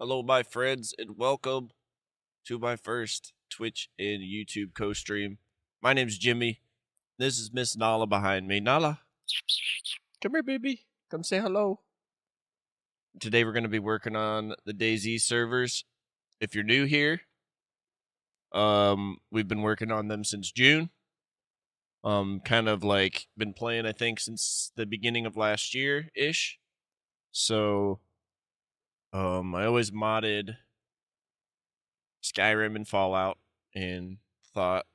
Hello, my friends, and welcome to my first Twitch and YouTube co-stream. My name's Jimmy. This is Miss Nala behind me. Nala, come here, baby. Come say hello. Today we're going to be working on the DayZ servers. If you're new here, we've been working on them since June. Kind of like been playing, I think, since the beginning of last year-ish. So, I always modded Skyrim and Fallout, and thought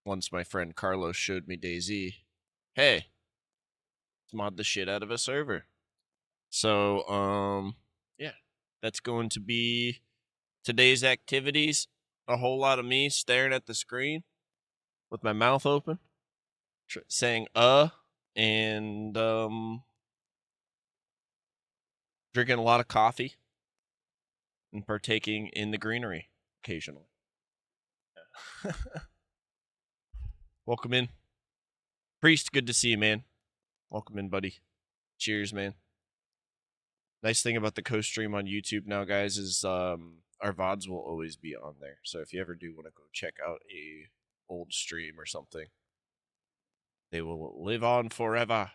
once my friend Carlos showed me DayZ, hey, let's mod the shit out of a server. So, yeah, that's going to be today's activities. A whole lot of me staring at the screen with my mouth open, saying and drinking a lot of coffee and partaking in the greenery occasionally. Welcome in. Priest, good to see you, man. Welcome in, buddy. Cheers, man. Nice thing about the co-stream on YouTube now, guys, is our VODs will always be on there. So if you ever do want to go check out a old stream or something, they will live on forever.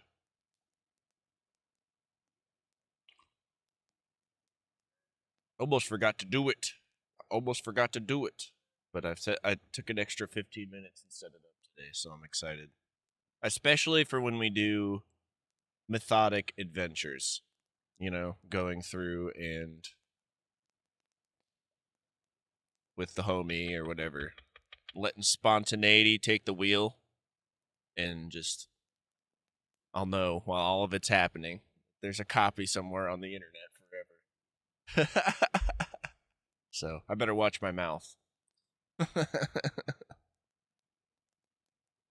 Almost forgot to do it. But I took an extra 15 minutes and set it up today, so I'm excited. Especially for when we do methodic adventures. You know, going through and with the homie or whatever, letting spontaneity take the wheel, and just, I'll know while all of it's happening. There's a copy somewhere on the internet forever. So I better watch my mouth.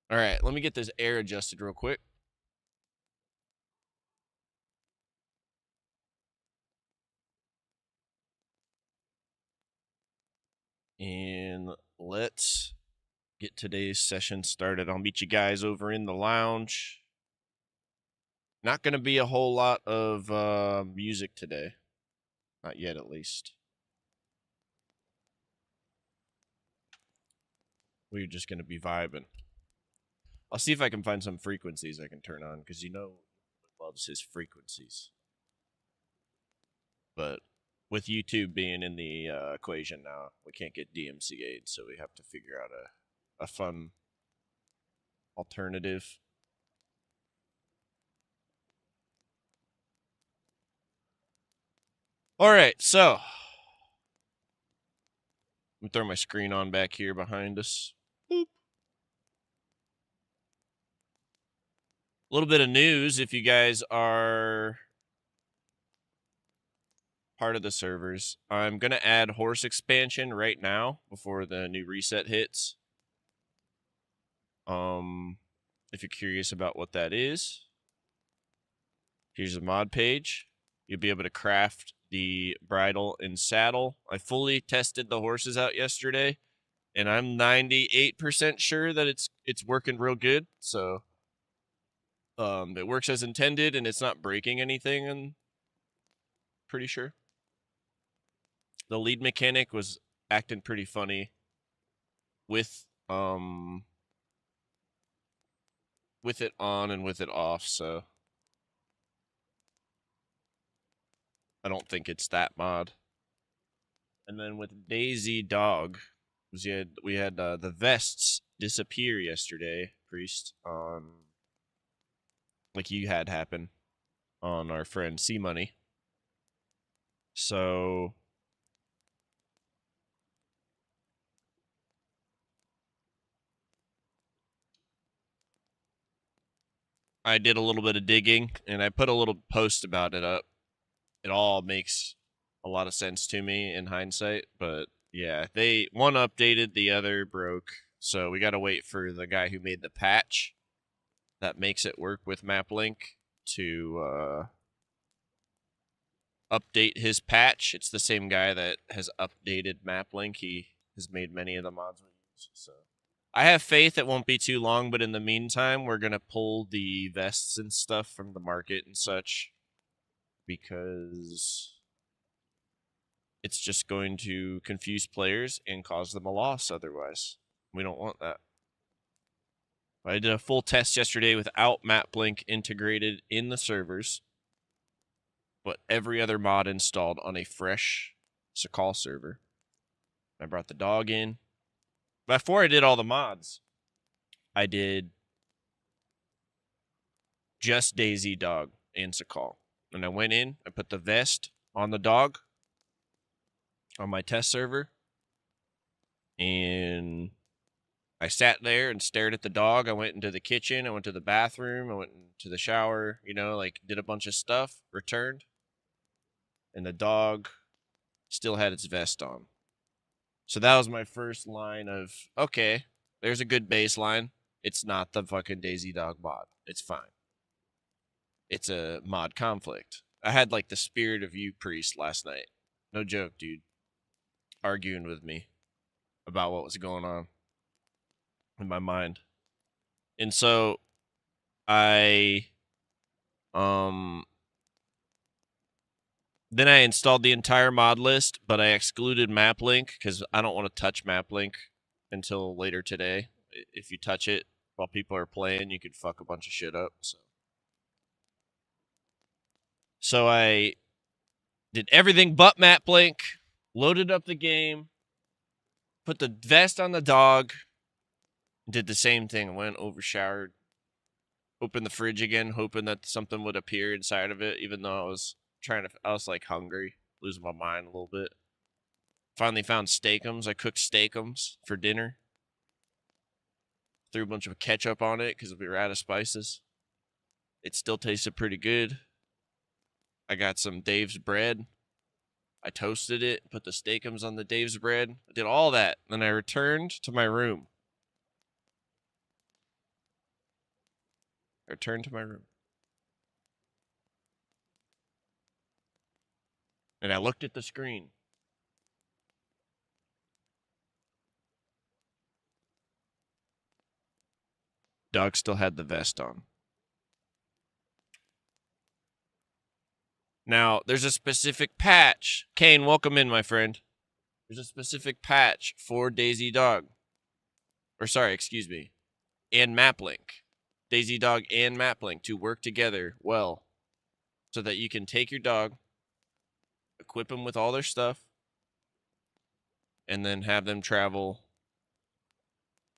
All right, let me get this air adjusted real quick. And let's get today's session started. I'll meet you guys over in the lounge. Not going to be a whole lot of music today. Not yet, at least. We're just going to be vibing. I'll see if I can find some frequencies I can turn on, because you know he loves his frequencies. But with YouTube being in the equation now, we can't get DMCA'd, so we have to figure out a fun alternative. All right, so let me throw my screen on back here behind us. Boop. A little bit of news if you guys are part of the servers. I'm going to add horse expansion right now before the new reset hits. If you're curious about what that is, here's a mod page. You'll be able to craft the bridle and saddle. I fully tested the horses out yesterday, and I'm 98% sure that it's working real good. So it works as intended, and it's not breaking anything, I'm pretty sure. The lead mechanic was acting pretty funny with it on and with it off, so I don't think it's that mod. And then with DayZ Dog, we had the vests disappear yesterday, Priest, like you had happen on our friend C Money. So I did a little bit of digging, and I put a little post about it up. It all makes a lot of sense to me in hindsight, but yeah, one updated, the other broke, so we gotta wait for the guy who made the patch that makes it work with MapLink to update his patch. It's the same guy that has updated MapLink. He has made many of the mods we use, so I have faith it won't be too long, but in the meantime, we're gonna pull the vests and stuff from the market and such, because it's just going to confuse players and cause them a loss otherwise. We don't want that. I did a full test yesterday without MapLink integrated in the servers, but every other mod installed on a fresh Sakal server. I brought the dog in. Before I did all the mods, I did just DayZ dog and Sakal. And I went in, I put the vest on the dog on my test server, and I sat there and stared at the dog. I went into the kitchen. I went to the bathroom. I went into the shower, you know, like did a bunch of stuff, returned. And the dog still had its vest on. So that was my first line of, okay, there's a good baseline. It's not the fucking DayZ dog mod. It's fine. It's a mod conflict. I had like the Spirit of You priest last night. No joke, dude. Arguing with me about what was going on in my mind. And so I then I installed the entire mod list, but I excluded MapLink because I don't want to touch MapLink until later today. If you touch it while people are playing, you could fuck a bunch of shit up. So I did everything but MapLink, loaded up the game, put the vest on the dog, did the same thing. Went over, showered, opened the fridge again, hoping that something would appear inside of it, even though I was like hungry, losing my mind a little bit. Finally found steakums. I cooked steakums for dinner. Threw a bunch of ketchup on it because we were out of spices. It still tasted pretty good. I got some Dave's bread. I toasted it, put the steakums on the Dave's bread. I did all that. Then I returned to my room. And I looked at the screen. Dog still had the vest on. Now, there's a specific patch. Kane, welcome in, my friend. There's a specific patch for DayZ Dog. Or sorry, excuse me. And MapLink. DayZ Dog and MapLink to work together well. So that you can take your dog, equip them with all their stuff, and then have them travel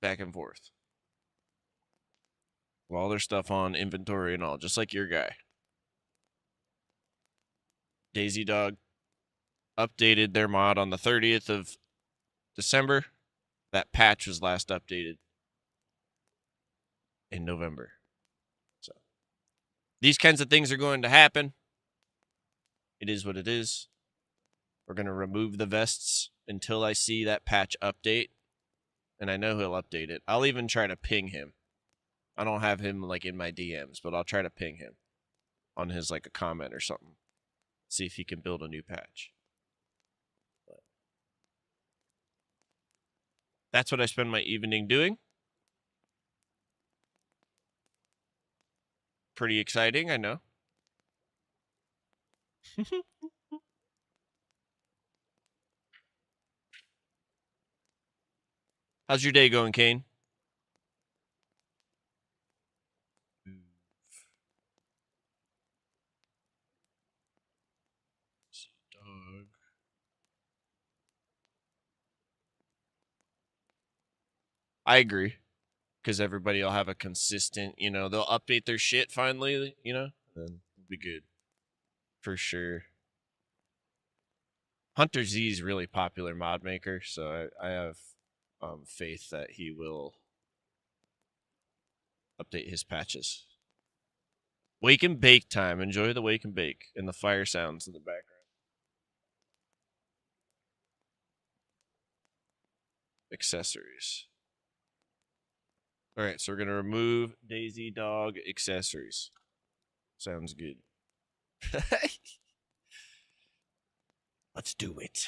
back and forth. With all their stuff on inventory and all, just like your guy. DayZ Dog updated their mod on the 30th of December. That patch was last updated in November. So these kinds of things are going to happen. It is what it is. We're going to remove the vests until I see that patch update. And I know he'll update it. I'll even try to ping him. I don't have him like in my DMs, but I'll try to ping him on his like a comment or something. See if he can build a new patch. But that's what I spend my evening doing. Pretty exciting, I know. How's your day going, Kane? Dog. I agree. Because everybody will have a consistent, you know, they'll update their shit finally, you know, then it'll be good. For sure. Hunter Z is really popular mod maker, so I have faith that he will update his patches. Wake and bake time. Enjoy the wake and bake and the fire sounds in the background. Accessories. All right, so we're going to remove DayZ Dog accessories. Sounds good. Let's do it.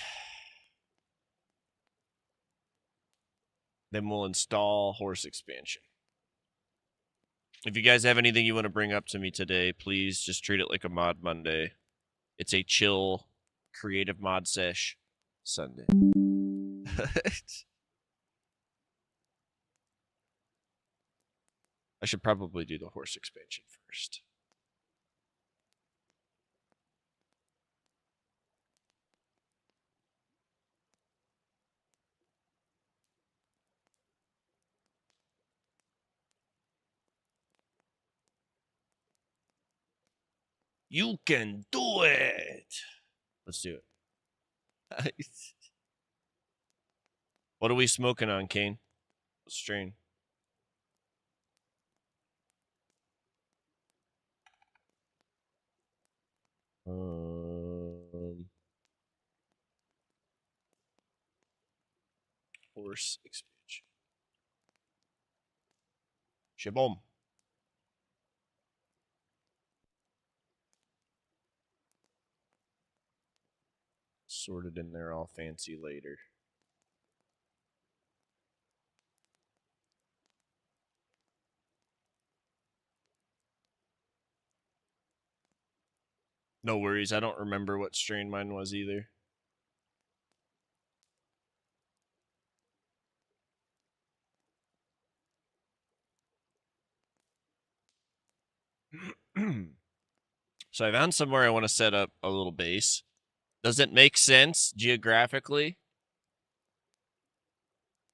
Then we'll install horse expansion. If you guys have anything you want to bring up to me today, please just treat it like a Mod Monday. It's a chill, creative mod sesh. Sunday. I should probably do the horse expansion first. You can do it. Let's do it. What are we smoking on, Kane? What strain? Horse expansion. Shabom. Sorted in there all fancy later. No worries. I don't remember what strain mine was either. So I found somewhere I want to set up a little base. Does it make sense geographically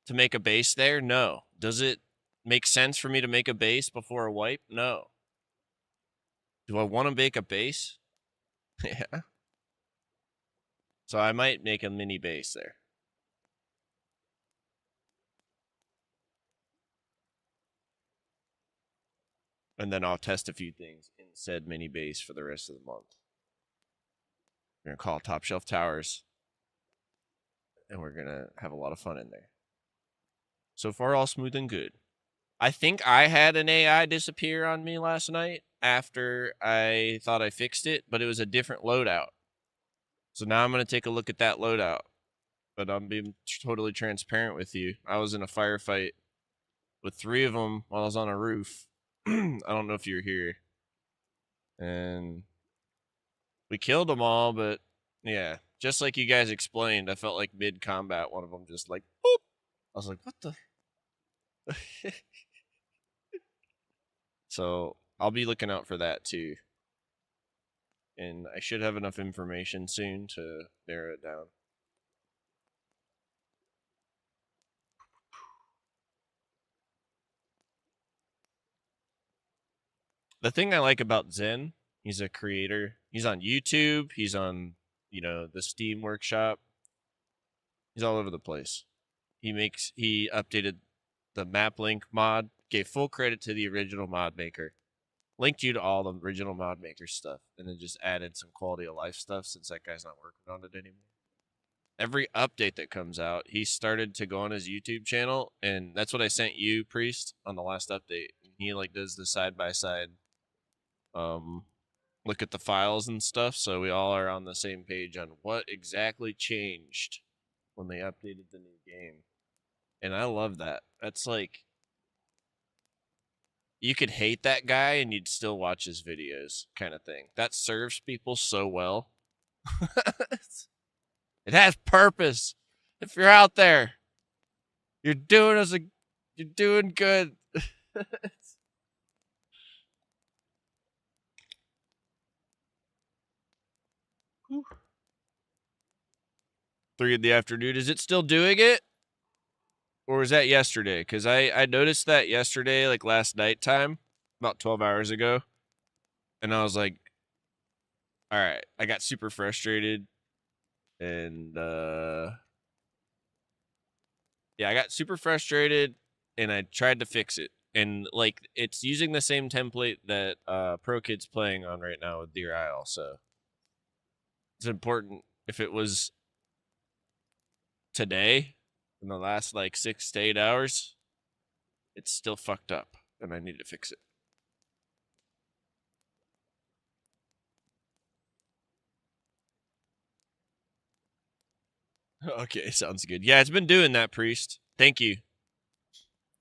to make a base there? No. Does it make sense for me to make a base before a wipe? No. Do I want to make a base? Yeah. So I might make a mini base there. And then I'll test a few things in said mini base for the rest of the month. We're going to call it Top Shelf Towers. And we're going to have a lot of fun in there. So far, all smooth and good. I think I had an AI disappear on me last night after I thought I fixed it, but it was a different loadout. So now I'm going to take a look at that loadout. But I'm being totally transparent with you. I was in a firefight with 3 of them while I was on a roof. I don't know if you're here. And we killed them all, but yeah, just like you guys explained, I felt like mid-combat, one of them just like, boop. I was like, what the? So I'll be looking out for that too. And I should have enough information soon to narrow it down. The thing I like about Zen, he's a creator. He's on YouTube. He's on, the Steam Workshop. He's all over the place. He updated the map link mod, gave full credit to the original mod maker, linked you to all the original mod maker stuff, and then just added some quality of life stuff since that guy's not working on it anymore. Every update that comes out, he started to go on his YouTube channel, and that's what I sent you, Priest, on the last update. He does the side-by-side look at the files and stuff, so we all are on the same page on what exactly changed when they updated the new game. And I love that. That's like, you could hate that guy and you'd still watch his videos kind of thing. That serves people so well. It has purpose. If you're out there, you're doing good. 3 in the afternoon. Is it still doing it? Or was that yesterday? Because I noticed that yesterday, like last night time, about 12 hours ago. And I was like, all right, I got super frustrated. And yeah, I got super frustrated and I tried to fix it. And like it's using the same template that Pro Kid's playing on right now with Deer Isle, so it's important. If it was today, in the last like 6 to 8 hours, it's still fucked up and I need to fix it. Okay, sounds good. Yeah, it's been doing that, Priest. Thank you.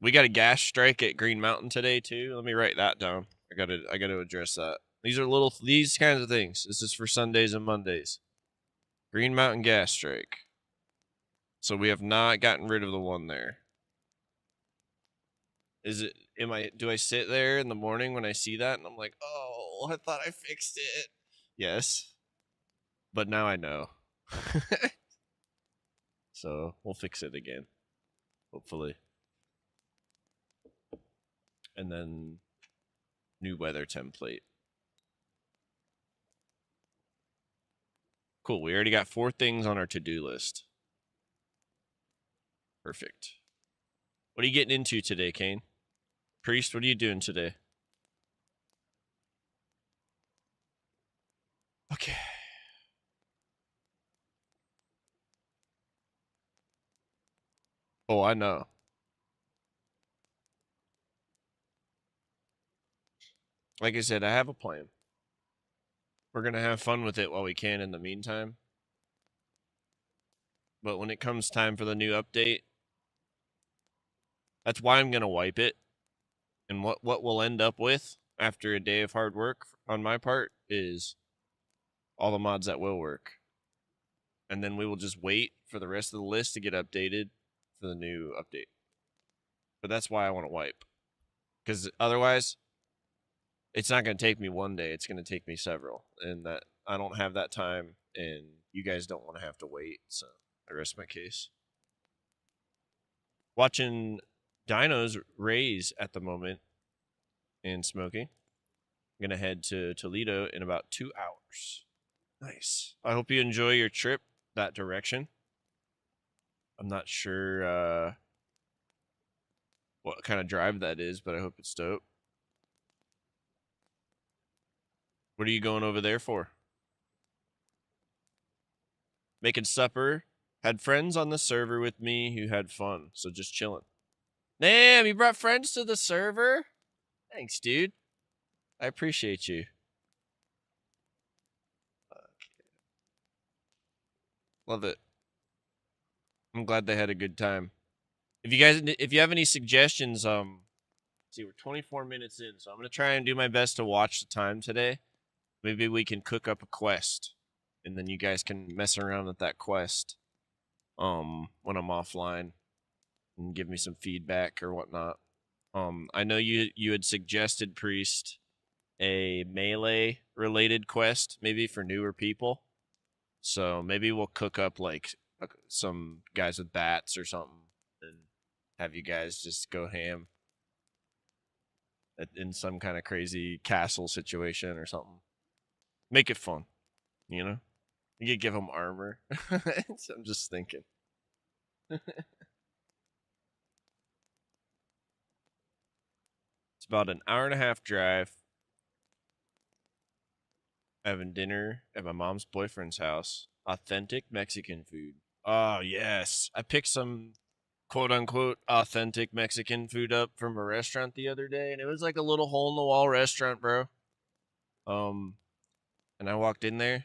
We got a gas strike at Green Mountain today too. Let me write that down. I gotta address that. These kinds of things. This is for Sundays and Mondays. Green Mountain gas strike. So we have not gotten rid of the one there. Is it, do I sit there in the morning when I see that and I'm like, oh, I thought I fixed it? Yes. But now I know. So we'll fix it again. Hopefully. And then new weather template. Cool. We already got 4 things on our to-do list. Perfect. What are you getting into today, Kane? Priest, what are you doing today? Okay. Oh, I know. Like I said, I have a plan. We're going to have fun with it while we can in the meantime. But when it comes time for the new update, that's why I'm going to wipe it. And what we'll end up with after a day of hard work on my part is all the mods that will work. And then we will just wait for the rest of the list to get updated for the new update. But that's why I want to wipe. Because otherwise, it's not going to take me one day. It's going to take me several. And that I don't have that time. And you guys don't want to have to wait. So I rest my case. Watching dinos raise at the moment and smoking. I'm going to head to Toledo in about 2 hours. Nice. I hope you enjoy your trip that direction. I'm not sure what kind of drive that is, but I hope it's dope. What are you going over there for? Making supper. Had friends on the server with me who had fun, so just chilling. Damn, you brought friends to the server? Thanks, dude. I appreciate you. Love it. I'm glad they had a good time. If you have any suggestions, see, we're 24 minutes in, so I'm gonna try and do my best to watch the time today. Maybe we can cook up a quest, and then you guys can mess around with that quest, when I'm offline, and give me some feedback or whatnot. I know you had suggested, Priest, a melee related quest, maybe for newer people. So maybe we'll cook up like some guys with bats or something, and have you guys just go ham in some kind of crazy castle situation or something. Make it fun, you know? You could give them armor. So I'm just thinking. It's about an hour and a half drive. Having dinner at my mom's boyfriend's house. Authentic Mexican food. Oh, yes. I picked some quote unquote authentic Mexican food up from a restaurant the other day, and it was like a little hole in the wall restaurant, bro. And I walked in there.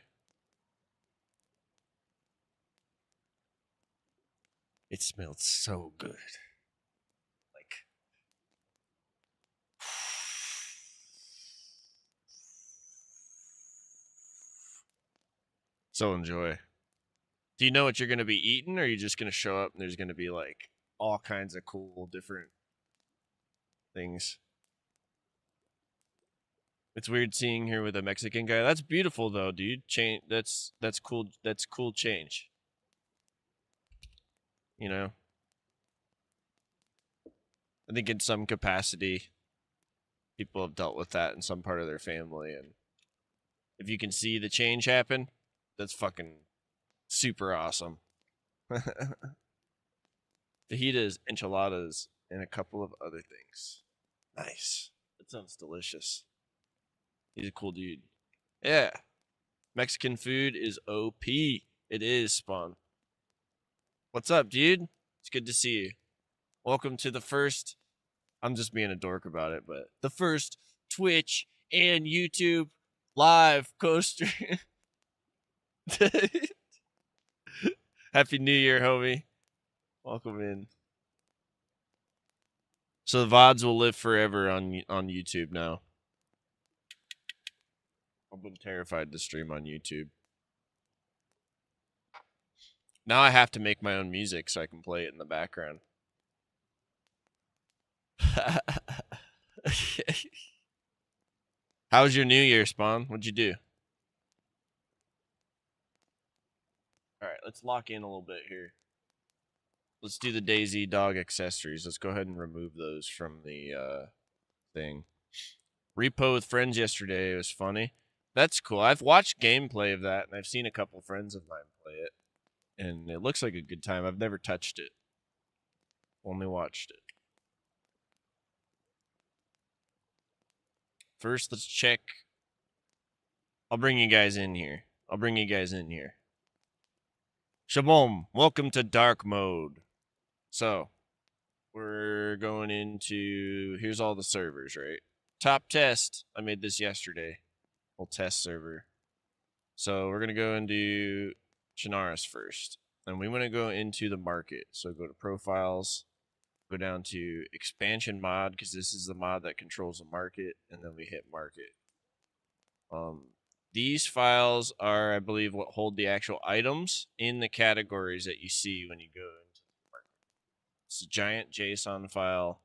It smelled so good. Like, so enjoy. Do you know what you're going to be eating, or are you just going to show up and there's going to be like all kinds of cool different things? It's weird seeing her with a Mexican guy. That's beautiful though, dude. Change. That's cool. That's cool change. You know, I think in some capacity, people have dealt with that in some part of their family, and if you can see the change happen, that's fucking super awesome. Fajitas, enchiladas, and a couple of other things. Nice. That sounds delicious. He's a cool dude. Yeah. Mexican food is OP. It is, Spawn. What's up, dude? It's good to see you. Welcome to the first, I'm just being a dork about it, but the first Twitch and YouTube live coaster. Happy New Year, homie. Welcome in. So the VODs will live forever on YouTube now. I've been terrified to stream on YouTube. Now I have to make my own music so I can play it in the background. How was your New Year, Spawn? What'd you do? All right, let's lock in a little bit here. Let's do the DayZ dog accessories. Let's go ahead and remove those from the thing. Repo with friends yesterday. It was funny. That's cool. I've watched gameplay of that, and I've seen a couple friends of mine play it, and it looks like a good time. I've never touched it. Only watched it. First, let's check. I'll bring you guys in here. Shabom, welcome to dark mode. So, we're going into, here's all the servers, right? Top test. I made this yesterday. We'll test server. So we're going to go into Chinaris first. And we want to go into the market. So go to profiles, go down to expansion mod, because this is the mod that controls the market. And then we hit market. These files are, I believe, what hold the actual items in the categories that you see when you go into the market. It's a giant JSON file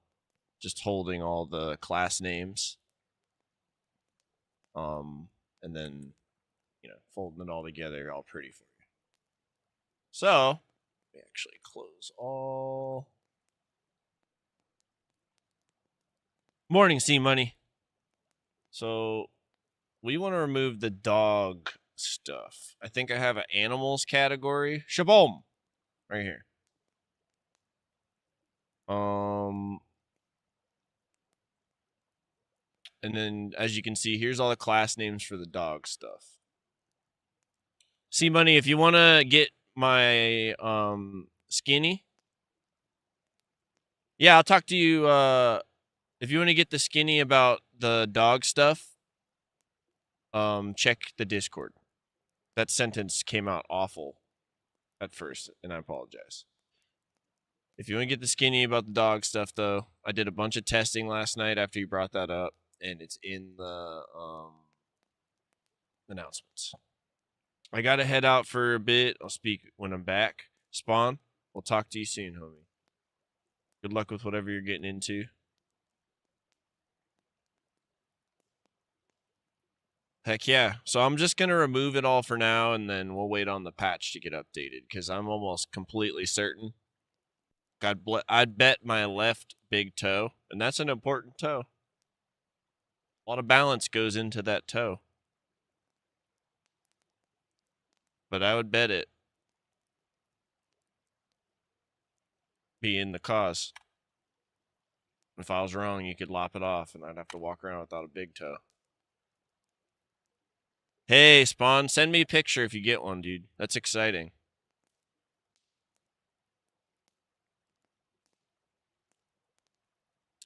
just holding all the class names. And then, you know, folding it all together all pretty for you. So, we actually close all. Morning, C Money. So, we want to remove the dog stuff. I think I have an animals category. Shaboom! Right here. And then, as you can see, here's all the class names for the dog stuff. C Money, if you want to get my skinny, yeah, I'll talk to you. If you want to get the skinny about the dog stuff, check the Discord. That sentence came out awful at first, and I apologize. If you want to get the skinny about the dog stuff, though, I did a bunch of testing last night after you brought that up, and it's in the announcements. I got to head out for a bit. I'll speak when I'm back. Spawn, we'll talk to you soon, homie. Good luck with whatever you're getting into. Heck yeah. So I'm just going to remove it all for now, and then we'll wait on the patch to get updated, because I'm almost completely certain. I'd bet my left big toe, and that's an important toe. A lot of balance goes into that toe. But I would bet it be in the cause. If I was wrong, you could lop it off, and I'd have to walk around without a big toe. Hey, Spawn, send me a picture if you get one, dude. That's exciting.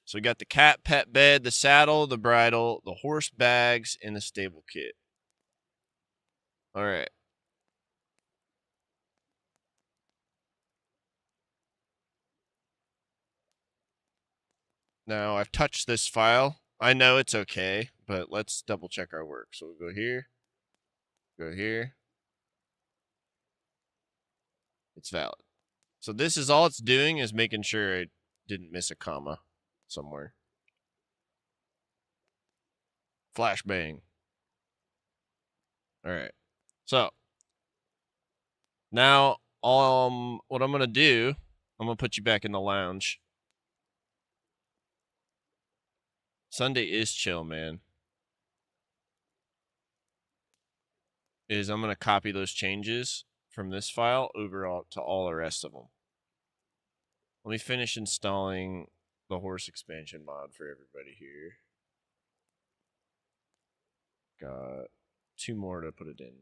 So we got the cat pet bed, the saddle, the bridle, the horse bags, and the stable kit. All right. Now, I've touched this file. I know it's okay, but let's double check our work. So we'll go here. Go here. It's valid. So this is all it's doing is making sure I didn't miss a comma somewhere. Flashbang. All right. So now, what I'm gonna do, I'm gonna put you back in the lounge. Sunday is chill, man. I'm gonna copy those changes from this file over to all the rest of them. Let me finish installing the horse expansion mod for everybody here. Got 2 more to put it in,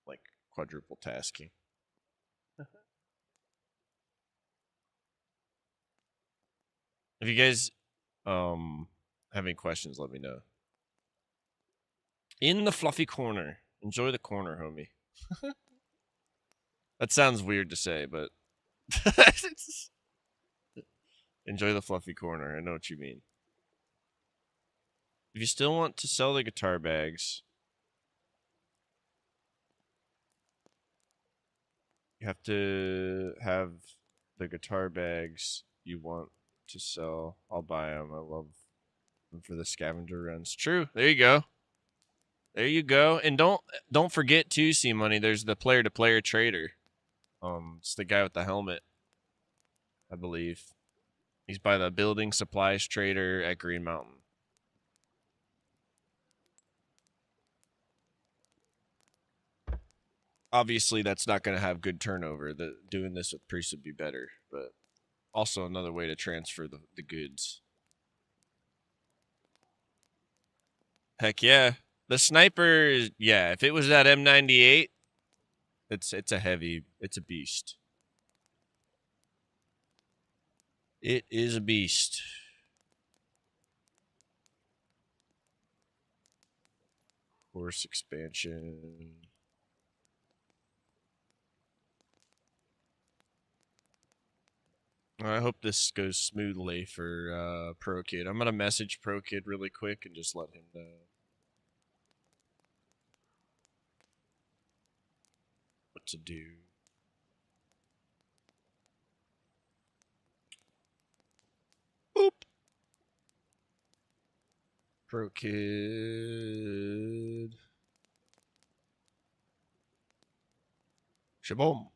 like quadruple tasking. If you guys have any questions, let me know. In the fluffy corner. Enjoy the corner, homie. That sounds weird to say, but enjoy the fluffy corner. I know what you mean. If you still want to sell the guitar bags, You have to have the guitar bags you want to sell. I'll buy them. I love them for the scavenger runs. True. There you go. There you go. And don't forget too, C Money. There's the player to player trader. It's the guy with the helmet, I believe. He's by the building supplies trader at Green Mountain. Obviously, that's not going to have good turnover. Doing this with priests would be better, but also another way to transfer the goods. Heck yeah. The sniper is, yeah, if it was that M98, it's a beast. It is a beast. Horse expansion. I hope this goes smoothly for Pro Kid. I'm gonna message Pro Kid really quick and just let him know what to do. Boop. Pro Kid. Shaboom.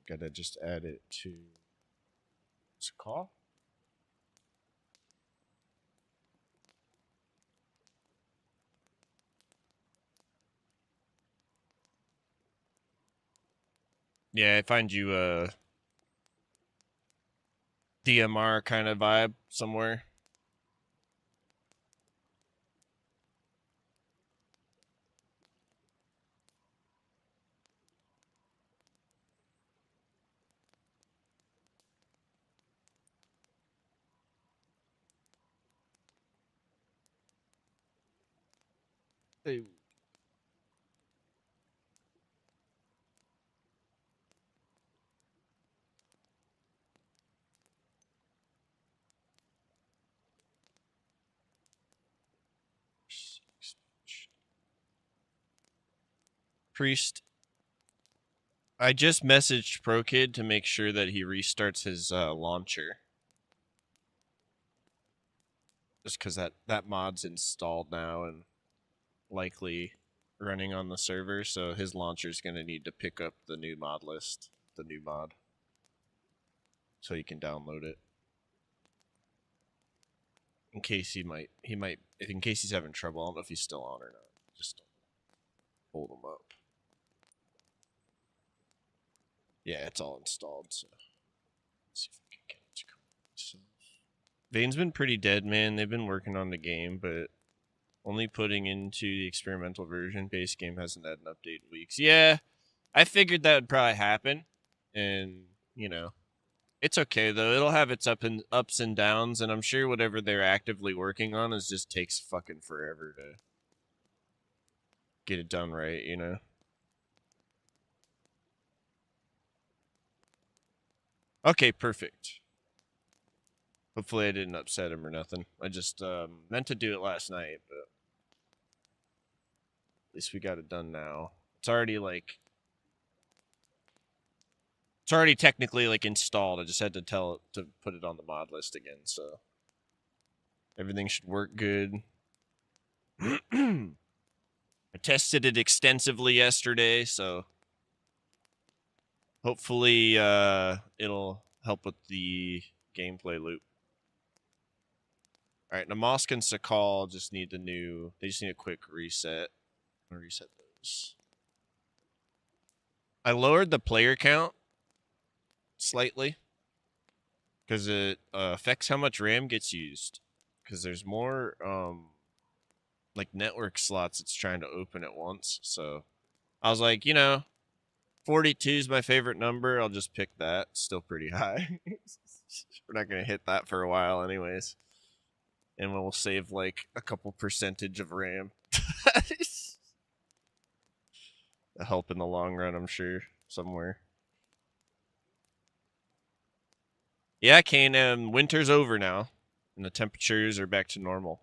Gotta just add it to. What's it called? Yeah, I find you a DMR kind of vibe somewhere. Hey. Priest. I just messaged ProKid to make sure that he restarts his launcher. Just because that mod's installed now and likely running on the server, so his launcher's going to need to pick up the new mod list, the new mod, so he can download it. In case in case he's having trouble. I don't know if he's still on or not. Just hold him up. Yeah, it's all installed, so let's see if we can get it to correct itself. Vane's been pretty dead, man. They've been working on the game, but only putting into the experimental version. Base game hasn't had an update in weeks. Yeah, I figured that would probably happen, and you know, it's okay though. It'll have its ups and downs, and I'm sure whatever they're actively working on is just takes fucking forever to get it done right, you know. Okay, perfect. Hopefully I didn't upset him or nothing. I just meant to do it last night, but at least we got it done now. It's already technically like installed. I just had to tell it to put it on the mod list again, so everything should work good. I tested it extensively yesterday, so hopefully it'll help with the gameplay loop. All right, Namosk and Sakal just need they just need a quick reset. I'm gonna reset those. I lowered the player count slightly because it affects how much RAM gets used. Because there's more like network slots it's trying to open at once. So I was like, 42 is my favorite number. I'll just pick that. Still pretty high. We're not gonna hit that for a while, anyways. And we'll save like a couple percentage of RAM. A help in the long run, I'm sure, somewhere. Yeah, Kane, winter's over now, and the temperatures are back to normal.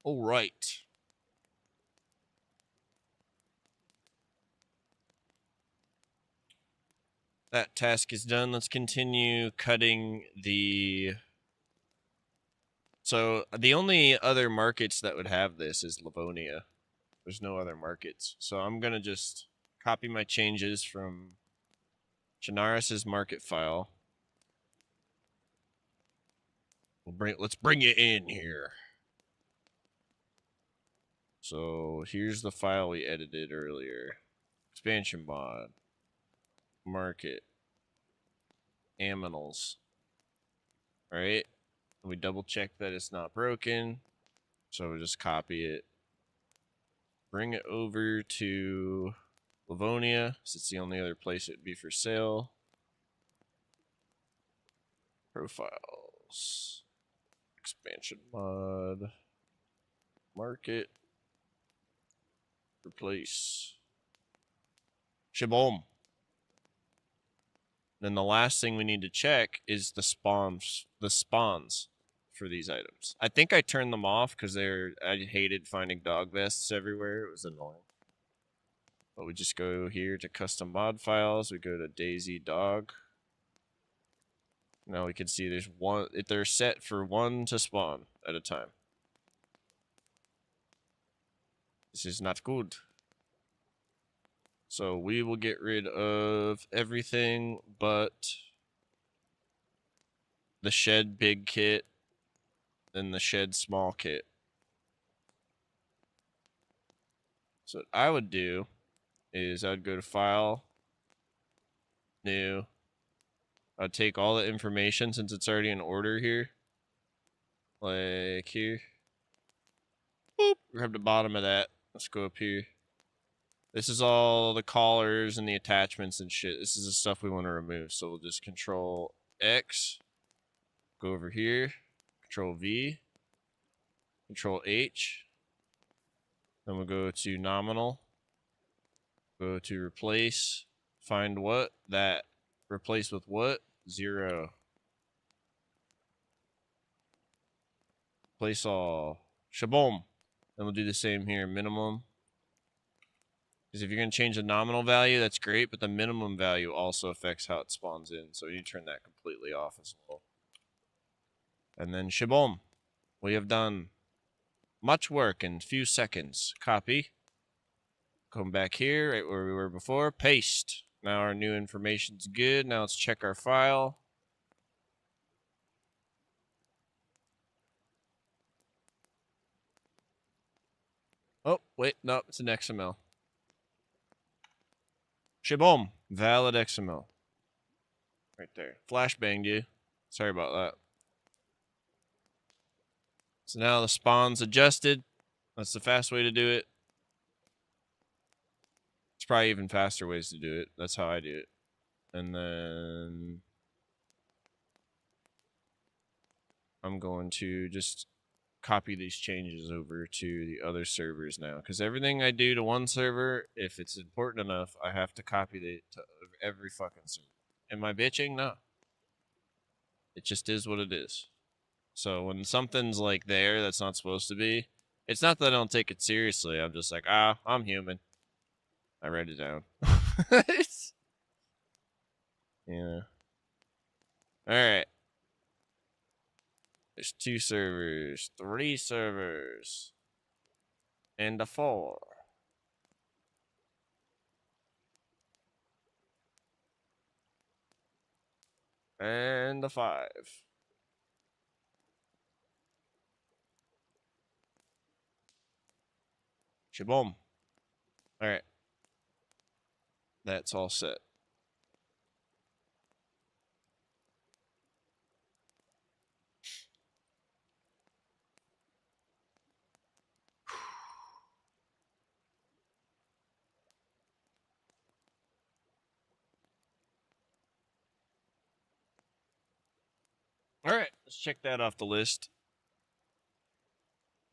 All right. That task is done. Let's continue cutting the... So the only other markets that would have this is Livonia. There's no other markets. So I'm going to just copy my changes from Chinaris's market file. Let's bring you in here. So here's the file we edited earlier. Expansion mod. Market. Aminals. Alright. We double check that it's not broken. So we just copy it. Bring it over to Livonia, since it's the only other place it would be for sale. Profiles. Expansion mod. Market. Replace. Shaboom. Then the last thing we need to check is the spawns for these items. I think I turned them off because I hated finding dog vests everywhere. It was annoying. But we just go here to custom mod files. We go to DayZ dog. Now we can see there's one. They're set for one to spawn at a time. This is not good. So we will get rid of everything but the shed big kit and the shed small kit. So what I would do is I'd go to file, new. I'd take all the information since it's already in order here. Like here. Boop. Grab the bottom of that. Let's go up here. This is all the collars and the attachments and shit. This is the stuff we want to remove. So we'll just control X. Go over here. Control V. Control H. Then we'll go to nominal. Go to replace. Find what? That. Replace with what? 0. Place all. Shaboom. Then we'll do the same here. Minimum. Because if you're going to change the nominal value, that's great, but the minimum value also affects how it spawns in. So you turn that completely off as well. And then shaboom. We have done much work in few seconds. Copy. Come back here, right where we were before. Paste. Now our new information's good. Now let's check our file. Oh, wait, no, it's an XML. Shaboom. Valid XML. Right there. Flashbanged you. Sorry about that. So now the spawn's adjusted. That's the fast way to do it. There's probably even faster ways to do it. That's how I do it. And then I'm going to just copy these changes over to the other servers now. Because everything I do to one server, if it's important enough, I have to copy it to every fucking server. Am I bitching? No. It just is what it is. So when something's like there that's not supposed to be, it's not that I don't take it seriously. I'm just like, I'm human. I write it down. Yeah. Alright. There's 2 servers, 3 servers, and a 4. And the 5. Shaboom. All right. That's all set. All right. Let's check that off the list.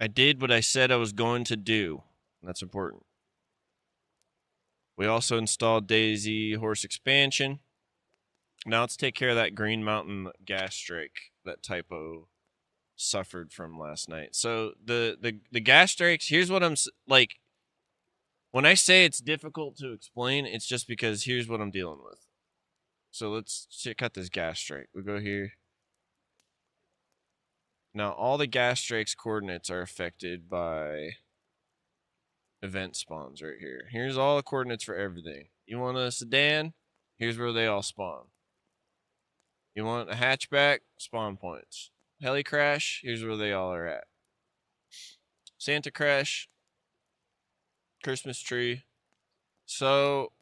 I did what I said I was going to do. That's important. We also installed DayZ horse expansion. Now let's take care of that Green Mountain gas strike that typo suffered from last night. So the gas strikes, here's what I'm like. When I say it's difficult to explain, it's just because here's what I'm dealing with. So let's check out this gas strike. We'll go here. Now all the gas strikes coordinates are affected by event spawns right here. Here's all the coordinates for everything. You want a sedan? Here's where they all spawn. You want a hatchback? Spawn points. Heli crash? Here's where they all are at. Santa crash. Christmas tree. So,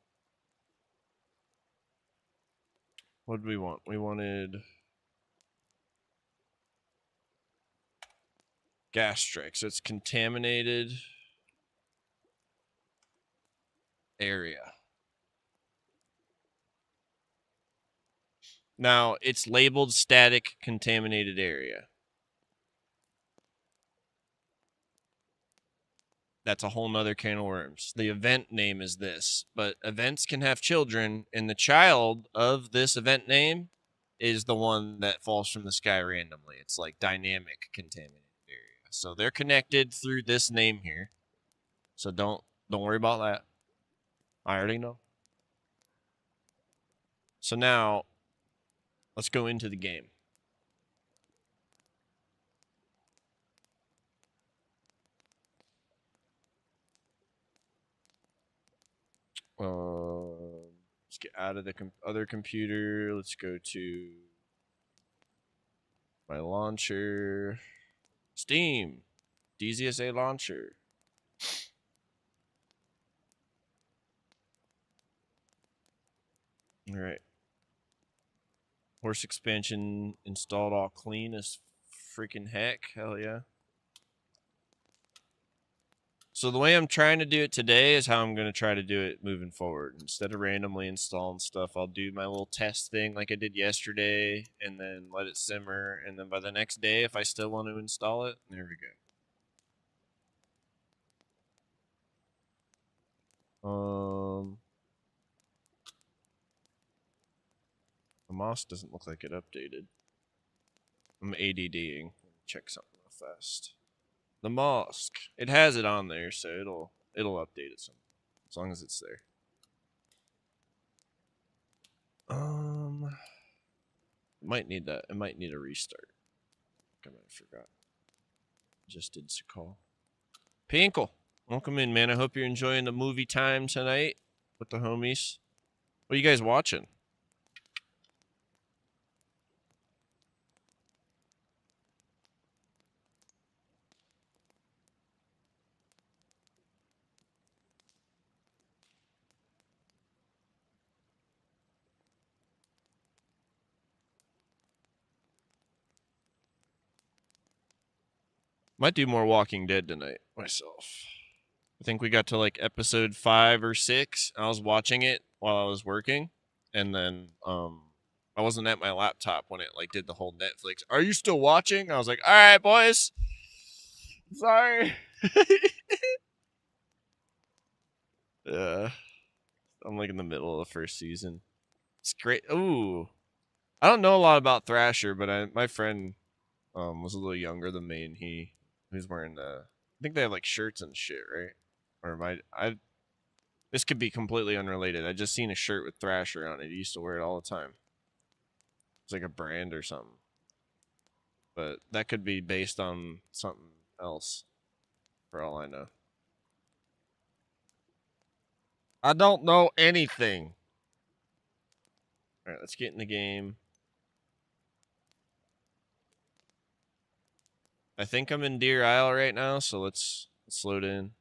what did we want? We wanted gas strike. So it's contaminated area. Now, it's labeled static contaminated area. That's a whole nother can of worms. The event name is this, but events can have children, and the child of this event name is the one that falls from the sky randomly. It's like dynamic contaminated area. So they're connected through this name here. So don't worry about that. I already know. So now let's go into the game. Let's get out of the other computer. Let's go to my launcher. Steam. DZSA launcher. All right. Horse expansion installed all clean as freaking heck. Hell yeah. So the way I'm trying to do it today is how I'm going to try to do it moving forward. Instead of randomly installing stuff, I'll do my little test thing like I did yesterday and then let it simmer. And then by the next day, if I still want to install it, there we go. The MOS doesn't look like it updated. I'm ADDing. Check something real fast. The mosque. It has it on there, so it'll update it some, as long as it's there. It might need that. It might need a restart. I might have forgot. Just did a call. Pinkle, welcome in, man. I hope you're enjoying the movie time tonight with the homies. What are you guys watching? Might do more Walking Dead tonight myself. I think we got to like episode 5 or 6. I was watching it while I was working, and then I wasn't at my laptop when it like did the whole Netflix. Are you still watching? I was like, all right, boys. Sorry. Yeah, I'm like in the middle of the first season. It's great. Ooh, I don't know a lot about Thrasher, but my friend was a little younger than me, and he was wearing I think they have like shirts and shit, right? Or this could be completely unrelated. I just seen a shirt with Thrasher on it. He used to wear it all the time. It's like a brand or something. But that could be based on something else, for all I know. I don't know anything. All right, let's get in the game. I think I'm in Deer Isle right now, so let's load in.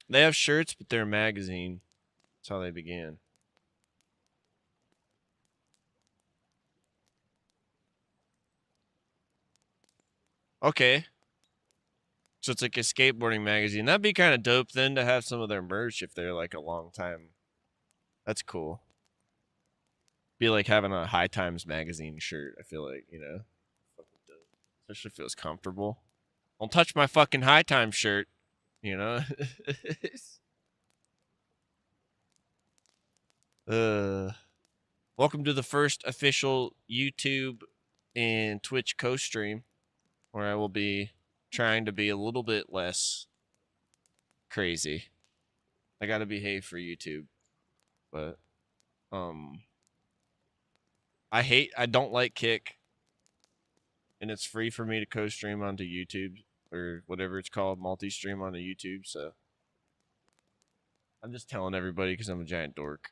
They have shirts, but they're a magazine. That's how they began. Okay. So it's like a skateboarding magazine. That'd be kind of dope then to have some of their merch if they're like a long time. That's cool. Be like having a High Times magazine shirt, I feel like, you know. Especially if it was comfortable. Don't touch my fucking High Times shirt, you know. Welcome to the first official YouTube and Twitch co-stream where I will be trying to be a little bit less crazy. I gotta behave for YouTube, but I don't like Kick, and it's free for me to co-stream onto YouTube or whatever it's called, multi-stream onto YouTube. So I'm just telling everybody because I'm a giant dork.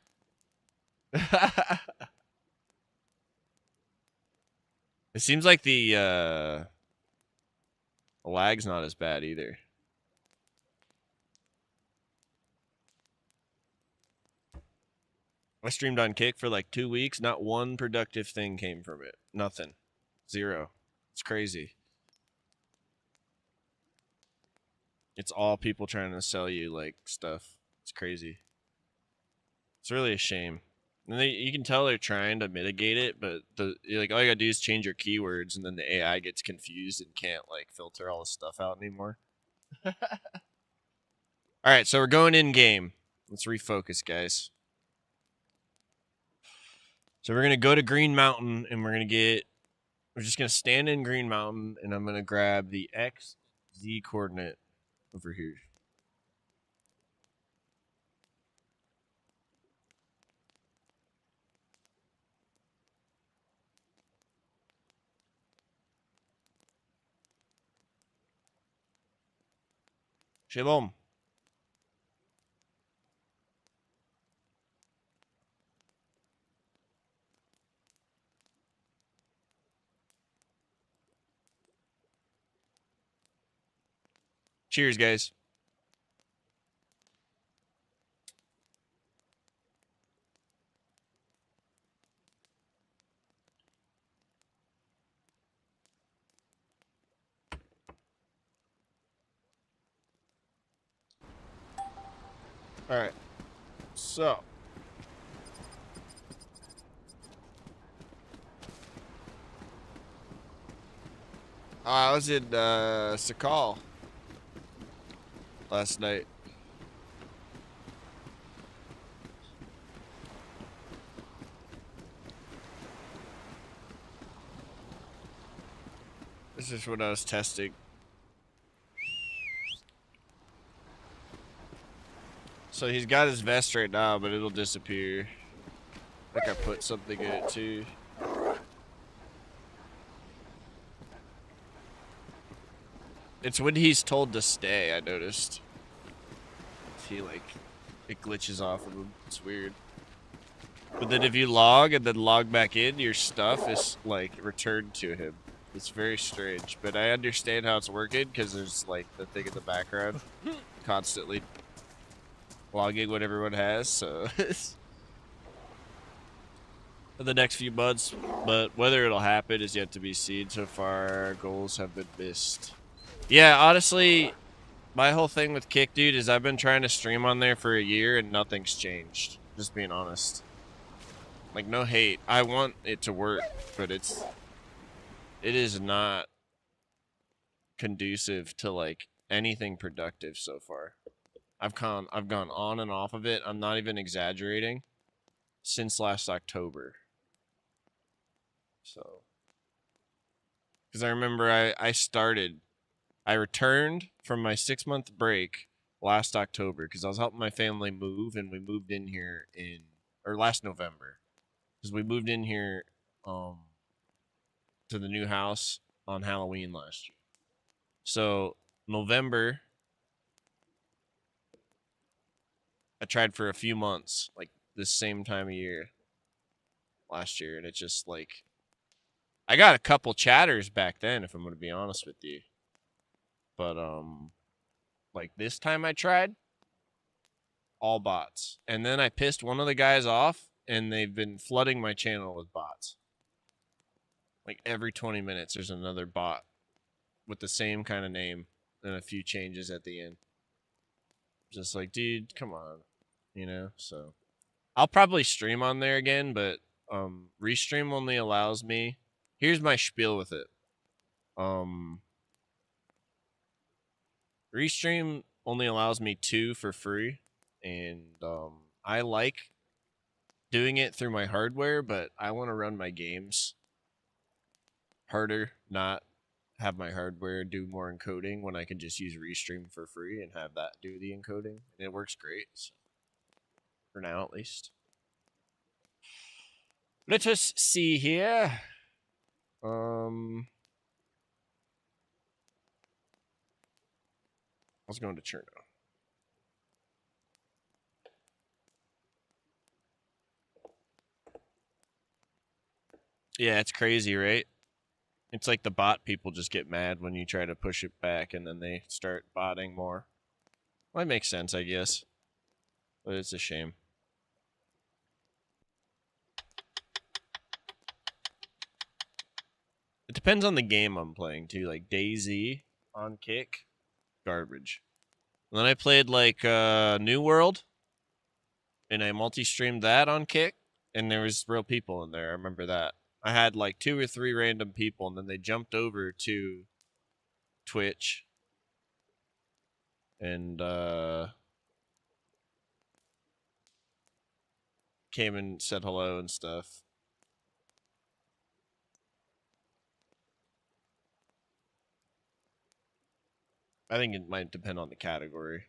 It seems like the lag's not as bad either. I streamed on Kick for like 2 weeks. Not one productive thing came from it. Nothing. Zero. It's crazy. It's all people trying to sell you like stuff. It's crazy. It's really a shame. And you can tell they're trying to mitigate it, but like all you gotta do is change your keywords, and then the AI gets confused and can't like filter all the stuff out anymore. All right, so we're going in game. Let's refocus, guys. So we're gonna go to Green Mountain, and we're just gonna stand in Green Mountain, and I'm gonna grab the XZ coordinate over here. Shalom. Cheers, guys. All right. So I was in Sakal last night. This is what I was testing. So he's got his vest right now, but it'll disappear. I think I put something in it too. It's when he's told to stay, I noticed. He like, it glitches off of him. It's weird. But then if you log and then log back in, your stuff is like returned to him. It's very strange, but I understand how it's working because there's like the thing in the background constantly logging what everyone has, so in the next few months, but whether it'll happen is yet to be seen. So far, goals have been missed. Yeah, honestly, my whole thing with Kick, dude, is I've been trying to stream on there for a year and nothing's changed. Just being honest. Like, no hate. I want it to work, but it is not conducive to like anything productive so far. I've gone on and off of it. I'm not even exaggerating. Since last October. So, because I remember I returned from my 6-month break last October because I was helping my family move, and we moved in here last November, because we moved in here to the new house on Halloween last year. So November, I tried for a few months, like this same time of year last year, and it just like I got a couple chatters back then, if I'm going to be honest with you. But, like this time I tried, all bots. And then I pissed one of the guys off, and they've been flooding my channel with bots. Like every 20 minutes, there's another bot with the same kind of name and a few changes at the end. Just like, dude, come on, you know? So I'll probably stream on there again, but Restream only allows me. Here's my spiel with it. Restream only allows me 2 for free, and I like doing it through my hardware, but I want to run my games harder, not have my hardware do more encoding when I can just use Restream for free and have that do the encoding. And it works great, so, for now at least. Let us see here. I was going to Cherno. Yeah, it's crazy, right? It's like the bot people just get mad when you try to push it back, and then they start botting more. Well, that makes sense, I guess. But it's a shame. It depends on the game I'm playing, too. Like, DayZ on Kick, garbage. And then I played, like, New World, and I multi-streamed that on Kick, and there was real people in there. I remember that. I had, like, 2 or 3 random people, and then they jumped over to Twitch, and, came and said hello and stuff. I think it might depend on the category.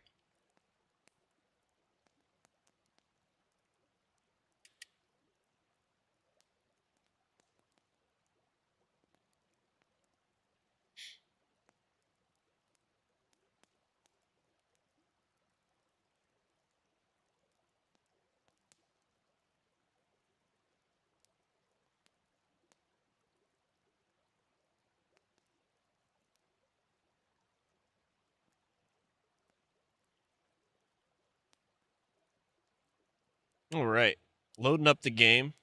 All right. Loading up the game.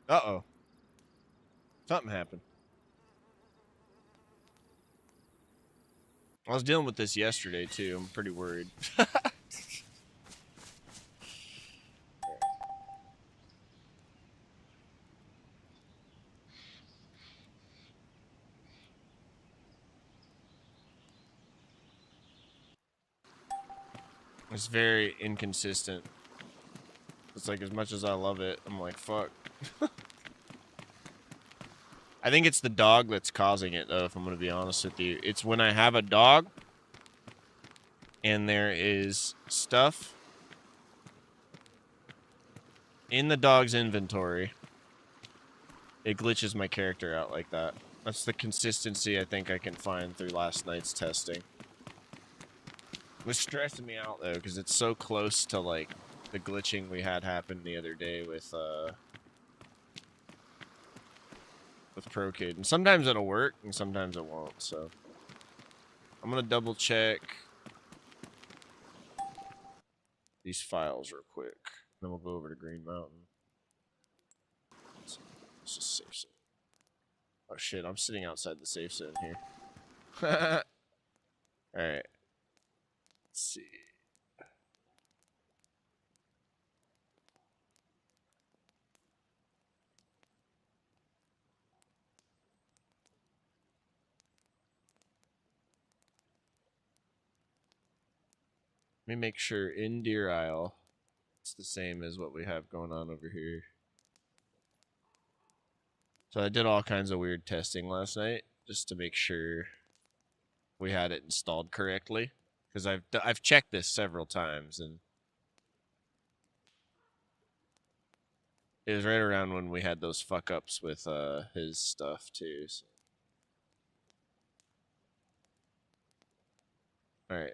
Uh-oh. Something happened. I was dealing with this yesterday, too. I'm pretty worried. It's very inconsistent. It's like, as much as I love it, I'm like, fuck. I think it's the dog that's causing it, though, if I'm going to be honest with you. It's when I have a dog and there is stuff in the dog's inventory, it glitches my character out like that. That's the consistency I think I can find through last night's testing. It was stressing me out, though, because it's so close to, like, the glitching we had happen the other day with ProKid. And sometimes it'll work, and sometimes it won't, so. I'm going to double check these files real quick. Then we'll go over to Green Mountain. Let's just safe zone. Oh shit, I'm sitting outside the safe zone here. Alright. Let's see. Let me make sure in Deer Isle it's the same as what we have going on over here. So I did all kinds of weird testing last night just to make sure we had it installed correctly, because I've checked this several times, and it was right around when we had those fuck ups with his stuff too. So. All right,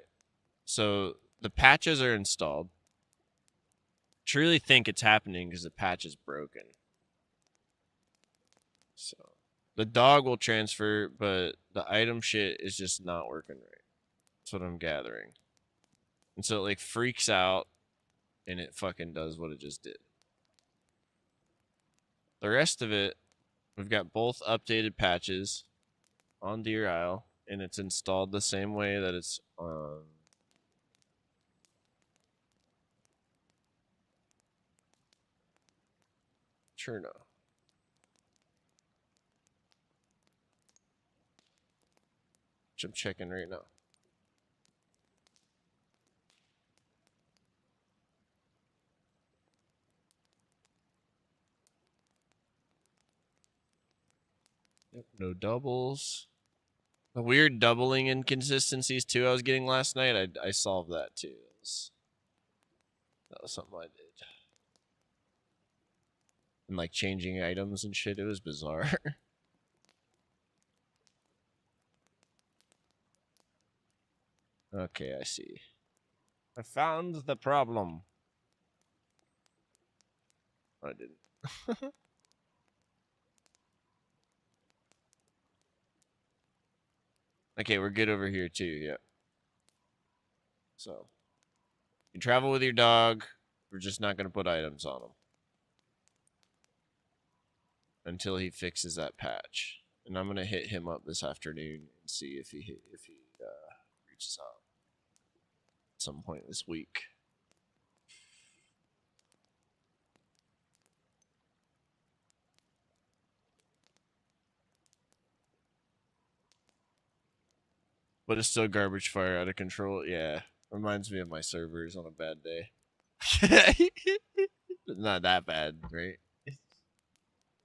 so the patches are installed. truly think it's happening because the patch is broken. So the dog will transfer, but the item shit is just not working right. That's what I'm gathering. And so it like freaks out and it fucking does what it just did. The rest of it, we've got both updated patches on Deer Isle, and it's installed the same way that it's on Cherno. Which I'm checking right now. Yep, no doubles. The weird doubling inconsistencies too I was getting last night, I solved that too. That was something I did. And like changing items and shit, it was bizarre. Okay, I see. I found the problem. I didn't. Okay, we're good over here too, yeah. So, you travel with your dog, we're just not going to put items on him. Until he fixes that patch. And I'm going to hit him up this afternoon and see if he reaches out at some point this week. But it's still garbage fire out of control. Yeah. Reminds me of my servers on a bad day. Not that bad, right?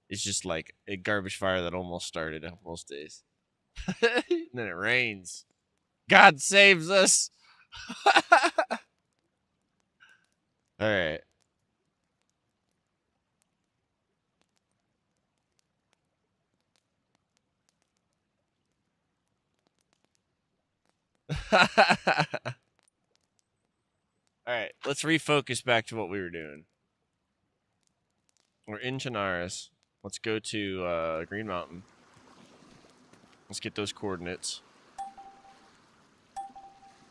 It's just like a garbage fire that almost started most days. And then it rains. God saves us. All right. All right, let's refocus back to what we were doing. We're in Chinaris. Let's go to Green Mountain. Let's get those coordinates.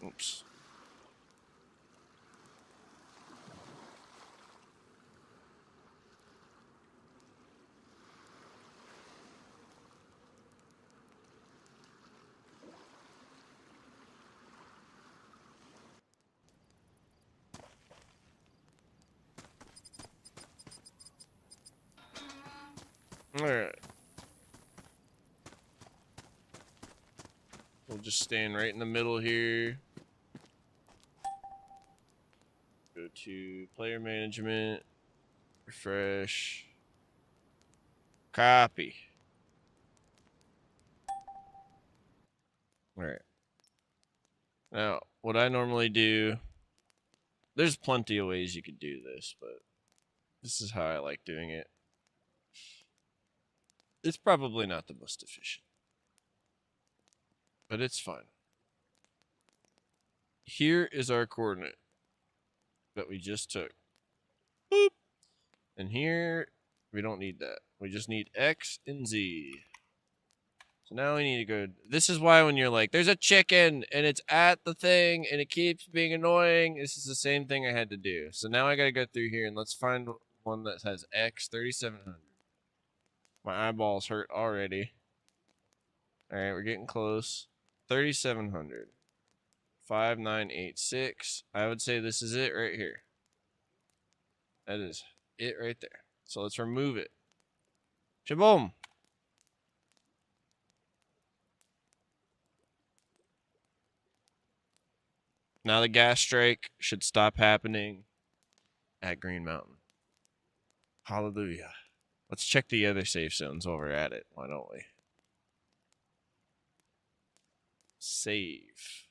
Oops. All right. We'll just stand right in the middle here. Go to player management. Refresh. Copy. All right. Now, what I normally do, there's plenty of ways you could do this, but this is how I like doing it. It's probably not the most efficient, but it's fine. Here is our coordinate that we just took. Boop. And here, we don't need that. We just need X and Z. So now we need to go. This is why when you're like, there's a chicken and it's at the thing and it keeps being annoying. This is the same thing I had to do. So now I got to go through here and let's find one that has X 3700. My eyeballs hurt already. All right, we're getting close. 3700. 5986. I would say this is it right here. That is it right there. So let's remove it. Shaboom. Now the gas strike should stop happening at Green Mountain. Hallelujah. Let's check the other safe zones while we're at it. Why don't we? Save.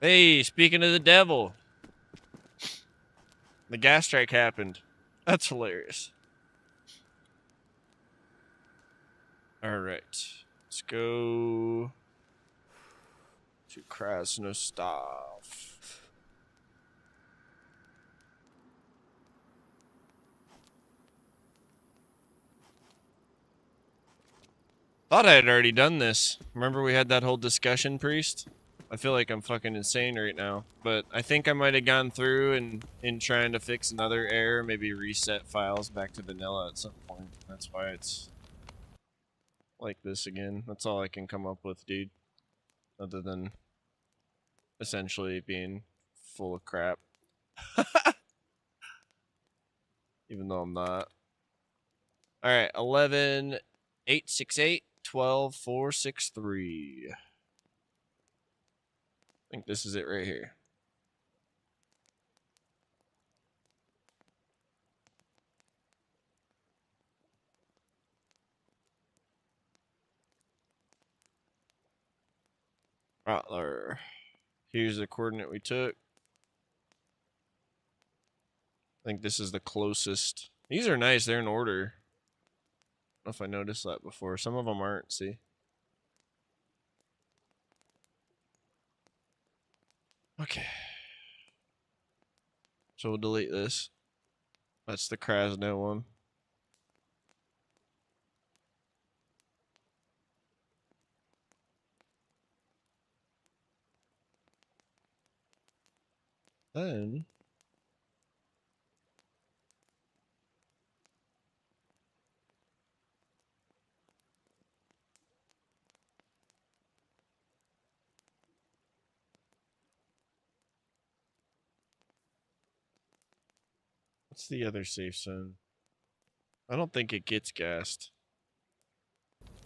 Hey, speaking of the devil, the gas strike happened. That's hilarious. All right. Let's go to Krasnostav. Thought I had already done this. Remember we had that whole discussion, Priest? I feel like I'm fucking insane right now. But I think I might have gone through and in trying to fix another error, maybe reset files back to vanilla at some point. That's why it's like this again. That's all I can come up with, dude. Other than essentially being full of crap. Even though I'm not. Alright, 11, 868, 12, 463. I think this is it right here. Rattler. Here's the coordinate we took. I think this is the closest. These are nice. They're in order. I don't know if I noticed that before. Some of them aren't, see? Okay. So we'll delete this. That's the Krasno one. Then what's the other safe zone? I don't think it gets gassed.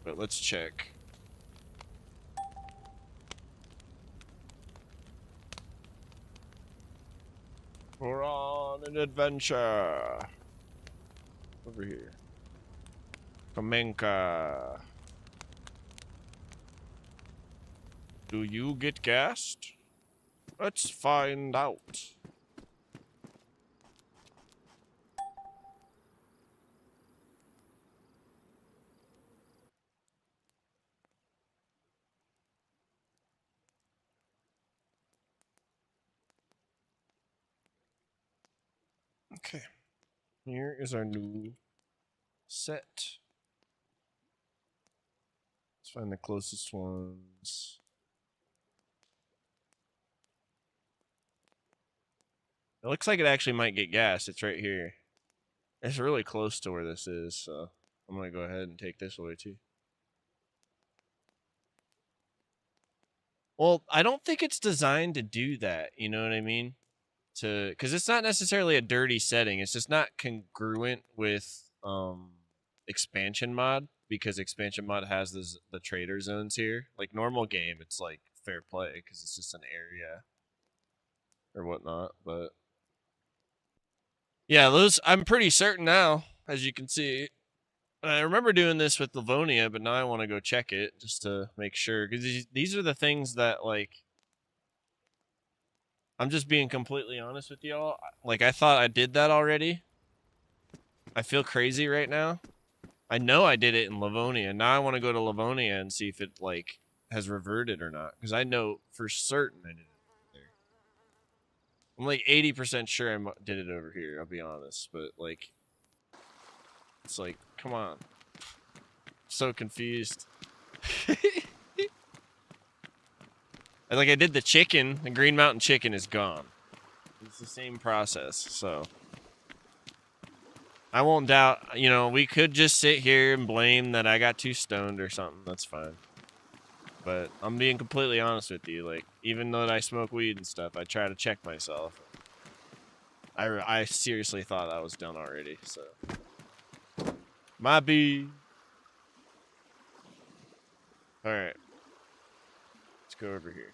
But let's check. We're on an adventure. Over here. Kamenka. Do you get gassed? Let's find out. Okay. Here is our new set. Let's find the closest ones. It looks like it actually might get gas. It's right here. It's really close to where this is, so I'm going to go ahead and take this away too. Well, I don't think it's designed to do that. You know what I mean? Because it's not necessarily a dirty setting. It's just not congruent with expansion mod, because expansion mod has the trader zones here. Like normal game, it's like fair play because it's just an area or whatnot. But yeah, those I'm pretty certain now, as you can see. I remember doing this with Livonia, but now I want to go check it just to make sure, because these are the things that, like, I'm just being completely honest with y'all. Like, I thought I did that already. I feel crazy right now. I know I did it in Livonia. Now I want to go to Livonia and see if it, like, has reverted or not, because I know for certain I did it there. I'm like 80% sure I did it over here, I'll be honest, but, like, it's like, come on. So confused. Like, I did the chicken. The Green Mountain chicken is gone. It's the same process, so I won't doubt. You know, we could just sit here and blame that I got too stoned or something. That's fine. But I'm being completely honest with you. Like, even though I smoke weed and stuff, I try to check myself. I seriously thought that was done already, so. Might be. Alright. Let's go over here.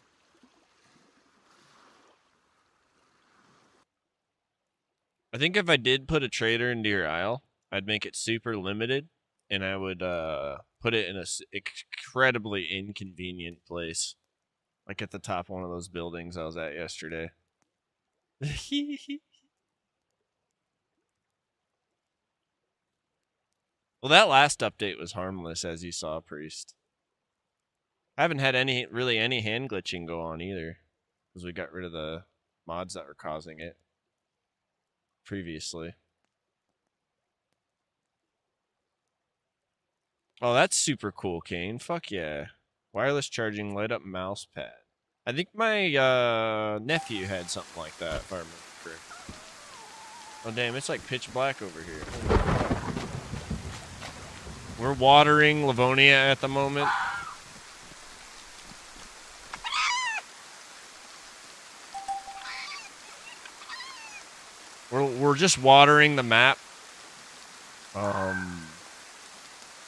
I think if I did put a trader into your aisle, I'd make it super limited, and I would put it in a incredibly inconvenient place, like at the top of one of those buildings I was at yesterday. Well, that last update was harmless, as you saw, Priest. I haven't had any hand glitching go on either, because we got rid of the mods that were causing it previously. Oh, that's super cool, Kane. Fuck yeah. Wireless charging, light up mouse pad. I think my nephew had something like that, if I remember correctly. Oh, damn, it's like pitch black over here. We're watering Livonia at the moment. We're just watering the map.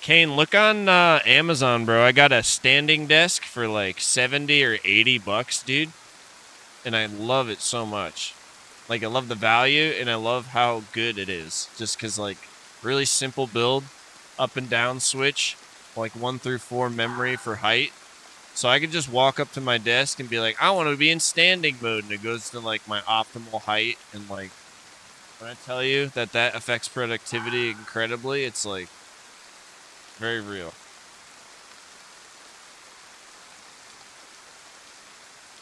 Kane, look on Amazon, bro. I got a standing desk for like 70 or 80 bucks, dude. And I love it so much. Like, I love the value, and I love how good it is. Just because, like, really simple build, up and down switch, like 1 through 4 memory for height. So I could just walk up to my desk and be like, I want to be in standing mode, and it goes to, like, my optimal height. And, like, when I tell you that that affects productivity incredibly, it's, like, very real.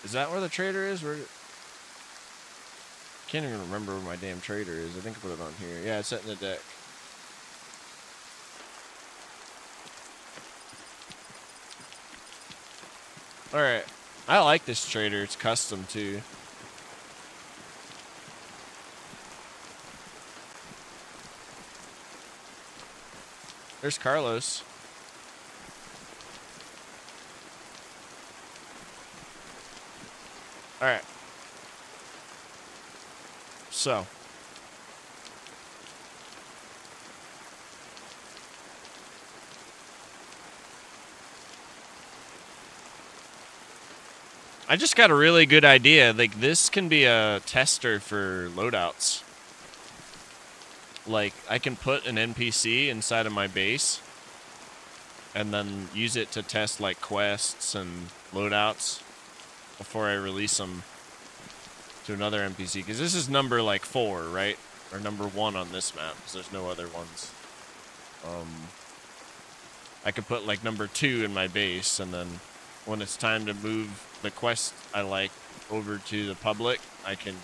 Is that where the trader is? Where... Can't even remember where my damn trader is. I think I put it on here. Yeah, it's set in the deck. Alright. I like this trader. It's custom, too. There's Carlos. Alright. So. I just got a really good idea. Like, this can be a tester for loadouts. Like, I can put an NPC inside of my base and then use it to test, like, quests and loadouts before I release them to another NPC. Because this is number, like, 4, right? Or number 1 on this map, because there's no other ones. I could put, like, number 2 in my base, and then when it's time to move the quest I like over to the public, I can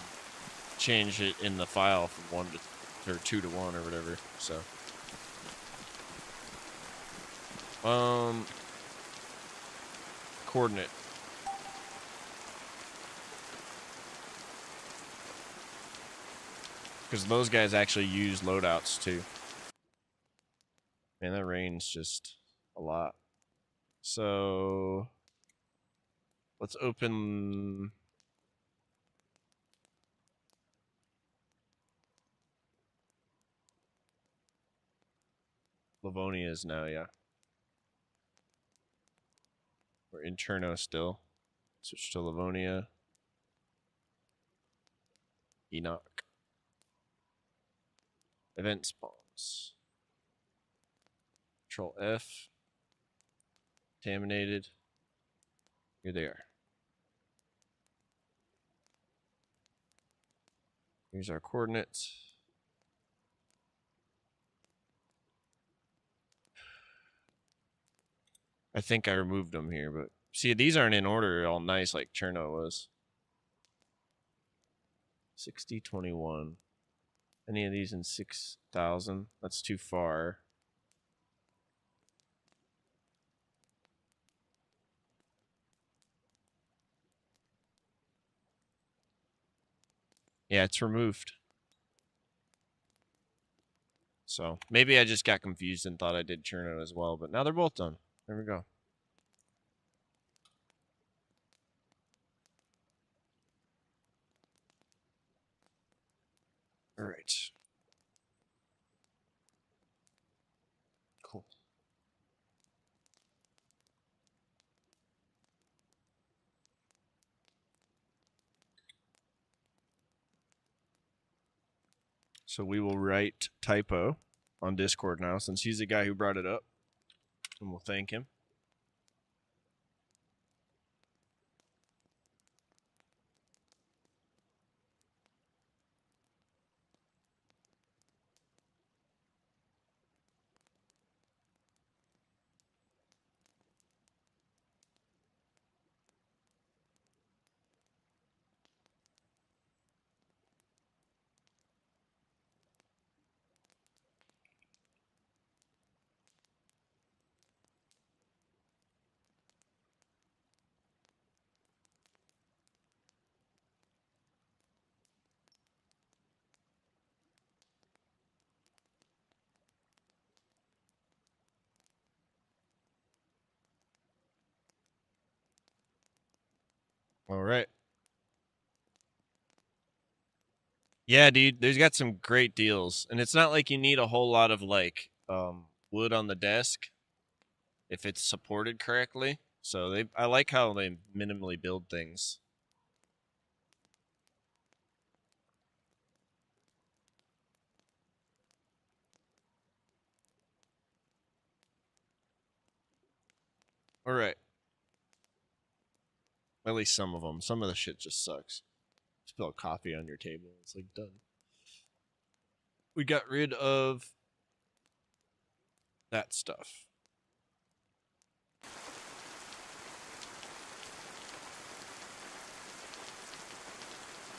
change it in the file from 1 to, or 2 to 1 or whatever. So, coordinate. Because those guys actually use loadouts too. Man, that rain's just a lot. So, let's open... Livonia's now, yeah. We're in Cherno still. Switch to Livonia. Enoch. Event spawns. Control F. Contaminated. Here they are. Here's our coordinates. I think I removed them here, but see, these aren't in order all nice like Cherno was. 60, 21. Any of these in 6,000? That's too far. Yeah, it's removed. So maybe I just got confused and thought I did Cherno as well, but now they're both done. There we go. All right. Cool. So we will write typo on Discord now, since he's the guy who brought it up, and we'll thank him. All right. Yeah, dude, there's got some great deals, and it's not like you need a whole lot of like wood on the desk if it's supported correctly. So I like how they minimally build things. All right. At least some of them. Some of the shit just sucks. Spill coffee on your table. It's like done. We got rid of that stuff.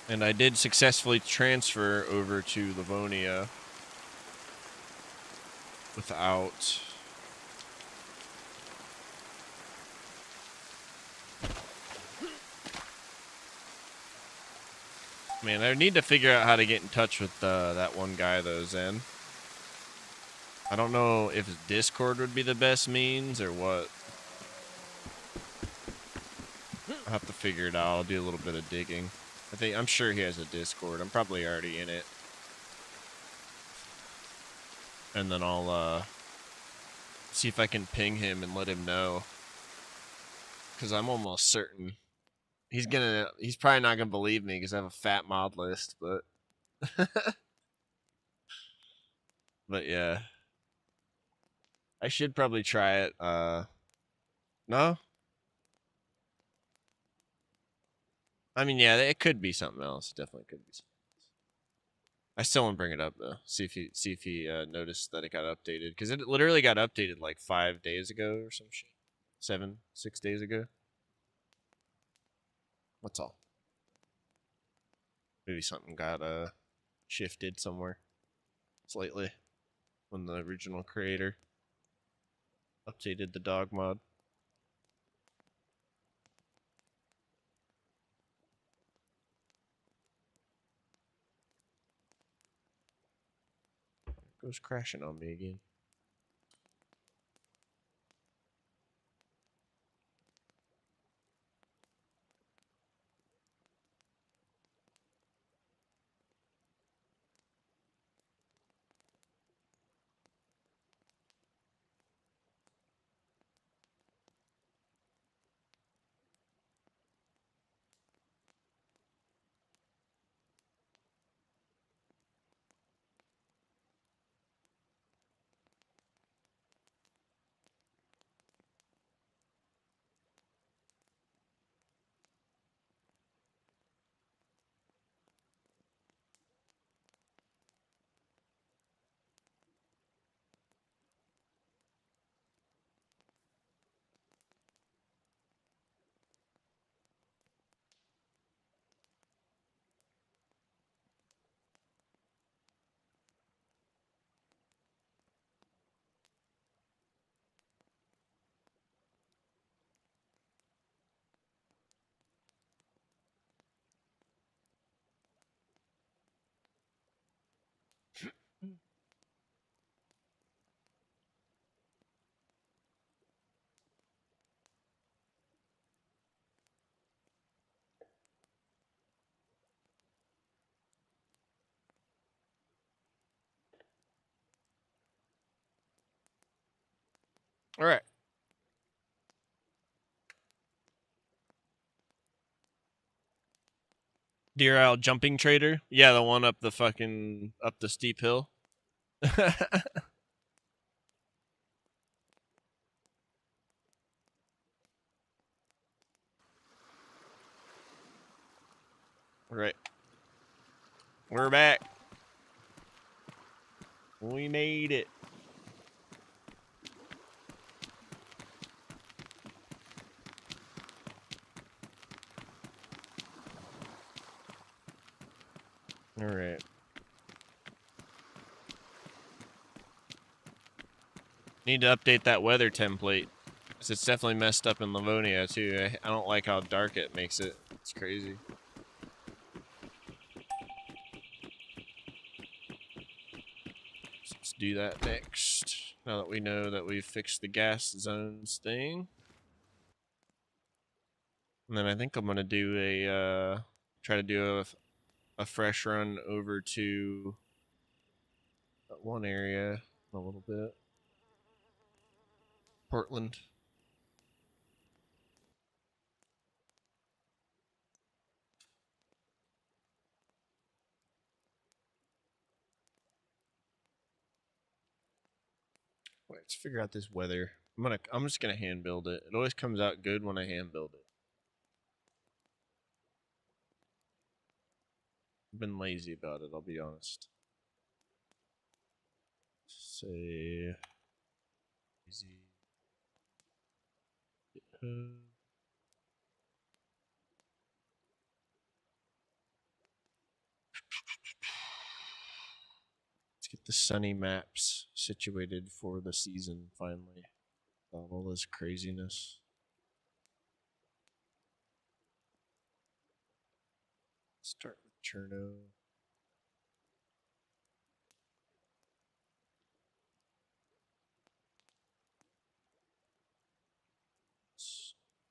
And I did successfully transfer over to Livonia without... Man, I need to figure out how to get in touch with that one guy, though, Zen. I don't know if Discord would be the best means or what. I'll have to figure it out. I'll do a little bit of digging. I'm sure he has a Discord. I'm probably already in it. And then I'll see if I can ping him and let him know. Because I'm almost certain he's probably not gonna believe me because I have a fat mod list, but but yeah. I should probably try it. No? I mean, yeah, it could be something else. It definitely could be something else. I still want to bring it up though. See if he noticed that it got updated because it literally got updated like 5 days ago or some shit. 6 days ago. That's all. Maybe something got shifted somewhere slightly when the original creator updated the dog mod. It goes crashing on me again. All right. Deer Isle Jumping Trader? Yeah, the one up the steep hill. Right. We're back. We made it. All right. Need to update that weather template. Cause it's definitely messed up in Livonia too. I don't like how dark it makes it. It's crazy. So let's do that next. Now that we know that we've fixed the gas zones thing. And then I think I'm gonna do try to do a fresh run over to that one area a little bit. Portland. Wait, let's figure out this weather. I'm just gonna hand build it. It always comes out good when I hand build it. I've been lazy about it, I'll be honest. Say easy. Let's get the sunny maps situated for the season finally. All this craziness. Start with Cherno.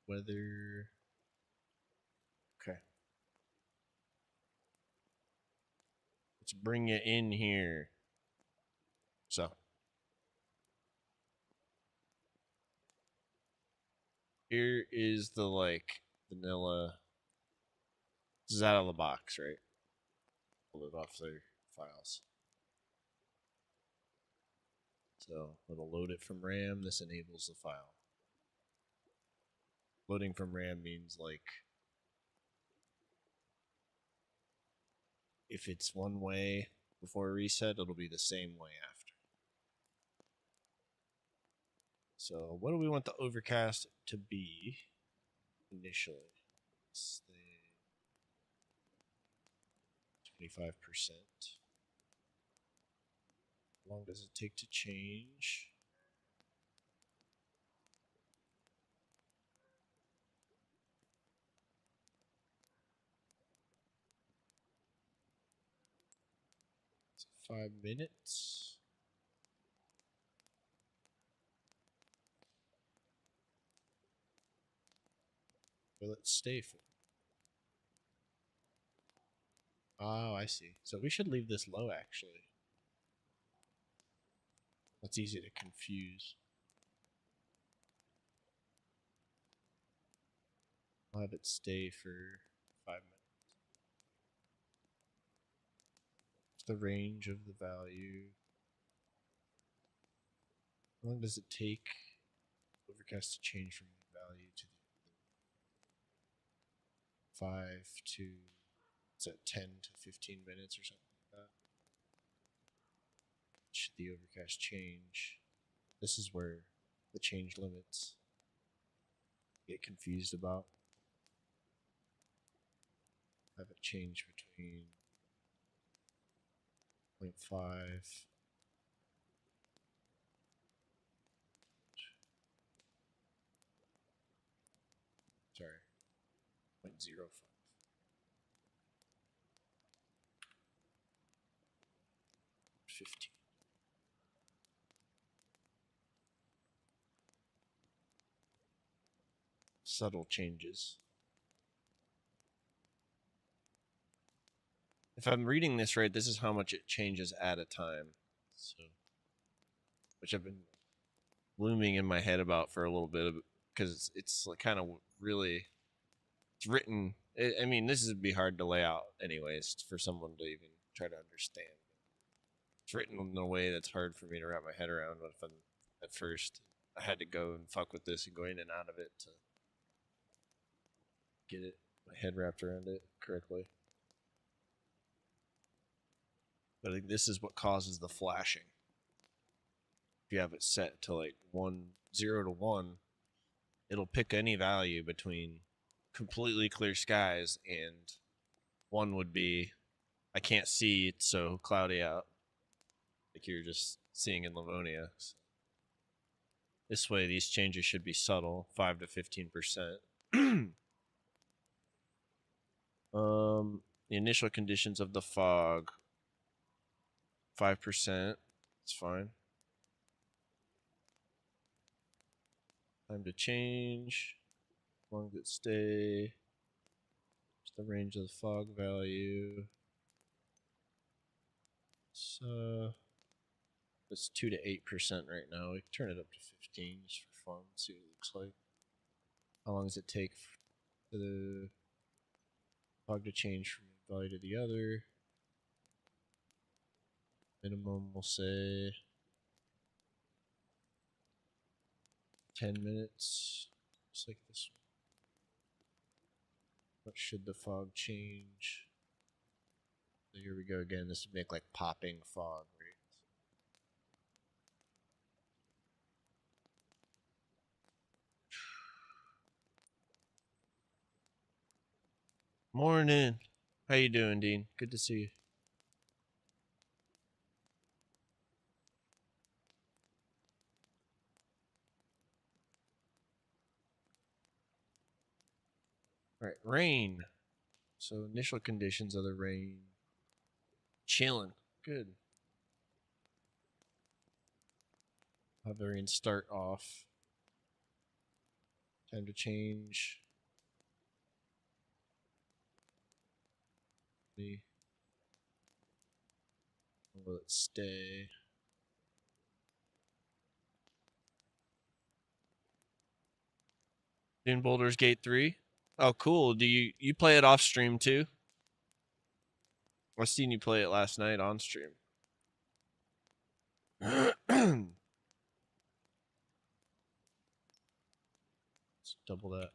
Weather. Okay. Let's bring it in here. So. Here is the like vanilla. This is out of the box, right? Pull it off their files. So it'll load it from RAM. This enables the file. Loading from RAM means like if it's one way before a reset, it'll be the same way after. So what do we want the overcast to be initially? Let's say 25%. How long does it take to change? It's 5 minutes. Will it stay for? Oh, I see. So we should leave this low, actually. That's easy to confuse. I'll have it stay for 5 minutes. The range of the value. How long does it take overcast to change from the value to the 5 to, is that 10 to 15 minutes or something like that? Should the overcast change? This is where the change limits get confused about. Have it change between 0.5 sorry 0.05. Subtle changes. If I'm reading this right, this is how much it changes at a time. So, which I've been looming in my head about for a little bit, because it's like kind of really, it's written. I mean, this would be hard to lay out anyways for someone to even try to understand. It's written in a way that's hard for me to wrap my head around. But if I'm, at first, I had to go and fuck with this and go in and out of it to get it, my head wrapped around it correctly. But I think this is what causes the flashing. If you have it set to like 0 to 1, it'll pick any value between completely clear skies and 1 would be I can't see, it's so cloudy out. Like you're just seeing in Livonia. So this way, these changes should be subtle, 5 to 15%. The initial conditions of the fog, 5%. It's fine. Time to change. How long does it stay? What's the range of the fog value? So it's 2 to 8% right now. We can turn it up to 15 just for fun. See what it looks like. How long does it take for the fog to change from one value to the other? Minimum, we'll say 10 minutes. Just like this one. What should the fog change? So here we go again. This would make like popping fog, right? Morning. How you doing, Dean? Good to see you. All right, rain. So initial conditions of the rain. Chilling. Good. Have the rain start off. Time to change. Will it stay? In Boulder's Gate 3. Oh, cool. Do you play it off stream too? I seen you play it last night on stream. Let's double that.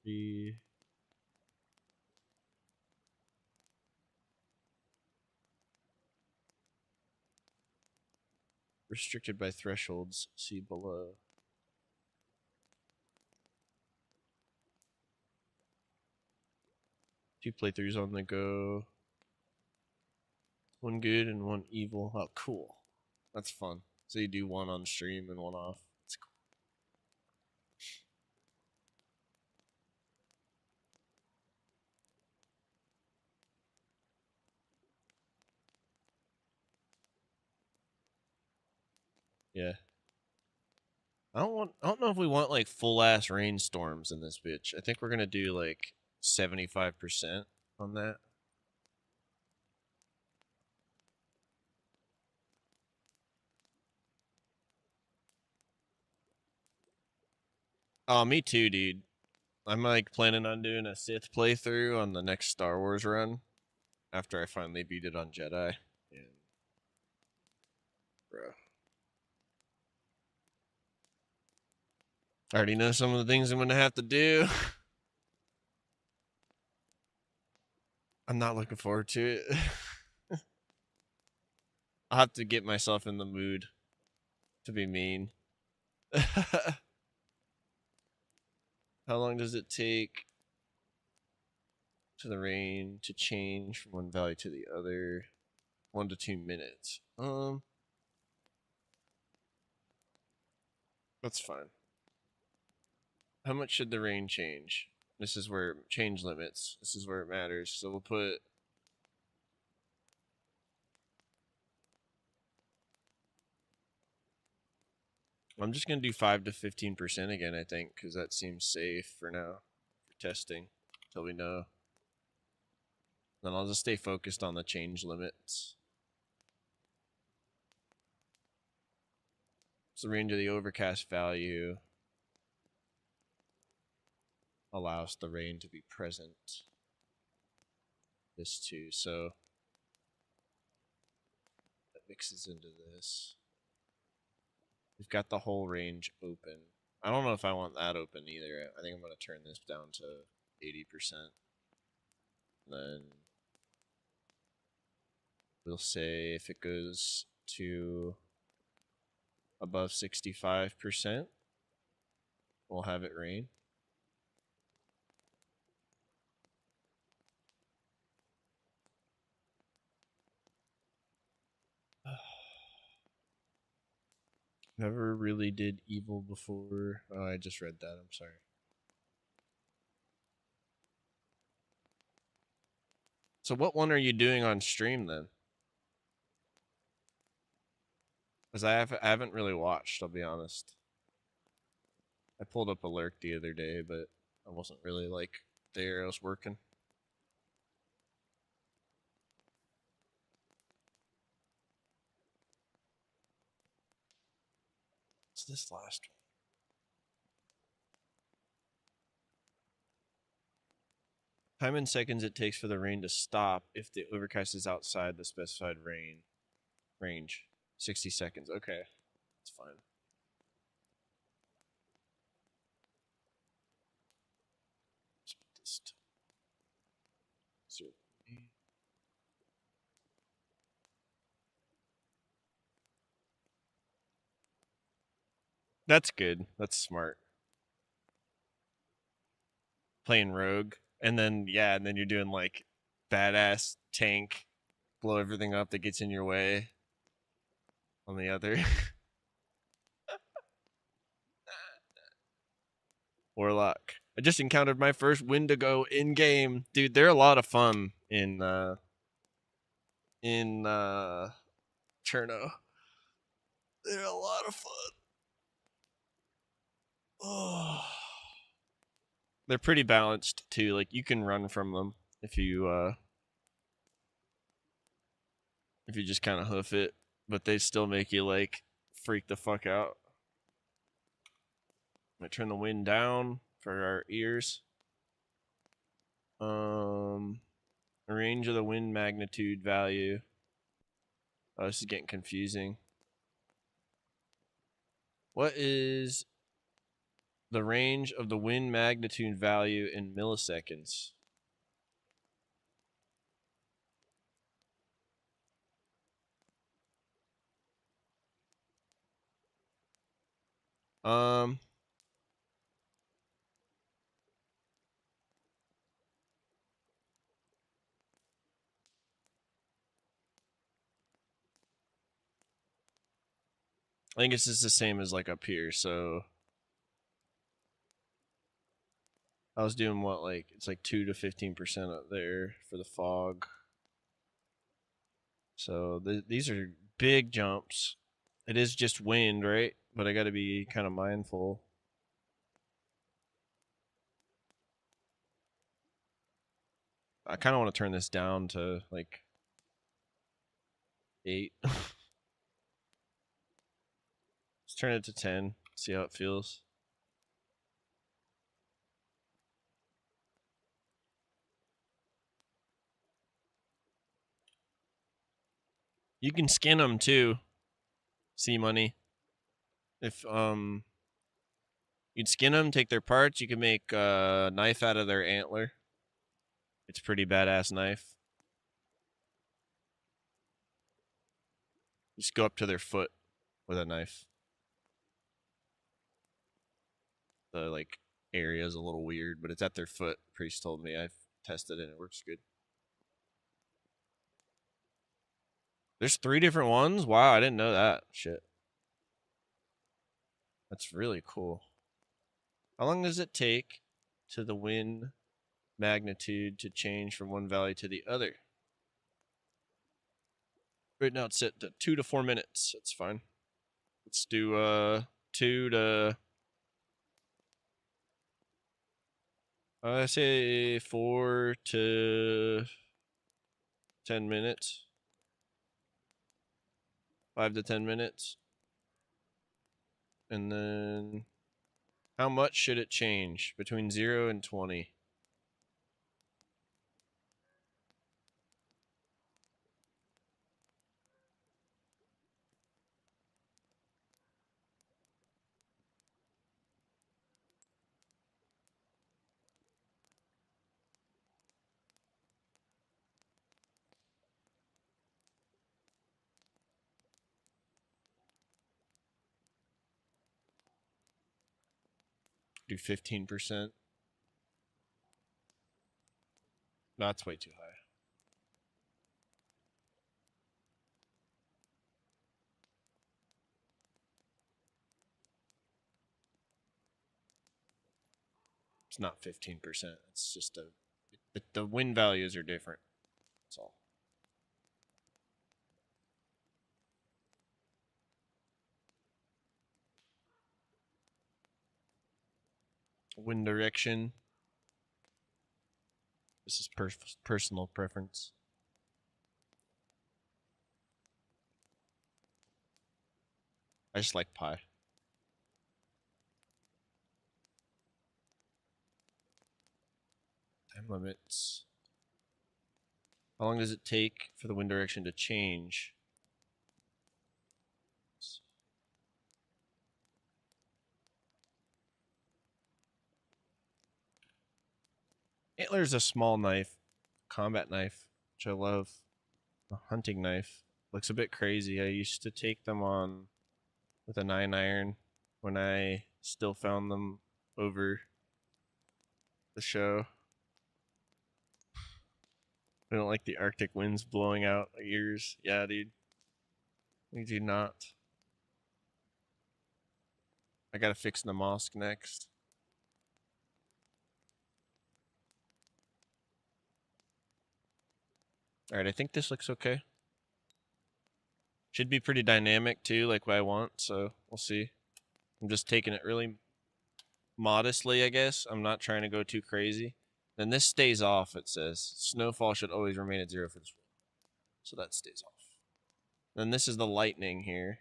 240. Restricted by thresholds. See below. Two playthroughs on the go. One good and one evil. Oh, cool. That's fun. So you do one on stream and one off. That's cool. Yeah. I don't know if we want like full ass rainstorms in this bitch. I think we're gonna do like 75% on that. Oh, me too, dude. I'm like planning on doing a Sith playthrough on the next Star Wars run after I finally beat it on Jedi. And bro, I already know some of the things I'm gonna have to do. I'm not looking forward to it. I'll have to get myself in the mood to be mean. How long does it take to the rain to change from one value to the other? 1 to 2 minutes. That's fine. How much should the rain change? This is where change limits. This is where it matters. So we'll put I'm just gonna do 5 to 15% again, I think, because that seems safe for now for testing until we know. Then I'll just stay focused on the change limits. So the range of the overcast value allows the rain to be present. This too, so that mixes into this. We've got the whole range open. I don't know if I want that open either. I think I'm going to turn this down to 80%. Then we'll say if it goes to above 65%, we'll have it rain. Never really did evil before. Oh, I just read that. I'm sorry. So what one are you doing on stream then? Because I haven't really watched, I'll be honest. I pulled up a lurk the other day, but I wasn't really like there. I was working. What's this last one? Time in seconds it takes for the rain to stop if the overcast is outside the specified range. 60 seconds. Okay. That's fine. Let's put this to 0.8. That's good. That's smart. Playing rogue. And then and then you're doing like badass tank, blow everything up that gets in your way on the other. Warlock. I just encountered my first Wendigo in game. Dude, they're a lot of fun in Cherno. They're a lot of fun. Oh. They're pretty balanced too. Like you can run from them if you just kind of hoof it, but they still make you like freak the fuck out. I'm gonna turn the wind down for our ears. Range of the wind magnitude value. Oh, this is getting confusing. What is the range of the wind magnitude value in milliseconds? I think it's just the same as like up here. So I was doing what, like it's like 2 to 15% up there for the fog. So these are big jumps. It is just wind, right? But I got to be kind of mindful. I kind of want to turn this down to like 8. Let's turn it to 10. See how it feels. You can skin them too. See money. If you'd skin them, take their parts, you can make a knife out of their antler. It's a pretty badass knife. Just go up to their foot with a knife. The like area is a little weird, but it's at their foot. Priest told me. I've tested it and it works good. There's 3 different ones? Wow, I didn't know that. Shit. That's really cool. How long does it take to the wind magnitude to change from one value to the other? Right now it's set to 2 to 4 minutes. That's fine. Let's do 2 to I say 4 to 10 minutes. 5 to 10 minutes. And then how much should it change between 0 and 20? Do 15%. No, that's way too high. It's not 15%. It's just the win values are different. That's all. Wind direction. This is personal preference. I just like pie. Time limits. How long does it take for the wind direction to change? Antler is a small knife, combat knife, which I love. A hunting knife. Looks a bit crazy. I used to take them on with a 9-iron when I still found them over the show. I don't like the Arctic winds blowing out my ears. Yeah, dude. We do not. I gotta fix the mosque next. Alright, I think this looks okay. Should be pretty dynamic too, like what I want, so we'll see. I'm just taking it really modestly, I guess. I'm not trying to go too crazy. Then this stays off, it says. Snowfall should always remain at 0 for this world. So that stays off. Then this is the lightning here.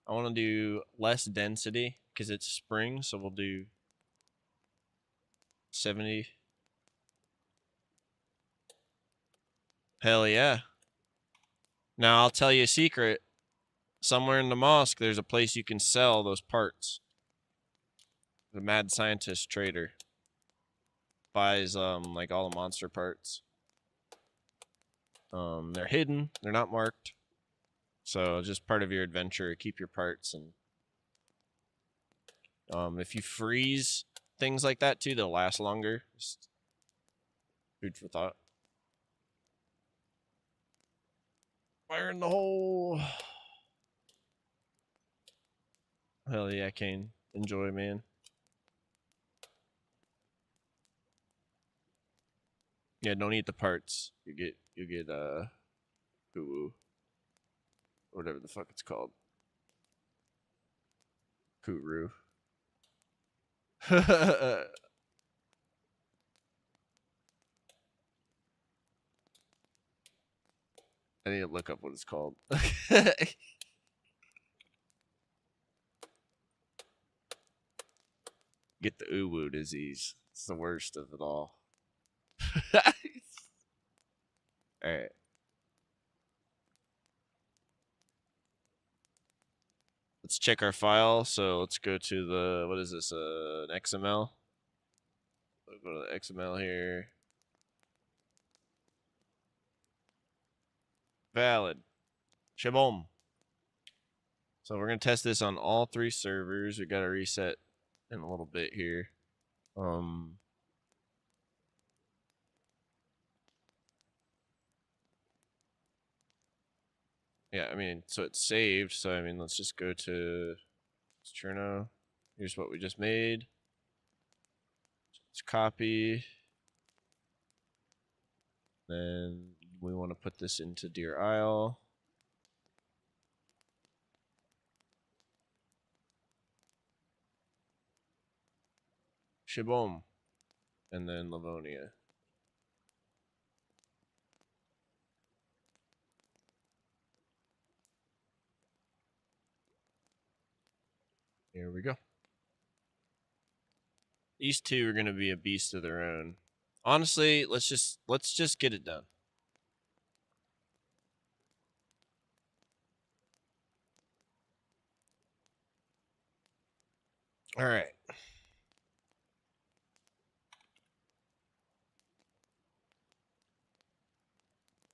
I want to do less density because it's spring, so we'll do 70. Hell yeah. Now I'll tell you a secret. Somewhere in the mosque, there's a place you can sell those parts. The mad scientist trader buys like all the monster parts. They're hidden, they're not marked. So just part of your adventure, keep your parts, and if you freeze things like that too, they'll last longer. Just food for thought. Fire in the hole. Hell yeah, Kane. Enjoy, man. Yeah, don't eat the parts. You get hoo or whatever the fuck it's called. Kuru. I need to look up what it's called. Get the uwu disease. It's the worst of it all. Alright. Let's check our file. So let's go to the, what is this, an XML? We'll go to the XML here. Valid. Shabom. So we're going to test this on all 3 servers. We got to reset in a little bit here. Yeah, I mean, so it's saved. So, I mean, let's just go to Cherno. Here's what we just made. Let's copy. Then we want to put this into Deer Isle. Shibom. And then Livonia. Here we go. These 2 are going to be a beast of their own. Honestly, let's just get it done. All right.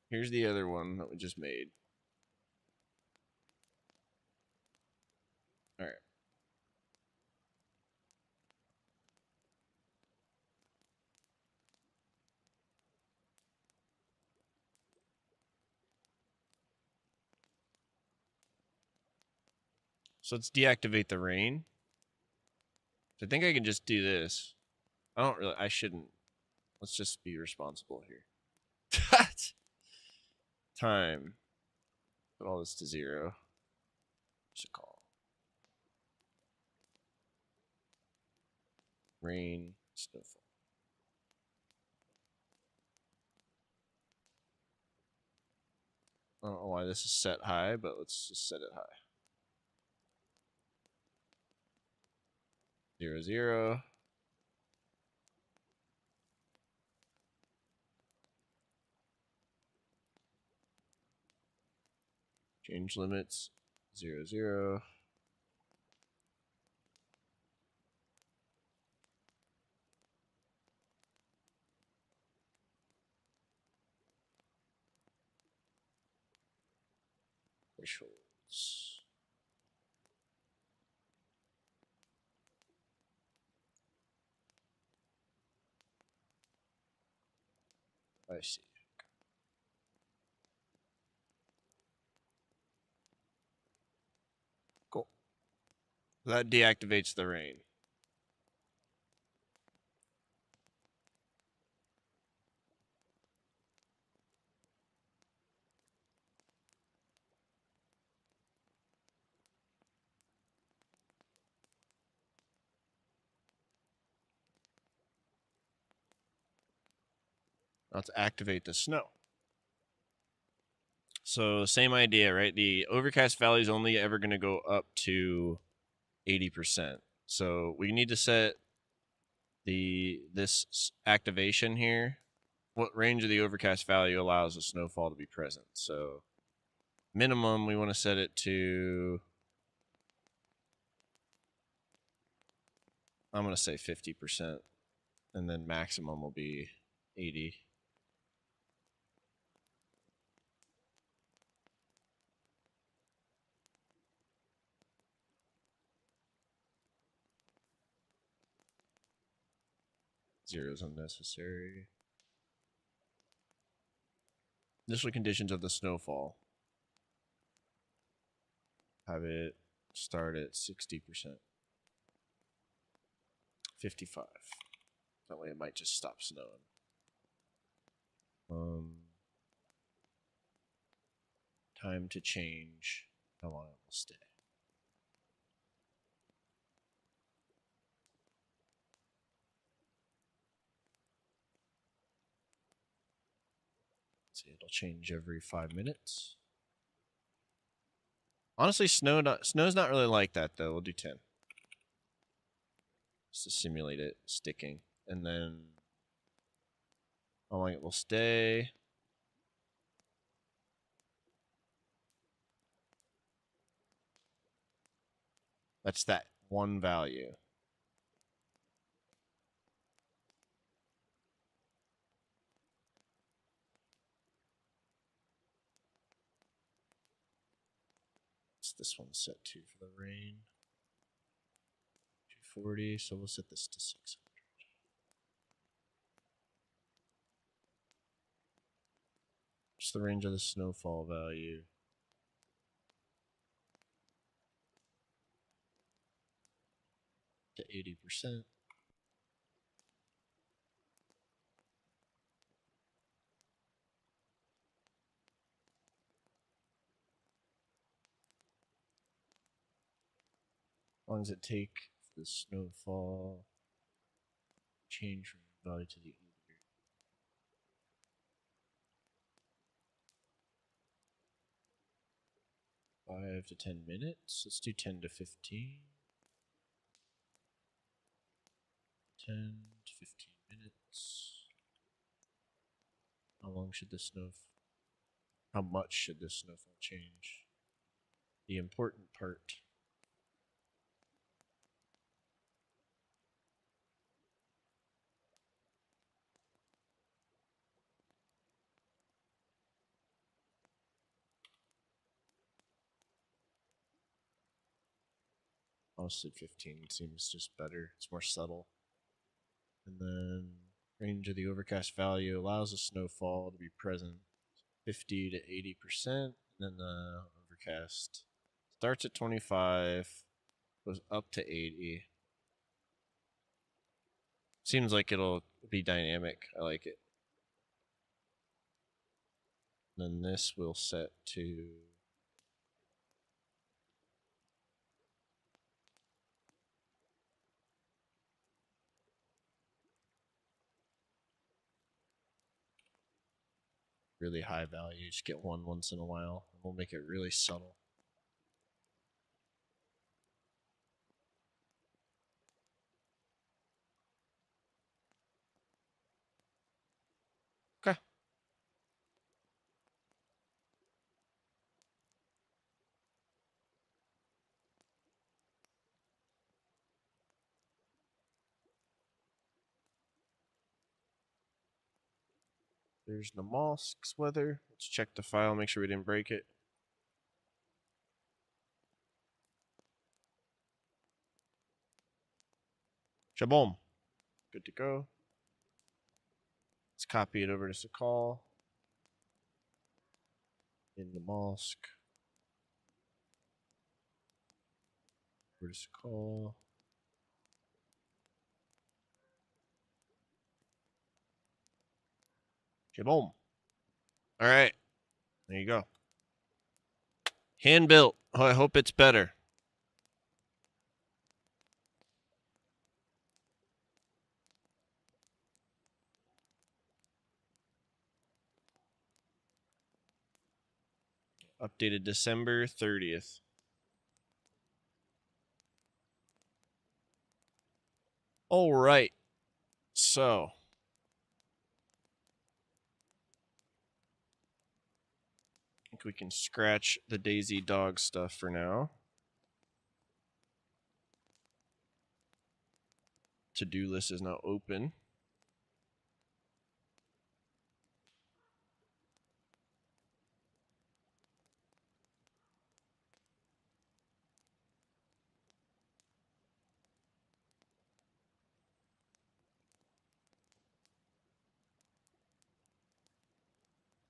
Here's the other one that we just made. All right. So let's deactivate the rain. So I think I can just do this. I shouldn't. Let's just be responsible here. Time. Put all this to 0. Just a call. Rain, snowfall. I don't know why this is set high, but let's just set it high. 0, 0. Change limits 0, 0. Thresholds. I see. Cool. That deactivates the rain. Let's activate the snow. So same idea, right? The overcast value is only ever going to go up to 80%. So we need to set this activation here. What range of the overcast value allows the snowfall to be present? So minimum, we want to set it to, I'm going to say 50%, and then maximum will be 80. Zero is unnecessary. Initial conditions of the snowfall. Have it start at 60%. 55. That way it might just stop snowing. Time to change how long it will stay. See, it'll change every 5 minutes. Honestly, snow's not really like that though. We'll do 10. Just to simulate it sticking. And then how long it will stay. That's that one value. What's this one set to for the rain? 240, so we'll set this to 600. What's the range of the snowfall value? To 80%. How long does it take for the snowfall change from value to the either? 5 to 10 minutes. Let's do 10 to 15. 10 to 15 minutes. How long should the how much should the snowfall change? The important part. Honestly, 15 seems just better. It's more subtle. And then range of the overcast value allows the snowfall to be present 50 to 80%. And then the overcast starts at 25, goes up to 80. Seems like it'll be dynamic. I like it. Then this will set to really high value. Just get one once in a while. We'll make it really subtle. Okay. There's Namalsk's weather. Let's check the file, make sure we didn't break it. Shaboom. Good to go. Let's copy it over to Sakal. In Namalsk. Over to Sakal. Shaboom. All right. There you go. Hand built. Oh, I hope it's better. Updated December 30th. All right. So, I think we can scratch the DayZ dog stuff for now. To-do list is now open.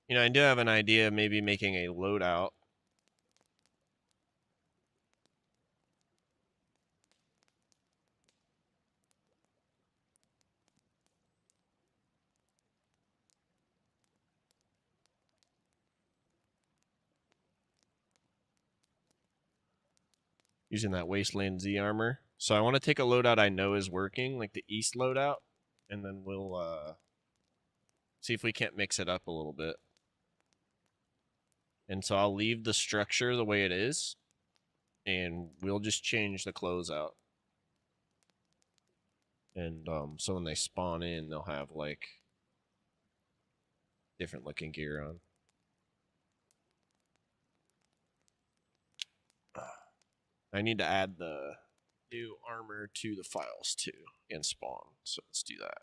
You know, I do have an idea of maybe making a loadout. Using that Wasteland Z armor. So I want to take a loadout I know is working, like the East loadout, and then we'll see if we can't mix it up a little bit. And so I'll leave the structure the way it is, and we'll just change the closeout. And so when they spawn in, they'll have like different looking gear on. I need to add the new armor to the files too in spawn. So let's do that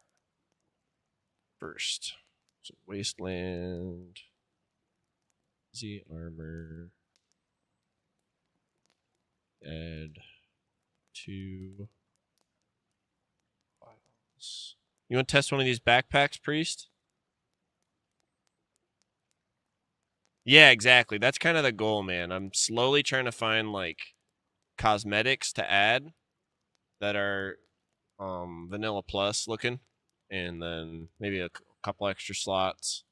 first. So Wasteland Z armor. Add to files. You want to test one of these backpacks, Priest? Yeah, exactly. That's kind of the goal, man. I'm slowly trying to find like cosmetics to add that are vanilla plus looking, and then maybe a couple extra slots.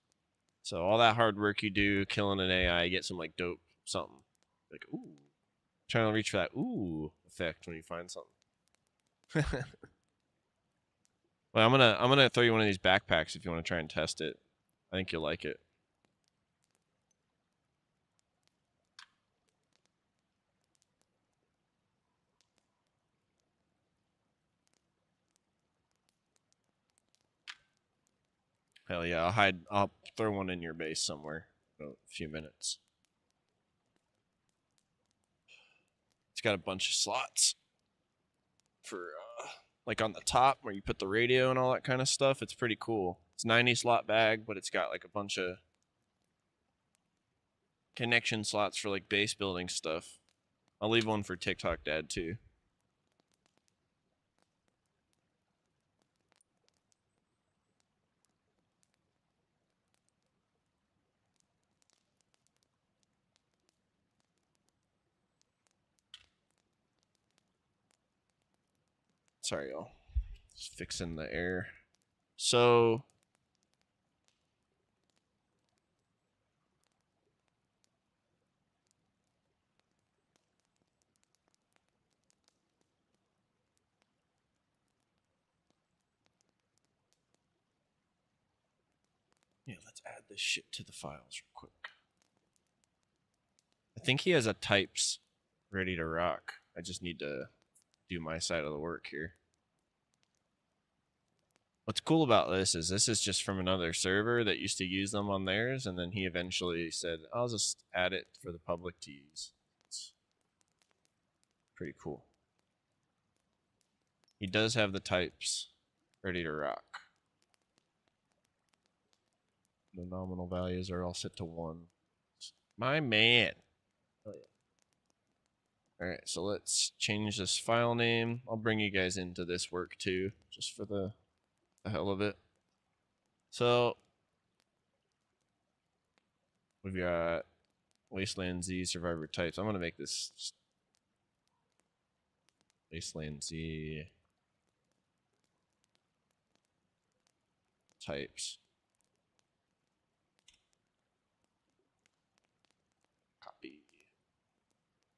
So all that hard work you do killing an AI, you get some like dope something. Like ooh, trying to reach for that ooh effect when you find something. Well, I'm gonna throw you one of these backpacks if you want to try and test it. I think you'll like it. Hell yeah, I'll throw one in your base somewhere in a few minutes. It's got a bunch of slots for like on the top where you put the radio and all that kind of stuff. It's pretty cool. It's 90 slot bag, but it's got like a bunch of connection slots for like base building stuff. I'll leave one for TikTok Dad too. Sorry, y'all. Just fixing the air. So Yeah, let's add this shit to the files real quick. I think he has a types ready to rock. I just need to do my side of the work here. What's cool about this is just from another server that used to use them on theirs, and then he eventually said, I'll just add it for the public to use. It's pretty cool. He does have the types ready to rock. The nominal values are all set to 1. My man. Oh, yeah. Alright, so let's change this file name. I'll bring you guys into this work too, just for the hell of it. So we've got Wasteland Z survivor types. I'm gonna make this Wasteland Z types. Copy.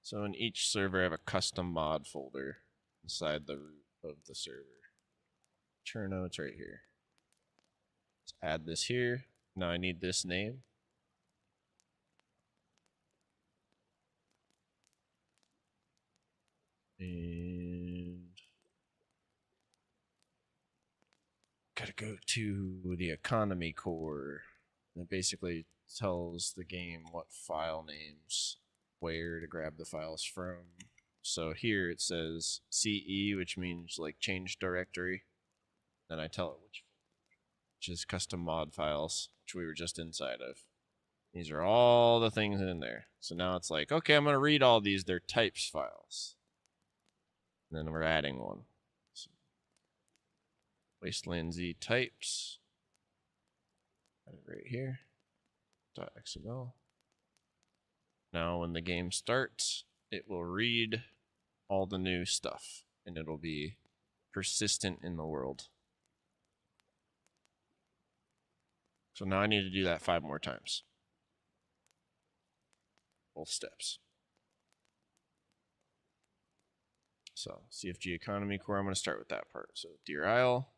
So in each server I have a custom mod folder inside the root of the server. Cherno, it's right here. Let's add this here. Now I need this name. And gotta go to the economy core. And it basically tells the game what file names, where to grab the files from. So here it says CE, which means like change directory. Then I tell it which is custom mod files, which we were just inside of. These are all the things in there. So now it's like, okay, I'm going to read all these. They're types files. And then we're adding one. So Wasteland Z types. Add it right here. .xml. Now when the game starts, it will read all the new stuff. And it'll be persistent in the world. So now I need to do that 5 more times. Both steps. So CFG economy core, I'm going to start with that part. So Deer Isle,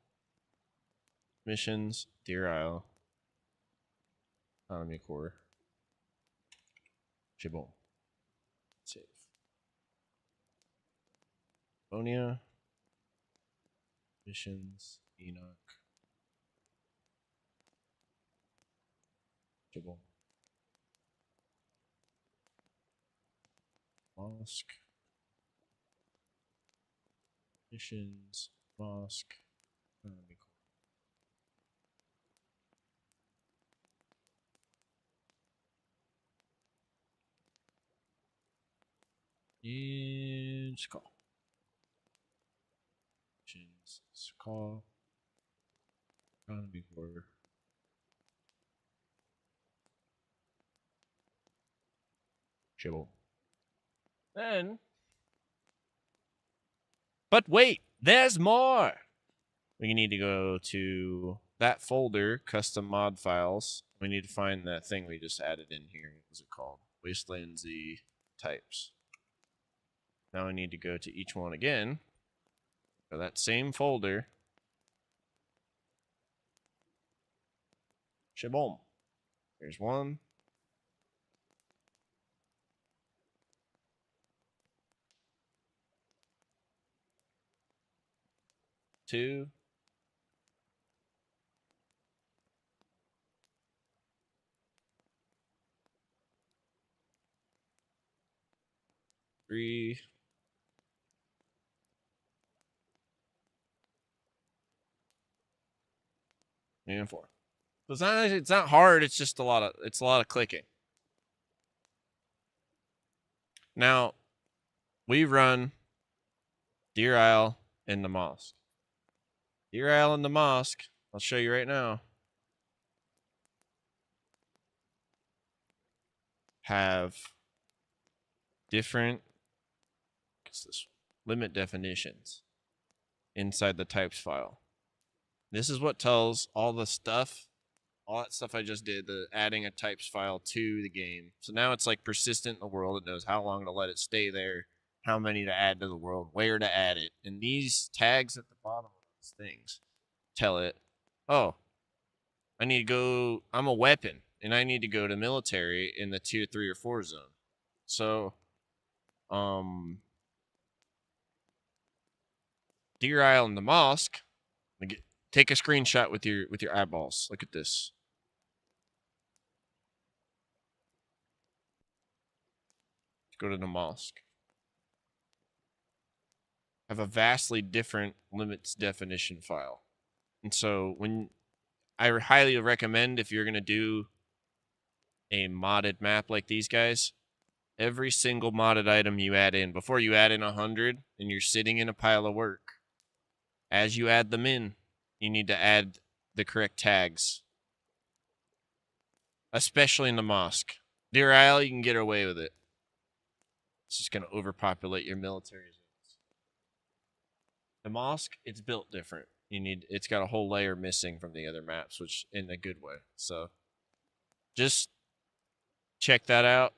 missions, Deer Isle, economy core, Chibon, save. Bonia, missions, Enoch, Chibon, Mosque, missions, Mosque, economy core. And call. Call. Economy core. Chibble. Then. But wait, there's more. We need to go to that folder, custom mod files. We need to find that thing we just added in here. What was it called? Wasteland Z types. Now I need to go to each one again. For that same folder. Shaboom. Here's one. Two. Three. And 4. So it's not hard, it's just a lot of clicking. Now, we run Deer Isle and the Mosque. Deer Isle and the Mosque, I'll show you right now, have different limit definitions inside the types file. This is what tells all the stuff, all that stuff I just did, the adding a types file to the game. So now it's like persistent in the world. It knows how long to let it stay there, how many to add to the world, where to add it. And these tags at the bottom of these things tell it, oh, I need to go. I'm a weapon, and I need to go to military in the tier 3 or 4 zone. So, Deer Isle and the mosque. Take a screenshot with your eyeballs. Look at this. Go to the mosque. Have a vastly different limits definition file. And so when I highly recommend, if you're going to do a modded map like these guys, every single modded item you add in, before you add in 100 and you're sitting in a pile of work, as you add them in, you need to add the correct tags. Especially in the mosque. Deer Isle, you can get away with it. It's just going to overpopulate your military zones. The mosque, it's built different. It's got a whole layer missing from the other maps, which in a good way. So just check that out.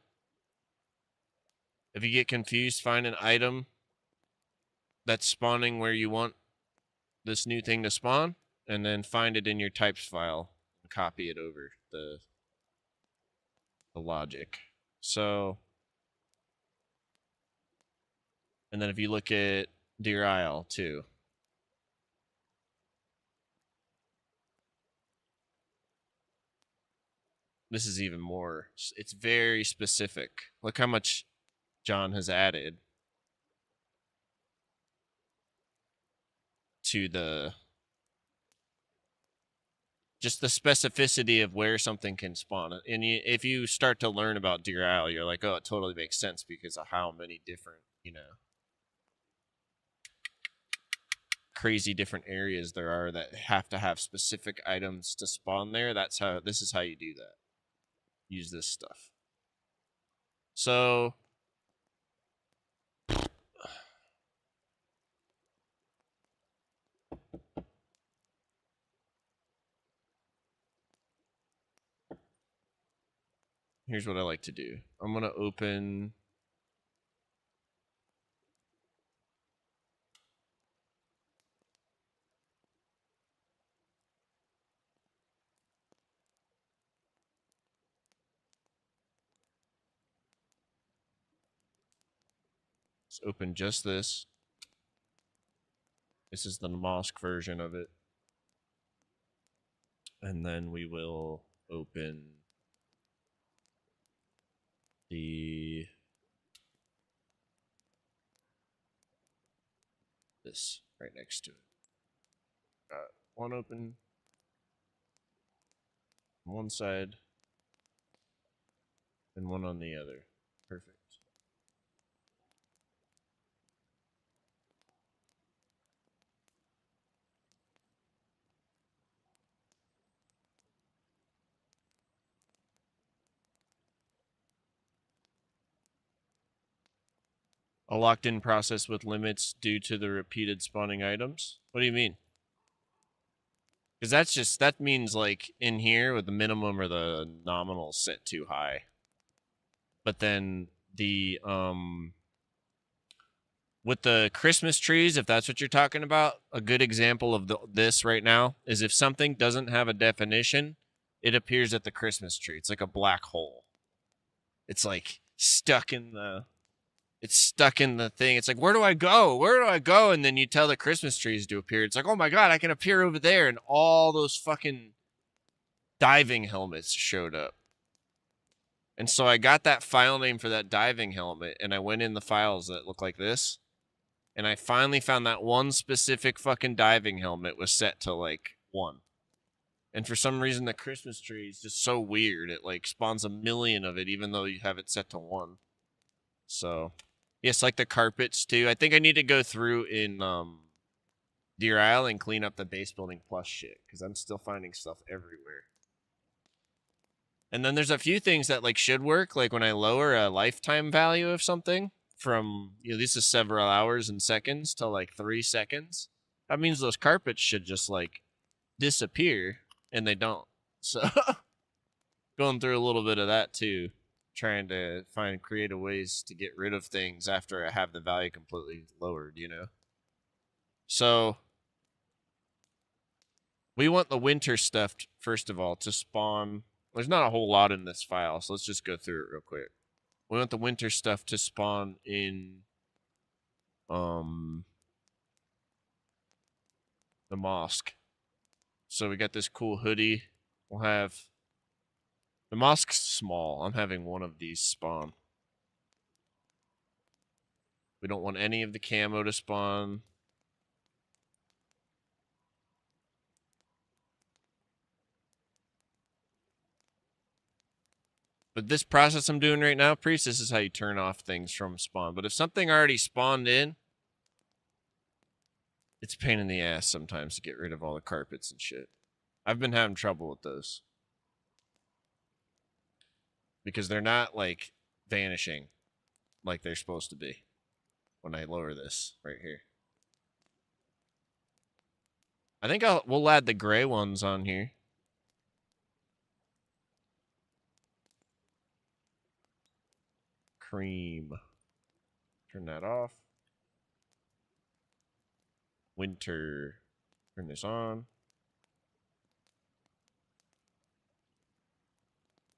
If you get confused, find an item that's spawning where you want this new thing to spawn, and then find it in your types file and copy it over the logic. So, and then if you look at Deer Isle too, this is even more, it's very specific. Look how much John has added to just the specificity of where something can spawn. And if you start to learn about Deer Isle, you're like, oh, it totally makes sense because of how many different, crazy different areas there are that have to have specific items to spawn there. This is how you do that. Use this stuff. So here's what I like to do. I'm going to open open just this. This is the mosque version of it. And then we will open this right next to it. Got one open on one side and one on the other. Perfect. A locked-in process with limits due to the repeated spawning items? What do you mean? Because that means like in here with the minimum or the nominal set too high. But then the with the Christmas trees, if that's what you're talking about, a good example of this right now is if something doesn't have a definition, it appears at the Christmas tree. It's like a black hole. It's like stuck in the thing. It's like, where do I go? Where do I go? And then you tell the Christmas trees to appear. It's like, oh my God, I can appear over there. And all those fucking diving helmets showed up. And so I got that file name for that diving helmet, and I went in the files that look like this. And I finally found that one specific fucking diving helmet was set to like 1. And for some reason, the Christmas tree is just so weird. It like spawns a million of it, even though you have it set to 1. So, yes, like the carpets too. I think I need to go through in Deer Isle and clean up the base building plus shit, because I'm still finding stuff everywhere. And then there's a few things that like should work, like when I lower a lifetime value of something from, this is several hours and seconds to like 3 seconds. That means those carpets should just like disappear, and they don't. So going through a little bit of that too, trying to find creative ways to get rid of things after I have the value completely lowered, So We want the winter stuff, first of all, to spawn. There's not a whole lot in this file, so let's just go through it real quick. We want the winter stuff to spawn in the mosque. So we got this cool hoodie. We'll have the mosque's small. I'm having one of these spawn. We don't want any of the camo to spawn. But this process I'm doing right now, Priest, this is how you turn off things from spawn. But if something already spawned in, it's a pain in the ass sometimes to get rid of all the carpets and shit. I've been having trouble with those. Because they're not, like, vanishing like they're supposed to be when I lower this right here. I think we'll add the gray ones on here. Cream. Turn that off. Winter. Turn this on.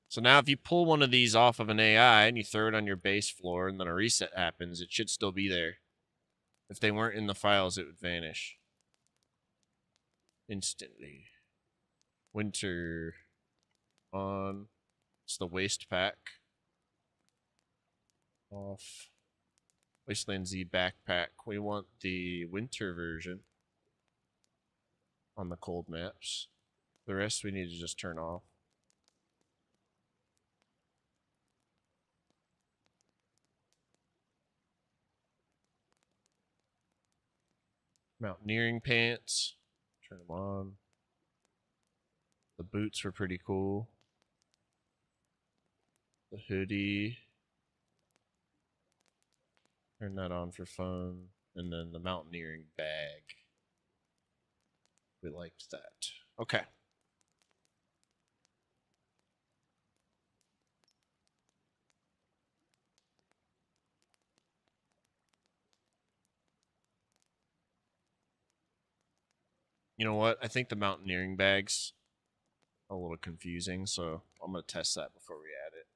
So now if you pull one of these off of an AI and you throw it on your base floor and then a reset happens, it should still be there. If they weren't in the files, it would vanish. Instantly. Winter on. It's the waste pack. Off. Wasteland Z backpack. We want the winter version on the cold maps. The rest we need to just turn off. Mountaineering pants. Turn them on. The boots were pretty cool. The hoodie. Turn that on for fun. And then the mountaineering bag. We liked that. Okay. You know what? I think the mountaineering bag's a little confusing, so I'm going to test that before we add it.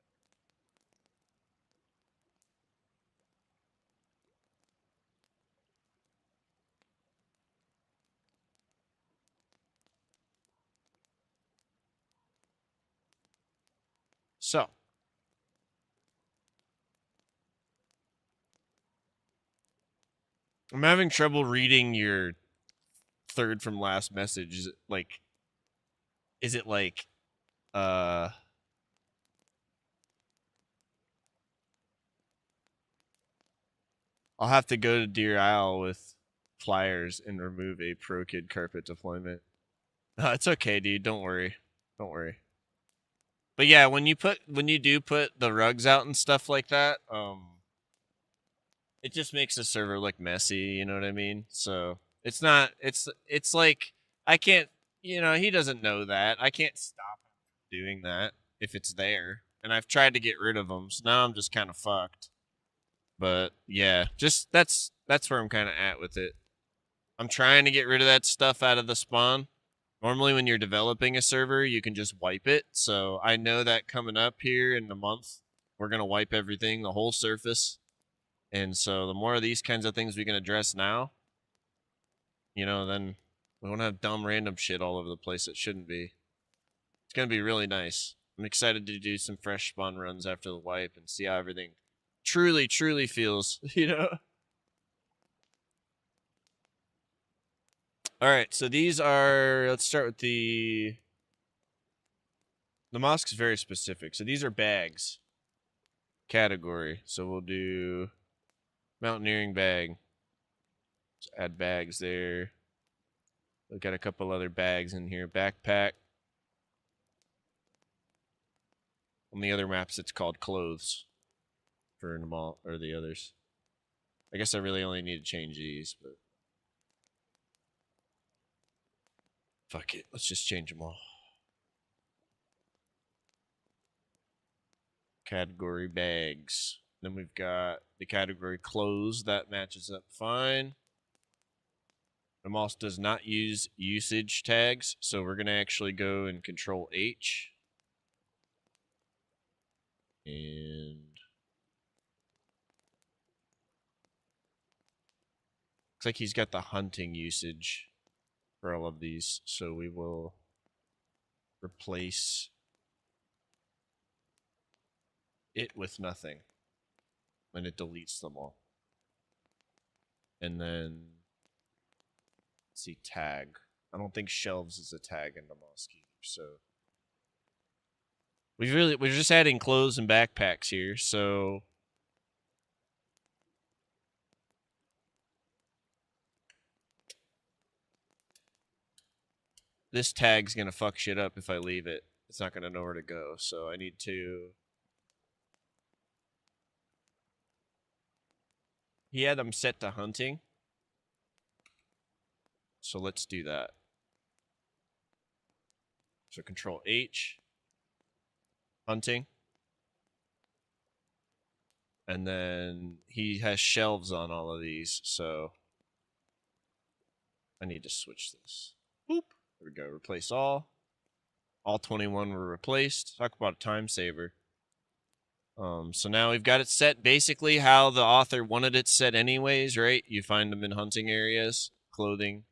So, I'm having trouble reading your third from last message. Is it like I'll have to go to Deer Isle with pliers and remove a Pro Kid carpet deployment. It's okay, dude. Don't worry. Don't worry. But yeah, when you do put the rugs out and stuff like that, it just makes the server look messy, you know what I mean? So it's not it's like I can't, he doesn't know that. I can't stop him from doing that if it's there. And I've tried to get rid of them, so now I'm just kind of fucked. But yeah, just that's where I'm kind of at with it. I'm trying to get rid of that stuff out of the spawn. Normally when you're developing a server, you can just wipe it. So I know that coming up here in a month, we're going to wipe everything, the whole surface. And so the more of these kinds of things we can address now, then we won't have dumb random shit all over the place that shouldn't be. It's going to be really nice. I'm excited to do some fresh spawn runs after the wipe and see how everything truly, truly feels, All right, so these are, let's start with the mosque is very specific. So these are bags category. So we'll do mountaineering bag. Let's add bags there. We've got a couple other bags in here. Backpack. On the other maps, it's called clothes for them all, or the others. I guess I really only need to change these, but fuck it. Let's just change them all. Category bags. Then we've got the category clothes. That matches up fine. The mouse does not use usage tags, so we're going to actually go and Control H. And looks like he's got the hunting usage for all of these, so we will replace it with nothing. And it deletes them all. And then, let's see, tag. I don't think shelves is a tag in the mosque either, so we're just adding clothes and backpacks here, so this tag's gonna fuck shit up if I leave it. It's not gonna know where to go, so I need to. He had them set to hunting, so let's do that. So Control H, hunting, and then he has shelves on all of these, so I need to switch this. Boop. There we go. Replace all. All 21 were replaced. Talk about a time saver. So now we've got it set basically how the author wanted it set anyways, right? You find them in hunting areas, clothing.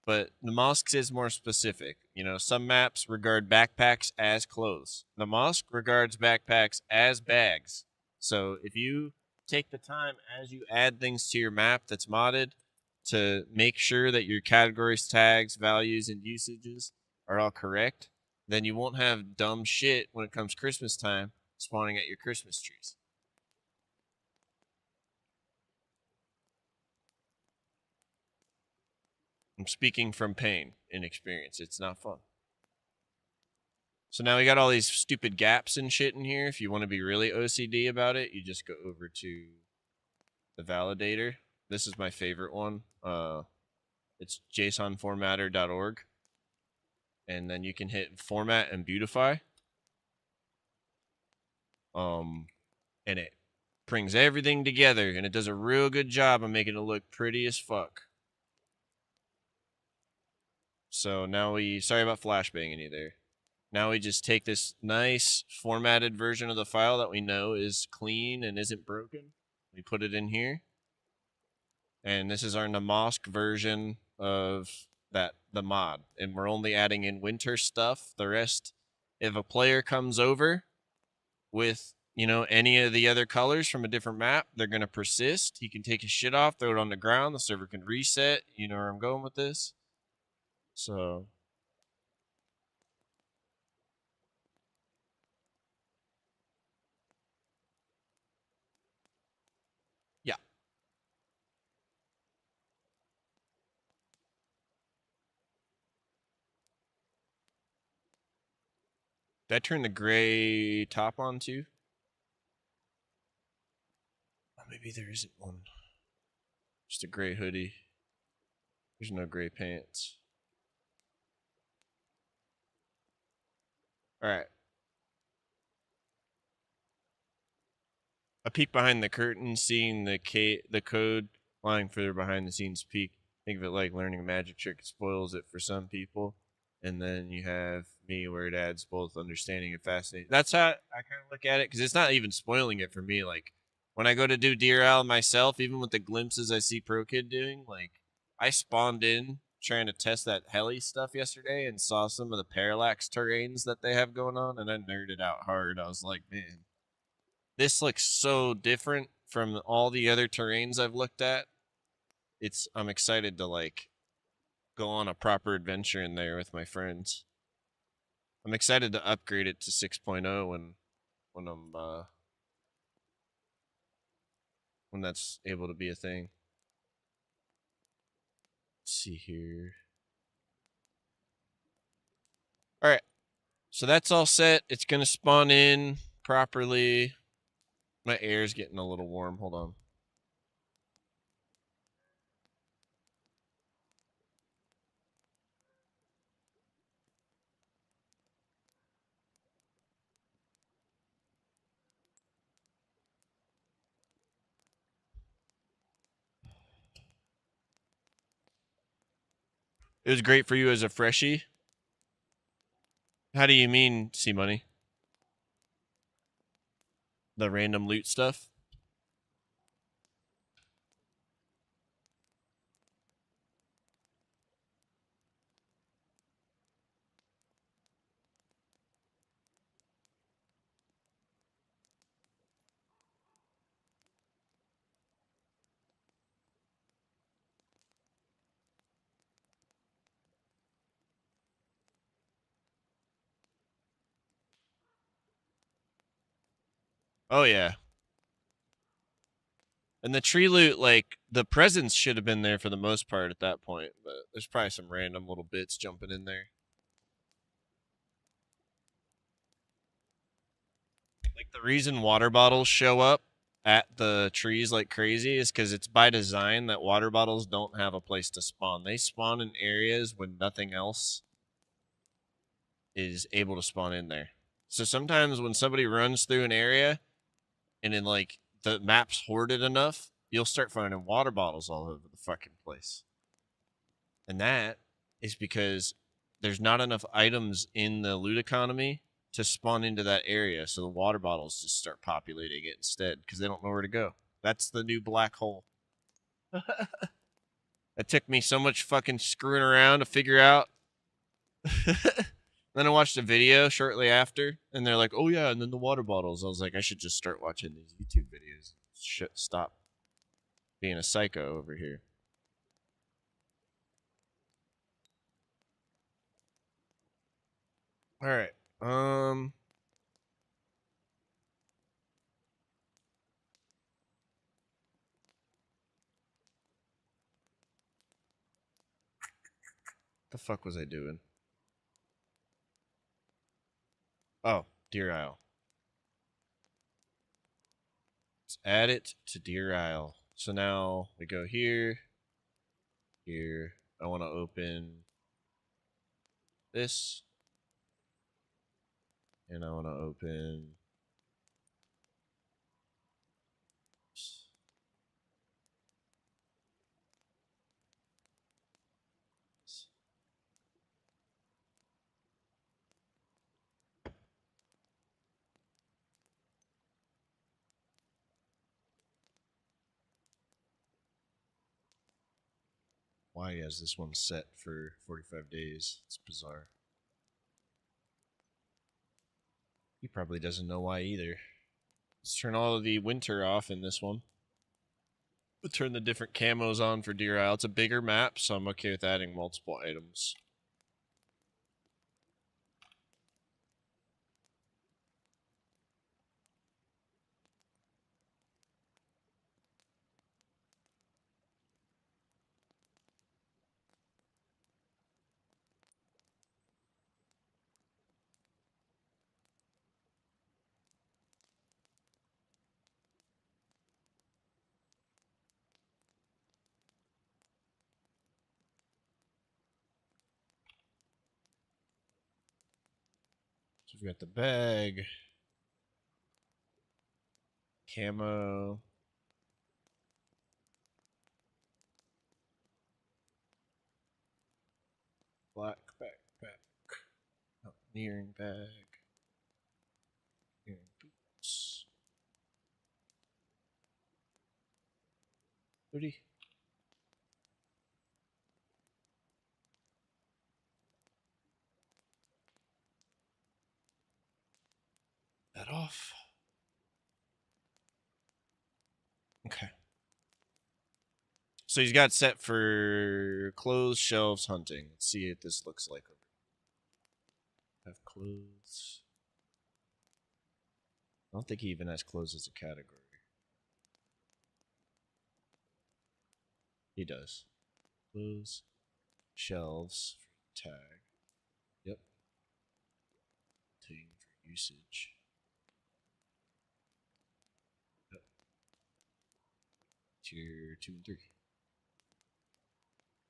But the mosque is more specific. You know, some maps regard backpacks as clothes. The mosque regards backpacks as bags. So if you take the time as you add things to your map that's modded to make sure that your categories, tags, values, and usages are all correct, then you won't have dumb shit when it comes Christmas time spawning at your Christmas trees. I'm speaking from pain and experience. It's not fun. So now we got all these stupid gaps and shit in here. If you want to be really OCD about it, you just go over to the validator. This is my favorite one. It's jasonformatter.org. And then you can hit format and beautify. And it brings everything together, and it does a real good job of making it look pretty as fuck. So now sorry about flashbanging you there. Now we just take this nice formatted version of the file that we know is clean and isn't broken. We put it in here. And this is our Namask version of the mod. And we're only adding in winter stuff. The rest, if a player comes over with, you know, any of the other colors from a different map, they're going to persist. He can take his shit off, throw it on the ground. The server can reset. You know where I'm going with this? So yeah. Did I turn the gray top on too? Oh, maybe there isn't one. Just a gray hoodie. There's no gray pants. All right. A peek behind the curtain, seeing the code lying further behind the scenes peek. Think of it like learning a magic trick. It spoils it for some people. And then you have me where it adds both understanding and fascinating. That's how I kind of look at it, because it's not even spoiling it for me. Like, when I go to do Deer Owl myself, even with the glimpses I see Pro Kid doing, like, I spawned in trying to test that heli stuff yesterday and saw some of the parallax terrains that they have going on, and I nerded out hard. I was like, man, this looks so different from all the other terrains I've looked at. I'm excited to like go on a proper adventure in there with my friends. I'm excited to upgrade it to 6.0 when when that's able to be a thing. Let's see here. All right. So that's all set. It's going to spawn in properly. My air's getting a little warm. Hold on. It was great for you as a freshie. How do you mean, see money? The random loot stuff? Oh yeah. And the tree loot, like the presents should have been there for the most part at that point, but there's probably some random little bits jumping in there. Like the reason water bottles show up at the trees like crazy is because it's by design that water bottles don't have a place to spawn. They spawn in areas when nothing else is able to spawn in there. So sometimes when somebody runs through an area and then like the map's hoarded enough, you'll start finding water bottles all over the fucking place. And that is because there's not enough items in the loot economy to spawn into that area. So the water bottles just start populating it instead because they don't know where to go. That's the new black hole. It took me so much fucking screwing around to figure out. Then I watched a video shortly after, and they're like, "Oh yeah," and then the water bottles. I was like, I should just start watching these YouTube videos. Stop being a psycho over here. All right. The fuck was I doing? Oh, Deer Isle. Let's add it to Deer Isle. So now we go here, here. I want to open this, and I want to open this. Why is this one set for 45 days? It's bizarre. He probably doesn't know why either. Let's turn all of the winter off in this one. We'll turn the different camos on for Deer Isle. It's a bigger map, so I'm okay with adding multiple items. So we've got the bag, camo, black backpack, mountaineering bag, mountaineering boots, hoodie. That off. Okay. So he's got set for clothes, shelves, hunting. Let's see what this looks like. Have clothes. I don't think he even has clothes as a category. He does. Clothes, shelves, tag. Yep. Thing for usage. Yep. Tier 2 and 3.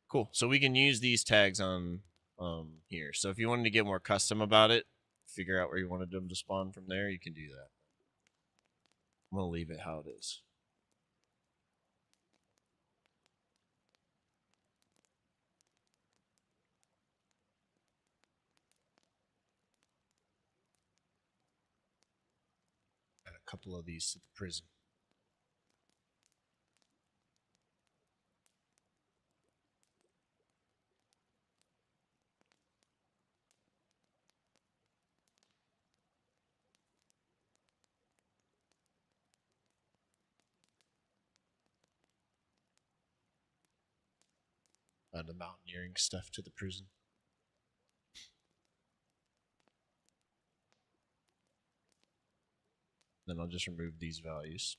Cool. So we can use these tags on here. So if you wanted to get more custom about it, figure out where you wanted them to spawn from there, you can do that. I'm going to leave it how it is. couple of these to the prison. The mountaineering stuff to the prison. Then I'll just remove these values.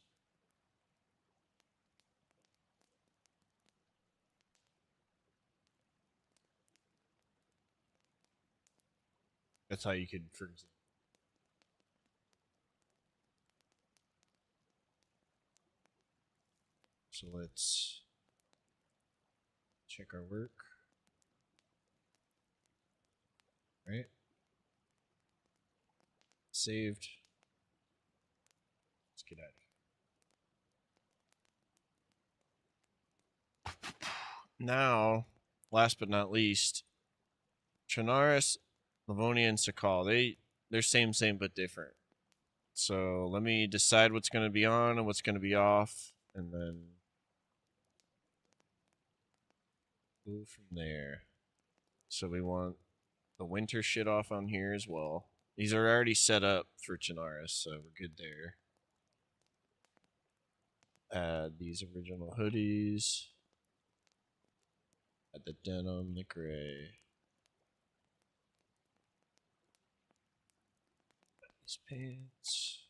That's how you could, for example. So let's check our work. Right? Saved. Let's get out of here. Now, last but not least, Trinaris, Livonia, and Sakal. They're same but different. So let me decide what's going to be on and what's going to be off, and then go from there. So we want the winter shit off on here as well. These are already set up for Chinaris, so we're good there. Add these original hoodies. Add the denim, the gray. Add these pants.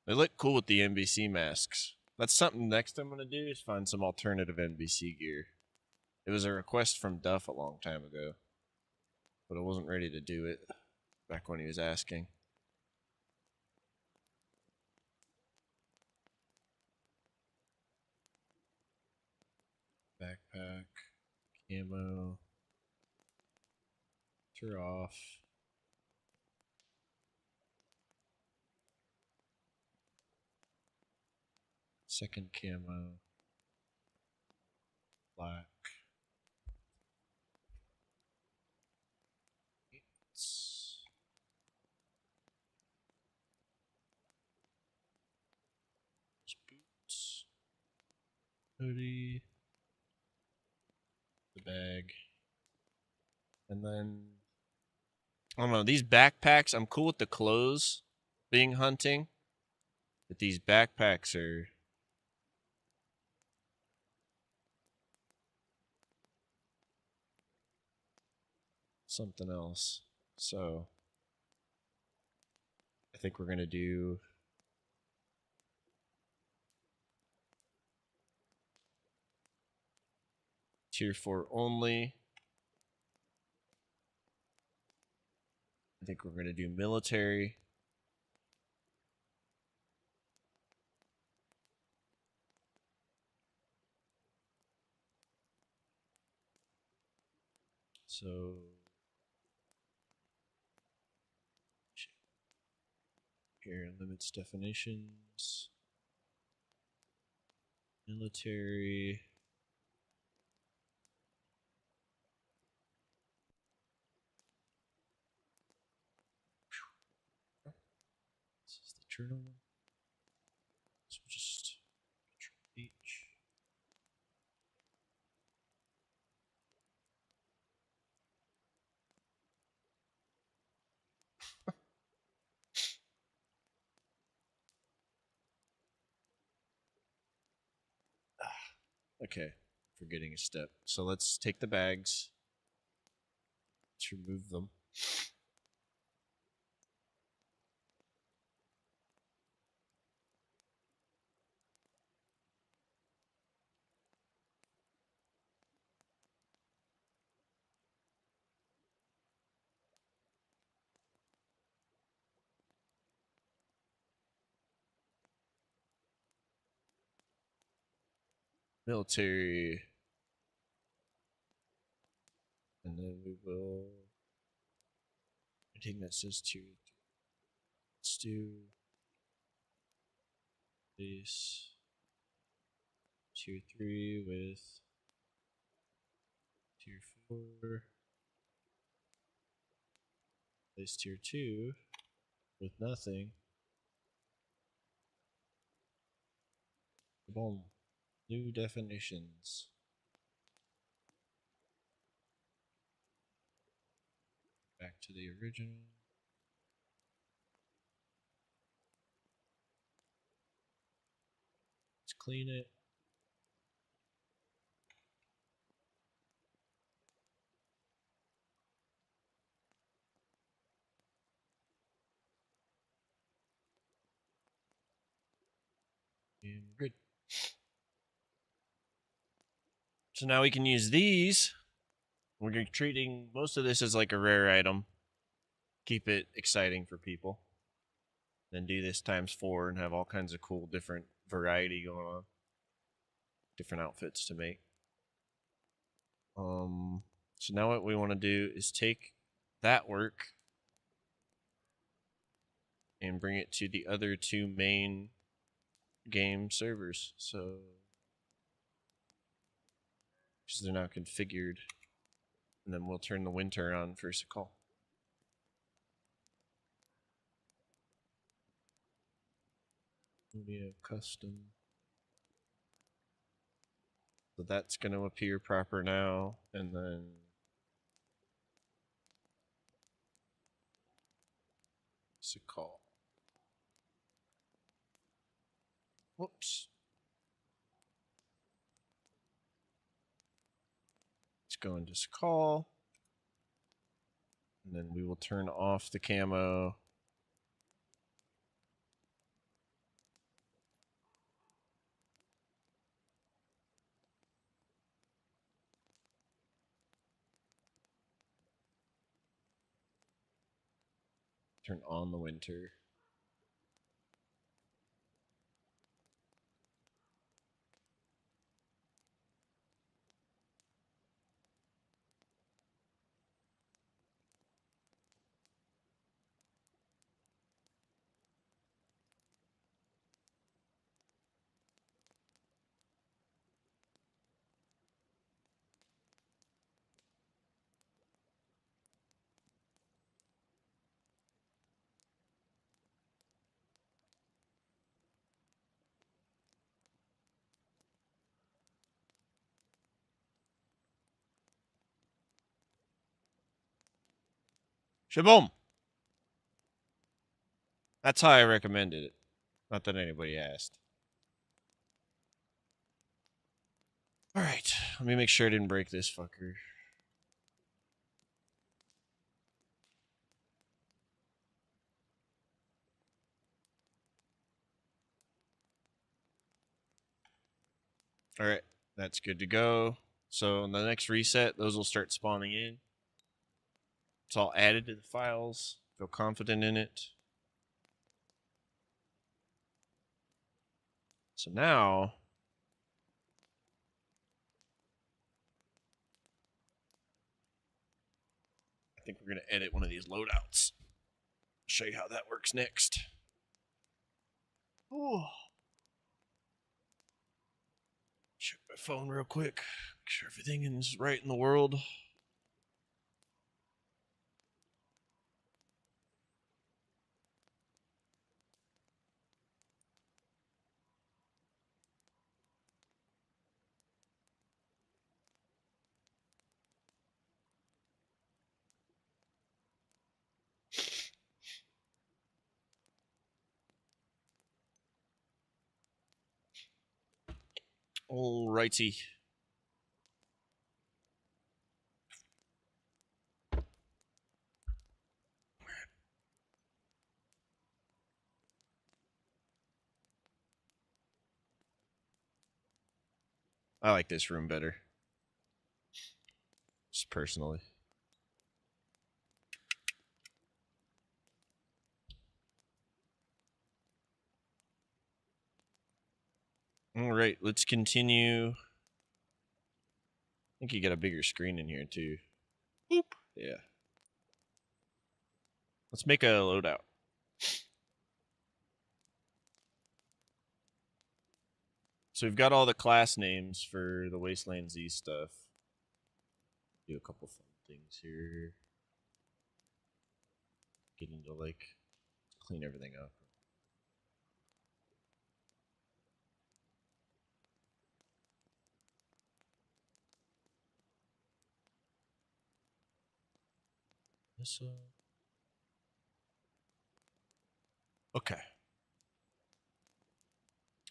They look cool with the NBC masks. That's something next I'm going to do is find some alternative NBC gear. It was a request from Duff a long time ago, but I wasn't ready to do it back when he was asking. Backpack, camo, turn off. Second camo, black. Boots, hoodie, the bag, and then I don't know, these backpacks. I'm cool with the clothes being hunting, but these backpacks are something else. So I think we're going to do tier 4 only. I think we're going to do military. So here, limits definitions. Military. This is the journal one. So just Control H. Okay, forgetting a step. So let's take the bags. Let's remove them. Military. And And then we will. Anything that says tier 3. Let's do this tier 3 with tier 4. Place tier 2 with nothing. Boom. New definitions. Back to the original. Let's clean it. And we're good. So now we can use these. We're treating most of this as like a rare item. Keep it exciting for people. Then do this times 4 and have all kinds of cool different variety going on. Different outfits to make. So now what we want to do is take that work and bring it to the other 2 main game servers. So because they're now configured, and then we'll turn the winter on first of call. We have custom. So that's going to appear proper now, and then it's a call. Whoops. Let's go into call, and then we will turn off the camo. Turn on the winter. Shaboom! That's how I recommended it. Not that anybody asked. Alright, let me make sure I didn't break this fucker. Alright, that's good to go. So in the next reset, those will start spawning in. It's all added to the files. Feel confident in it. So now, I think we're going to edit one of these loadouts. Show you how that works next. Ooh. Check my phone real quick. Make sure everything is right in the world. Alrighty. I like this room better. Just personally. Alright, let's continue. I think you got a bigger screen in here too. Boop. Yeah. Let's make a loadout. So we've got all the class names for the Wasteland Z stuff. Do a couple fun things here. Get into like clean everything up. This okay.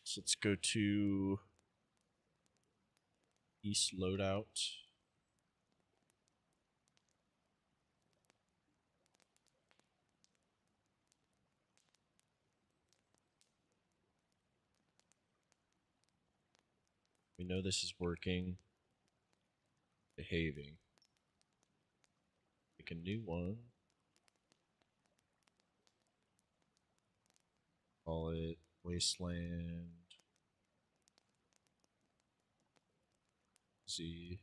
So let's go to East Loadout. We know this is working. Behaving. Make a new one. Call it Wasteland Z.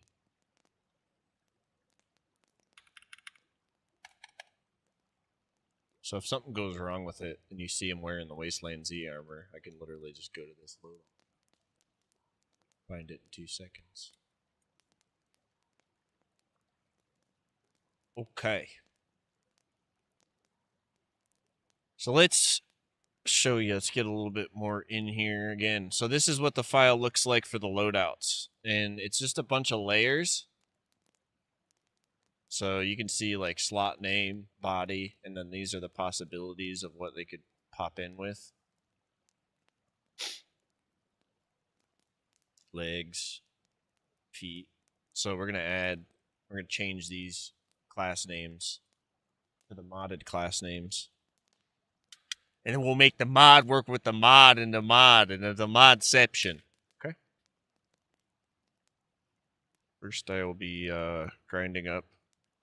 So if something goes wrong with it and you see him wearing the Wasteland Z armor, I can literally just go to this loadout. Find it in 2 seconds. Okay. So let's show you. Let's get a little bit more in here again. So this is what the file looks like for the loadouts. And it's just a bunch of layers. So you can see like slot name, body, and then these are the possibilities of what they could pop in with. Legs, feet. So we're going to change these class names to the modded class names. And then we'll make the mod work with the mod and the modception. Okay. First, I will be grinding up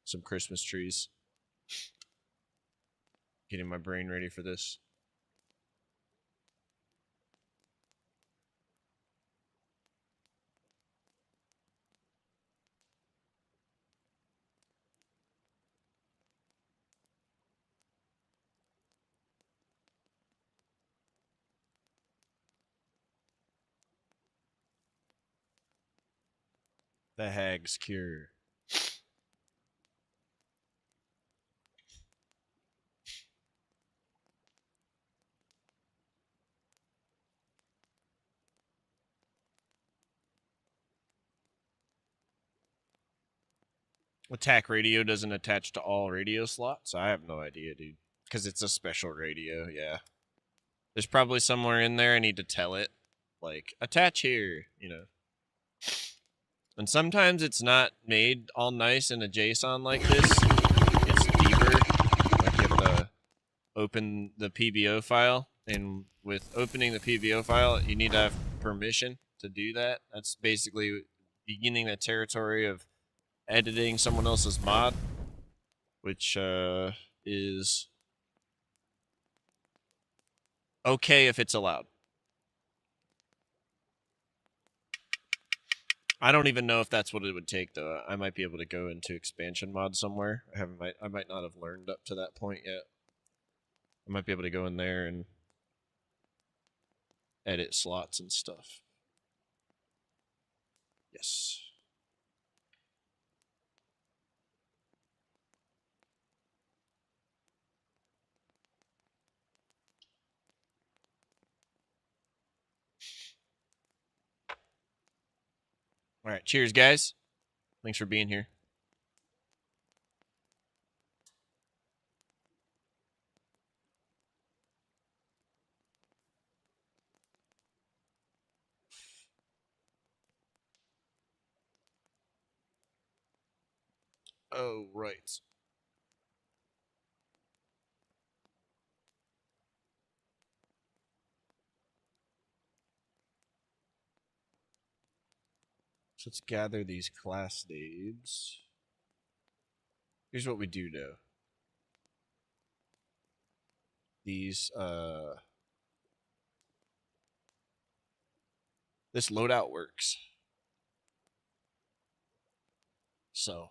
some Christmas trees. Getting my brain ready for this. The Hag's Cure. Attack radio doesn't attach to all radio slots. I have no idea, dude. Because it's a special radio, yeah. There's probably somewhere in there I need to tell it. Like, attach here, you know. And sometimes it's not made all nice in a JSON like this. It's deeper. Like you have to open the PBO file. And with opening the PBO file, you need to have permission to do that. That's basically beginning the territory of editing someone else's mod, which is okay if it's allowed. I don't even know if that's what it would take, though. I might be able to go into expansion mod somewhere. I might not have learned up to that point yet. I might be able to go in there and edit slots and stuff. Yes. All right. Cheers, guys. Thanks for being here. Oh, right. So let's gather these class names. Here's what we do, though. These, this loadout works. So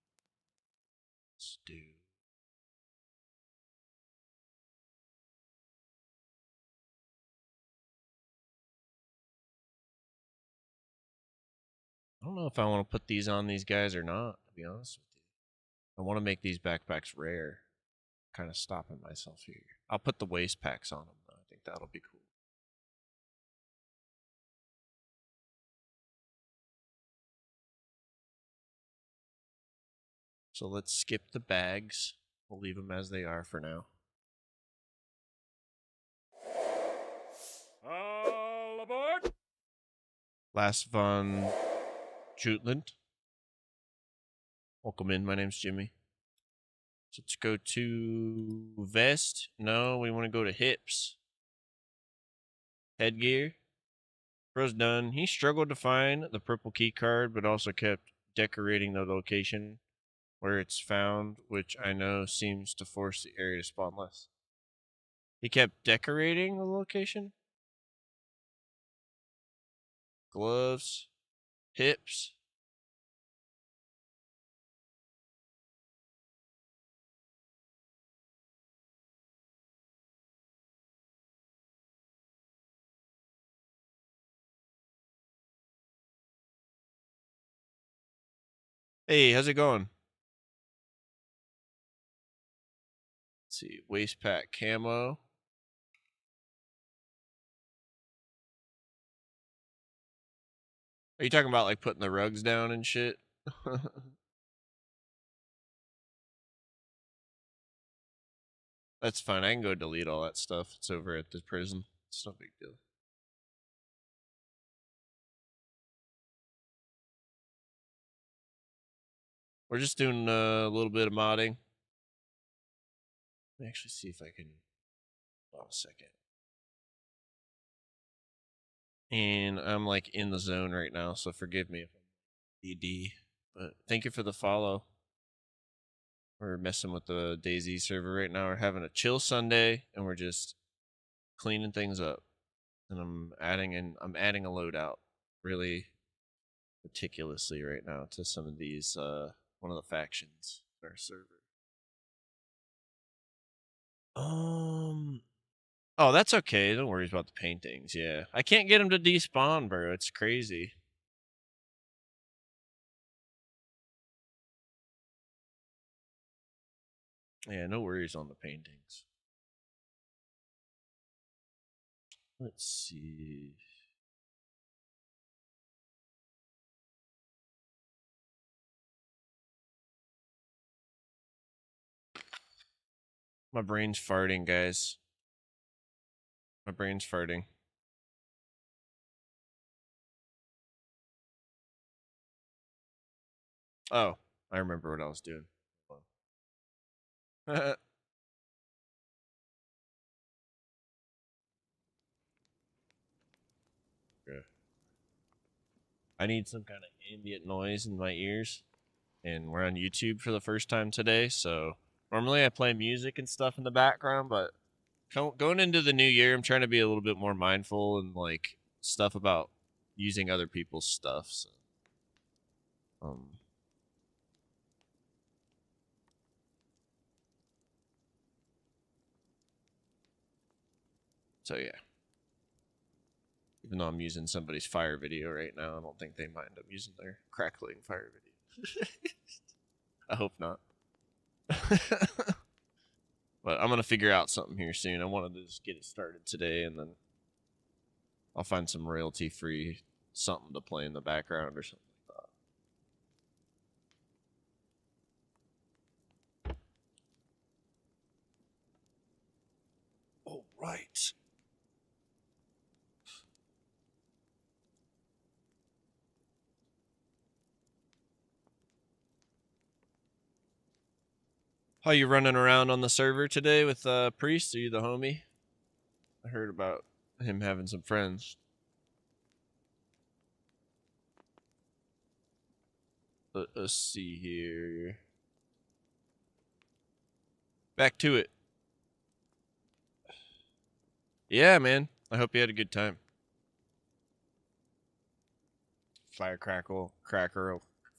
I don't know if I want to put these on these guys or not, to be honest with you. I want to make these backpacks rare. Kind of stopping myself here. I'll put the waist packs on them, though. I think that'll be cool. So let's skip the bags. We'll leave them as they are for now. All aboard! Last von Jutland. Welcome in. My name's Jimmy. So let's go to vest. No, we want to go to hips. Headgear. Bro's done. He struggled to find the purple key card, but also kept decorating the location where it's found, which I know seems to force the area to spawn less. He kept decorating the location? Gloves. Hips. Hey, how's it going? Let's see. Waist pack camo. Are you talking about like putting the rugs down and shit? That's fine. I can go delete all that stuff. It's over at the prison. It's no big deal. We're just doing a little bit of modding. Let me actually see if I can. Hold on a second. And I'm like in the zone right now, so forgive me if I'm ED. But thank you for the follow. We're messing with the DayZ server right now. We're having a chill Sunday, and we're just cleaning things up. And I'm adding a loadout really meticulously right now to some of these one of the factions in our server. Oh, that's okay. Don't worry about the paintings. Yeah, I can't get them to despawn, bro. It's crazy. Yeah, no worries on the paintings. Let's see. My brain's farting, guys. My brain's farting. Oh, I remember what I was doing. Okay. I need some kind of ambient noise in my ears, and we're on YouTube for the first time today, so normally I play music and stuff in the background, but going into the new year, I'm trying to be a little bit more mindful and like stuff about using other people's stuff. So, um, so yeah. Even though I'm using somebody's fire video right now, I don't think they mind I'm using their crackling fire video. I hope not. But I'm gonna figure out something here soon. I wanted to just get it started today, and then I'll find some royalty-free something to play in the background or something like that. All right. How you running around on the server today with Priest? Are you the homie? I heard about him having some friends. Let's see here. Back to it. Yeah, man. I hope you had a good time. Fire crackle,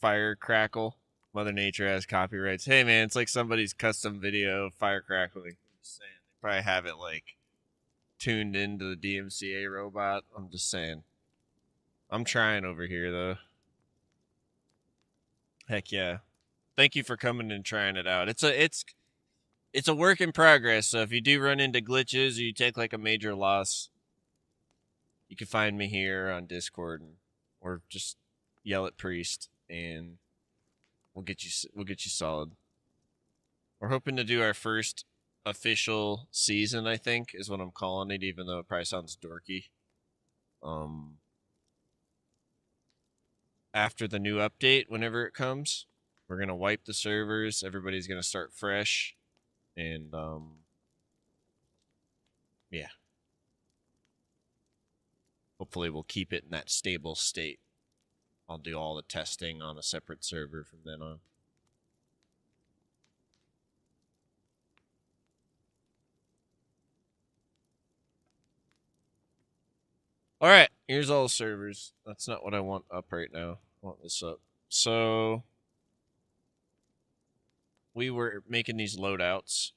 fire crackle. Mother Nature has copyrights. Hey, man, it's like somebody's custom video of fire crackling. I'm just saying. They probably have it like tuned into the DMCA robot. I'm just saying. I'm trying over here though. Heck yeah. Thank you for coming and trying it out. It's a work in progress, so if you do run into glitches or you take like a major loss, you can find me here on Discord or just yell at Priest and we'll get you solid. We're hoping to do our first official season, I think, is what I'm calling it, even though it probably sounds dorky. After the new update, whenever it comes, we're gonna wipe the servers. Everybody's gonna start fresh, and yeah, hopefully we'll keep it in that stable state. I'll do all the testing on a separate server from then on. All right, here's all the servers. That's not what I want up right now. I want this up. So we were making these loadouts.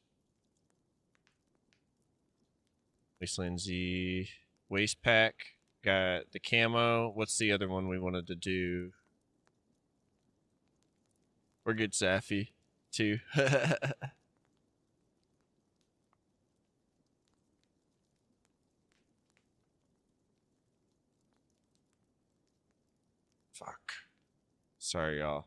Wasteland Z, Waste Pack, got the camo. What's the other one we wanted to do? We're good, Safi, too. Fuck. Sorry, y'all.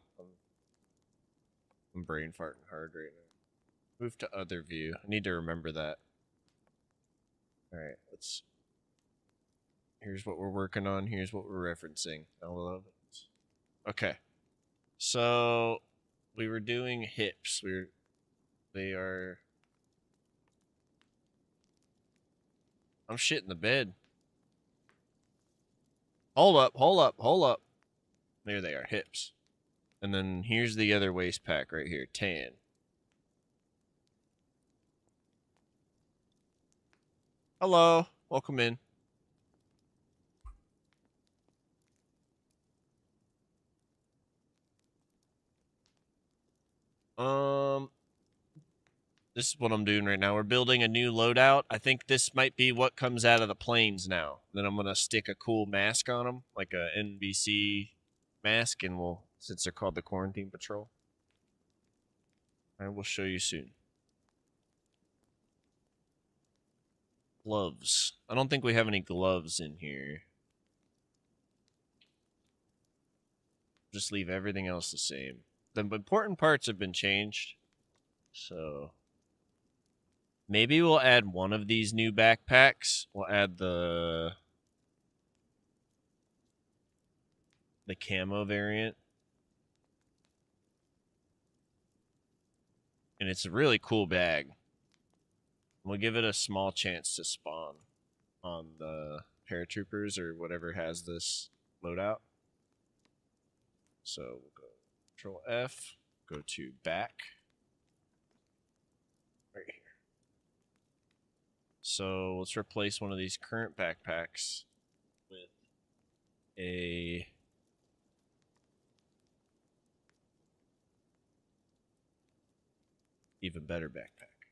I'm brain farting hard right now. Move to other view. I need to remember that. Alright, let's... Here's what we're working on. Here's what we're referencing. I love it. Okay. So, we were doing hips. They are... I'm shitting the bed. Hold up, hold up, hold up. There they are, hips. And then here's the other waist pack right here, tan. Hello, welcome in. This is what I'm doing right now. We're building a new loadout. I think this might be what comes out of the planes now. Then I'm gonna stick a cool mask on them, like a NBC mask, and we'll, since they're called the Quarantine Patrol, I will show you soon. Gloves. I don't think we have any gloves in here. Just leave everything else the same. The important parts have been changed, so maybe we'll add one of these new backpacks. We'll add the camo variant. And it's a really cool bag. We'll give it a small chance to spawn on the paratroopers or whatever has this loadout. So we'll go Control F, go to back. Right here. So let's replace one of these current backpacks with a even better backpack.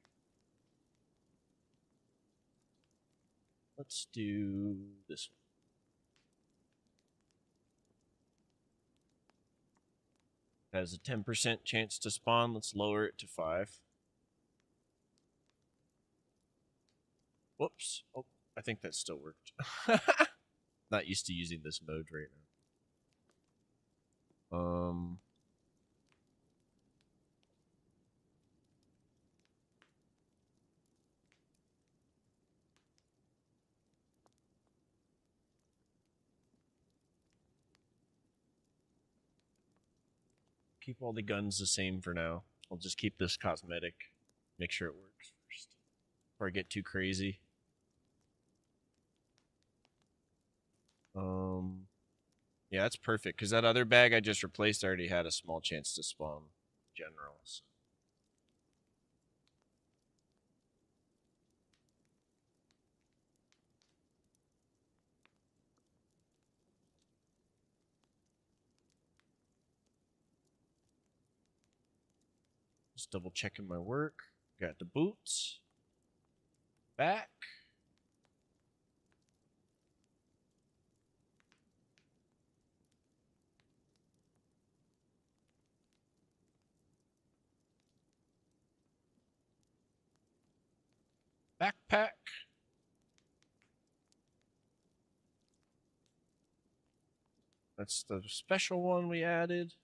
Let's do this one. Has a 10% chance to spawn. Let's lower it to 5. Whoops. Oh, I think that still worked. Not used to using this mode right now. Keep all the guns the same for now. I'll just keep this cosmetic. Make sure it works first before I get too crazy. Yeah, that's perfect, because that other bag I just replaced already had a small chance to spawn generals. Just double checking my work. Got the boots. Back. backpack. That's the special one we added.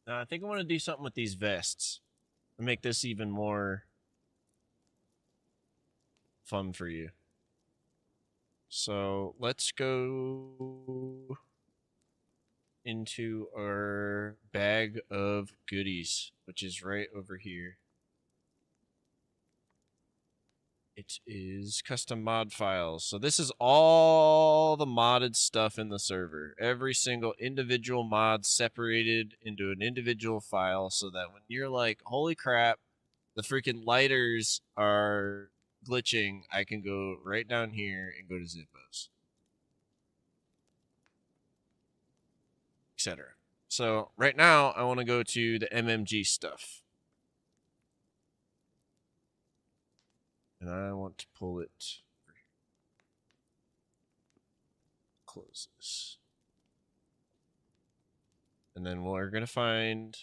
Now, I think I want to do something with these vests and make this even more fun for you. So let's go into our bag of goodies, which is right over here. It is custom mod files. So this is all the modded stuff in the server. Every single individual mod separated into an individual file so that when you're like, holy crap, the freaking lighters are glitching, I can go right down here and go to Zippos, etc. So right now I want to go to the MMG stuff. And I want to pull it. Close this. And then we're going to find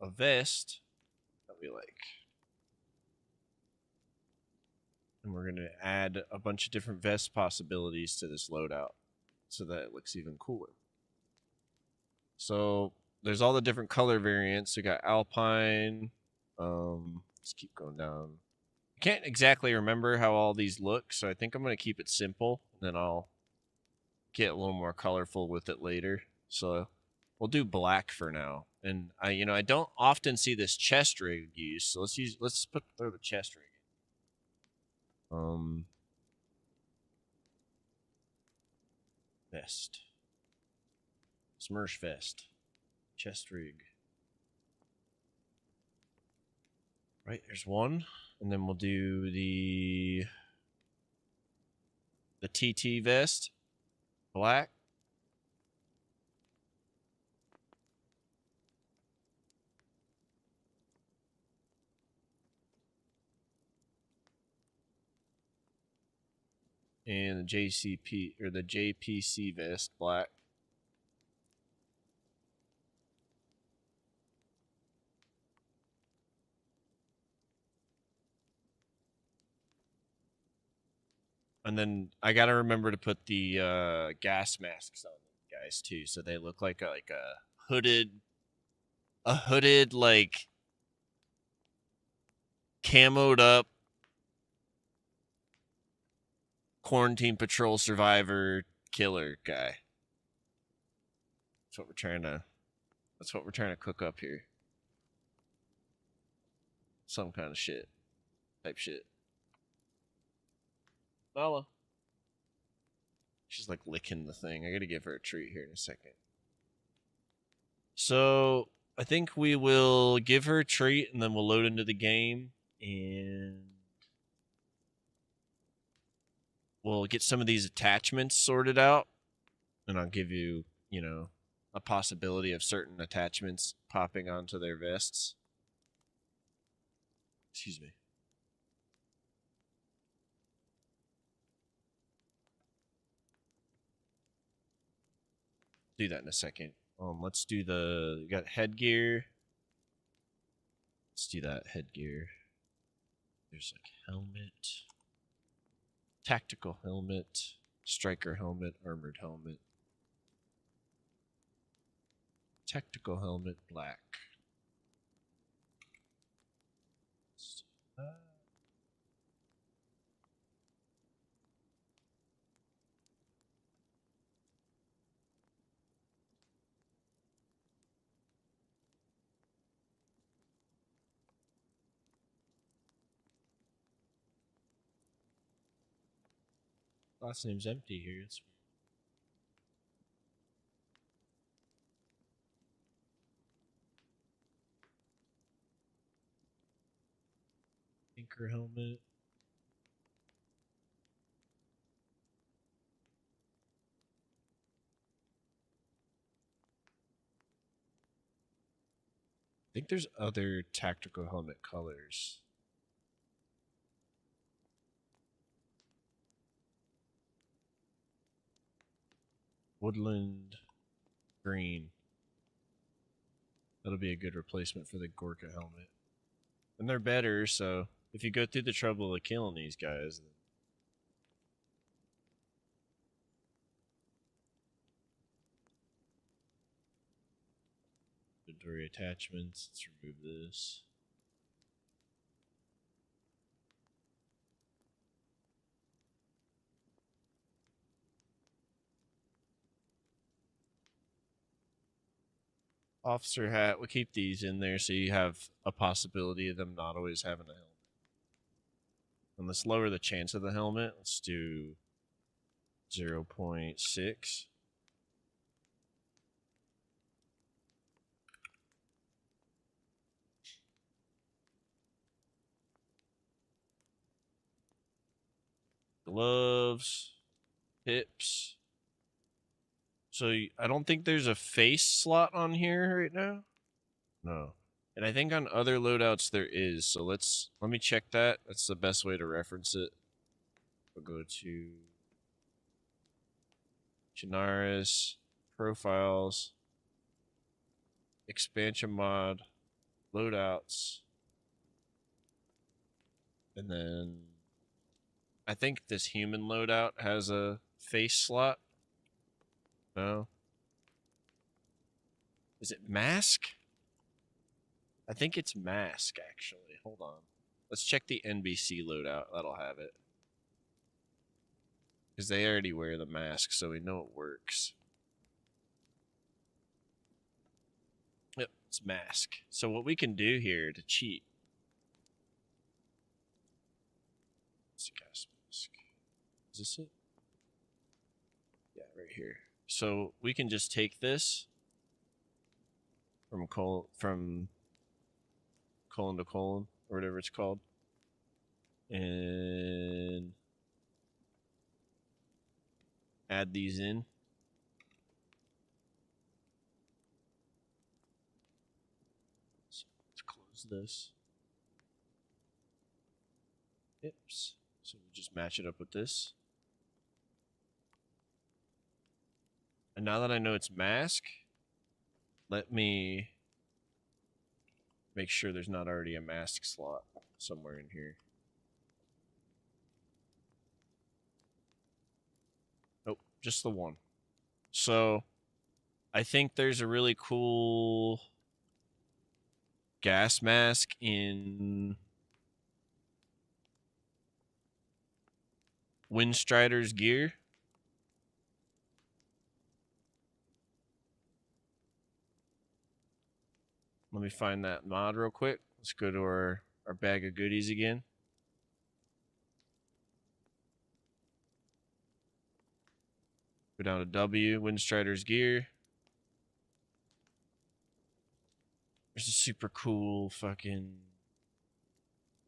a vest that we like. And we're going to add a bunch of different vest possibilities to this loadout so that it looks even cooler. So there's all the different color variants. We got Alpine. Let's keep going down. I can't exactly remember how all these look, so I think I'm going to keep it simple. And then I'll get a little more colorful with it later. So we'll do black for now. And I don't often see this chest rig used, so let's throw the chest rig in. Vest. Smursh vest. Chest rig. Right, there's one. And then we'll do the TT vest. Black. And the JCP or the JPC vest, black. And then I gotta remember to put the gas masks on these guys too, so they look like a hooded like camoed up quarantine patrol survivor killer guy. That's what we're trying to cook up here. Some kind of shit. Type shit. Nala. She's like licking the thing. I gotta give her a treat here in a second. So I think we will give her a treat and then we'll load into the game and we'll get some of these attachments sorted out. And I'll give you, a possibility of certain attachments popping onto their vests. Excuse me. Do that in a second. Let's do you got headgear. Let's do that headgear. There's like helmet, tactical helmet, striker helmet, armored helmet, tactical helmet, black. Let's do that. Last name's empty here. It's Tinker helmet. I think there's other tactical helmet colors. Woodland green. That'll be a good replacement for the Gorka helmet. And they're better, so if you go through the trouble of killing these guys, then inventory attachments, let's remove this. Officer hat, we'll keep these in there so you have a possibility of them not always having a helmet. And let's lower the chance of the helmet. Let's do 0.6. Gloves, hips. So I don't think there's a face slot on here right now. No. And I think on other loadouts there is. So let me check that. That's the best way to reference it. We'll go to Chinaris, profiles, expansion mod, loadouts. And then I think this human loadout has a face slot. No. Is it mask? I think it's mask, actually. Hold on. Let's check the NBC loadout. That'll have it. Because they already wear the mask, so we know it works. Yep, it's mask. So what we can do here to cheat. It's a gas mask. Is this it? Yeah, right here. So we can just take this from colon to colon, or whatever it's called, and add these in. So let's close this. Oops. So we just match it up with this. And now that I know it's mask, let me make sure there's not already a mask slot somewhere in here. Nope, just the one. So I think there's a really cool gas mask in Windstrider's gear. Let me find that mod real quick. Let's go to our bag of goodies again. Go down to W, Windstrider's gear. There's a super cool fucking...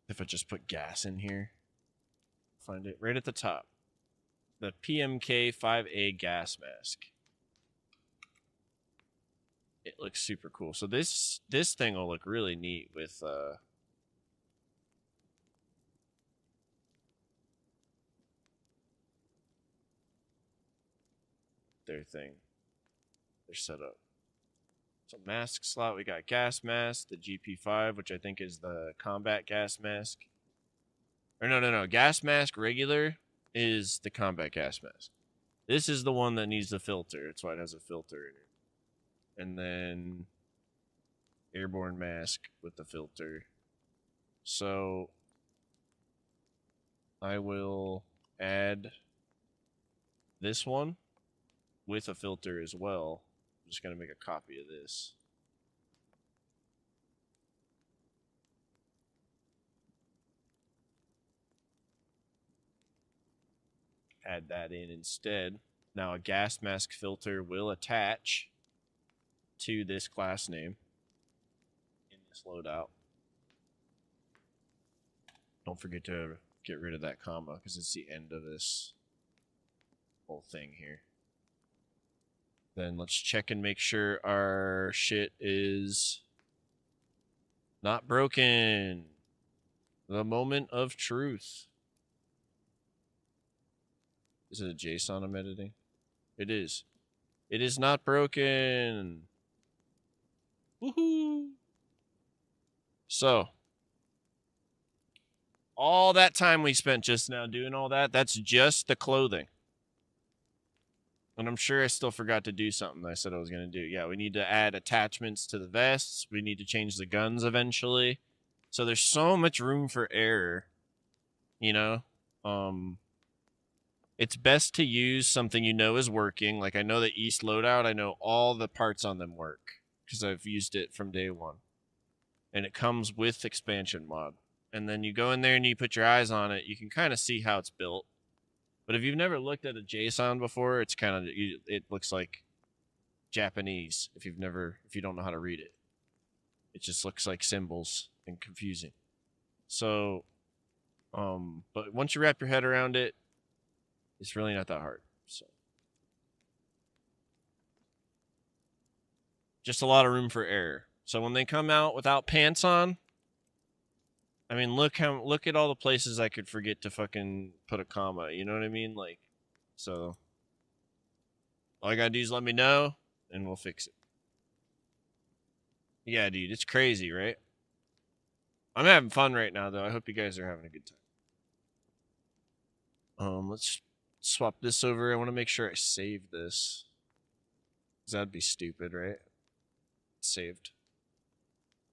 If I just put gas in here. Find it right at the top. The PMK 5A gas mask. It looks super cool. So this thing will look really neat with their thing, their setup. So mask slot, we got gas mask, the GP5, which I think is the combat gas mask. Or no, gas mask regular is the combat gas mask. This is the one that needs the filter. That's why it has a filter in it. And then airborne mask with the filter. So I will add this one with a filter as well. I'm just going to make a copy of this. Add that in instead. Now a gas mask filter will attach to this class name in this loadout. Don't forget to get rid of that comma because it's the end of this whole thing here. Then let's check and make sure our shit is not broken. The moment of truth. Is it a JSON I'm editing? It is. It is not broken. Woohoo! So, all that time we spent just now doing all that, that's just the clothing. And I'm sure I still forgot to do something I said I was going to do. Yeah, we need to add attachments to the vests. We need to change the guns eventually. So there's so much room for error, you know? It's best to use something you know is working. Like I know the East loadout, I know all the parts on them work because I've used it from day one. And it comes with expansion mod. And then you go in there and you put your eyes on it, you can kind of see how it's built. But if you've never looked at a JSON before, it's kind of it looks like Japanese if you don't know how to read it. It just looks like symbols and confusing. So but once you wrap your head around it, it's really not that hard. So just a lot of room for error. So when they come out without pants on, I mean, look at all the places I could forget to fucking put a comma. You know what I mean? Like, so all I gotta do is let me know, and we'll fix it. Yeah, dude, it's crazy, right? I'm having fun right now, though. I hope you guys are having a good time. Let's swap this over. I want to make sure I save this, because that'd be stupid, right? It's saved.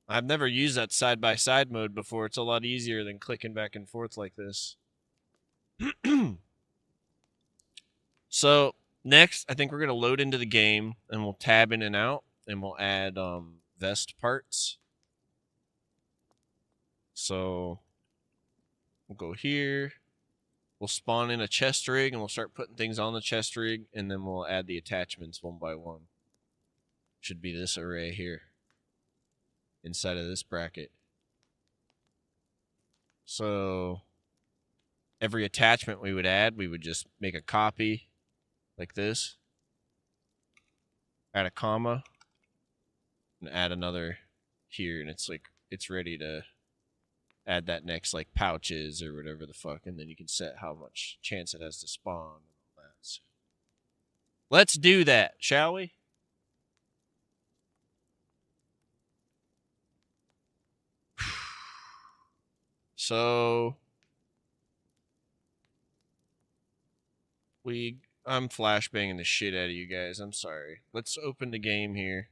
I've never used that side-by-side mode before. It's a lot easier than clicking back and forth like this. So, next, I think we're going to load into the game, and we'll tab in and out, and we'll add vest parts. So, we'll go here. We'll spawn in a chest rig, and we'll start putting things on the chest rig, and then we'll add the attachments one by one. Should be this array here. Inside of this bracket. So every attachment we would add, we would just make a copy like this, add a comma, and add another here, and it's like it's ready to add that next like pouches or whatever the fuck, and then you can set how much chance it has to spawn and all that. So let's do that, shall we? So I'm flashbanging the shit out of you guys. I'm sorry. Let's open the game here.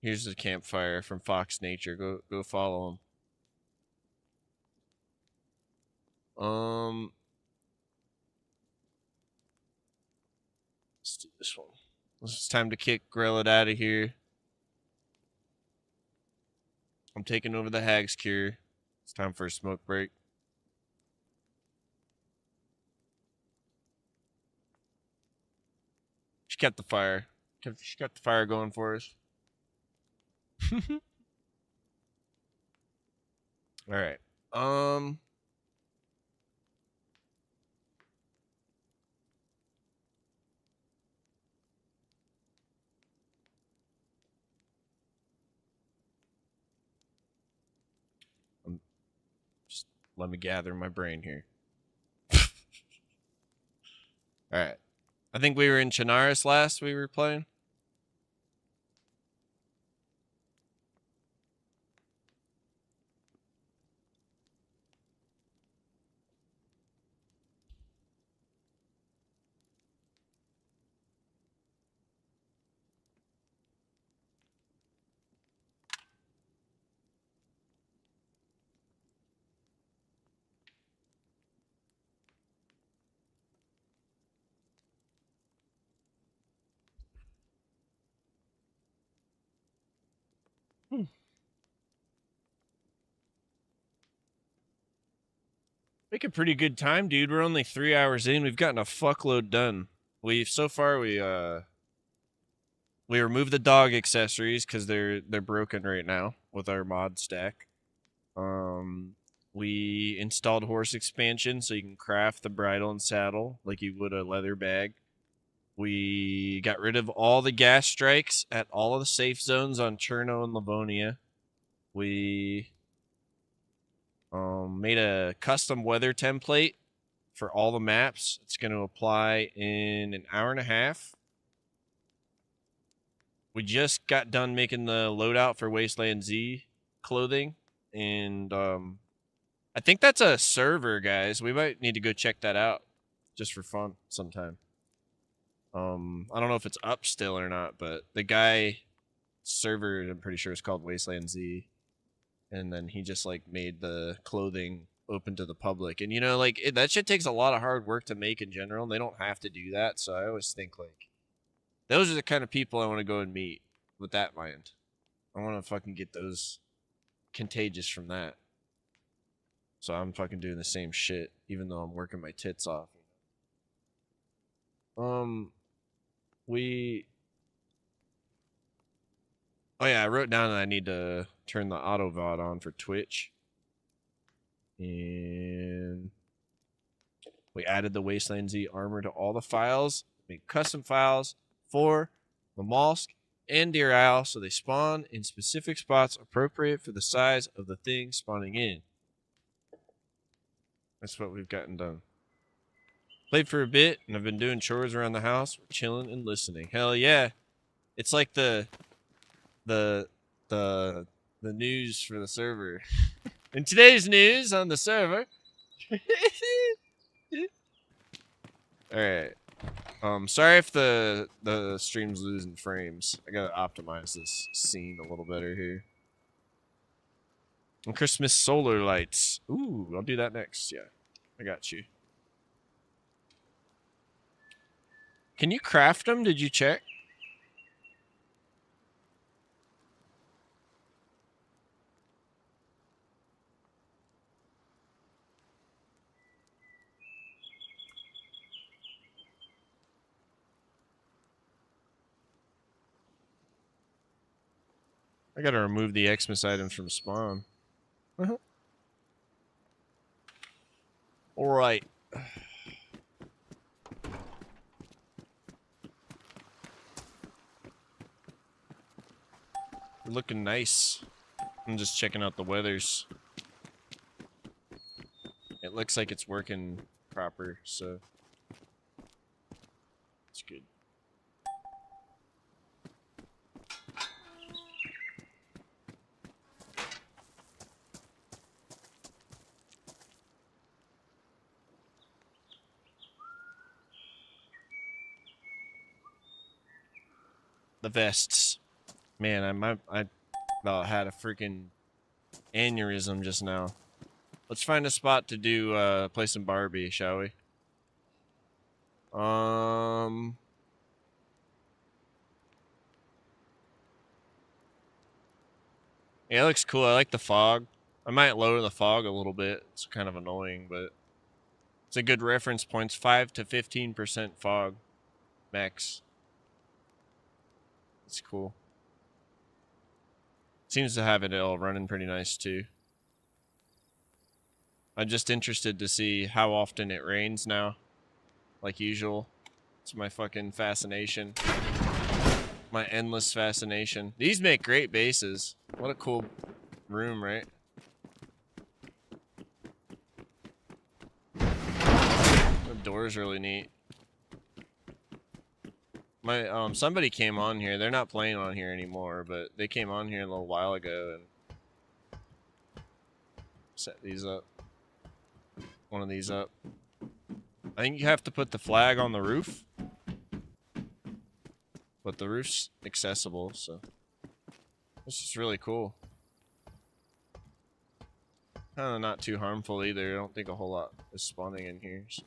Here's the campfire from Fox Nature. Go follow him. Let's do this one. It's time to kick Grellet out of here. I'm taking over the Hag's Cure. It's time for a smoke break. She kept the fire. She got the fire going for us. All right. Just let me gather my brain here. All right. I think we were in Chinaris last we were playing. Make a pretty good time, dude. We're only 3 hours in. We've gotten a fuckload done. So far we removed the dog accessories because they're broken right now with our mod stack. We installed horse expansion so you can craft the bridle and saddle like you would a leather bag. We got rid of all the gas strikes at all of the safe zones on Cherno and Livonia. We made a custom weather template for all the maps. It's going to apply in an hour and a half. we just got done making the loadout for Wasteland Z clothing, and I think that's a server, guys. We might need to go check that out just for fun sometime. I don't know if it's up still or not, but the guy server, I'm pretty sure, is called Wasteland Z, and then he just like made the clothing open to the public, and you know, like that shit takes a lot of hard work to make in general, and they don't have to do that. So I always think like those are the kind of people I want to go and meet with that mind. I want to fucking get those contagious from that. So I'm fucking doing the same shit, even though I'm working my tits off. We. Oh yeah, I wrote down that I need to turn the auto VOD on for Twitch. And we added the Wasteland Z armor to all the files, made custom files for the Mollusk and Deer Isle, so they spawn in specific spots appropriate for the size of the thing spawning in. That's what we've gotten done. Played for a bit, and I've been doing chores around the house, chilling and listening. Hell yeah. It's like the news for the server. In today's news on the server. Alright. Sorry if the stream's losing frames. I gotta optimize this scene a little better here. And Christmas solar lights. Ooh, I'll do that next. Yeah, I got you. Can you craft them? Did you check? I gotta remove the Xmas items from spawn. Alright. We're looking nice. I'm just checking out the weathers. It looks like it's working proper, so it's good. The vests. Man, I about had a freaking aneurysm just now. Let's find a spot to do play some Barbie, shall we? Yeah, it looks cool. I like the fog. I might lower the fog a little bit. It's kind of annoying, but it's a good reference points. 5 to 15% fog max. It's cool. Seems to have it all running pretty nice too. I'm just interested to see how often it rains now. Like usual. It's my fucking fascination. My endless fascination. These make great bases. What a cool room, right? The door's really neat. My somebody came on here. They're not playing on here anymore, but they came on here a little while ago and set these up. One of these up. I think you have to put the flag on the roof. But the roof's accessible, so this is really cool. Kind of not too harmful either. I don't think a whole lot is spawning in here. So.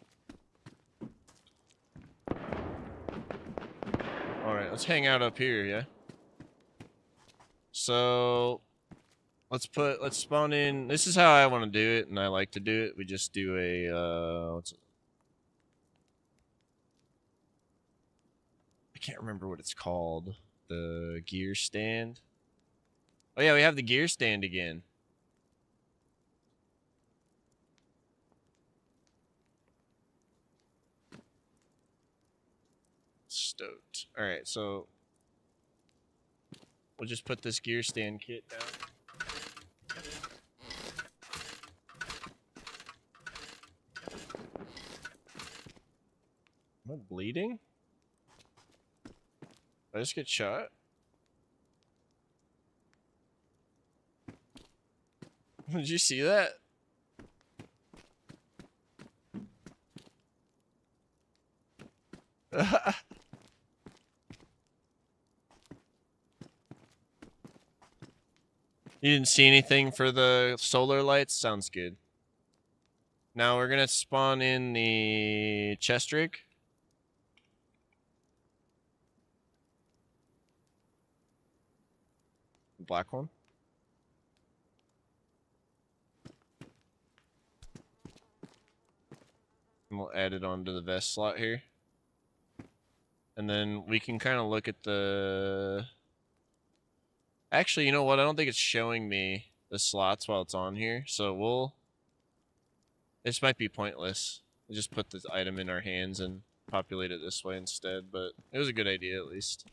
Alright, let's hang out up here, yeah? So let's spawn in. This is how I want to do it, and I like to do it. We just do a what's it? I can't remember what it's called. The gear stand. Oh yeah, we have the gear stand again. Stoked. Alright, so we'll just put this gear stand kit down. Am I bleeding? Did I just get shot? Did you see that? You didn't see anything for the solar lights? Sounds good. Now we're gonna spawn in the chest rig. The black one. And we'll add it onto the vest slot here. And then we can kind of look at the... Actually, you know what? I don't think it's showing me the slots while it's on here. So we'll... This might be pointless. We'll just put this item in our hands and populate it this way instead. But it was a good idea at least.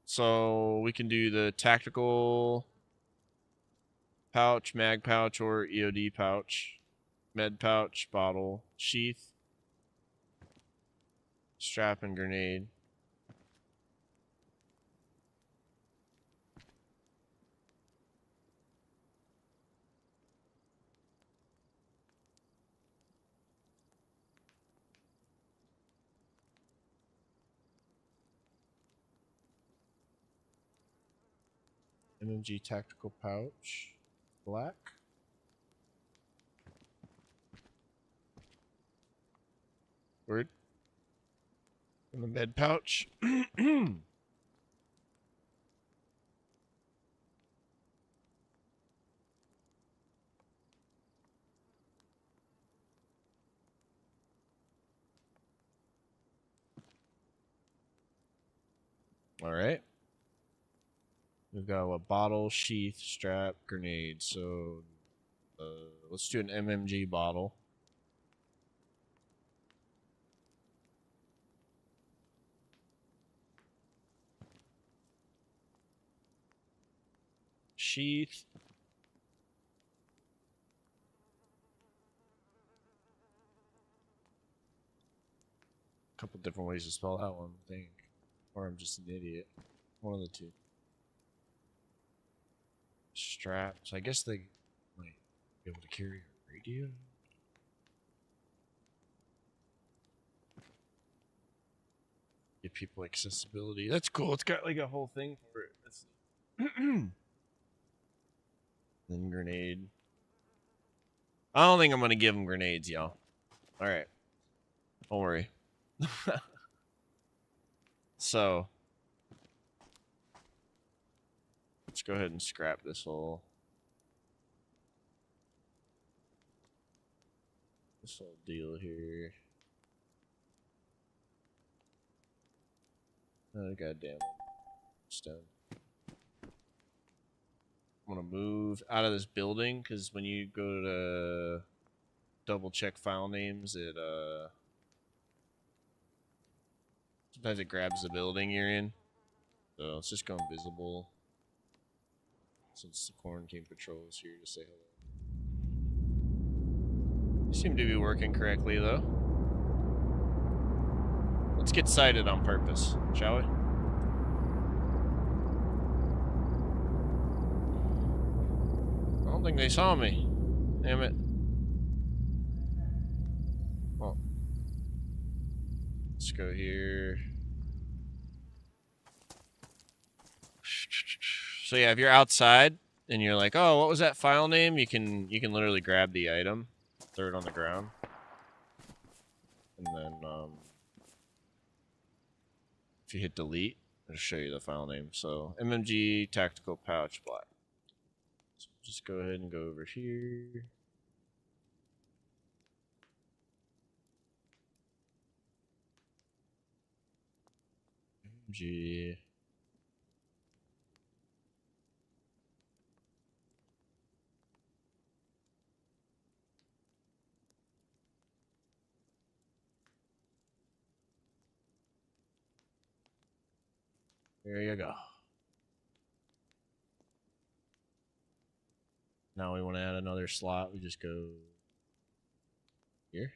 So we can do the tactical pouch, mag pouch, or EOD pouch. Med pouch, bottle, sheath, strap, and grenade. MMG tactical pouch, black. Word. And the med pouch. All right. We've got a bottle, sheath, strap, grenade. So let's do an MMG bottle. Sheath. A couple different ways to spell that one, I think. Or I'm just an idiot. One of the two. Strap. So I guess they might be able to carry a radio. Give people accessibility. That's cool. It's got like a whole thing for it. Let's see. Then grenade. I don't think I'm gonna give them grenades, y'all. All right. Don't worry. So let's go ahead and scrap this whole deal here. Oh goddamn stone. I'm gonna move out of this building because when you go to double check file names, it sometimes it grabs the building you're in. So let's just go invisible. Since the quarantine patrol is here to say hello. You seem to be working correctly though. Let's get sighted on purpose, shall we? I don't think they saw me. Damn it. Well, let's go here. So yeah, if you're outside and you're like, oh, what was that file name? You can literally grab the item, throw it on the ground, and then if you hit delete, it'll show you the file name. So MMG tactical pouch black. So just go ahead and go over here. MMG. There you go. Now we want to add another slot. We just go here.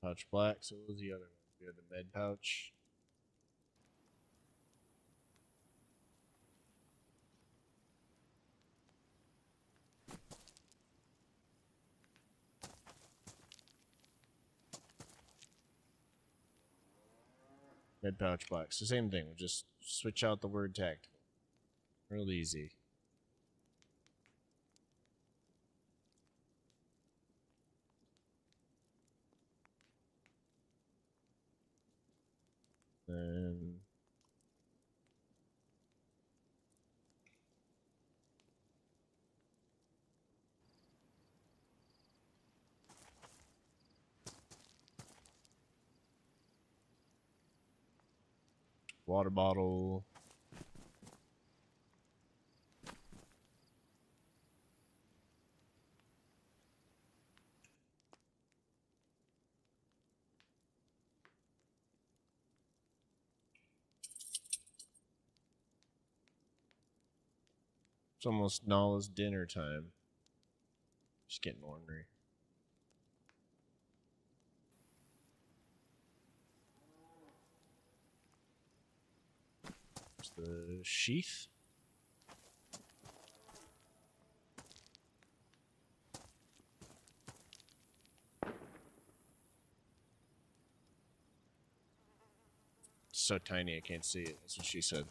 Pouch black. So what was the other one? We had the med pouch. Med pouch black. So same thing. We'll just switch out the word tactical. Real easy. Then water bottle. It's almost Nala's dinner time. Just getting ornery. It's the sheath. It's so tiny I can't see it. That's what she said.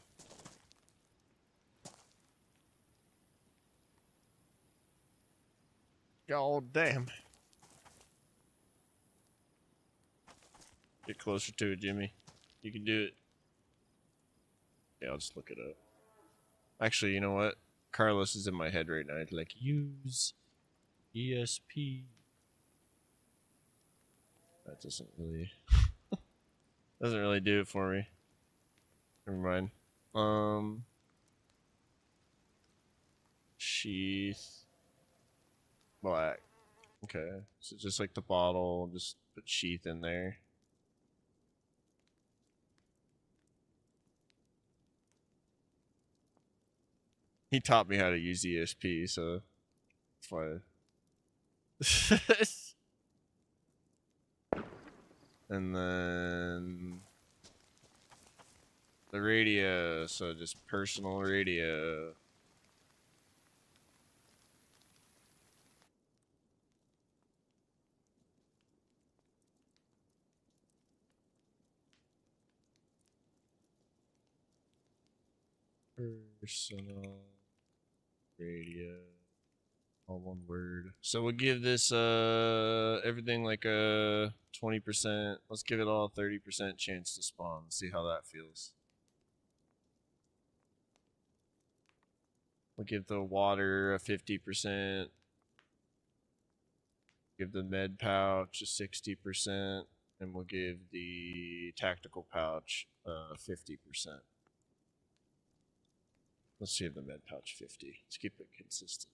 God damn. Get closer to it, Jimmy. You can do it. Yeah, I'll just look it up. Actually, you know what? Carlos is in my head right now. I'd like, use ESP. That doesn't really do it for me. Never mind. Sheath black. Okay. So just like the bottle, just put sheath in there. He taught me how to use ESP, so that's why. And then the radio, so just personal radio. Personal radio. All one word. So we'll give this everything like a 20%. Let's give it all a 30% chance to spawn. See how that feels. We'll give the water a 50%. Give the med pouch a 60%. And we'll give the tactical pouch 50%. Let's give the med pouch 50. Let's keep it consistent.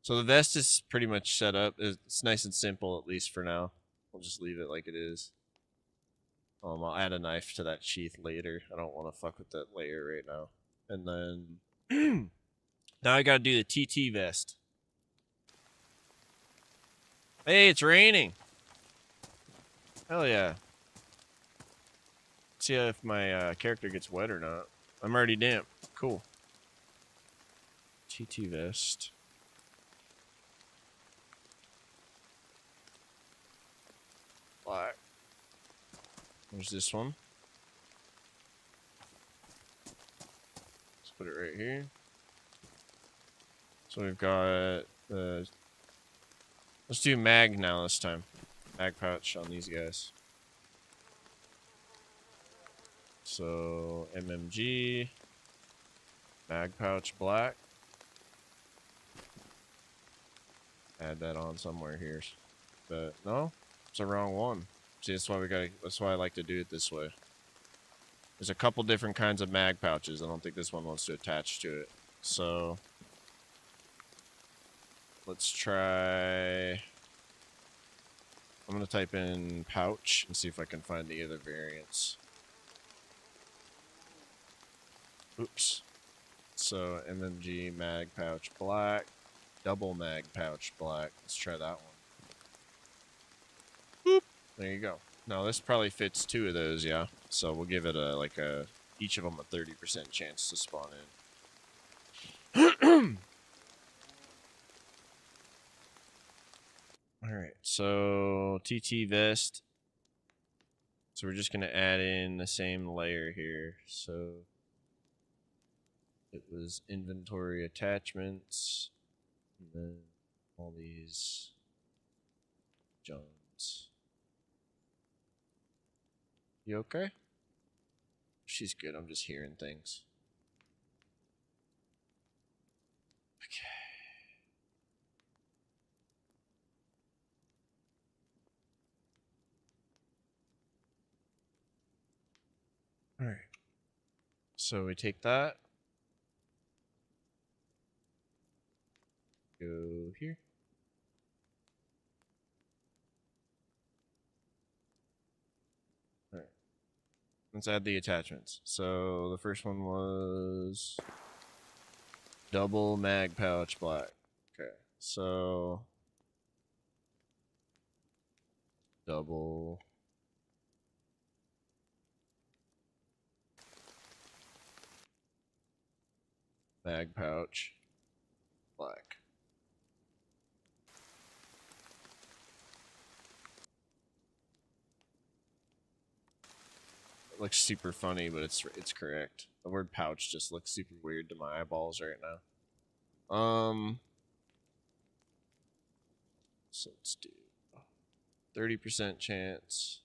So the vest is pretty much set up. It's nice and simple, at least for now. We'll just leave it like it is. I'll add a knife to that sheath later. I don't want to fuck with that layer right now. And then now I gotta do the TT vest. Hey, it's raining. Hell yeah. See if my character gets wet or not. I'm already damp. Cool. TT vest. Black. There's this one. Let's put it right here. So we've got the. Let's do mag now this time. Mag pouch on these guys. So MMG. Mag pouch black. Add that on somewhere here. But no, it's the wrong one. See, that's why I like to do it this way. There's a couple different kinds of mag pouches. I don't think this one wants to attach to it. So let's try. I'm gonna type in pouch and see if I can find the other variants. Oops. So MMG mag pouch black. Double mag pouch black. Let's try that one. Boop. There you go. No, this probably fits 2 of those, yeah. So we'll give it each of them a 30% chance to spawn in. Alright, so TT vest. So we're just going to add in the same layer here. So it was inventory attachments. And then all these Jones. You okay? She's good. I'm just hearing things. Okay. All right. So we take that. Go here. All right. Let's add the attachments. So the first one was double mag pouch black. Okay. So double mag pouch black. It looks super funny, but it's correct. The word pouch just looks super weird to my eyeballs right now. So let's do 30% chance.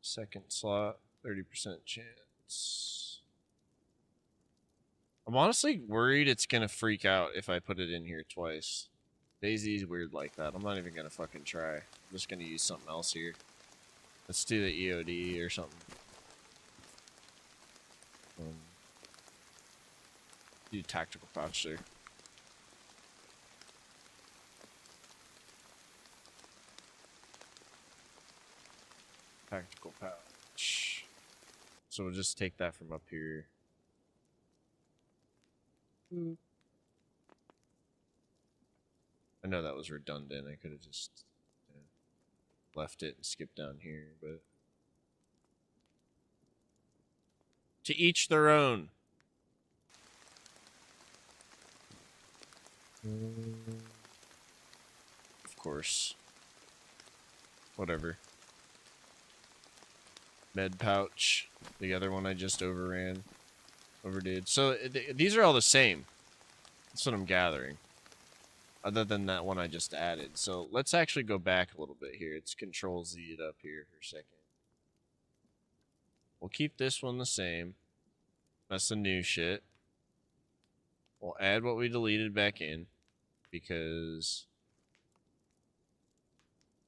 Second slot, 30% chance. I'm honestly worried it's gonna freak out if I put it in here twice. DayZ's weird like that. I'm not even gonna fucking try. I'm just gonna use something else here. Let's do the EOD or something. Do tactical pouch there. Tactical pouch. So we'll just take that from up here. I know that was redundant. I could have just left it and skipped down here, but to each their own. Of course. Whatever. Med pouch. The other one I just overdid. So these are all the same. That's what I'm gathering. Other than that one I just added. So let's actually go back a little bit here. It's Control Z it up here for a second. We'll keep this one the same. That's the new shit. We'll add what we deleted back in because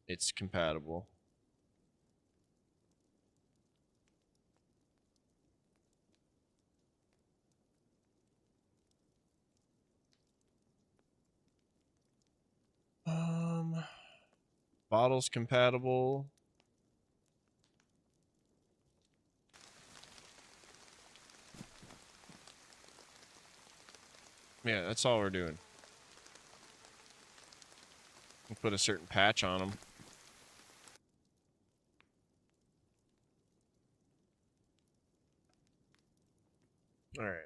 it's compatible. Bottles compatible. Yeah, that's all we're doing. We'll put a certain patch on them. All right.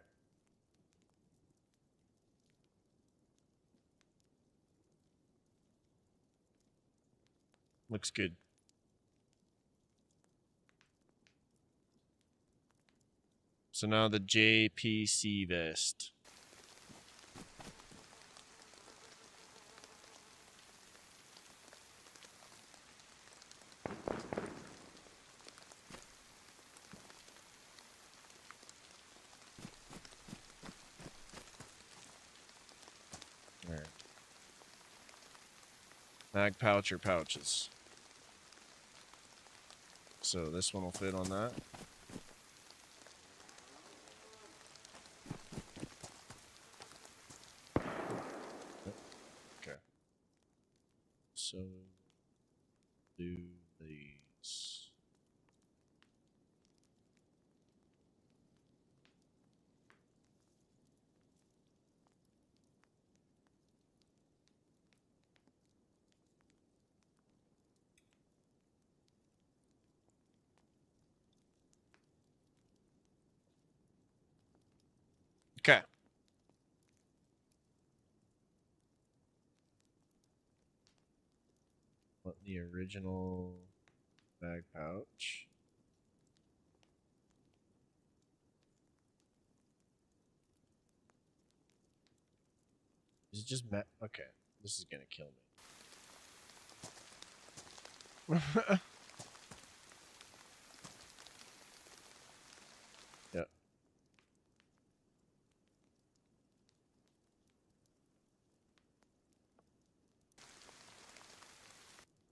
Looks good. So now the JPC vest. All right. Mag pouch or pouches. So this one will fit on that. Okay. So do these. the original bag pouch. Is it just okay, this is gonna kill me. Yep.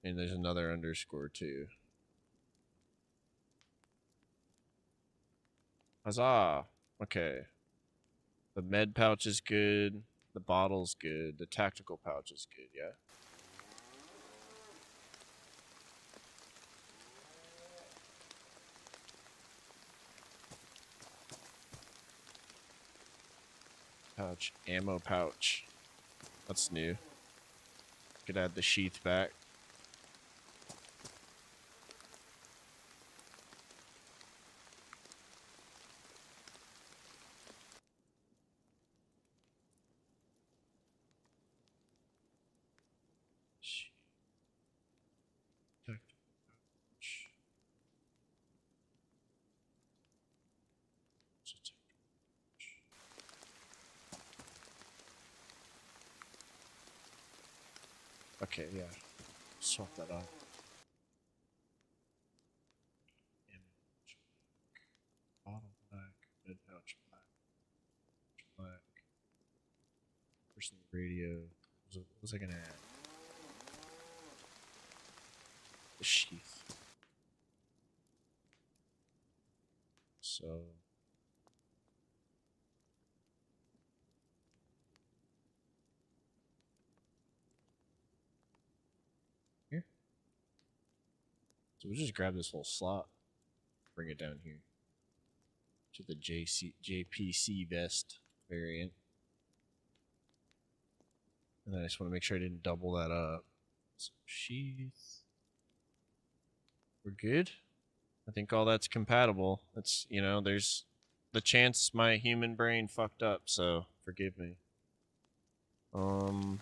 And there's another underscore too. Huzzah! Okay. The med pouch is good. The bottle's good. The tactical pouch is good, yeah? Pouch. Ammo pouch. That's new. Could add the sheath back. Okay, yeah. Swap that out. Bottle black, mid pouch black. Personal radio. What was I gonna add? The sheath. So here. So we'll just grab this whole slot, bring it down here to the JPC vest variant. And then I just want to make sure I didn't double that up. So sheath. We're good. I think all that's compatible. It's, you know, there's the chance my human brain fucked up, so forgive me. I'm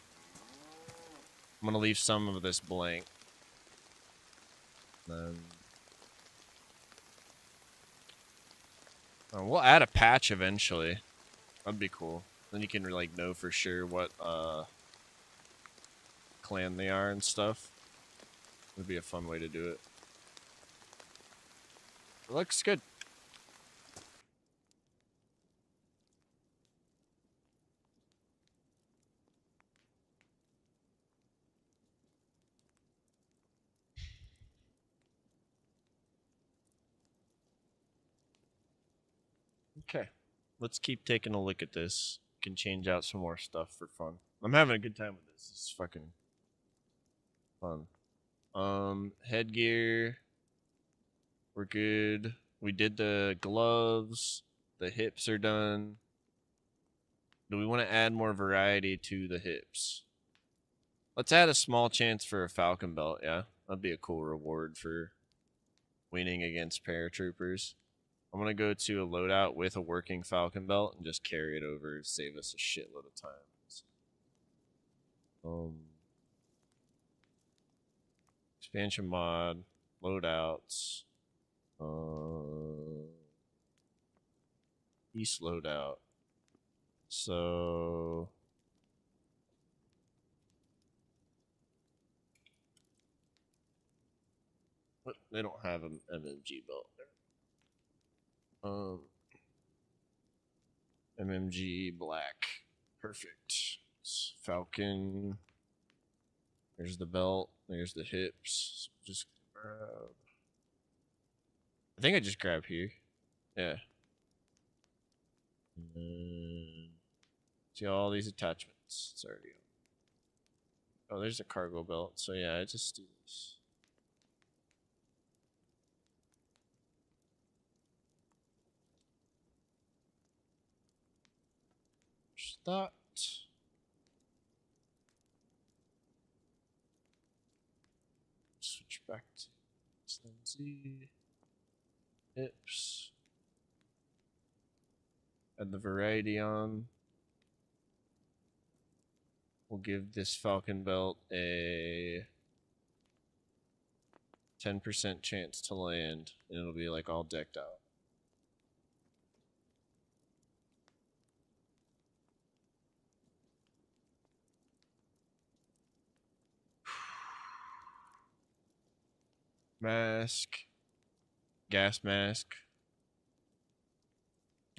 gonna leave some of this blank. Then we'll add a patch eventually. That'd be cool. Then you can like know for sure what clan they are and stuff. Would be a fun way to do it. It looks good. Okay, let's keep taking a look at this. Can change out some more stuff for fun. I'm having a good time with this. It's fucking fun. Headgear. We're good. We did the gloves. The hips are done. Do we want to add more variety to the hips? Let's add a small chance for a falcon belt, yeah? That'd be a cool reward for winning against paratroopers. I'm going to go to a loadout with a working falcon belt and just carry it over to save us a shitload of times. Expansion mod, loadouts, East loadout. So but they don't have an MMG belt there. MMG black. Perfect. It's Falcon. There's the belt. There's the hips. So just grab. I think I just grab here. Yeah. And then see all these attachments. It's already on. Oh, there's a cargo belt. So yeah, I just do this. Start. Switch back to XLMZ. Hips. Add the variety on. We'll give this falcon belt a 10% chance to land, and it'll be like all decked out. Mask. Gas mask.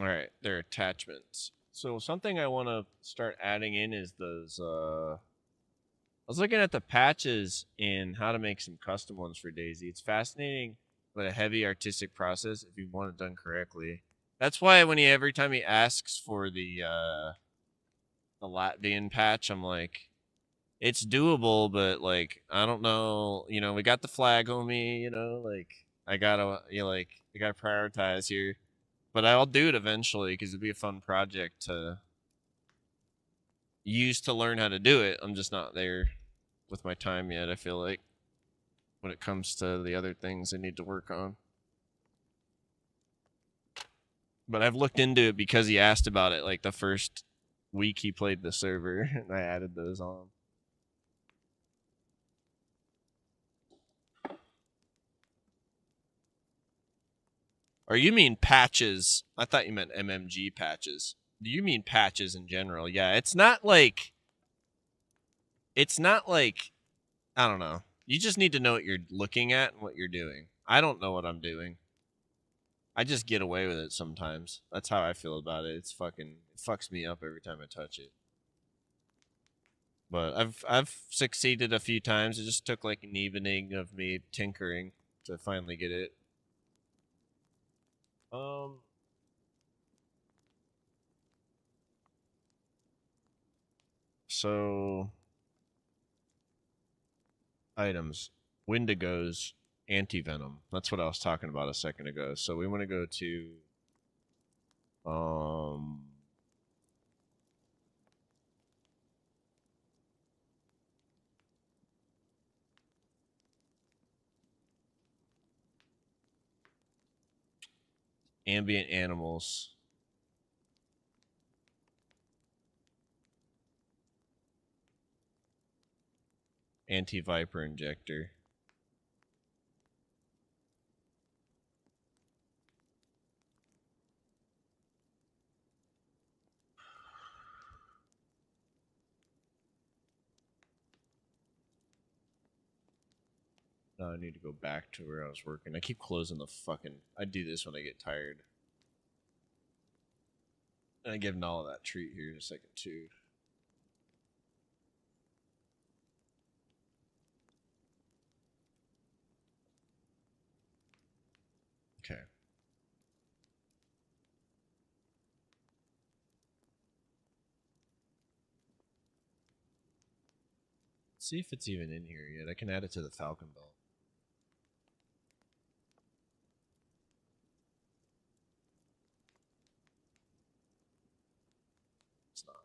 Alright, they're attachments. So something I want to start adding in is those, I was looking at the patches and how to make some custom ones for DayZ. It's fascinating, but a heavy artistic process if you want it done correctly. That's why when every time he asks for the Latvian patch, I'm like, it's doable, but like I don't know. You know, we got the flag, homie. You know, like I gotta, I gotta prioritize here. But I'll do it eventually because it'd be a fun project to use to learn how to do it. I'm just not there with my time yet, I feel like, when it comes to the other things I need to work on. But I've looked into it because he asked about it like the first week he played the server, and I added those on. Or you mean patches? I thought you meant MMG patches. Do you mean patches in general? Yeah, it's not like I don't know. You just need to know what you're looking at and what you're doing. I don't know what I'm doing. I just get away with it sometimes. That's how I feel about it. It fucks me up every time I touch it. But I've succeeded a few times. It just took like an evening of me tinkering to finally get it. So items. Wendigo's anti-venom. That's what I was talking about a second ago. So we want to go to ambient animals. Anti-viper injector. Now I need to go back to where I was working. I keep closing the fucking... I do this when I get tired. And I give Nala that treat here in a second, too. Okay. Let's see if it's even in here yet. I can add it to the Falcon Belt. It's not.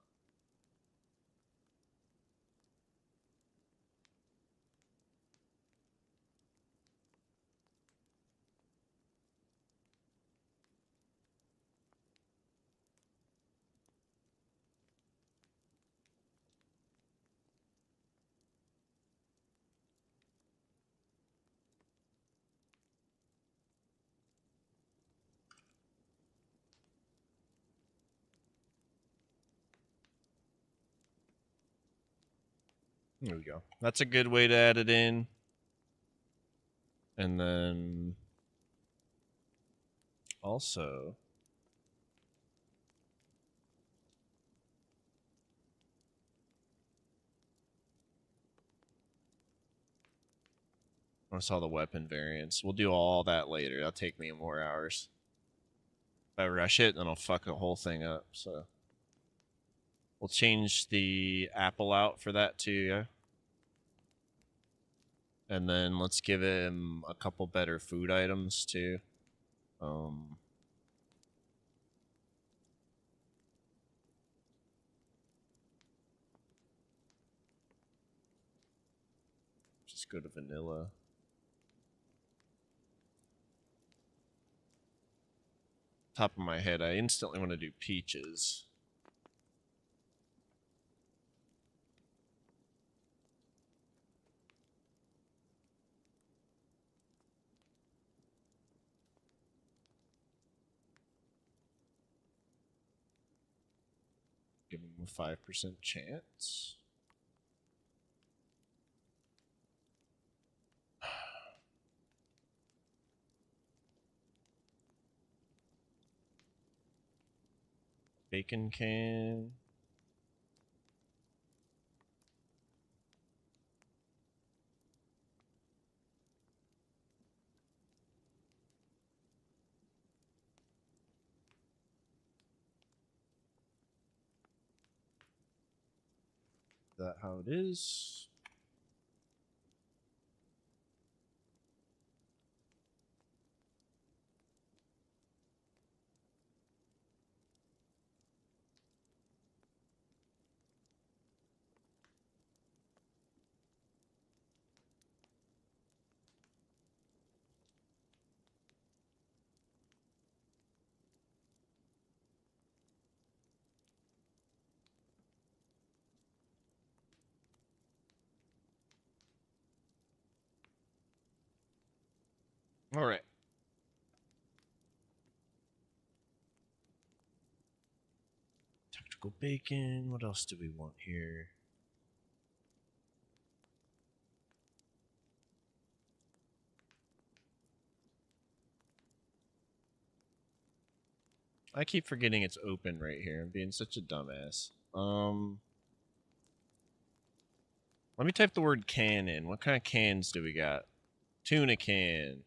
There we go. That's a good way to add it in. And then also I saw the weapon variants. We'll do all that later. That'll take me more hours. If I rush it, then I'll fuck the whole thing up. So we'll change the apple out for that too, yeah? And then let's give him a couple better food items too. Just go to vanilla. Top of my head, I instantly want to do peaches. give them a 5% chance. Bacon can. Is that how it is? All right. Tactical bacon. What else do we want here? I keep forgetting it's open right here. I'm being such a dumbass. Let me type the word can in. What kind of cans do we got? Tuna can.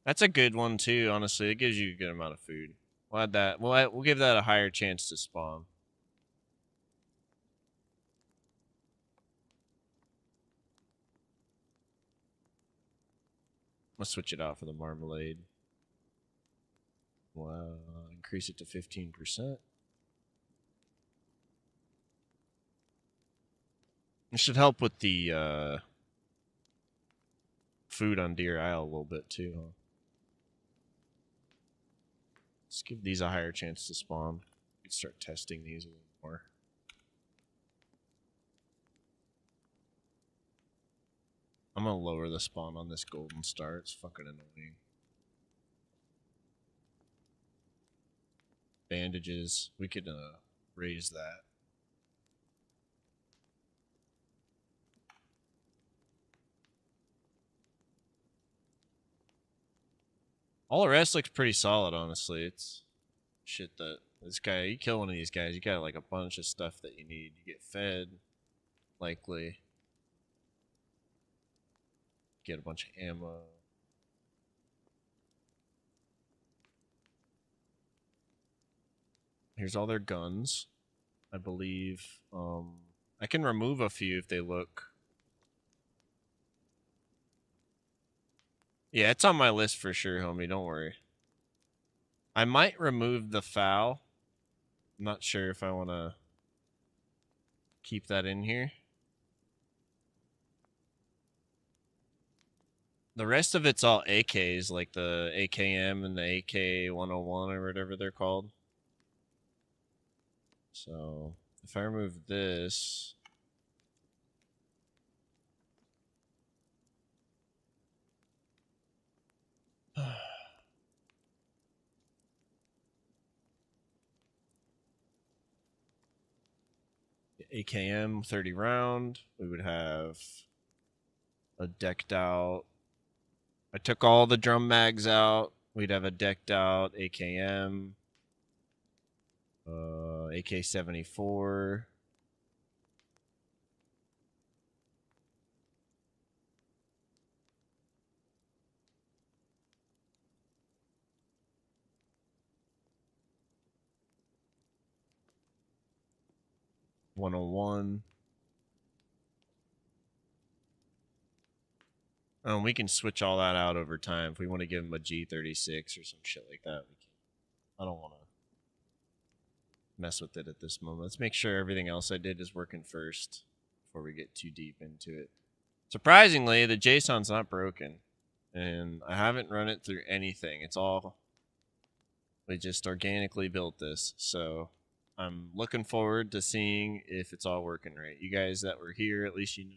That's a good one too, honestly. It gives you a good amount of food. We'll add that. We'll give that a higher chance to spawn. Let's switch it out for the marmalade. Wow, increase it to 15%. It should help with the food on Deer Isle a little bit too, huh? Let's give these a higher chance to spawn. Let's start testing these a little more. I'm gonna lower the spawn on this golden star. It's fucking annoying. Bandages. We could raise that. All the rest looks pretty solid, honestly. It's shit that this guy, you kill one of these guys, you got like a bunch of stuff that you need. You get fed, likely. Get a bunch of ammo. Here's all their guns, I believe. I can remove a few if they look. Yeah, it's on my list for sure, homie. Don't worry. I might remove the foul. I'm not sure if I want to keep that in here. The rest of it's all AKs, like the AKM and the AK-101 or whatever they're called. So, if I remove this... AKM 30 round. We would have a decked out. I took all the drum mags out. We'd have a decked out AKM, AK-74. .101. We can switch all that out over time if we want to give him a G36 or some shit like that. We can. I don't want to mess with it at this moment. Let's make sure everything else I did is working first before we get too deep into it. Surprisingly, the JSON's not broken, and I haven't run it through anything. It's all, we just organically built this, so I'm looking forward to seeing if it's all working right. You guys that were here, at least you know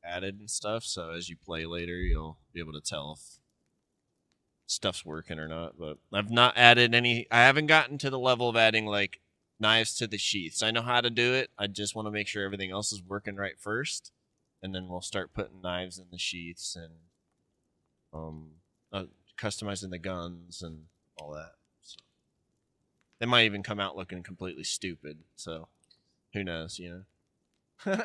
added and stuff, so as you play later, you'll be able to tell if stuff's working or not. But I've not added any. I haven't gotten to the level of adding like knives to the sheaths. I know how to do it. I just want to make sure everything else is working right first, and then we'll start putting knives in the sheaths and customizing the guns and all that. So they might even come out looking completely stupid. So who knows, you know?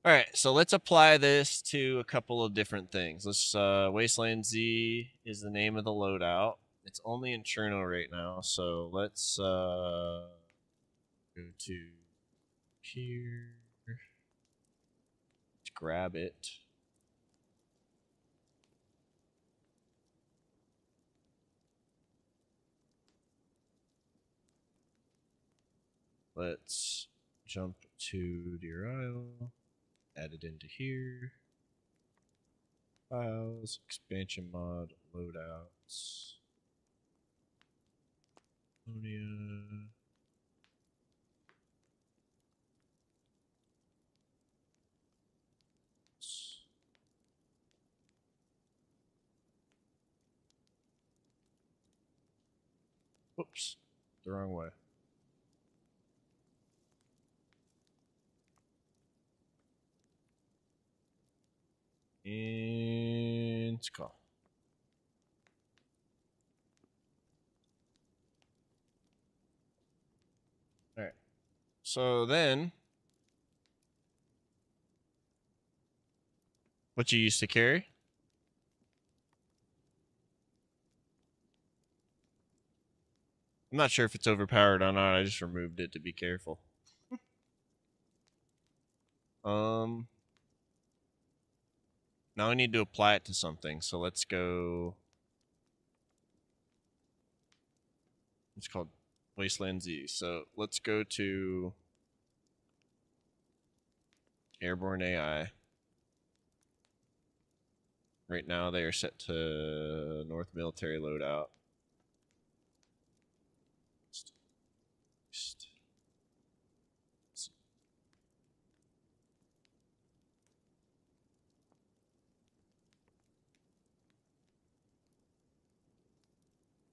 All right, so let's apply this to a couple of different things. Let's Wasteland Z is the name of the loadout. It's only in Cherno right now, so let's go to here. Let's grab it. Let's jump to DRIL, add it into here. Files, expansion mod, loadouts. Ammonia. Whoops, the wrong way. And it's call. All right. So then, what you used to carry? I'm not sure if it's overpowered or not. I just removed it to be careful. Now I need to apply it to something. So let's go. It's called Wasteland Z. So let's go to Airborne AI. Right now they are set to North Military Loadout.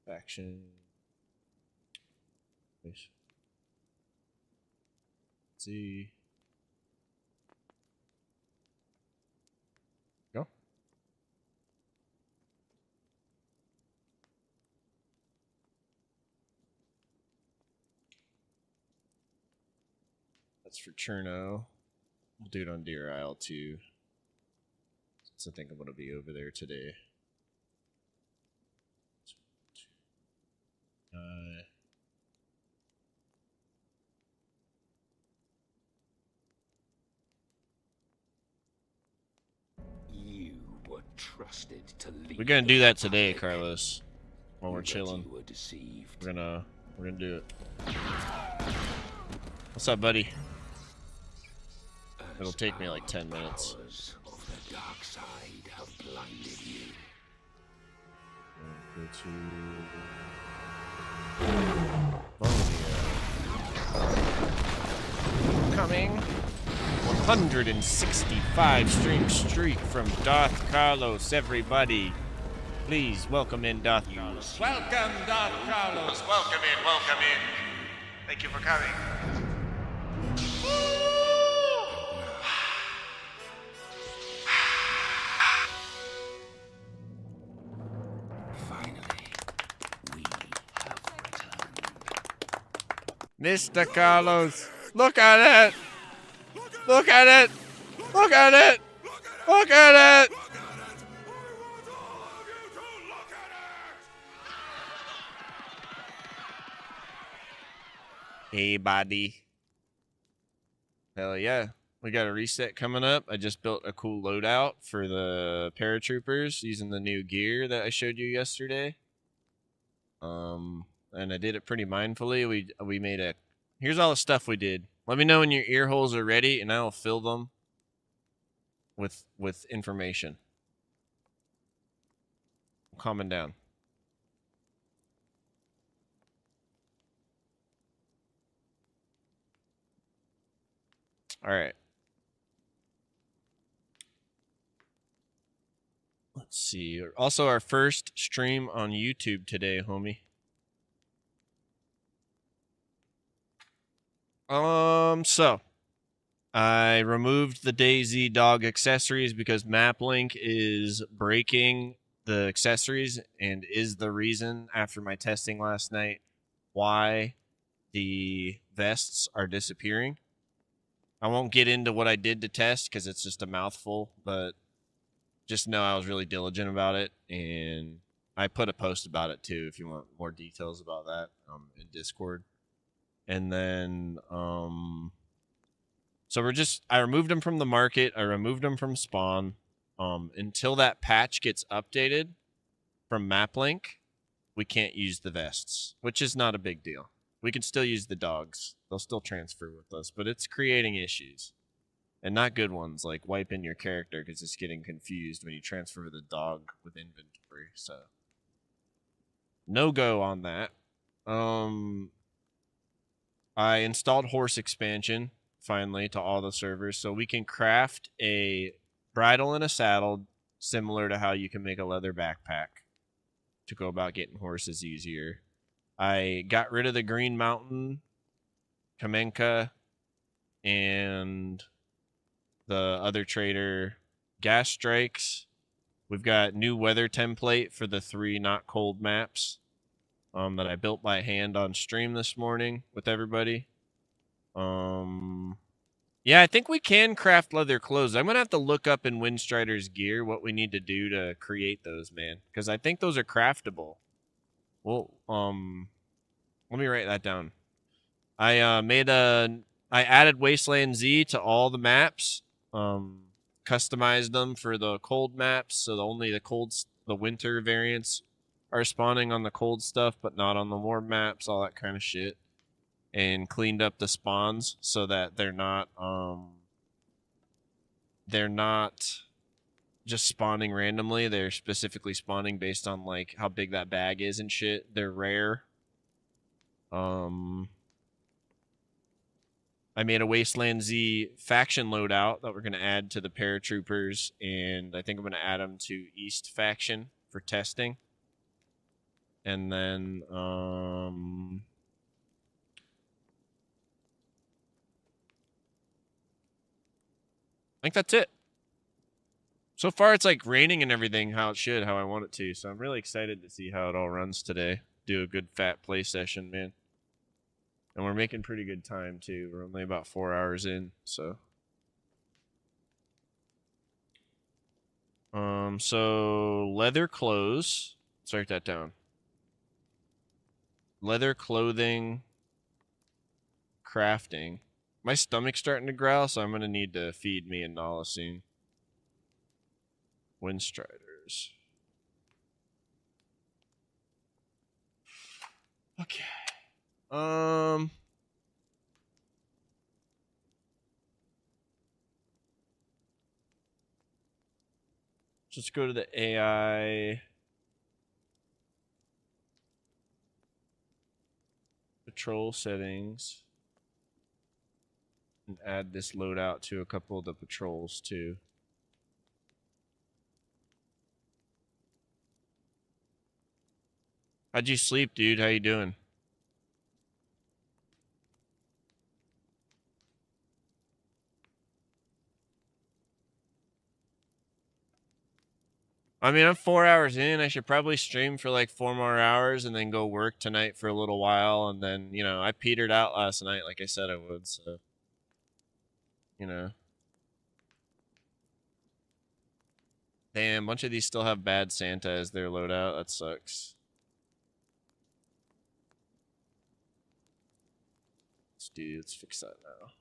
Faction. Z. Go. That's for Cherno. We'll do it on Deer Isle too. Since I think I'm going to be over there today. You were trusted to lead. We're gonna do that today, Carlos. While we're chilling. You were deceived. We're gonna do it. What's up, buddy? It'll take me like 10 minutes. Of the dark side have blinded you. Go to coming. 165 stream streak from Darth Carlos, everybody. Please welcome in Darth Carlos. Welcome, Darth Carlos. Welcome in, welcome in. Thank you for coming. Mr. Carlos, look at it! Look at it! Look at it! Look at it! Hey, buddy. Hell yeah. We got a reset coming up. I just built a cool loadout for the paratroopers using the new gear that I showed you yesterday. And I did it pretty mindfully. We made a... Here's all the stuff we did. Let me know when your ear holes are ready, and I will fill them with information. I'm calming down. All right. Let's see. Also, our first stream on YouTube today, homie. So I removed the DayZ dog accessories because MapLink is breaking the accessories and is the reason after my testing last night why the vests are disappearing. I won't get into what I did to test because it's just a mouthful, but just know I was really diligent about it, and I put a post about it too if you want more details about that in Discord. And then so I removed them from the market. I removed them from spawn. Until that patch gets updated from MapLink, we can't use the vests, which is not a big deal. We can still use the dogs. They'll still transfer with us, but it's creating issues. And not good ones, like wiping your character because it's getting confused when you transfer the dog with inventory. So, no go on that. I installed horse expansion finally to all the servers, so we can craft a bridle and a saddle similar to how you can make a leather backpack to go about getting horses easier. I got rid of the Green Mountain, Kamenka, and the other trader gas strikes. We've got new weather template for the 3 not cold maps that I built by hand on stream this morning with everybody. Yeah, I think we can craft leather clothes. I'm gonna have to look up in Windstrider's gear what we need to do to create those, man, because I think those are craftable. Well, let me write that down. I added Wasteland Z to all the maps. Customized them for the cold maps, so only the winter variants are spawning on the cold stuff, but not on the warm maps, all that kind of shit. And cleaned up the spawns so that they're not just spawning randomly. They're specifically spawning based on like how big that bag is and shit. They're rare. I made a Wasteland Z faction loadout that we're going to add to the paratroopers, and I think I'm going to add them to East faction for testing. And then I think that's it. So far, it's like raining and everything how it should, how I want it to. So I'm really excited to see how it all runs today. Do a good fat play session, man. And we're making pretty good time, too. We're only about 4 hours in, so. So leather clothes. Let's write that down. Leather clothing, crafting. My stomach's starting to growl, so I'm going to need to feed me and Nala soon. Windstriders. Okay. Let's go to the AI patrol settings and add this loadout to a couple of the patrols too. How'd you sleep, dude? How you doing? I mean, I'm 4 hours in. I should probably stream for like 4 more hours and then go work tonight for a little while. And then, you know, I petered out last night like I said I would. So, you know. Damn, a bunch of these still have bad Santa as their loadout. That sucks. Let's fix that now.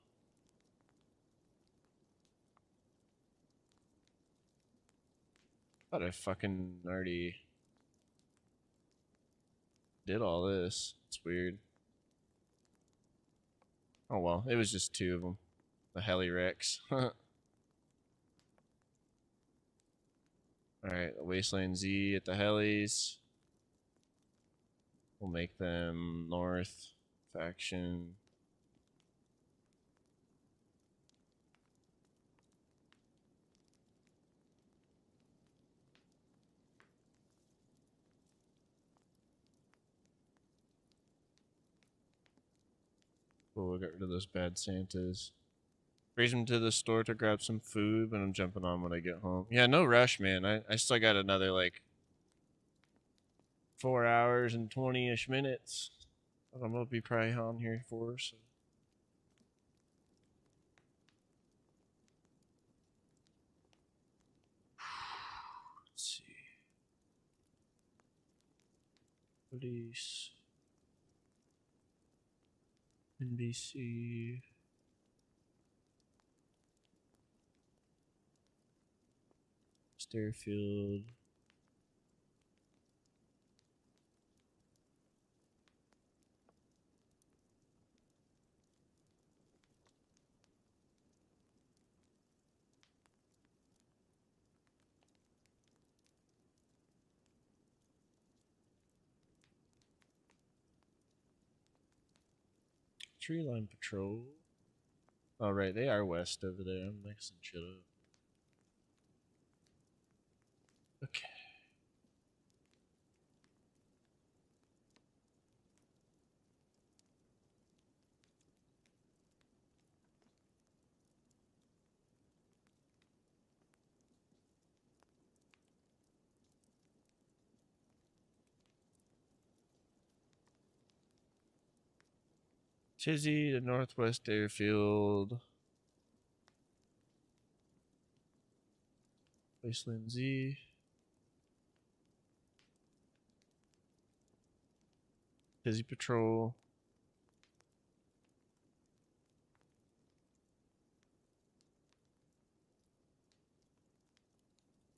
Thought I fucking already did all this. It's weird. Oh well, it was just 2 of them. The Heli Rex. Alright, the Wasteland Z at the Helis. We'll make them North faction. Cool, we'll get rid of those bad Santas. Raise him to the store to grab some food, but I'm jumping on when I get home. Yeah, no rush, man. I still got another, like, 4 hours and 20-ish minutes. I'm gonna be probably on here for, so. Let's see. Police. NBC. Stairfield. Tree line patrol. Oh, right, they are west over there. I'm mixing shit up. Okay. Chizzy to Northwest Airfield. Wasteland Z. Chizzy Patrol.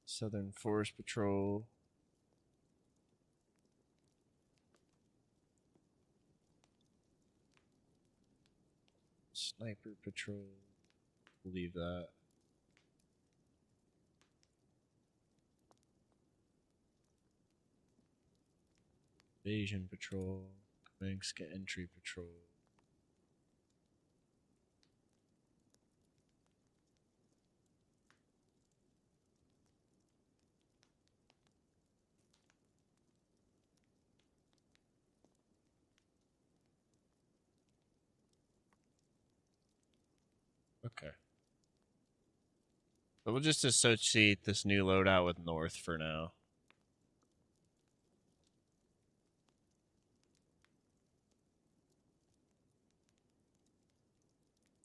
Southern Forest Patrol. Sniper Patrol. We'll leave that. Invasion Patrol. Kaminska Entry Patrol. Okay. But we'll just associate this new loadout with North for now.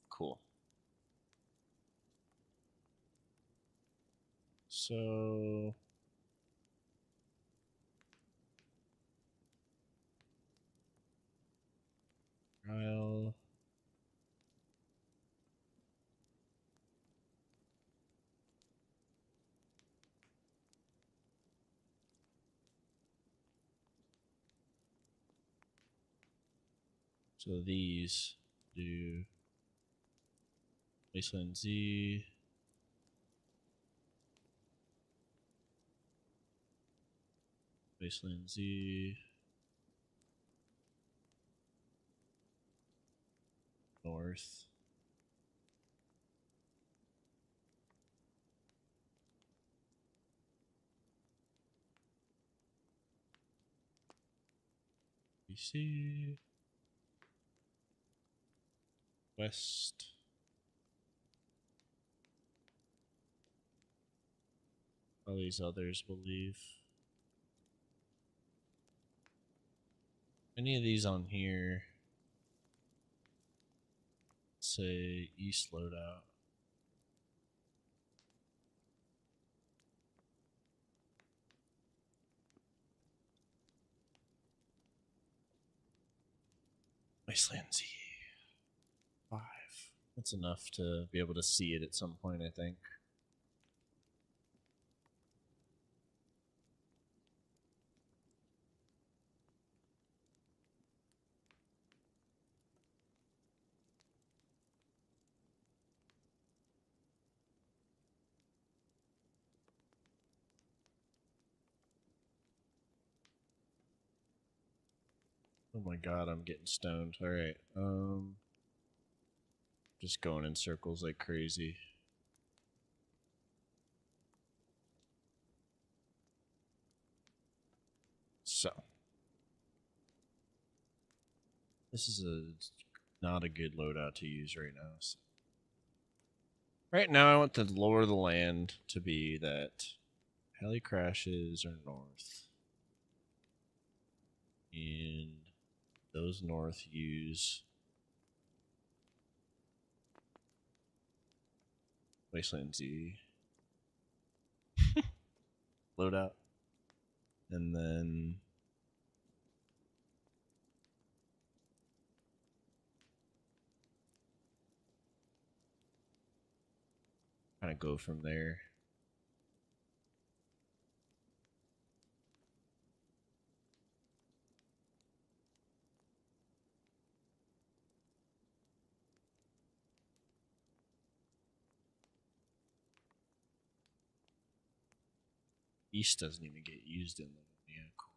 Cool. So... I'll... So these do Wasteland Z, Wasteland Z, North. BC, West. All these others will leave. Any of these on here, say East Loadout. Wasteland Z. 5. That's enough to be able to see it at some point, I think. Oh my god, I'm getting stoned. Alright, just going in circles like crazy. So. This is a not a good loadout to use right now. So. Right now, I want the lore of the land to be that heli crashes are north. And those north use Wasteland Z loadout. And then kind of go from there. East doesn't even get used in them. Yeah, cool.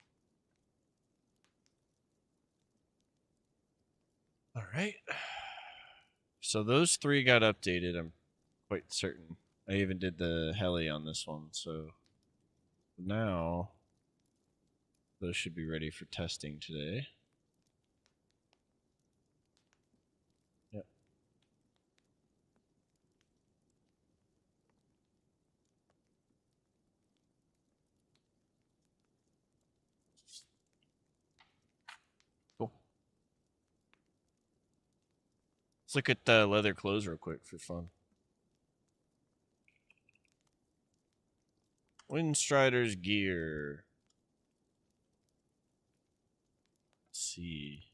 All right. So those three got updated. I'm quite certain. I even did the heli on this one. So now those should be ready for testing today. Yep. Cool. Let's look at the leather clothes real quick for fun. Windstrider's gear. Let's see.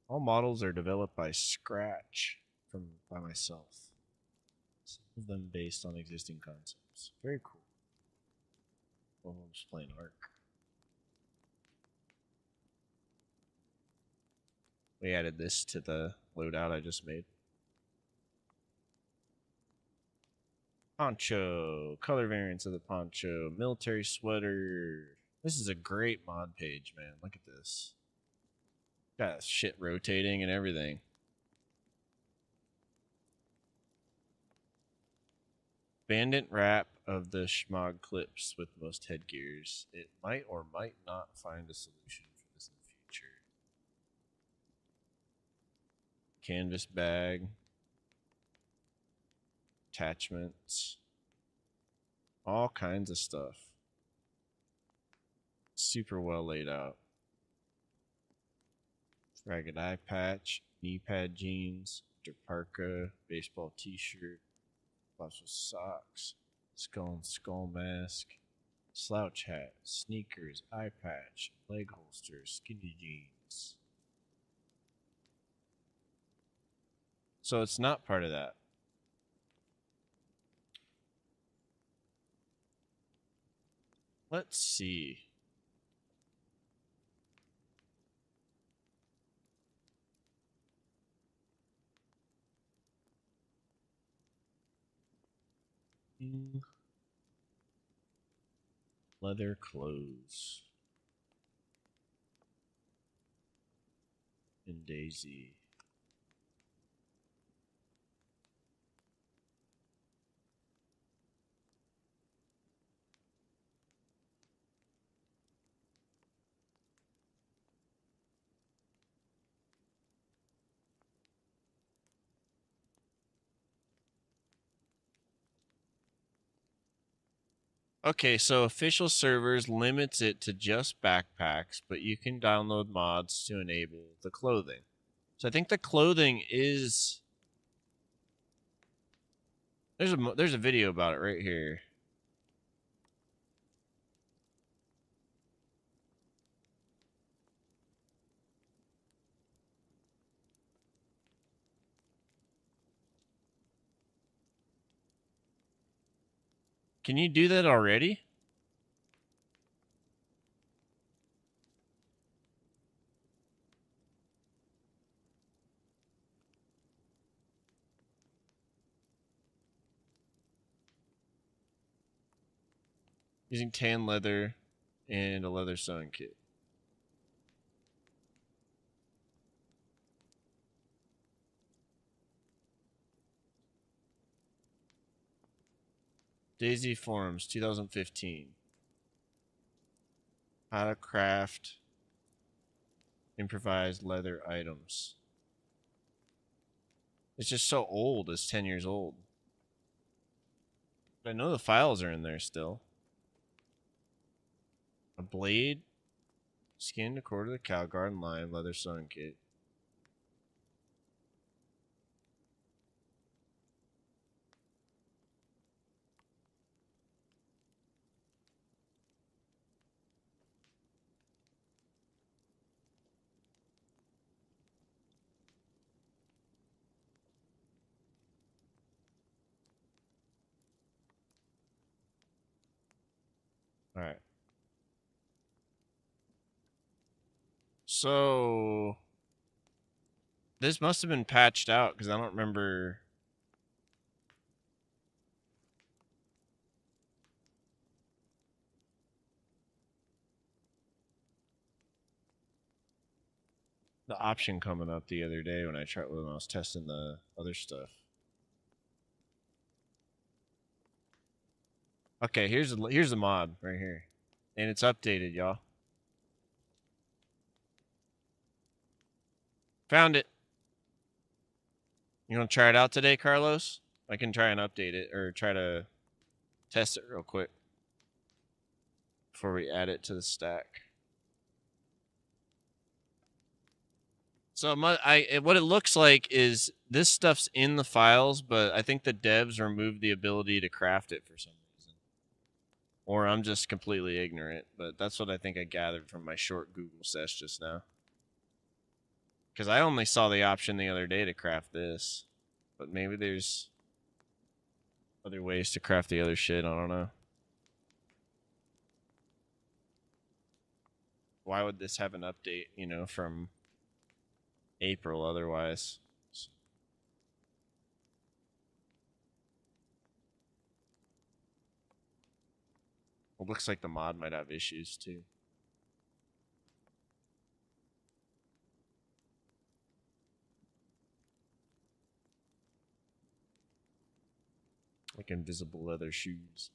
All models are developed by scratch by myself. Some of them based on existing concepts. Very cool. Well, I'm just playing Ark. We added this to the loadout I just made. Poncho, color variants of the poncho, military sweater. This is a great mod page, man. Look at this. Got shit rotating and everything. Bandit wrap of the Schmog clips with most headgears. It might or might not find a solution for this in the future. Canvas bag. Attachments. All kinds of stuff. Super well laid out. Ragged eye patch, knee pad jeans, parka, baseball t-shirt, lots of socks, skull mask, slouch hat, sneakers, eye patch, leg holster, skinny jeans. So it's not part of that. Let's see. Leather clothes in DayZ. Okay, so official servers limits it to just backpacks, but you can download mods to enable the clothing. So I think the clothing is there's a video about it right here. Can you do that already? Using tan leather and a leather sewing kit. DayZ forums 2015. How to craft improvised leather items. It's just so old. It's 10 years old. But I know the files are in there still. A blade, skin, a quarter of the cow guard, and lime, leather sewing kit. Alright. So this must have been patched out because I don't remember. The option coming up the other day when I was testing the other stuff. Okay, here's the mod right here, and it's updated, y'all. Found it. You gonna try it out today, Carlos? I can try and update it or try to test it real quick before we add it to the stack. So what it looks like is this stuff's in the files, but I think the devs removed the ability to craft it for some reason. Or I'm just completely ignorant, but that's what I think I gathered from my short Google sesh just now. Because I only saw the option the other day to craft this. But maybe there's other ways to craft the other shit, I don't know. Why would this have an update, you know, from April otherwise? Well, looks like the mod might have issues too. Like invisible leather shoes.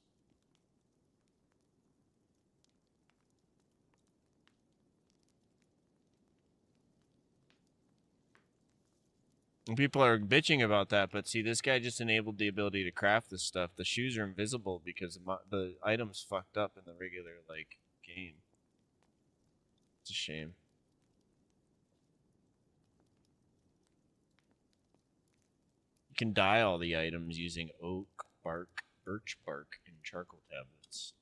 And people are bitching about that, but see, this guy just enabled the ability to craft this stuff. The shoes are invisible because the item's fucked up in the regular, like, game. It's a shame. You can dye all the items using oak bark, birch bark, and charcoal tablets.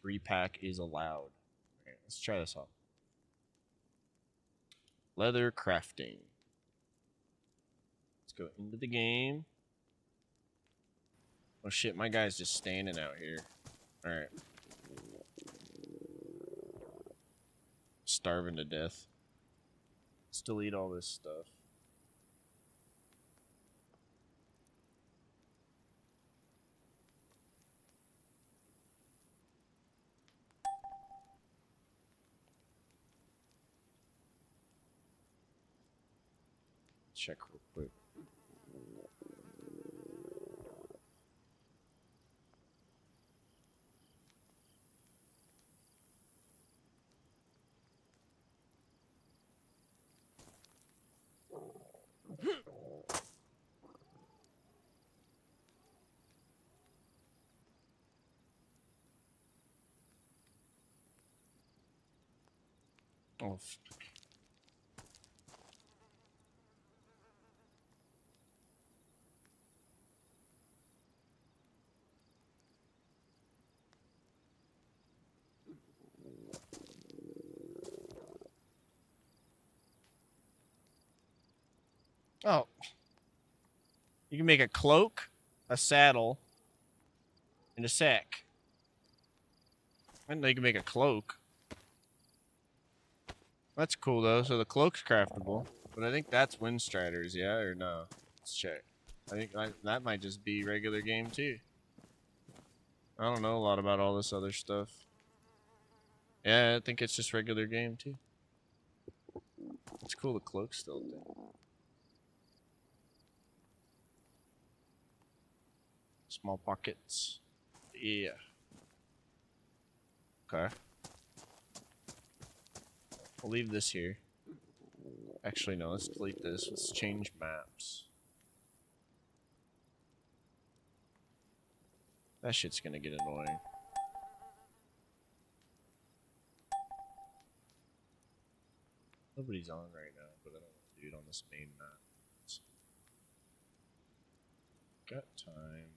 Repack is allowed. Alright, let's try this off. Leather crafting. Let's go into the game. Oh shit, my guy's just standing out here. Alright. Starving to death. Still eat all this stuff. Check real quick. Oh, fuck. Oh. You can make a cloak, a saddle, and a sack. I didn't know you can make a cloak. That's cool, though. So the cloak's craftable. But I think that's Windstriders, yeah? Or no? Let's check. I think that might just be regular game, too. I don't know a lot about all this other stuff. Yeah, I think it's just regular game, too. It's cool the cloak's still there. Small pockets. Yeah. Okay. We'll leave this here. Actually, no, let's delete this. Let's change maps. That shit's gonna get annoying. Nobody's on right now, but I don't want to do it on this main map. So, got time.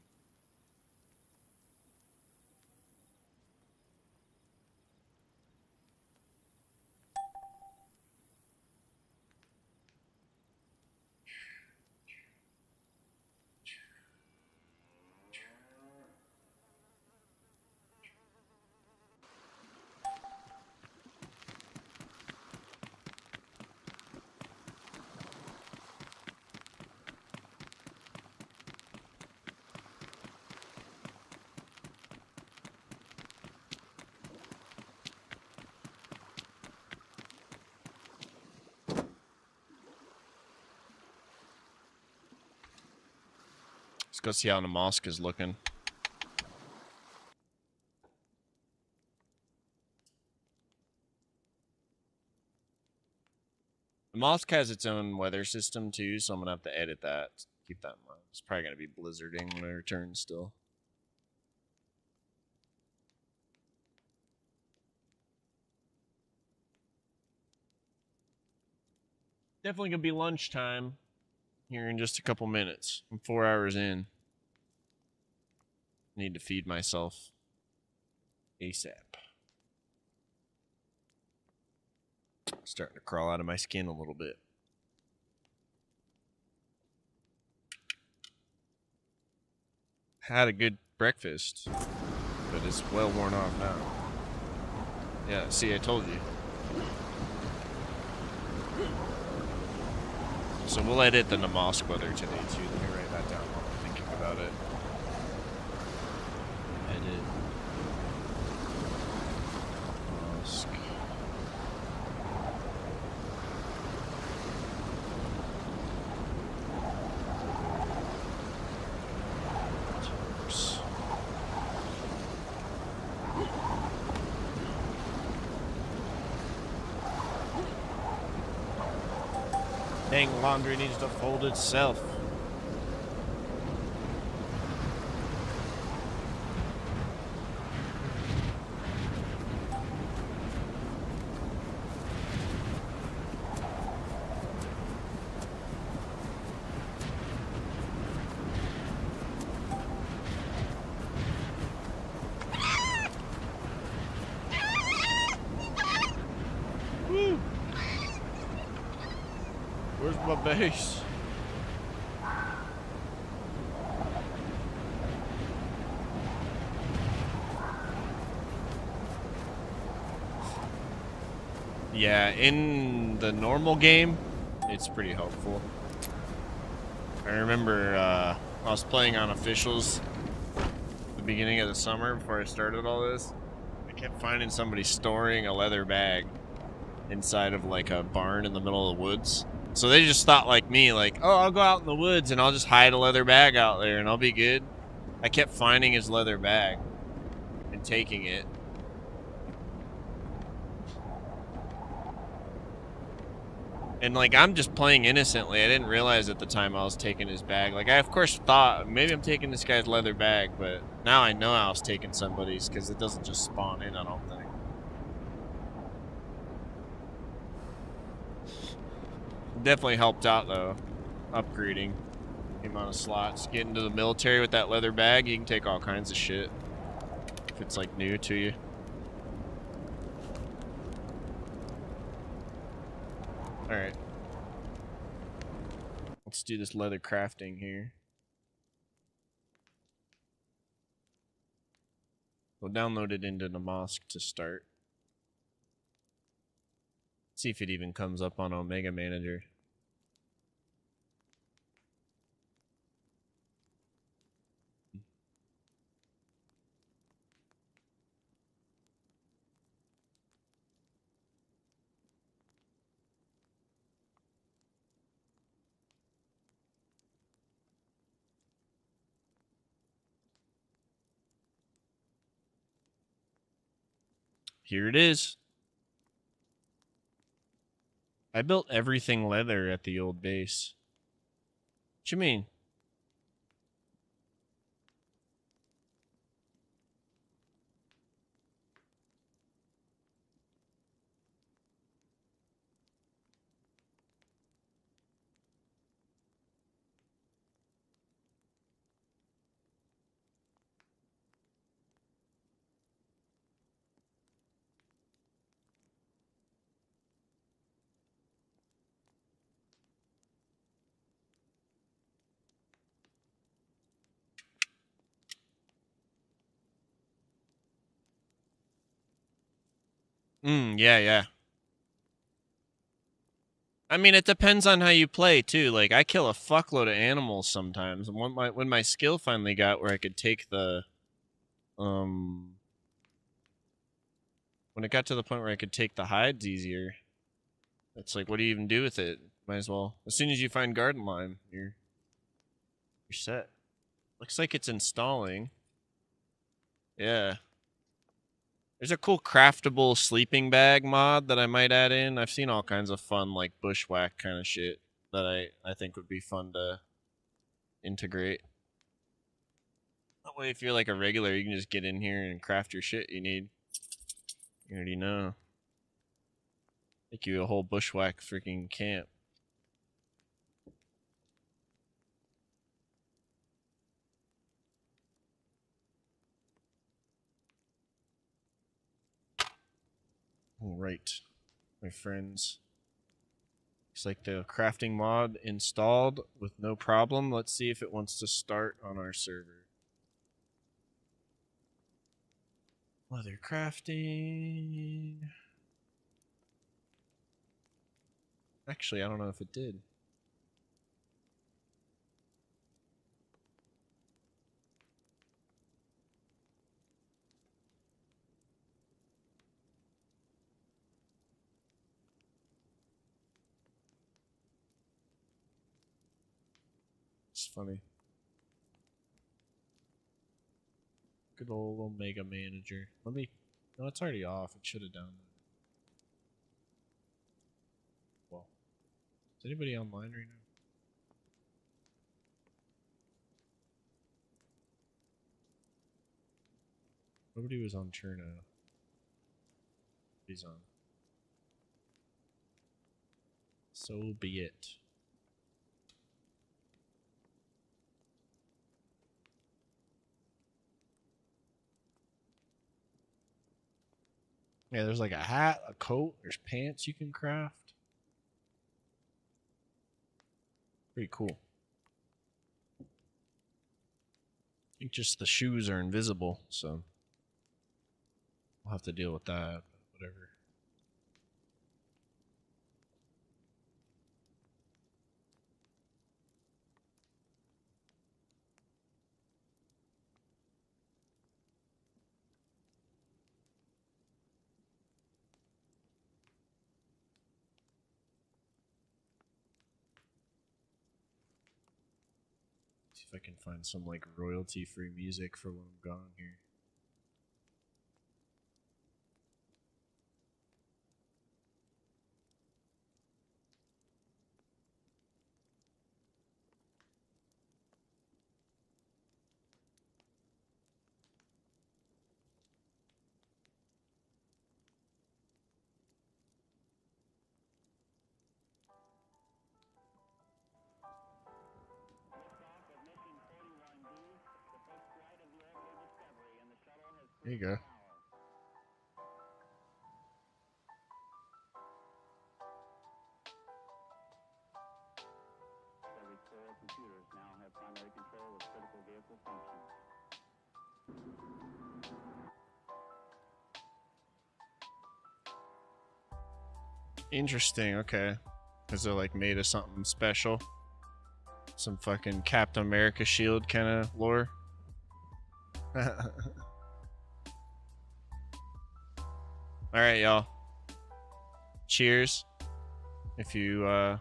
Let's go see how the mosque is looking. The mosque has its own weather system too, so I'm gonna have to edit that. Keep that in mind. It's probably gonna be blizzarding when I return still. Definitely gonna be lunchtime here in just a couple minutes. I'm 4 hours in. Need to feed myself ASAP. Starting to crawl out of my skin a little bit. Had a good breakfast, but it's well worn off now. Yeah, see, I told you. So we'll edit the mosque weather today too. Let me write that down while I'm thinking about it. Edit mosque. Dang, laundry needs to fold itself. Woo! Where's my base? Yeah, in the normal game, it's pretty helpful. I remember I was playing on officials at the beginning of the summer before I started all this. I kept finding somebody storing a leather bag inside of like a barn in the middle of the woods. So they just thought like me, like, oh, I'll go out in the woods and I'll just hide a leather bag out there and I'll be good. I kept finding his leather bag and taking it. And like, I'm just playing innocently. I didn't realize at the time I was taking his bag. Like, I of course thought maybe I'm taking this guy's leather bag, but now I know I was taking somebody's because it doesn't just spawn in, I don't think. Definitely helped out though, upgrading the amount of slots. Get into the military with that leather bag, you can take all kinds of shit if it's like new to you. Alright. Let's do this leather crafting here. We'll download it into the mosque to start. See if it even comes up on Omega Manager. here it is. I built everything leather at the old base. What you mean? Yeah. I mean, it depends on how you play too. Like, I kill a fuckload of animals sometimes. And when my skill finally got where I could take the, um, when it got to the point where I could take the hides easier, it's like, what do you even do with it? Might as well. As soon as you find garden lime, you're set. Looks like it's installing. Yeah. There's a cool craftable sleeping bag mod that I might add in. I've seen all kinds of fun, like, bushwhack kind of shit that I think would be fun to integrate. That way, if you're like a regular, you can just get in here and craft your shit you need. You already know. Make you a whole bushwhack freaking camp. All right, my friends. Looks like the crafting mod installed with no problem. Let's see if it wants to start on our server. Leather crafting. Actually, I don't know if it did. It's funny. Good old Omega Manager. Let me. No, it's already off. It should have done that. Well, is anybody online right now? Nobody was on Cherno. He's on. So be it. Yeah, there's like a hat, a coat, there's pants you can craft. Pretty cool. I think just the shoes are invisible, so we'll have to deal with that. Whatever. See if I can find some like royalty-free music for when I'm gone here. There you go. Computers now have primary control of critical vehicle functions. Interesting, okay. Is it like made of something special? Some fucking Captain America shield kind of lore? Alright, y'all. Cheers. If you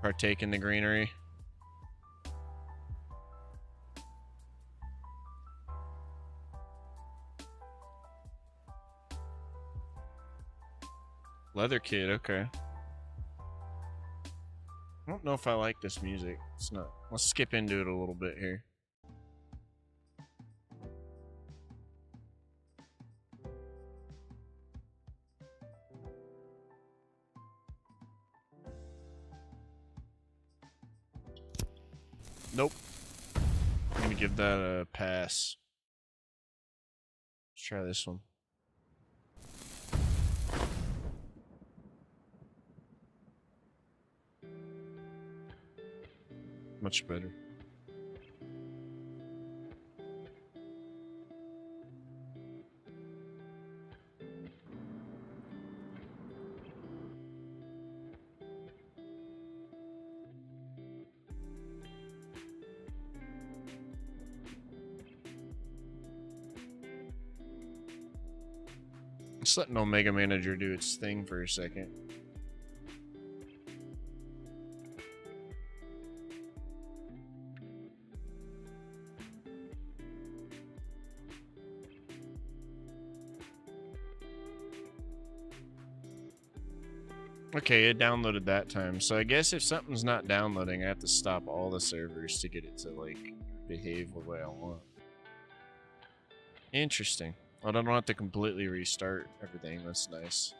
partake in the greenery. Leather Kid, okay. I don't know if I like this music. It's not. Let's skip into it a little bit here. Nope. I'm gonna give that a pass. Let's try this one. Much better. Just letting Omega Manager do its thing for a second. Okay, it downloaded that time. So I guess if something's not downloading, I have to stop all the servers to get it to, like, behave the way I want. Interesting. Well, I don't have to completely restart everything. That's nice.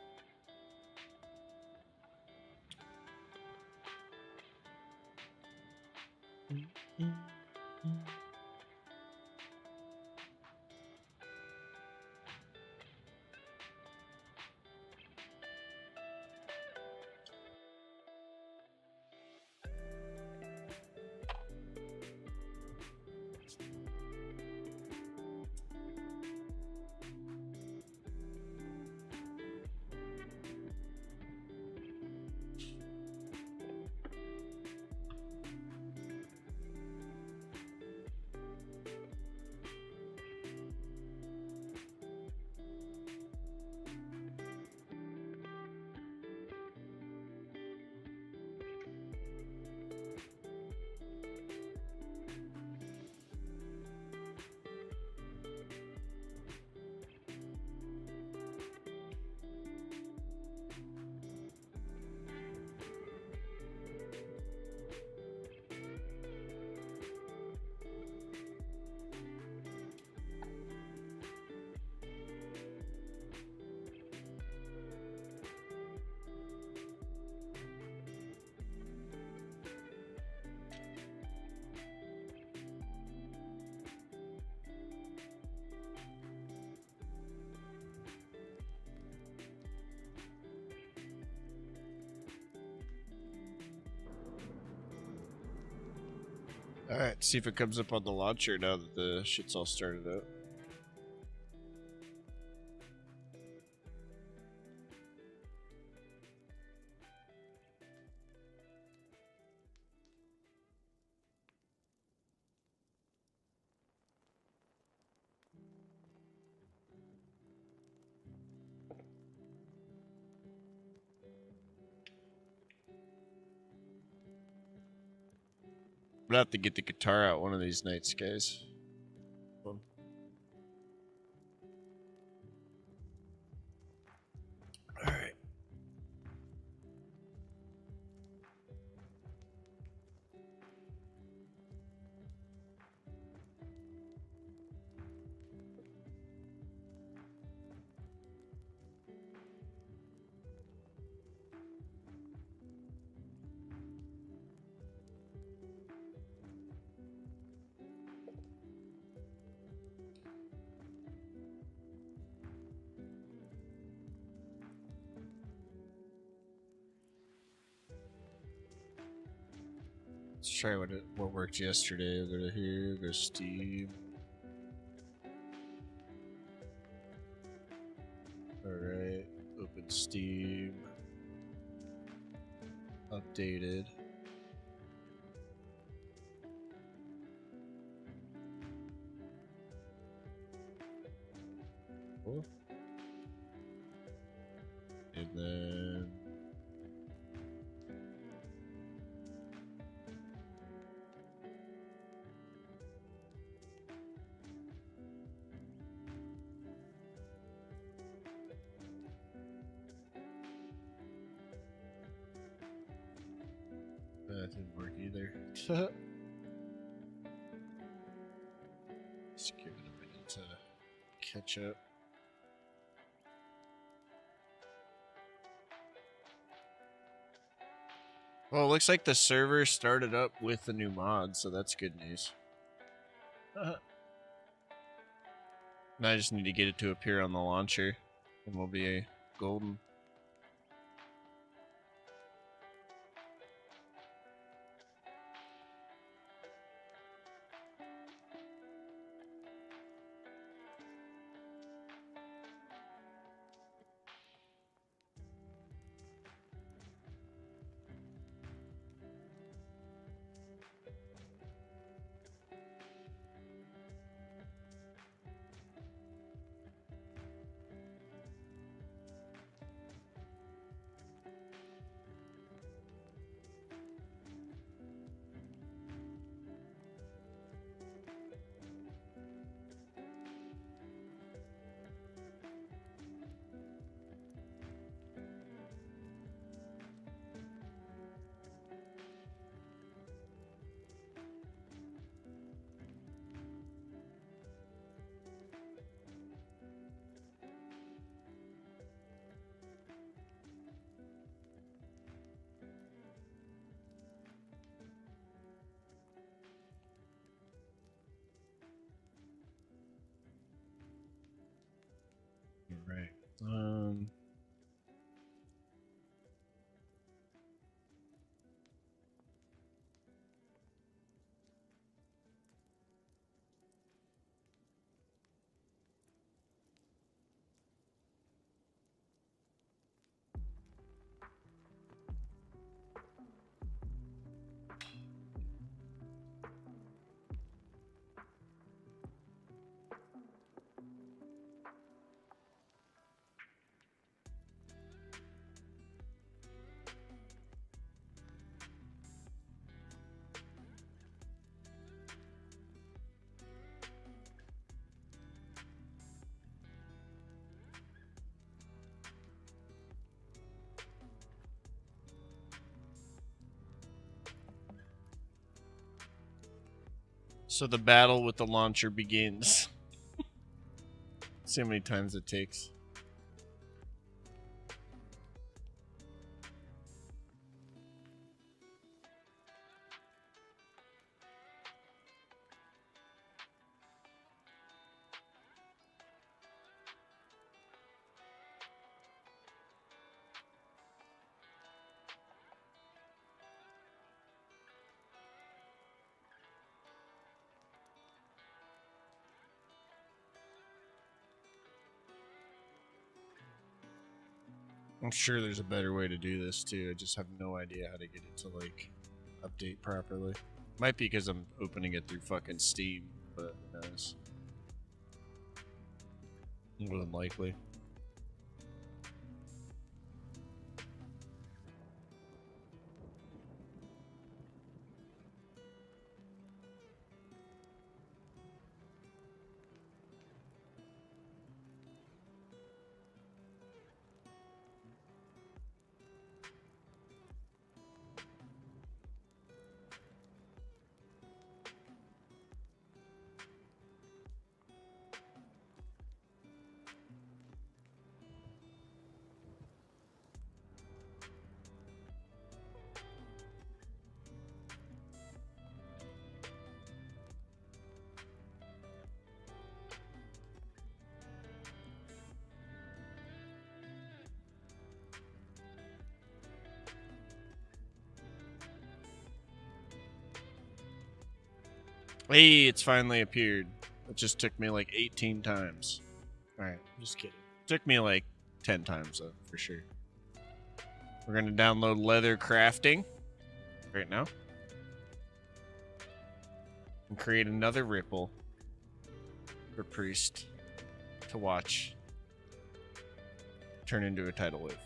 Alright, see if it comes up on the launcher now that the shit's all started up. I'm gonna have to get the guitar out one of these nights, guys. Alright. Let's try what worked yesterday. We'll go to here, go to Steam. Alright, open Steam. Updated. Cool. And then that didn't work either. Just give it a minute to catch up. Well, it looks like the server started up with the new mod, so that's good news. Now I just need to get it to appear on the launcher, and we'll be golden. Right. So the battle with the launcher begins. See how many times it takes. I'm sure there's a better way to do this too. I just have no idea how to get it to like update properly. Might be because I'm opening it through fucking Steam, but who knows? More than likely. Hey, it's finally appeared. It just took me like 18 times. Alright, just kidding. Took me like 10 times though, for sure. We're gonna download leather crafting right now. And create another ripple for Priest to watch turn into a tidal wave.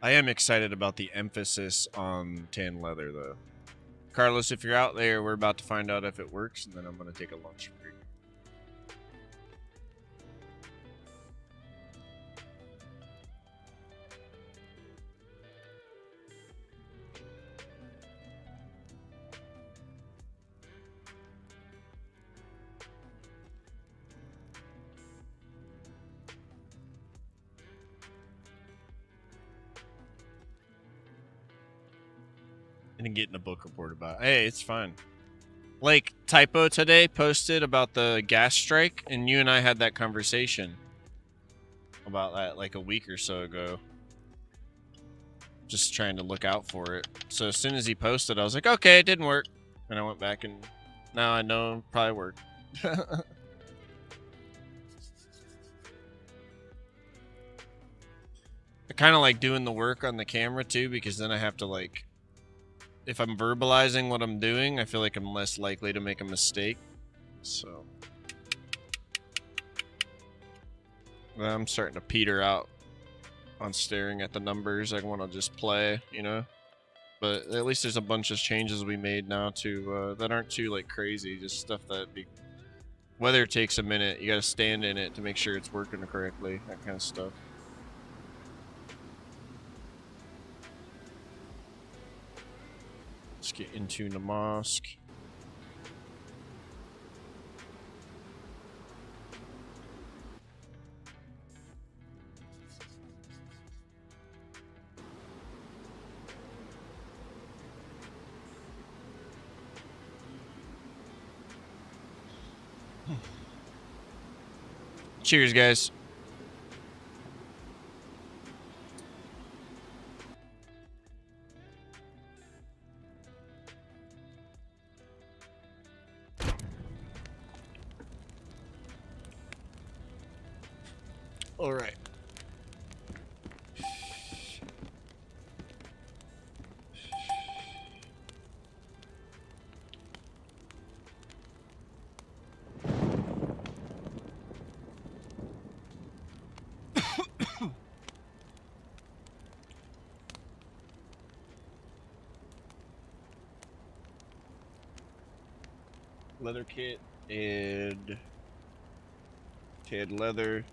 I am excited about the emphasis on tan leather, though. Carlos, if you're out there, we're about to find out if it works, and then I'm going to take a lunch break. And getting a book report about it. Hey, it's fine. Like, Typo today posted about the gas strike, and you and I had that conversation about that like a week or so ago. Just trying to look out for it. So as soon as he posted, I was like, okay, it didn't work. And I went back, and now I know it probably worked. I kind of like doing the work on the camera too, because then I have to like, if I'm verbalizing what I'm doing, I feel like I'm less likely to make a mistake. So I'm starting to peter out on staring at the numbers. I want to just play, you know. But at least there's a bunch of changes we made now to that aren't too like crazy. Just stuff that weather takes a minute. You got to stand in it to make sure it's working correctly. That kind of stuff. Let's get into the mosque. Cheers, guys. All right. Leather kit and tan leather.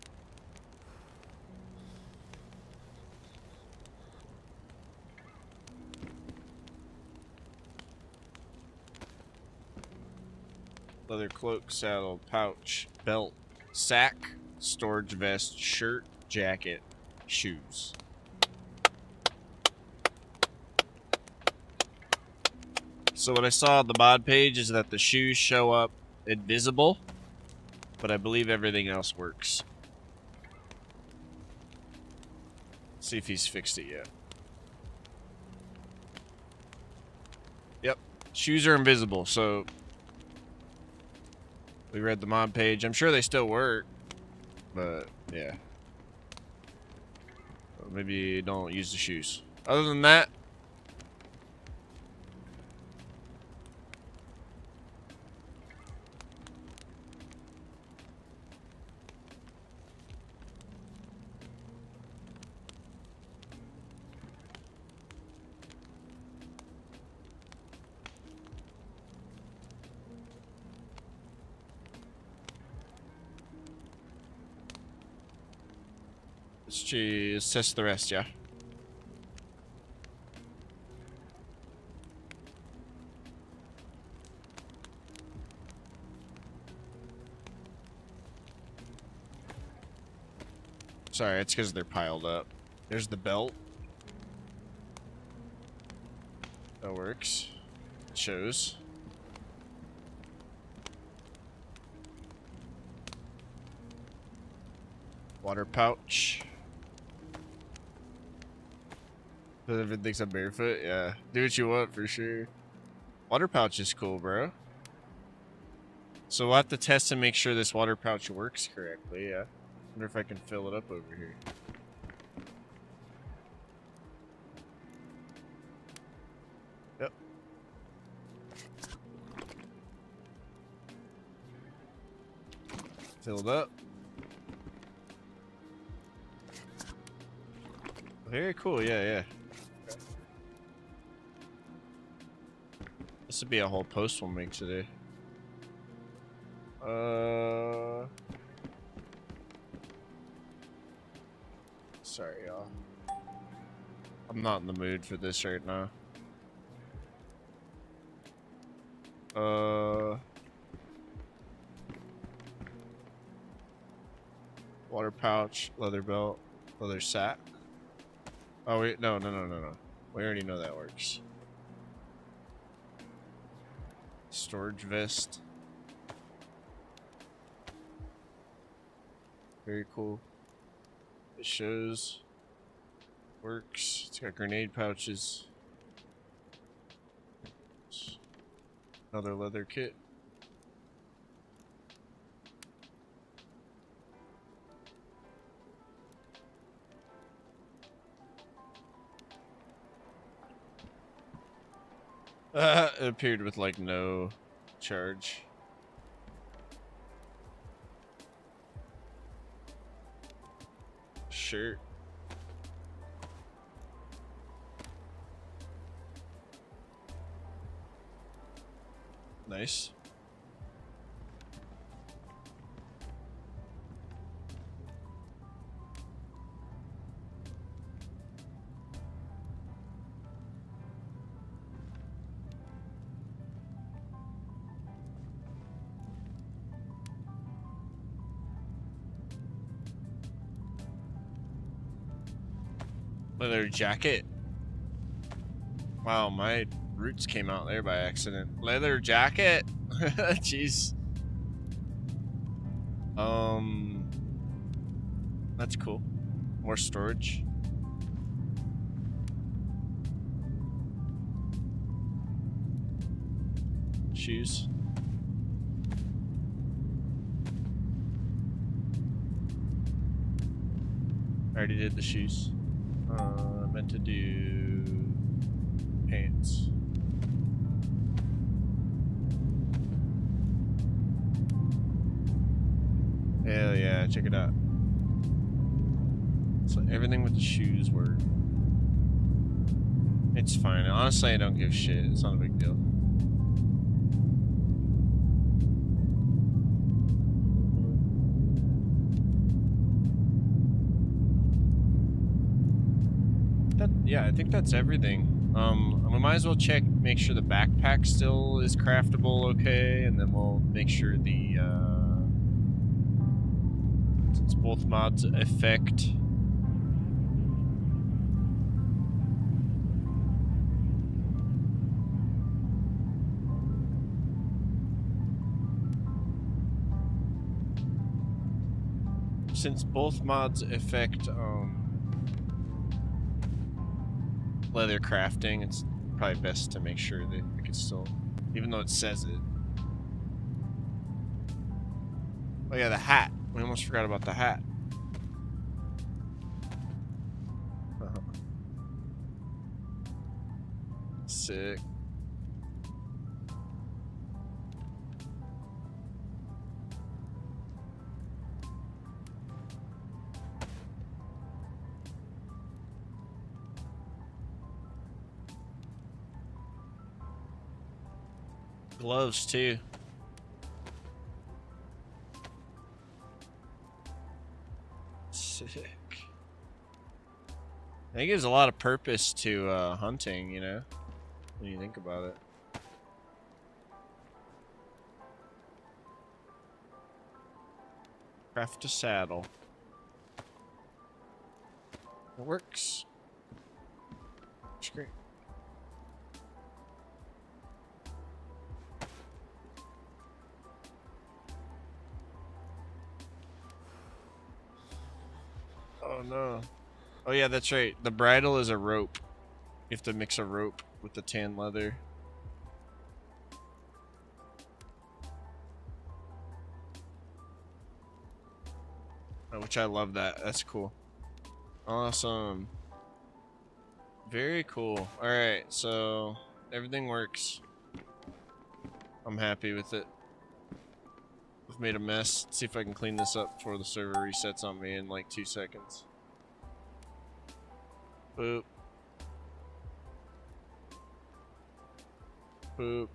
Leather cloak, saddle, pouch, belt, sack, storage vest, shirt, jacket, shoes. So what I saw on the mod page is that the shoes show up invisible, but I believe everything else works. Let's see if he's fixed it yet. Yep, shoes are invisible, so we read the mod page. I'm sure they still work, but yeah. Maybe don't use the shoes. Other than that, let's assess the rest, yeah. Sorry, it's because they're piled up. There's the belt. That works. It shows. Water pouch. Everyone thinks I'm barefoot? Yeah. Do what you want for sure. Water pouch is cool, bro. So we'll have to test and make sure this water pouch works correctly, yeah. Wonder if I can fill it up over here. Yep. Filled up. Very cool. Yeah, yeah. This would be a whole post we'll make today. Sorry, y'all. I'm not in the mood for this right now. Water pouch, leather belt, leather sack. Oh wait, no. We already know that works. Storage vest. Very cool. It shows. Works. It's got grenade pouches. Another leather kit. It appeared with like no charge. Shirt. Nice. Leather jacket. Wow, my roots came out there by accident. Leather jacket. Jeez. That's cool. More storage. Shoes. I already did the shoes. I meant to do pants. Hell yeah, check it out. So everything with the shoes work. It's fine. Honestly, I don't give a shit. It's not a big deal. Yeah, I think that's everything. We might as well check, make sure the backpack still is craftable okay, and then we'll make sure the, since both mods affect... Since both mods affect, leather crafting, it's probably best to make sure that we can still, even though it says it. Oh yeah, the hat. We almost forgot about the hat. Sick. Gloves too. Sick. It gives a lot of purpose to hunting, you know, when you think about it. Craft a saddle. It works. It's great. Oh no. Oh yeah, that's right. The bridle is a rope. You have to mix a rope with the tan leather. Which I love that. That's cool. Awesome. Very cool. Alright, so everything works. I'm happy with it. I've made a mess. Let's see if I can clean this up before the server resets on me in like 2 seconds. Boop. Boop.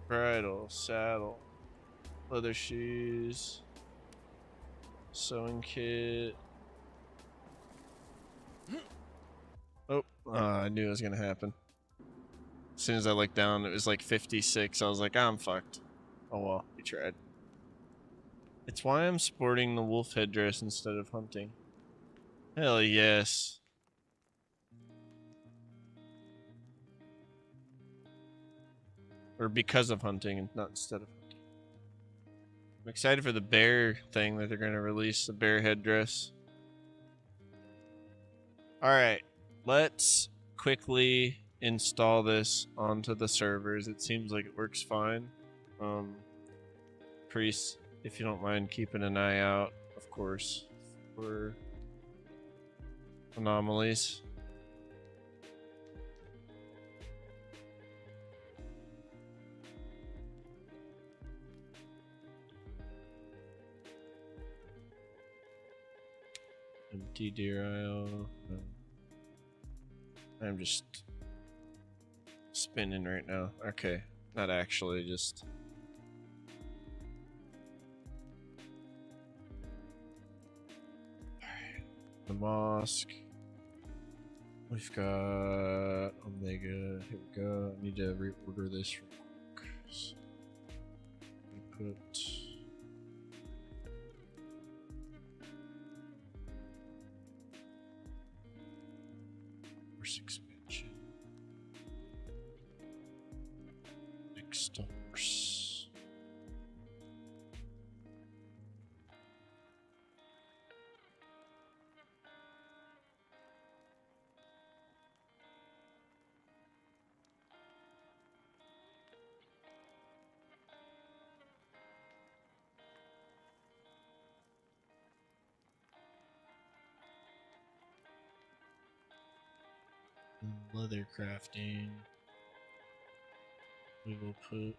Bridle, saddle, leather shoes, sewing kit. Oh, I knew it was gonna happen. As soon as I looked down, it was like 56. I was like, I'm fucked. Oh well, we tried. It's why I'm sporting the wolf headdress instead of hunting. Hell yes. Or because of hunting and not instead of hunting. I'm excited for the bear thing that they're going to release, the bear headdress. Alright, let's quickly install this onto the servers. It seems like it works fine. Priest, if you don't mind keeping an eye out, of course, for anomalies. Empty deer aisle. I'm just spinning right now. Okay, not actually, just. Alright, the mosque. We've got Omega. Here we go. I need to reorder this real quick. So, put. Expansion. Next horse. Leather crafting. We will put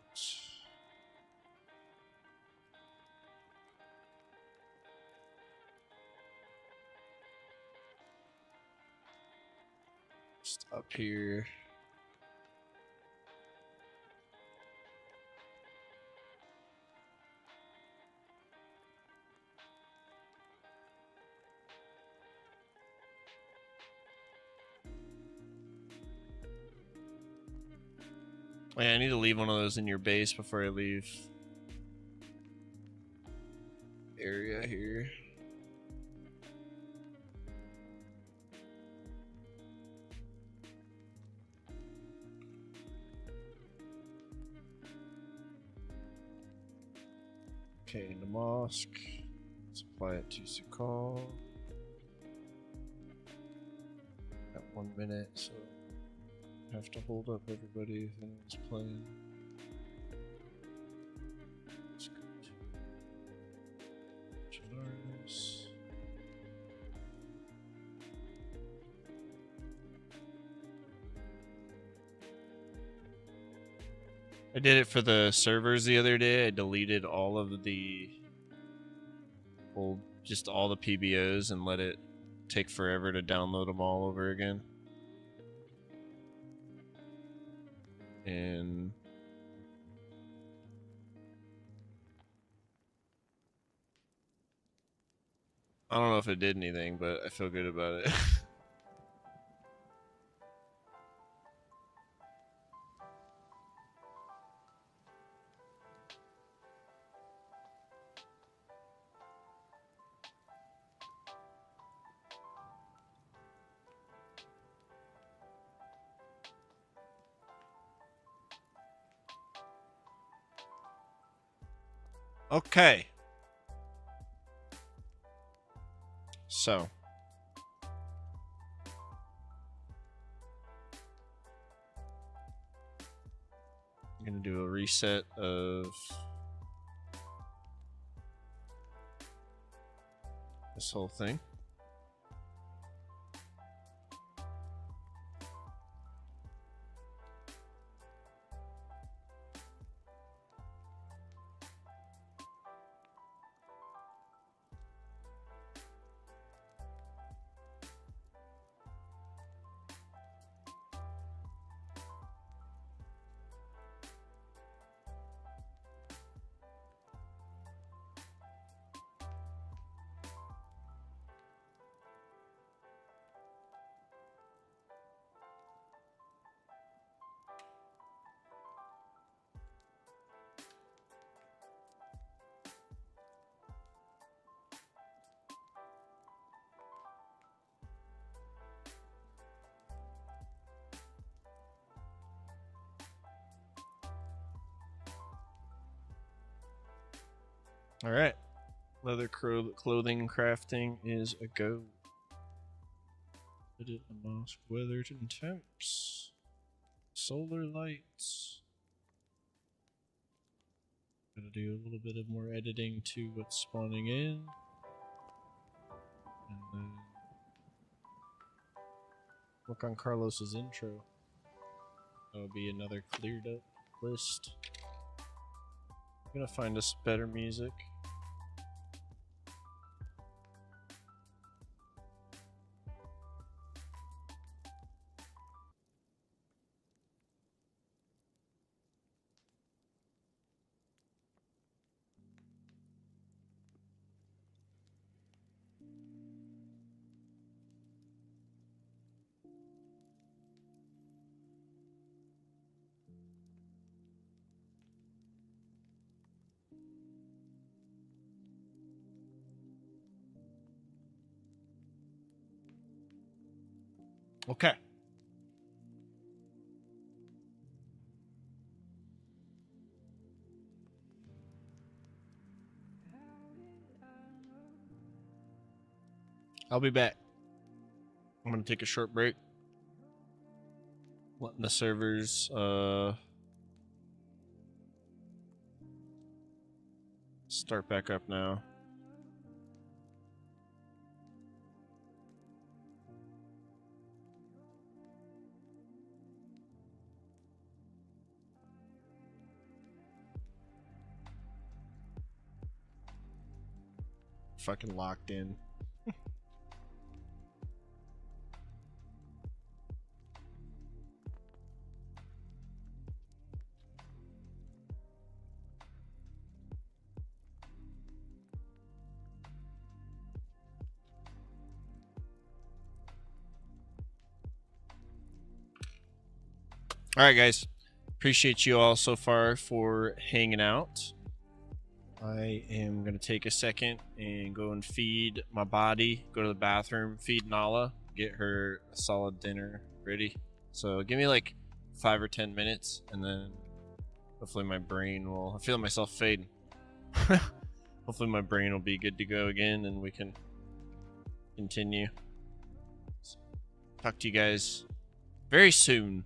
stop here. Yeah, I need to leave one of those in your base before I leave area here. Okay, the mosque. Let's apply it to Sukal. Got 1 minute, so I have to hold up everybody if anyone's playing. Let's go to Jalaris. I did it for the servers the other day. I deleted all of the old, just all the PBOs and let it take forever to download them all over again. And I don't know if it did anything, but I feel good about it. Okay. So. I'm going to do a reset of this whole thing. All right. Leather clothing crafting is a go. Put it amongst weathered and temps. Solar lights. Gotta do a little bit of more editing to what's spawning in. And then work on Carlos's intro. That'll be another cleared up list. I'm gonna find us better music. Okay. I'll be back. I'm gonna take a short break. Letting the servers start back up now. Fucking locked in. All right, guys. Appreciate you all so far for hanging out. I am going to take a second and go and feed my body, go to the bathroom, feed Nala, get her a solid dinner ready. So give me like 5 or 10 minutes, and then hopefully my brain will... I feel myself fading. Hopefully my brain will be good to go again, and we can continue. So, talk to you guys very soon.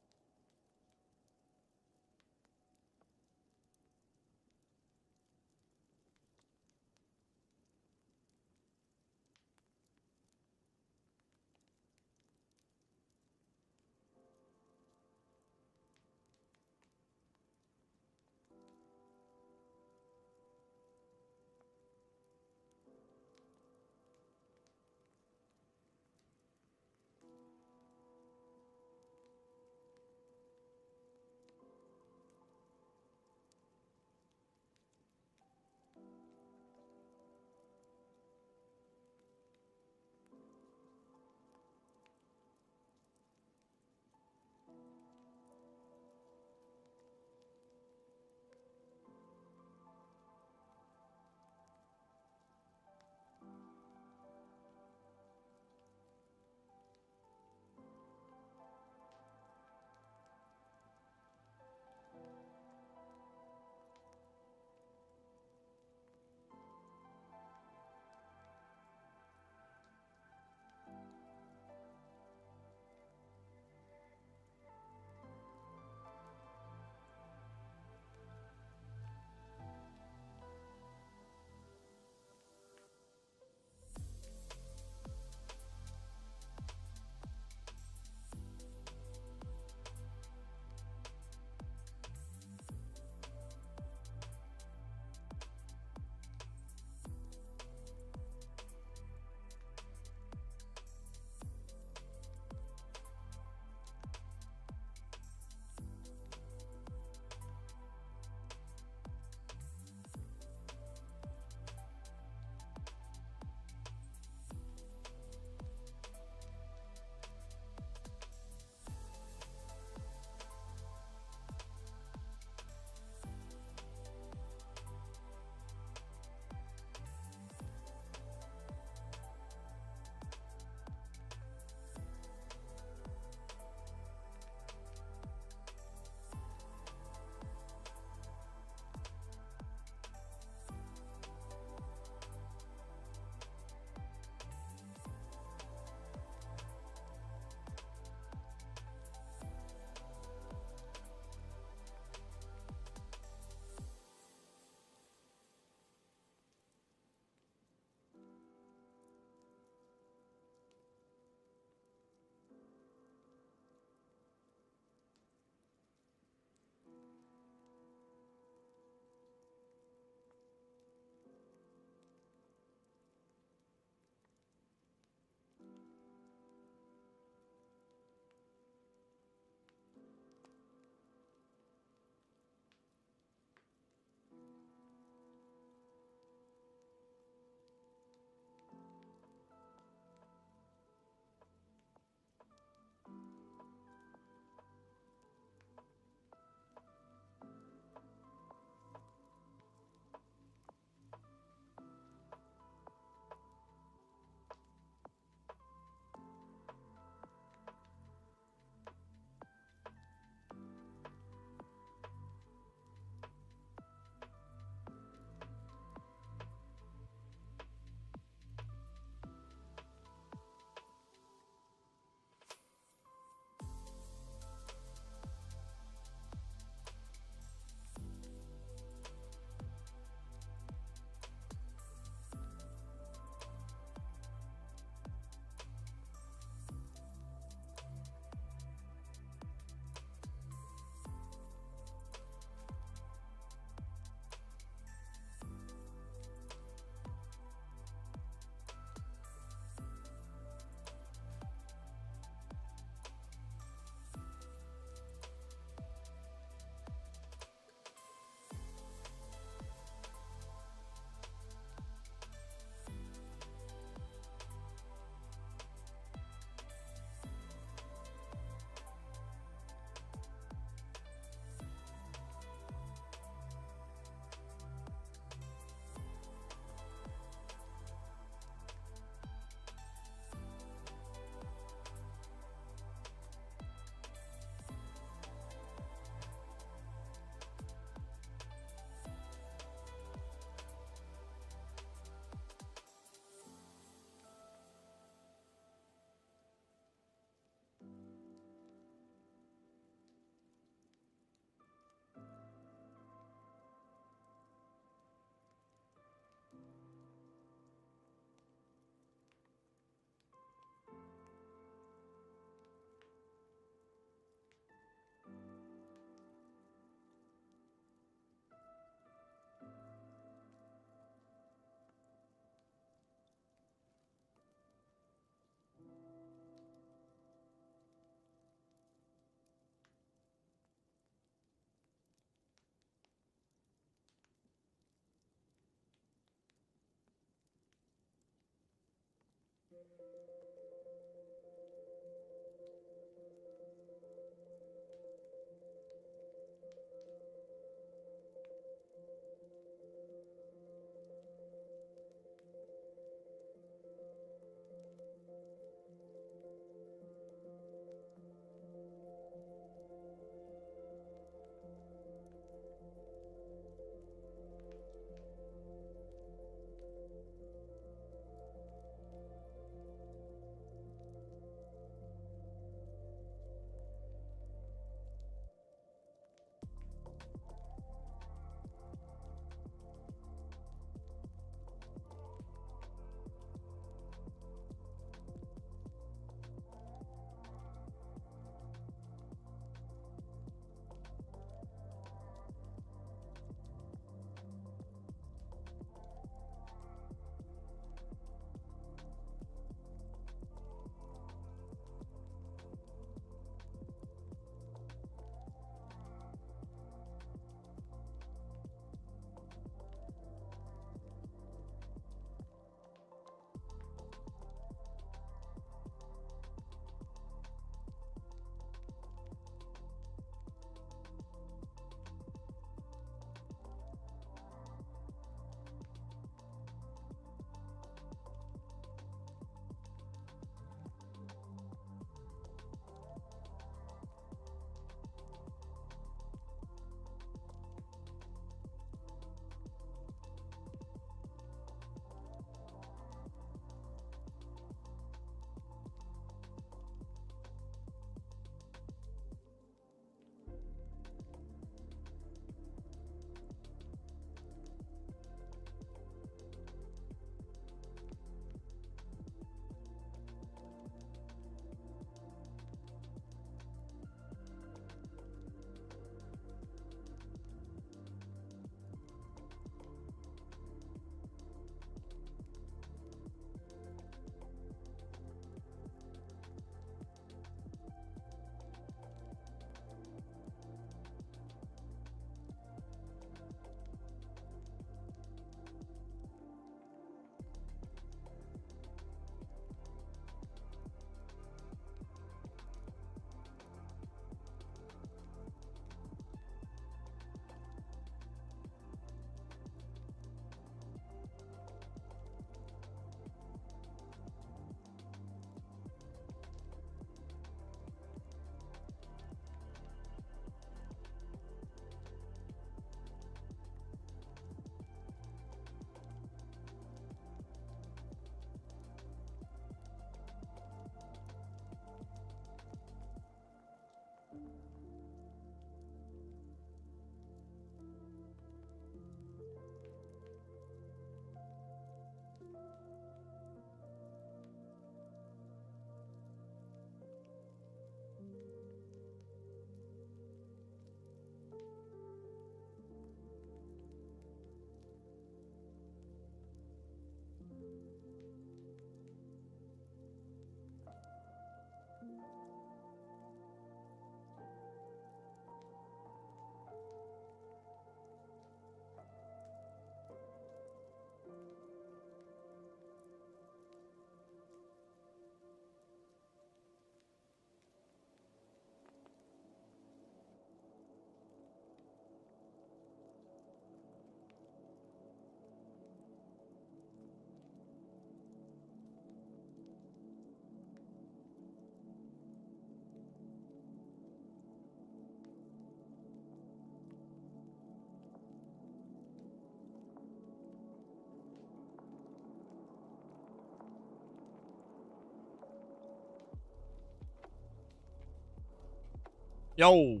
Yo.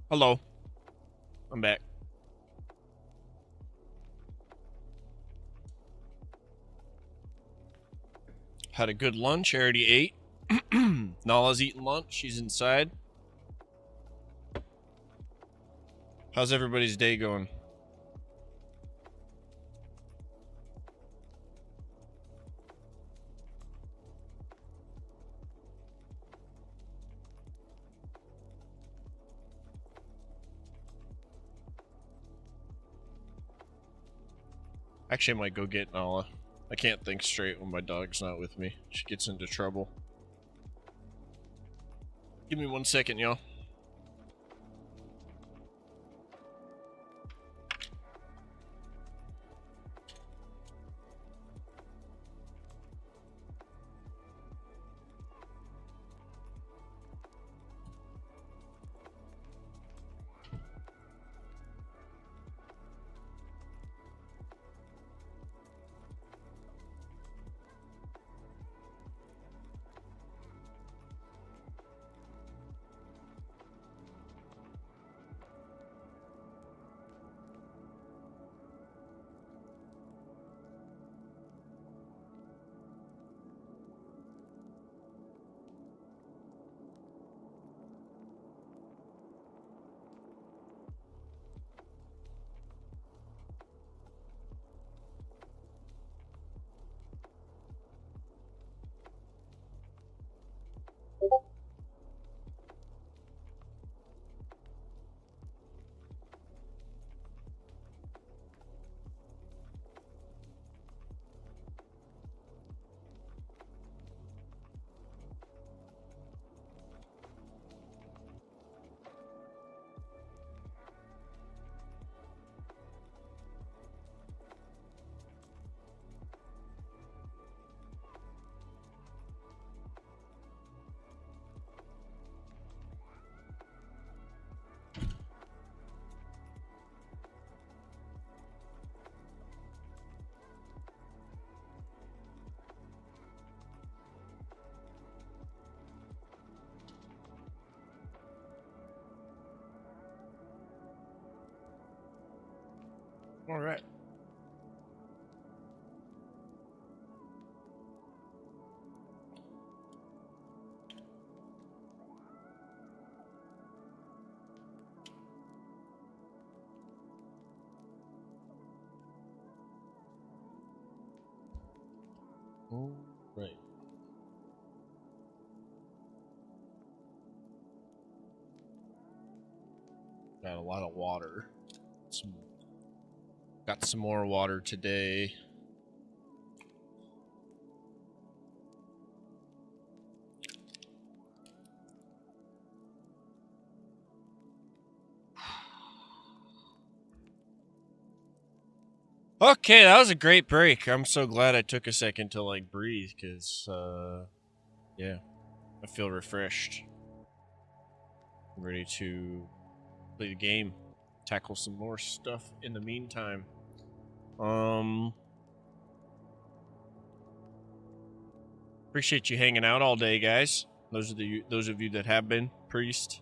Hello. I'm back. Had a good lunch. I already ate. Nala's eating lunch. She's inside. How's everybody's day going? Actually, I might go get Nala. I can't think straight when my dog's not with me. She gets into trouble. Give me 1 second, y'all. All right. All right. Got a lot of water. Got some more water today. Okay, that was a great break. I'm so glad I took a second to like breathe because yeah, I feel refreshed. I'm ready to play the game, tackle some more stuff in the meantime. Appreciate you hanging out all day, guys. Those of you that have been. Priest,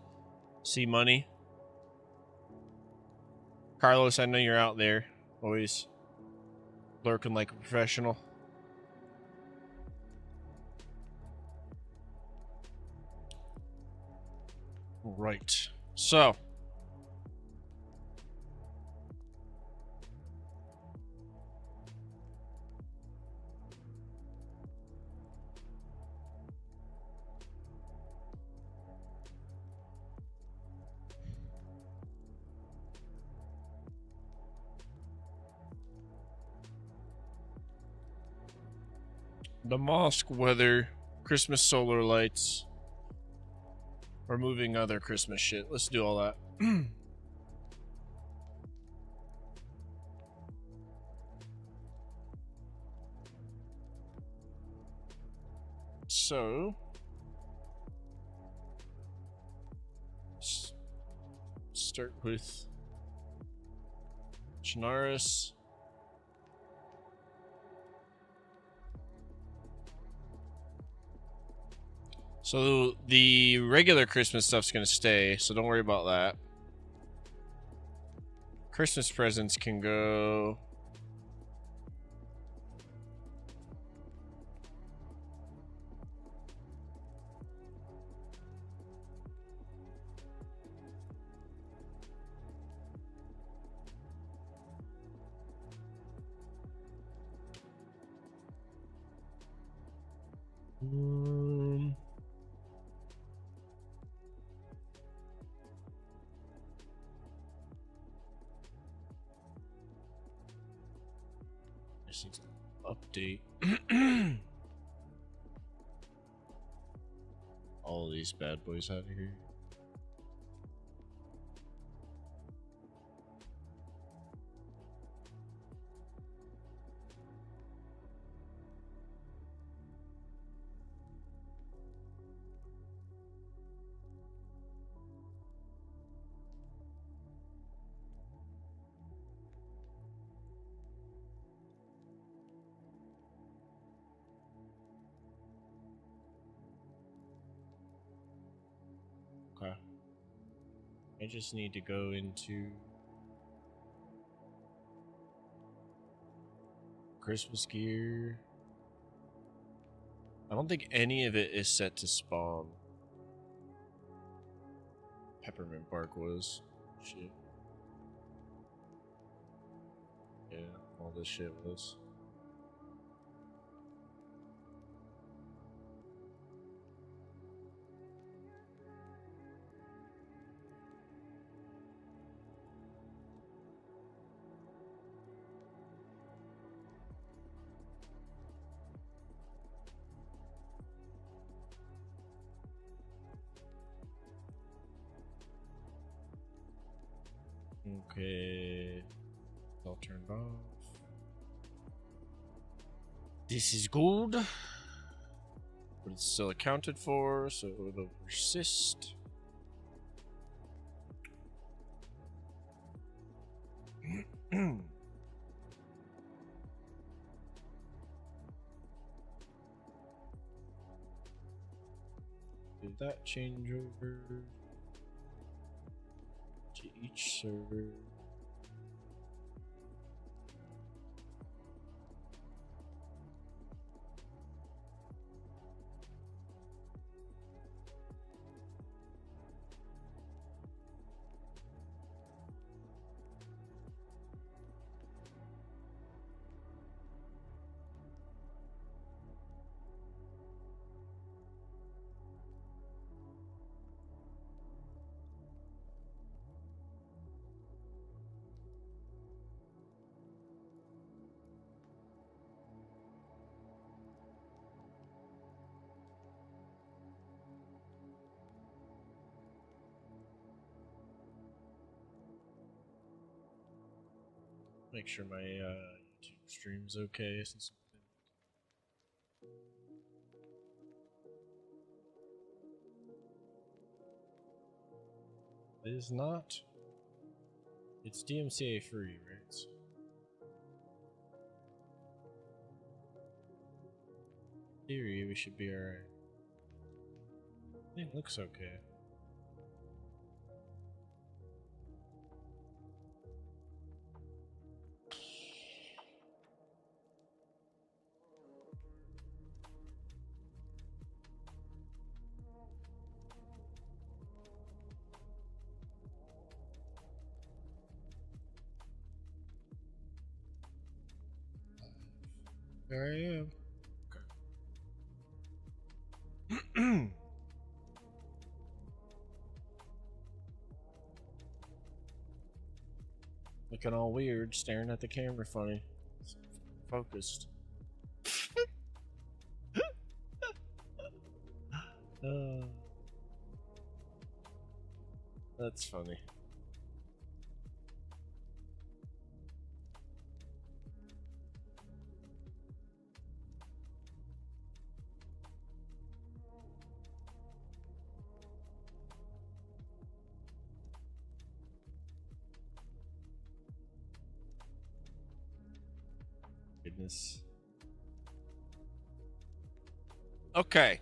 C Money, Carlos, I know you're out there, always lurking like a professional. Right. So, the mosque weather, Christmas solar lights, removing other Christmas shit. Let's do all that. So, start with Chinaris. So the regular Christmas stuff's gonna stay, so don't worry about that. Christmas presents can go. Just needs to update. All these bad boys out of here. Okay. I just need to go into Christmas gear. I don't think any of it is set to spawn. Peppermint bark was. Shit. Yeah, all this shit was. Okay. All turned off. This is good. But it's still accounted for, so it'll persist. Do that changeover to each server. Make sure my YouTube stream's okay since it is not. It's DMCA free, right? So in theory, we should be alright. It looks okay. There I am. Okay. Looking all weird, staring at the camera funny. It's focused. That's funny. Goodness. Okay.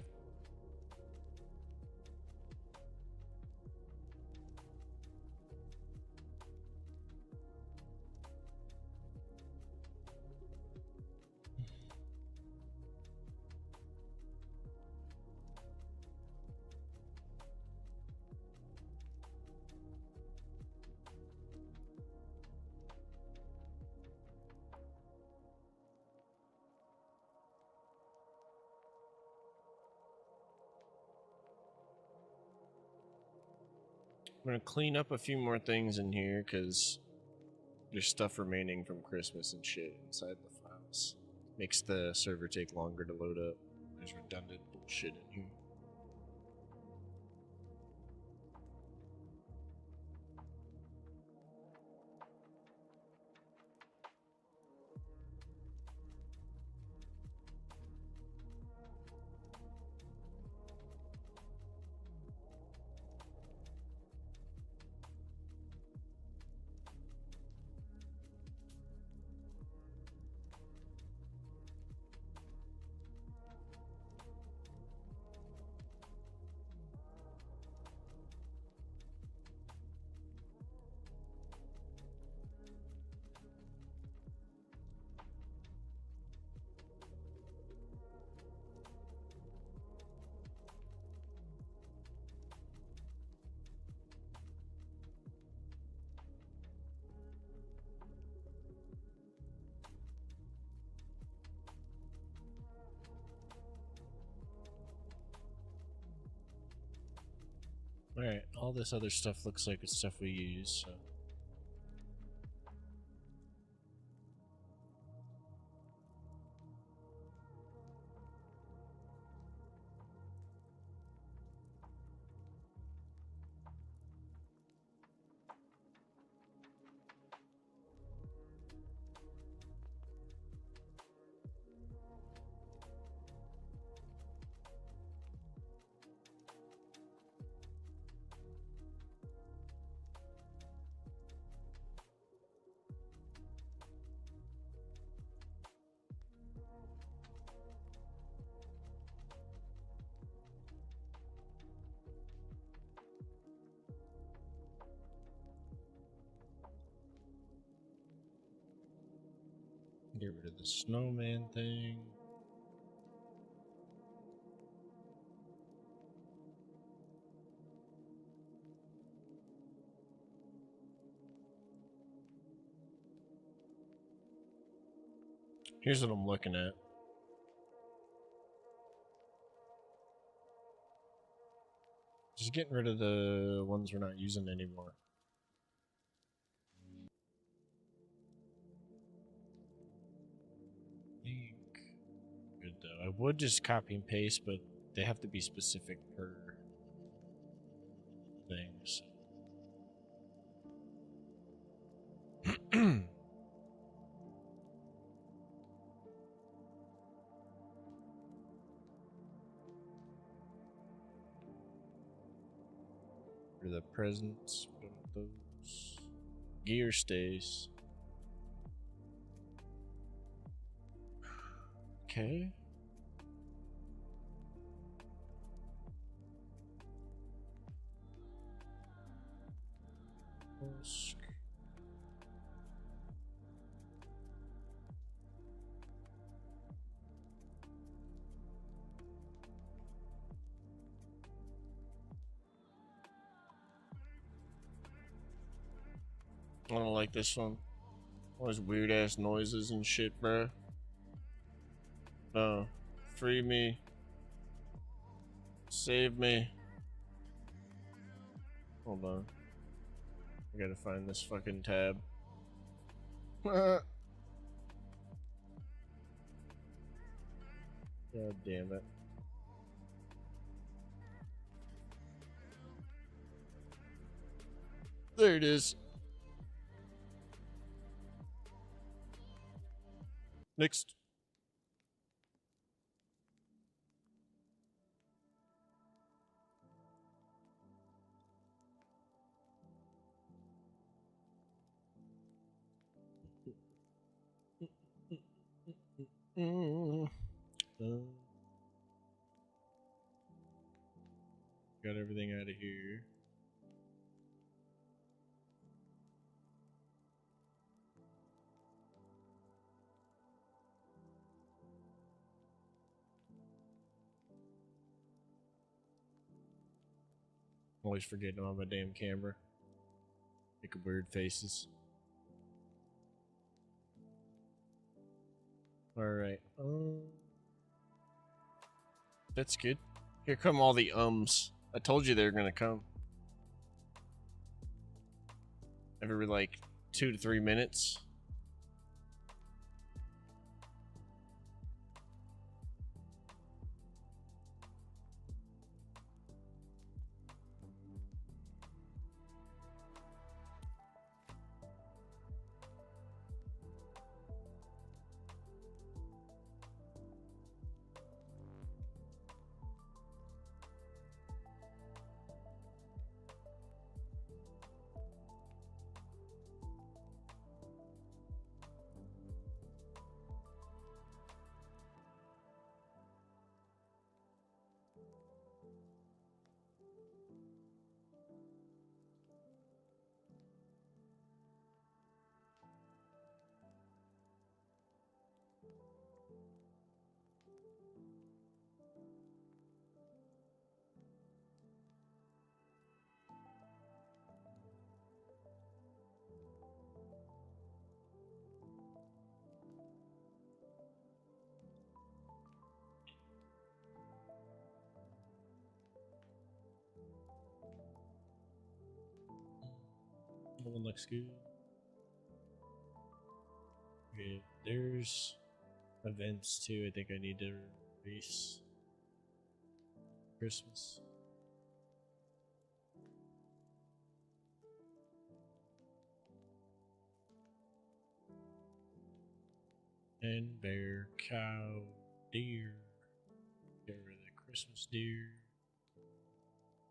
I'm gonna clean up a few more things in here because there's stuff remaining from Christmas and shit inside the file. Makes the server take longer to load up. There's redundant bullshit in here. Alright, all this other stuff looks like it's stuff we use, so. Get rid of the snowman thing. Here's what I'm looking at. Just getting rid of the ones we're not using anymore. Good though. I would just copy and paste, but they have to be specific per things. For the presents, those gear stays. Okay. I don't like this one. All those weird ass noises and shit, bruh. Oh, free me. Save me. Hold on. I gotta find this fucking tab. God damn it. There it is. Next. Got everything out of here. Always forgetting on my damn camera. Making weird faces. Alright. That's good. Here come all the ums. I told you they were gonna come. Every like 2 to 3 minutes. That one looks good. Okay, there's events too. I think I need to release Christmas. And bear, cow, deer. Get rid of the Christmas deer.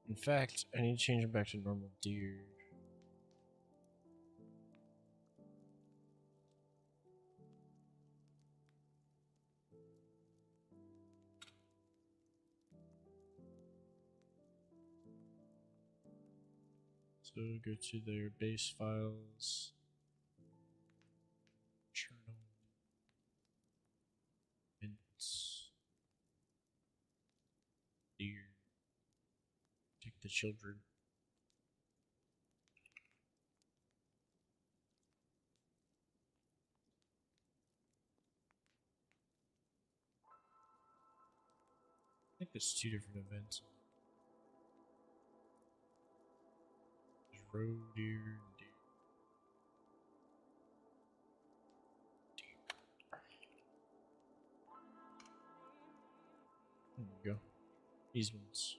In fact, I need to change it back to normal deer. So go to their base files. Journal. Events. Deer. Take the children. I think there's two different events. There's roe deer and deer. There we go. These ones.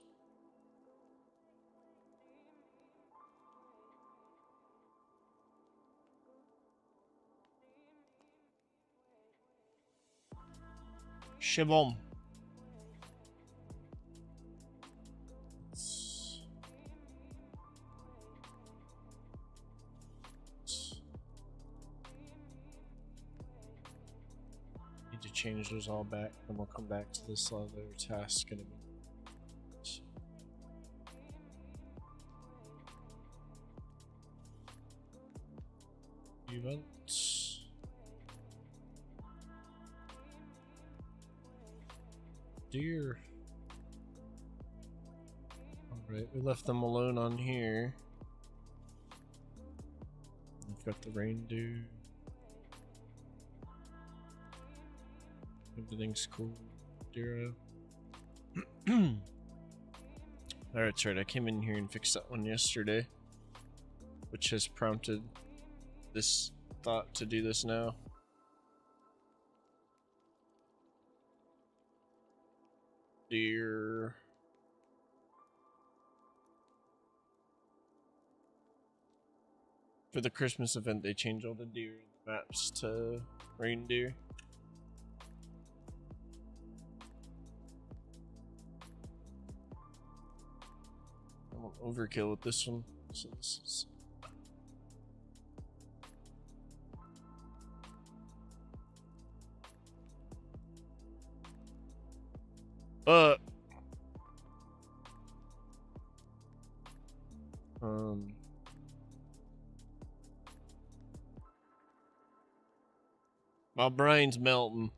Shabom. Need to change those all back, and we'll come back to this other task in a minute. Events. Deer. Alright, we left them alone on here. We've got the reindeer. Everything's cool. Deer. Alright, that's right. I came in here and fixed that one yesterday, which has prompted this thought to do this now. Deer. For the Christmas event, they changed all the deer maps to reindeer. I won't overkill with this one, so this is. But my brain's melting.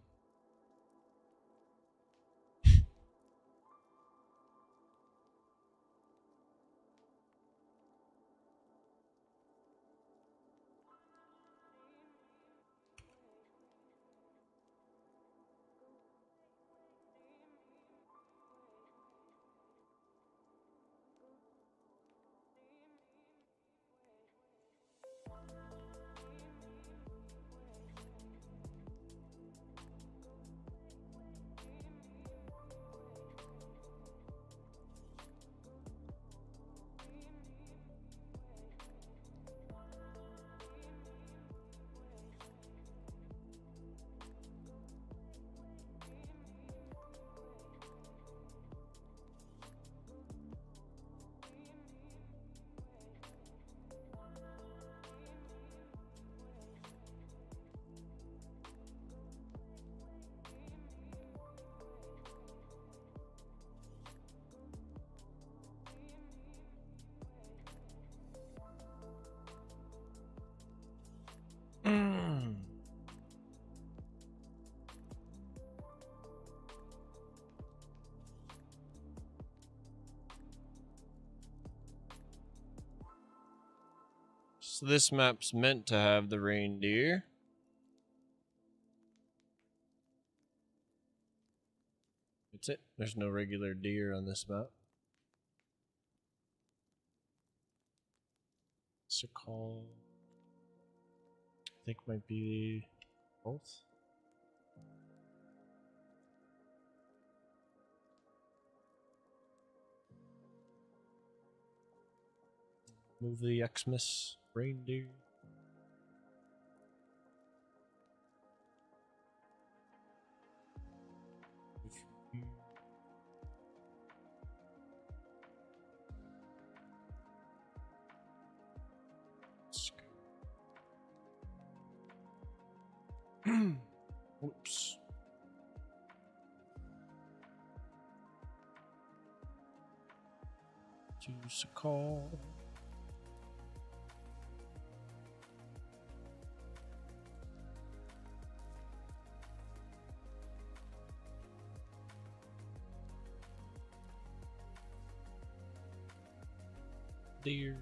So this map's meant to have the reindeer. That's it. There's no regular deer on this map. Choose a call. I think might be both. Move the Xmas reindeer. Oops. Choose a call. Dear.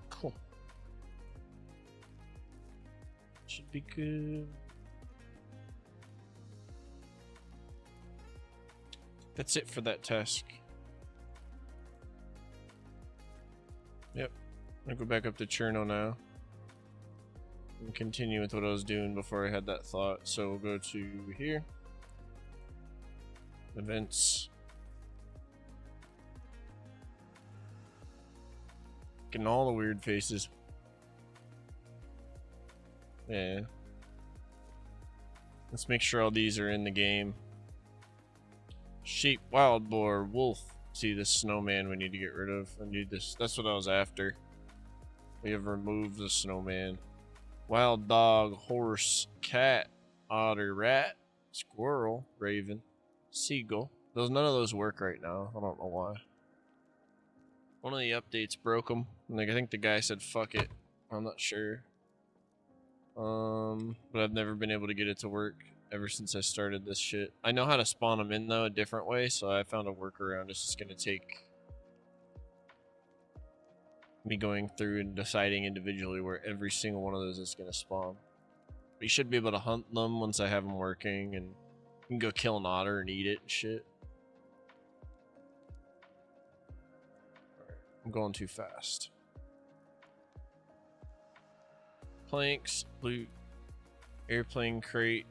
Cool. Should be good. That's it for that task. Yep. I'm gonna go back up to Cherno now and continue with what I was doing before I had that thought. So we'll go to here. Events. Getting all the weird faces. Yeah. Let's make sure all these are in the game. Sheep, wild boar, wolf. See this snowman we need to get rid of. I need this. That's what I was after. We have removed the snowman. Wild dog, horse, cat, otter, rat, squirrel, raven, seagull. None of those work right now. I don't know why. One of the updates broke them. Like, I think the guy said fuck it. I'm not sure. But I've never been able to get it to work ever since I started this shit. I know how to spawn them in though a different way, so I found a workaround. It's just gonna take me going through and deciding individually where every single one of those is gonna spawn. We should be able to hunt them once I have them working, and you can go kill an otter and eat it and shit. Alright, I'm going too fast. Planks, loot, airplane crate.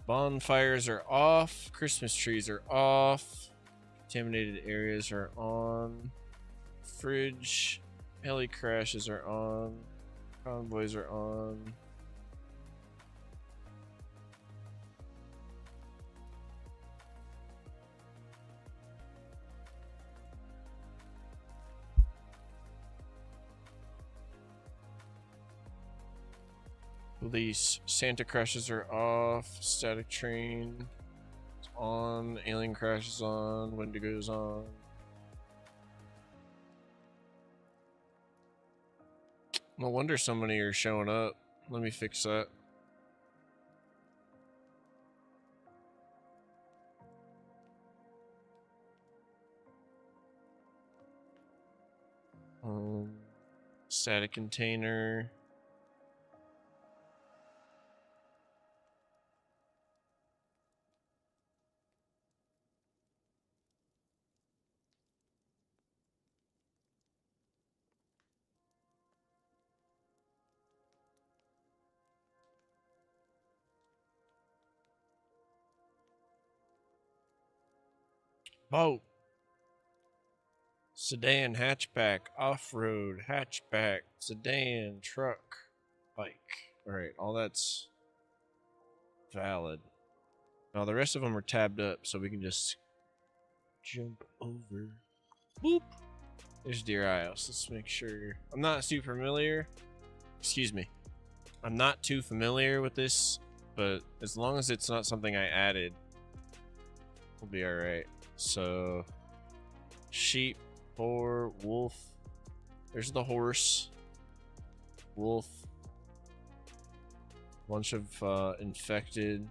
Bonfires are off. Christmas trees are off. Contaminated areas are on. Fridge. Heli crashes are on. Convoys are on. Police. Santa crashes are off. Static train is on. Alien crashes on. Wendigo's on. No wonder so many are showing up. Let me fix that. Static container. Boat. Sedan, hatchback, off-road, hatchback, sedan, truck, bike. Alright, all that's valid. Now the rest of them are tabbed up, so we can just jump over. Boop! There's Deer Isles. Let's make sure. I'm not super familiar. Excuse me. I'm not too familiar with this, but as long as it's not something I added, we'll be alright. So, sheep, boar, wolf. There's the horse. Wolf. Bunch of infected.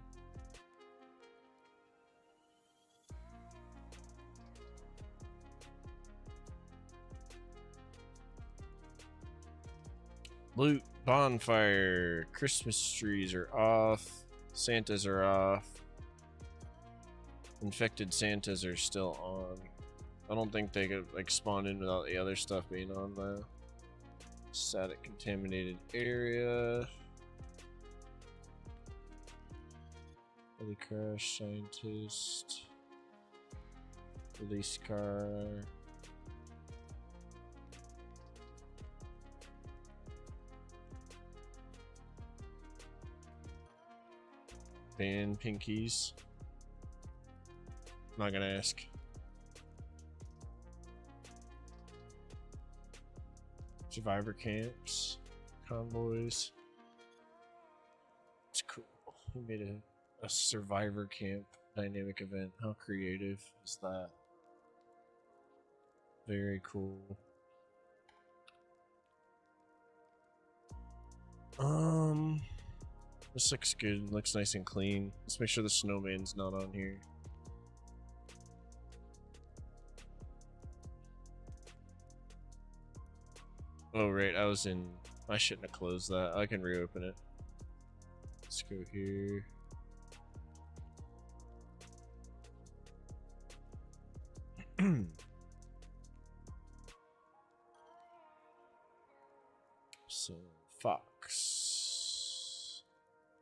Loot, bonfire, Christmas trees are off, Santas are off, infected Santas are still on. I don't think they could like spawn in without the other stuff being on though. Static contaminated area. Holy crash, scientist. Police car. Ban pinkies. Not gonna ask. Survivor camps, convoys. It's cool. He made a survivor camp dynamic event. How creative is that? Very cool. This looks good. Looks nice and clean. Let's make sure the snowman's not on here. Oh, right. I shouldn't have closed that. I can reopen it. Let's go here. So, Fox.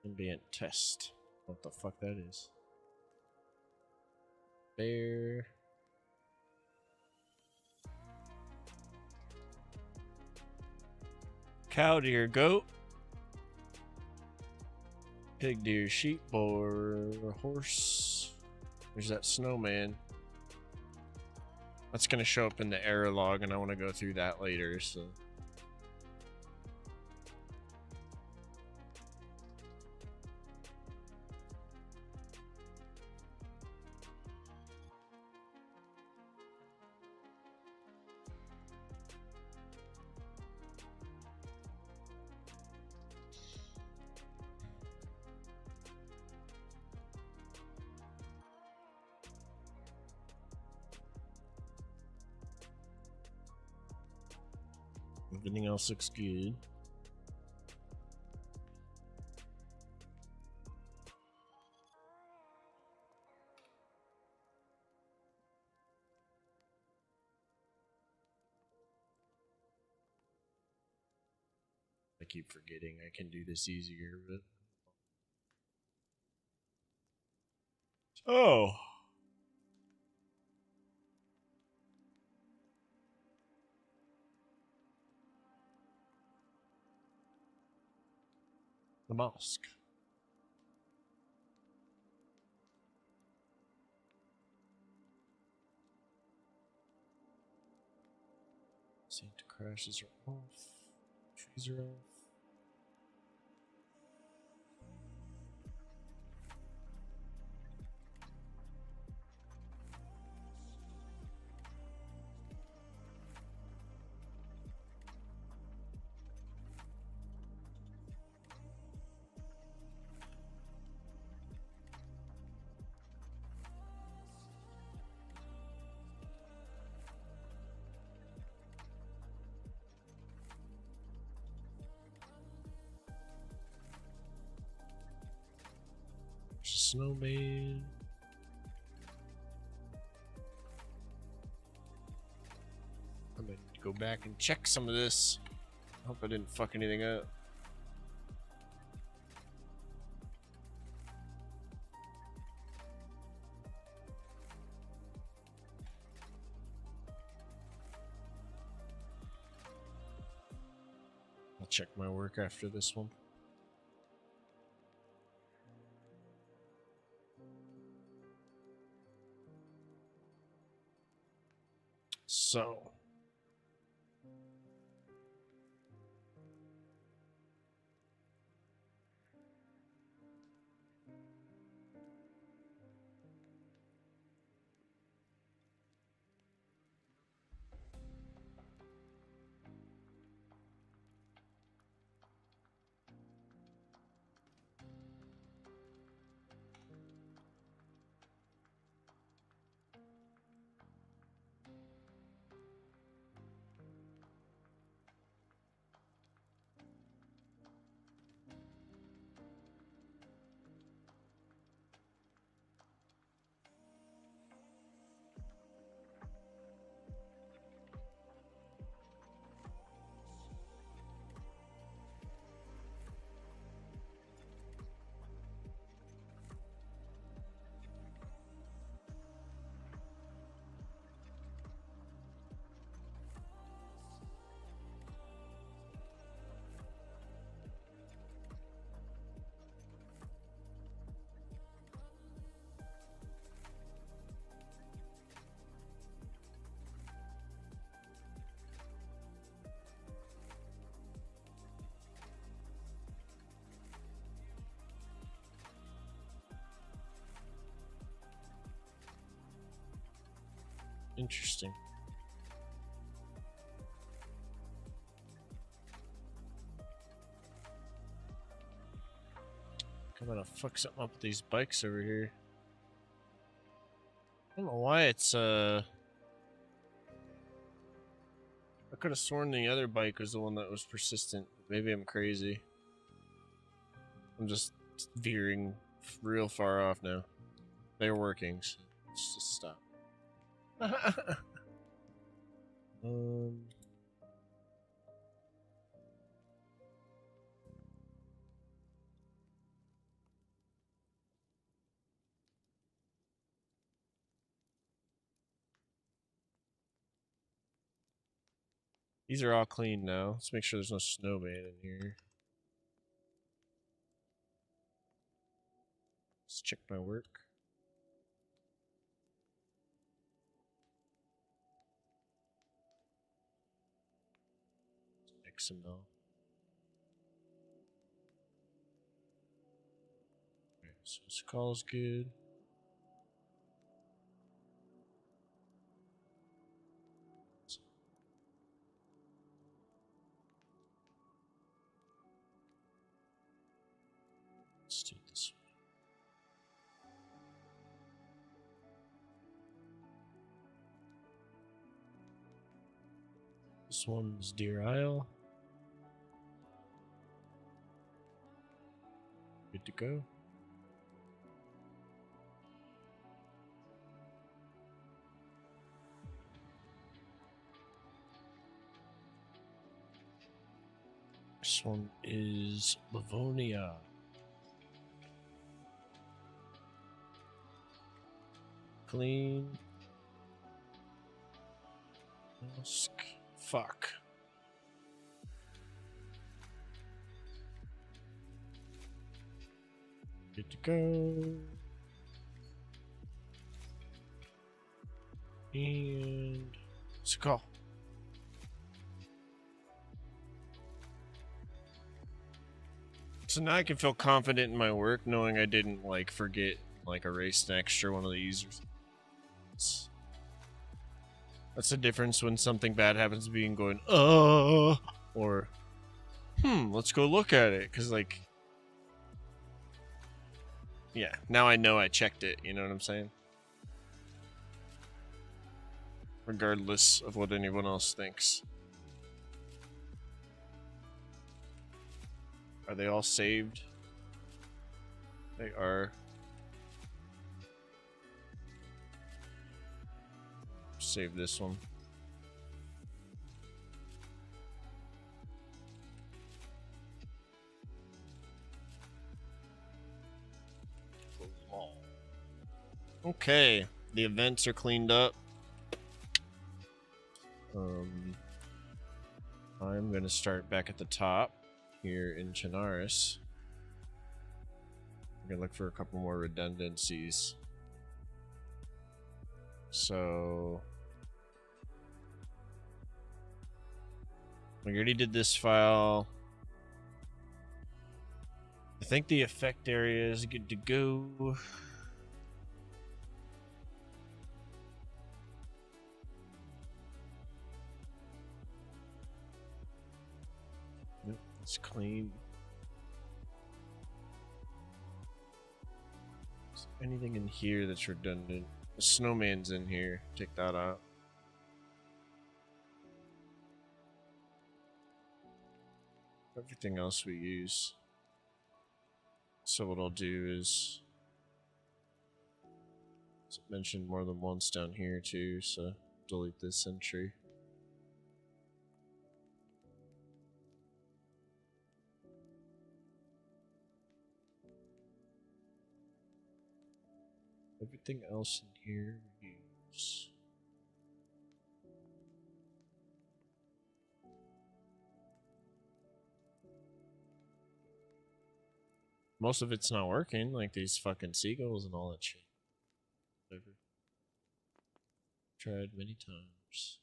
Ambient test. What the fuck that is. Bear. Cow, deer, goat. Pig, deer, sheep, boar, horse. There's that snowman. That's gonna show up in the error log, and I want to go through that later, so. Everything else looks good. I keep forgetting I can do this easier, but. Oh! The mosque. Santa crashes are off. Trees are off. Snowman. I'm gonna go back and check some of this. Hope I didn't fuck anything up. I'll check my work after this one. So, Interesting. I'm gonna fuck something up with these bikes over here. I don't know why it's I could have sworn the other bike was the one that was persistent. Maybe I'm crazy. I'm just veering real far off now. They're working, so let's just stop. These are all clean now. Let's make sure there's no snowman in here. Let's check my work. XML. Okay, so this call's good. Let's do it this way. This one's Deer Isle. Good to go. This one is Livonia. Clean. Musk. Fuck. Good to go. And let's go. So now I can feel confident in my work knowing I didn't like forget like erase an extra one of these. That's the difference when something bad happens to me and going, or, let's go look at it. Because, like, yeah, now I know I checked it. You know what I'm saying? Regardless of what anyone else thinks. Are they all saved? They are. Save this one. Okay, the events are cleaned up. I'm gonna start back at the top here in Chinaris. I'm gonna look for a couple more redundancies. So we already did this file. I think the effect area is good to go. Yep, it's clean. Is there anything in here that's redundant? The snowman's in here. Take that out. Everything else we use. So what I'll do is it's mentioned more than once down here too, so delete this entry. Everything else in here we use. Most of it's not working, like these fucking seagulls and all that shit. Whatever. Tried many times.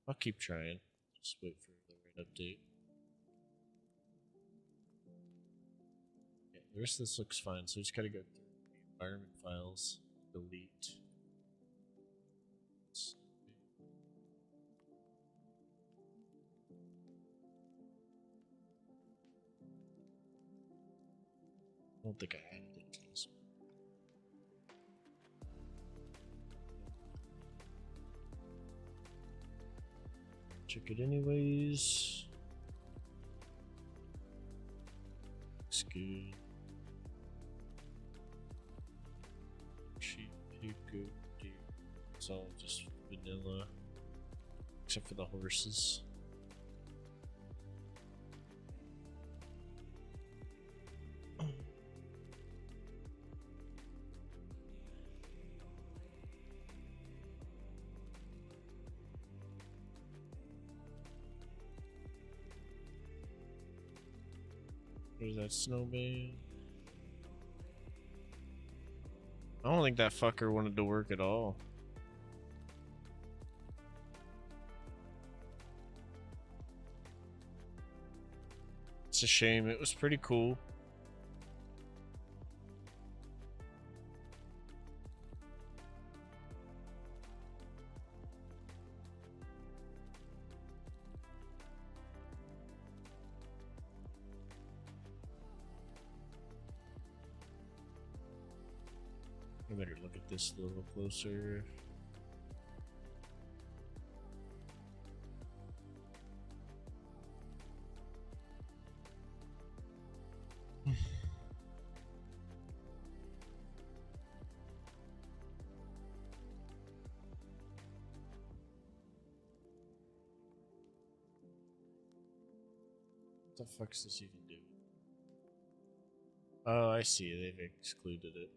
I'll keep trying. Just wait for the right update. Yeah, the rest of this looks fine, so we just gotta go through the environment files, delete. Let's don't think I added it to this one. Check it anyways. Looks good. Sheep, pig, goat, deer. It's all just vanilla. Except for the horses. There's that snowman. I don't think that fucker wanted to work at all. It's a shame. It was pretty cool. I better look at this a little closer. What the fuck does this even do? Oh, I see. They've excluded it.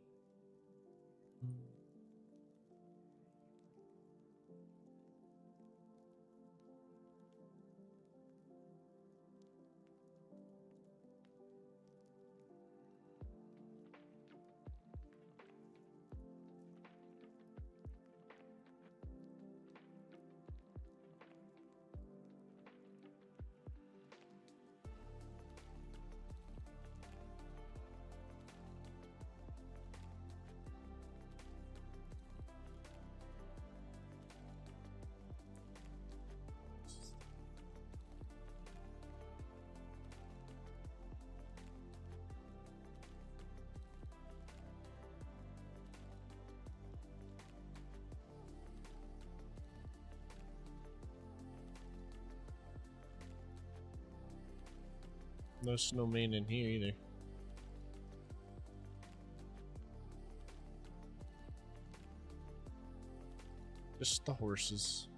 No snowman in here either. Just the horses.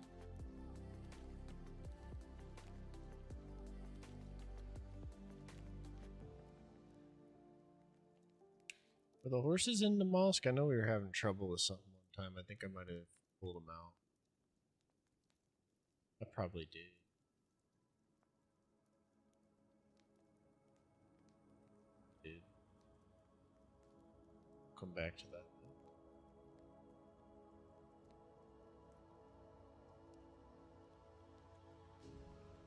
Are the horses in the mosque? I know we were having trouble with something one time. I think I might have pulled them out. I probably did. Come back to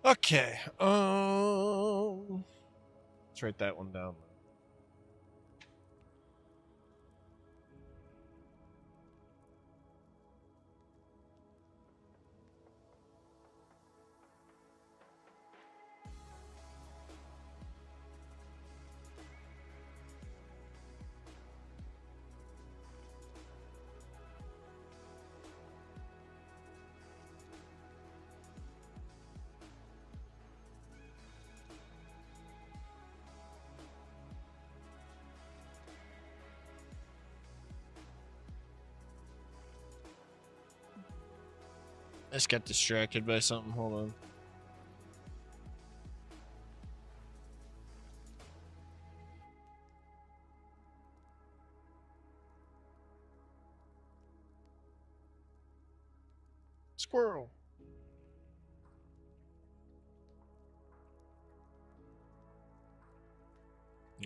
that. Okay. Let's write that one down. I just got distracted by something. Hold on. Squirrel.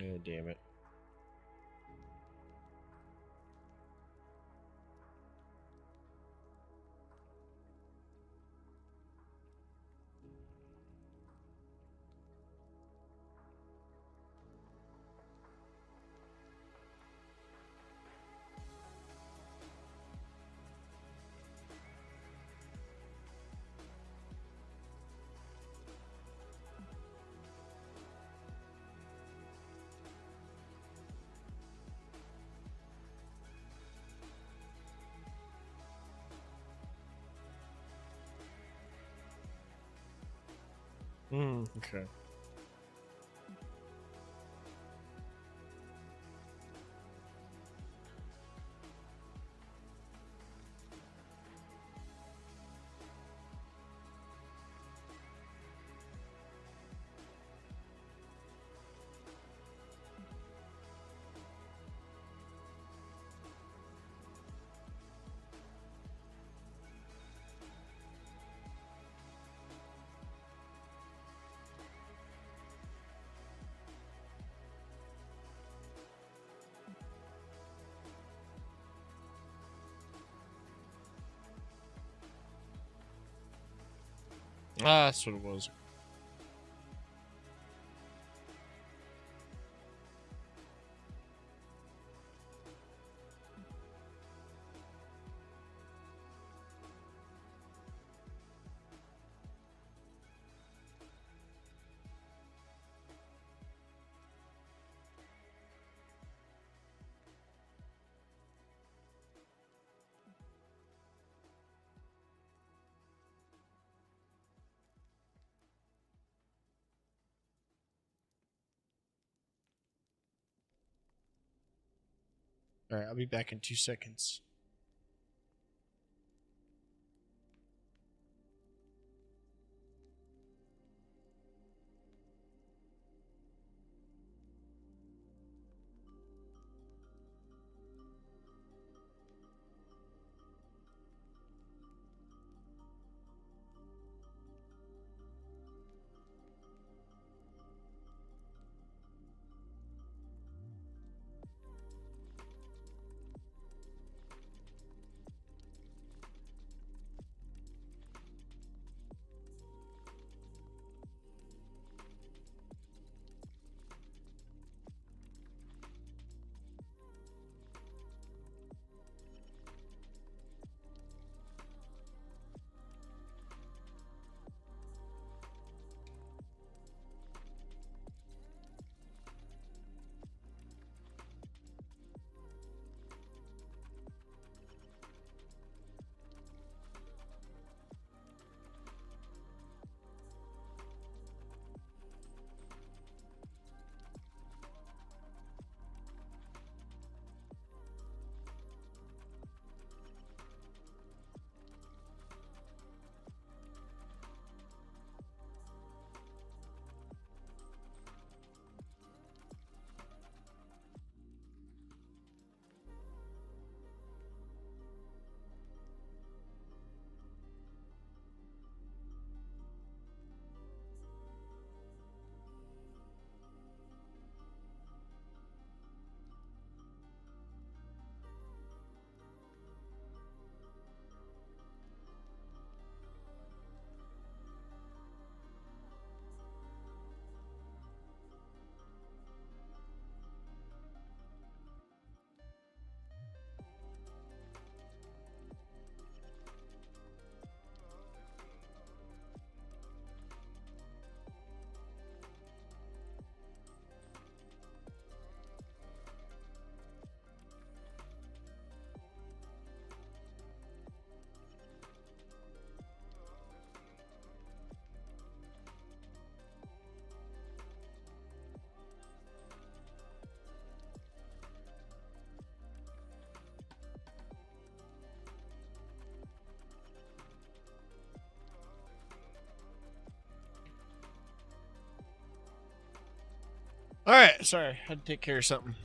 Oh, damn it. Okay. Ah, that's what it was. All right, I'll be back in 2 seconds. All right, sorry, I had to take care of something.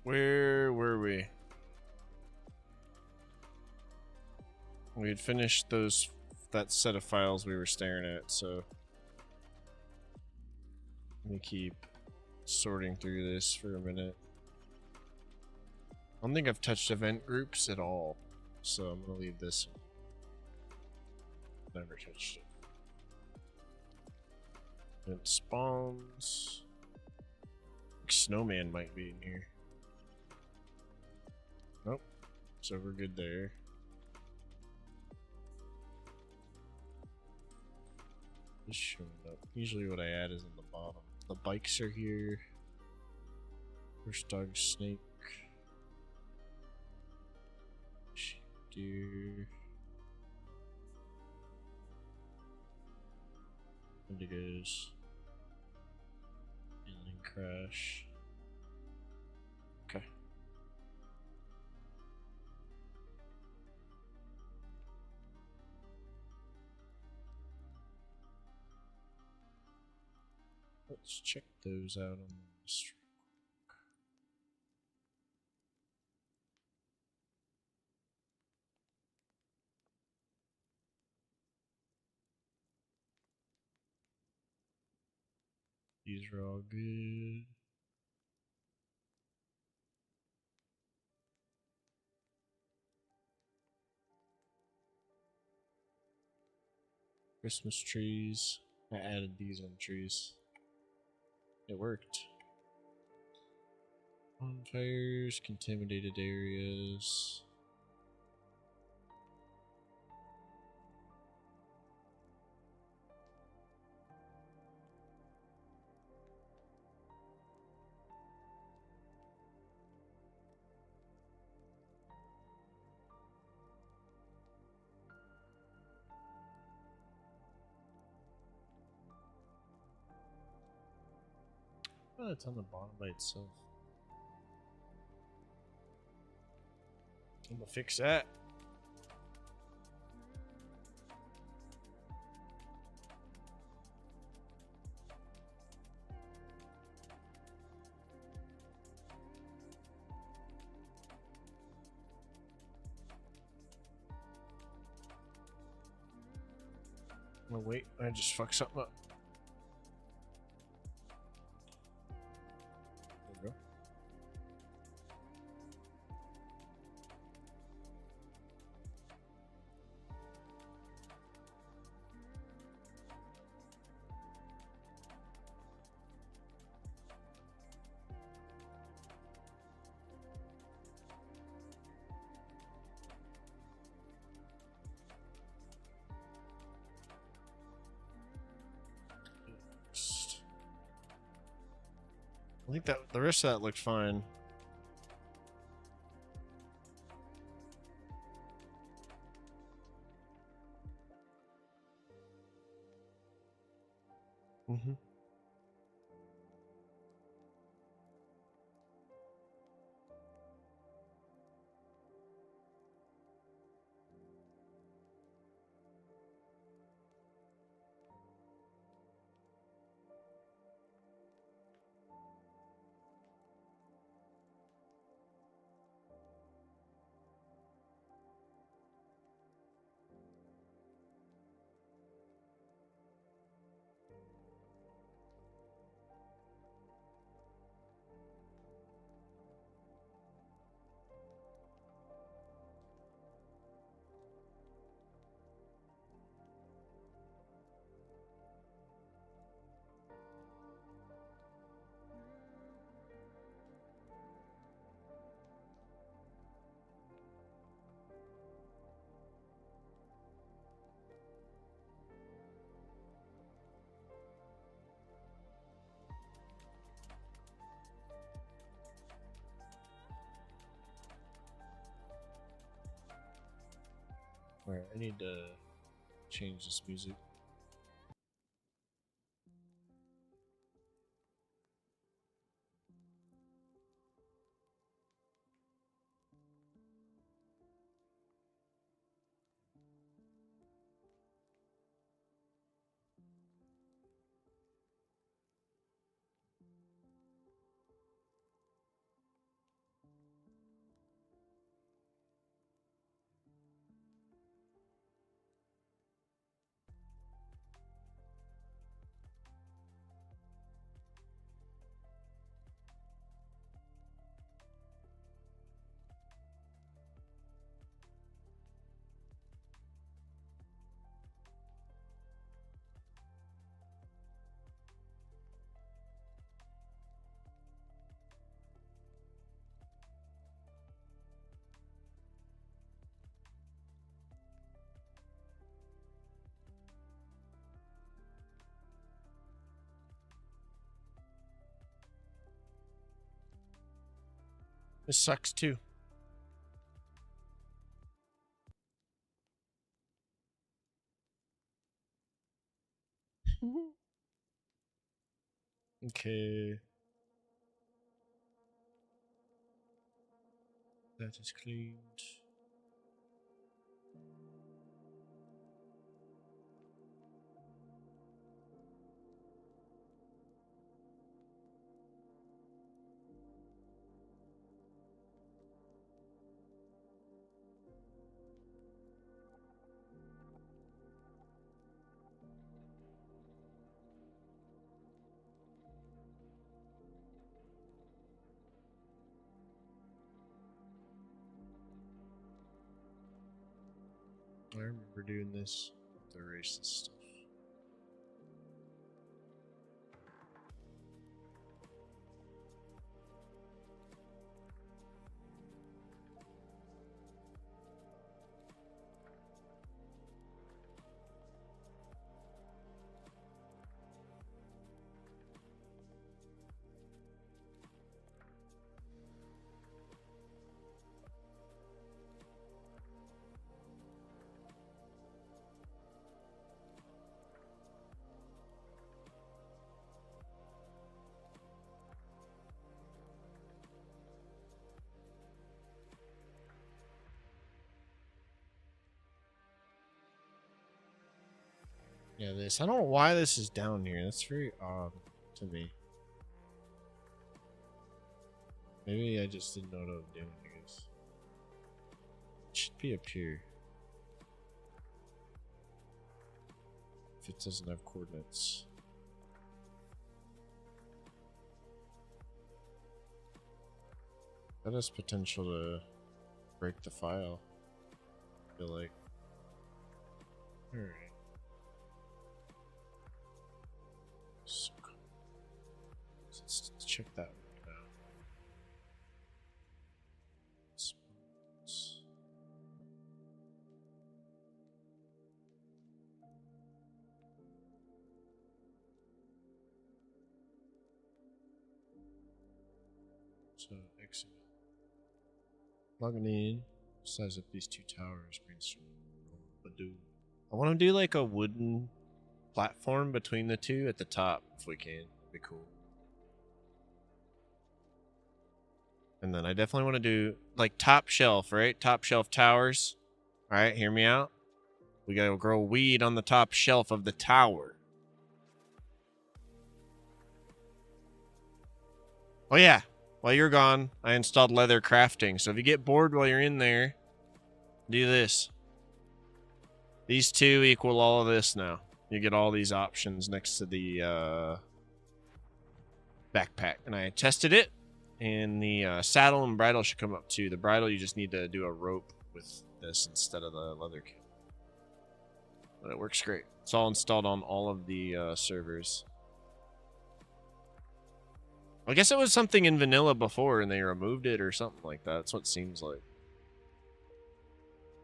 Where were we? We had finished that set of files we were staring at, so let me keep sorting through this for a minute. I don't think I've touched event groups at all, so I'm gonna leave this. Never touched it. Event spawns. Snowman might be in here. Nope. So we're good there. Just showing up. Usually what I add is in the bottom. The bikes are here. First dog snake. deer. Indigos. Alien crash. Okay. Let's check those out on this. These are all good. Christmas trees. I added these on trees. It worked. Bonfires, contaminated areas. Oh, it's on the bottom by itself. I'm gonna fix that. Oh wait, I just fucked something up. There we go. I think that the rest of that looked fine. Mm-hmm. Alright, I need to change this music. This sucks too. Okay. That is cleaned. I remember doing this with the racist stuff. Yeah, this. I don't know why this is down here. That's very odd to me. Maybe I just didn't know what I was doing, I guess. It should be up here. If it doesn't have coordinates. That has potential to break the file. I feel like. Alright. So, let's check that one now. So, exit. Logging in. Size up these two towers. Brainstorm. I want to do like a wooden platform between the two at the top if we can. That'd be cool. And then I definitely want to do like top shelf, right? Top shelf towers. All right, hear me out. We gotta grow weed on the top shelf of the tower. Oh yeah, while you're gone, I installed leather crafting. So if you get bored while you're in there, do this. These two equal all of this now. You get all these options next to the backpack. And I tested it, and the saddle and bridle should come up too. The bridle, you just need to do a rope with this instead of the leather kit. But it works great. It's all installed on all of the servers. I guess it was something in vanilla before, and they removed it or something like that. That's what it seems like.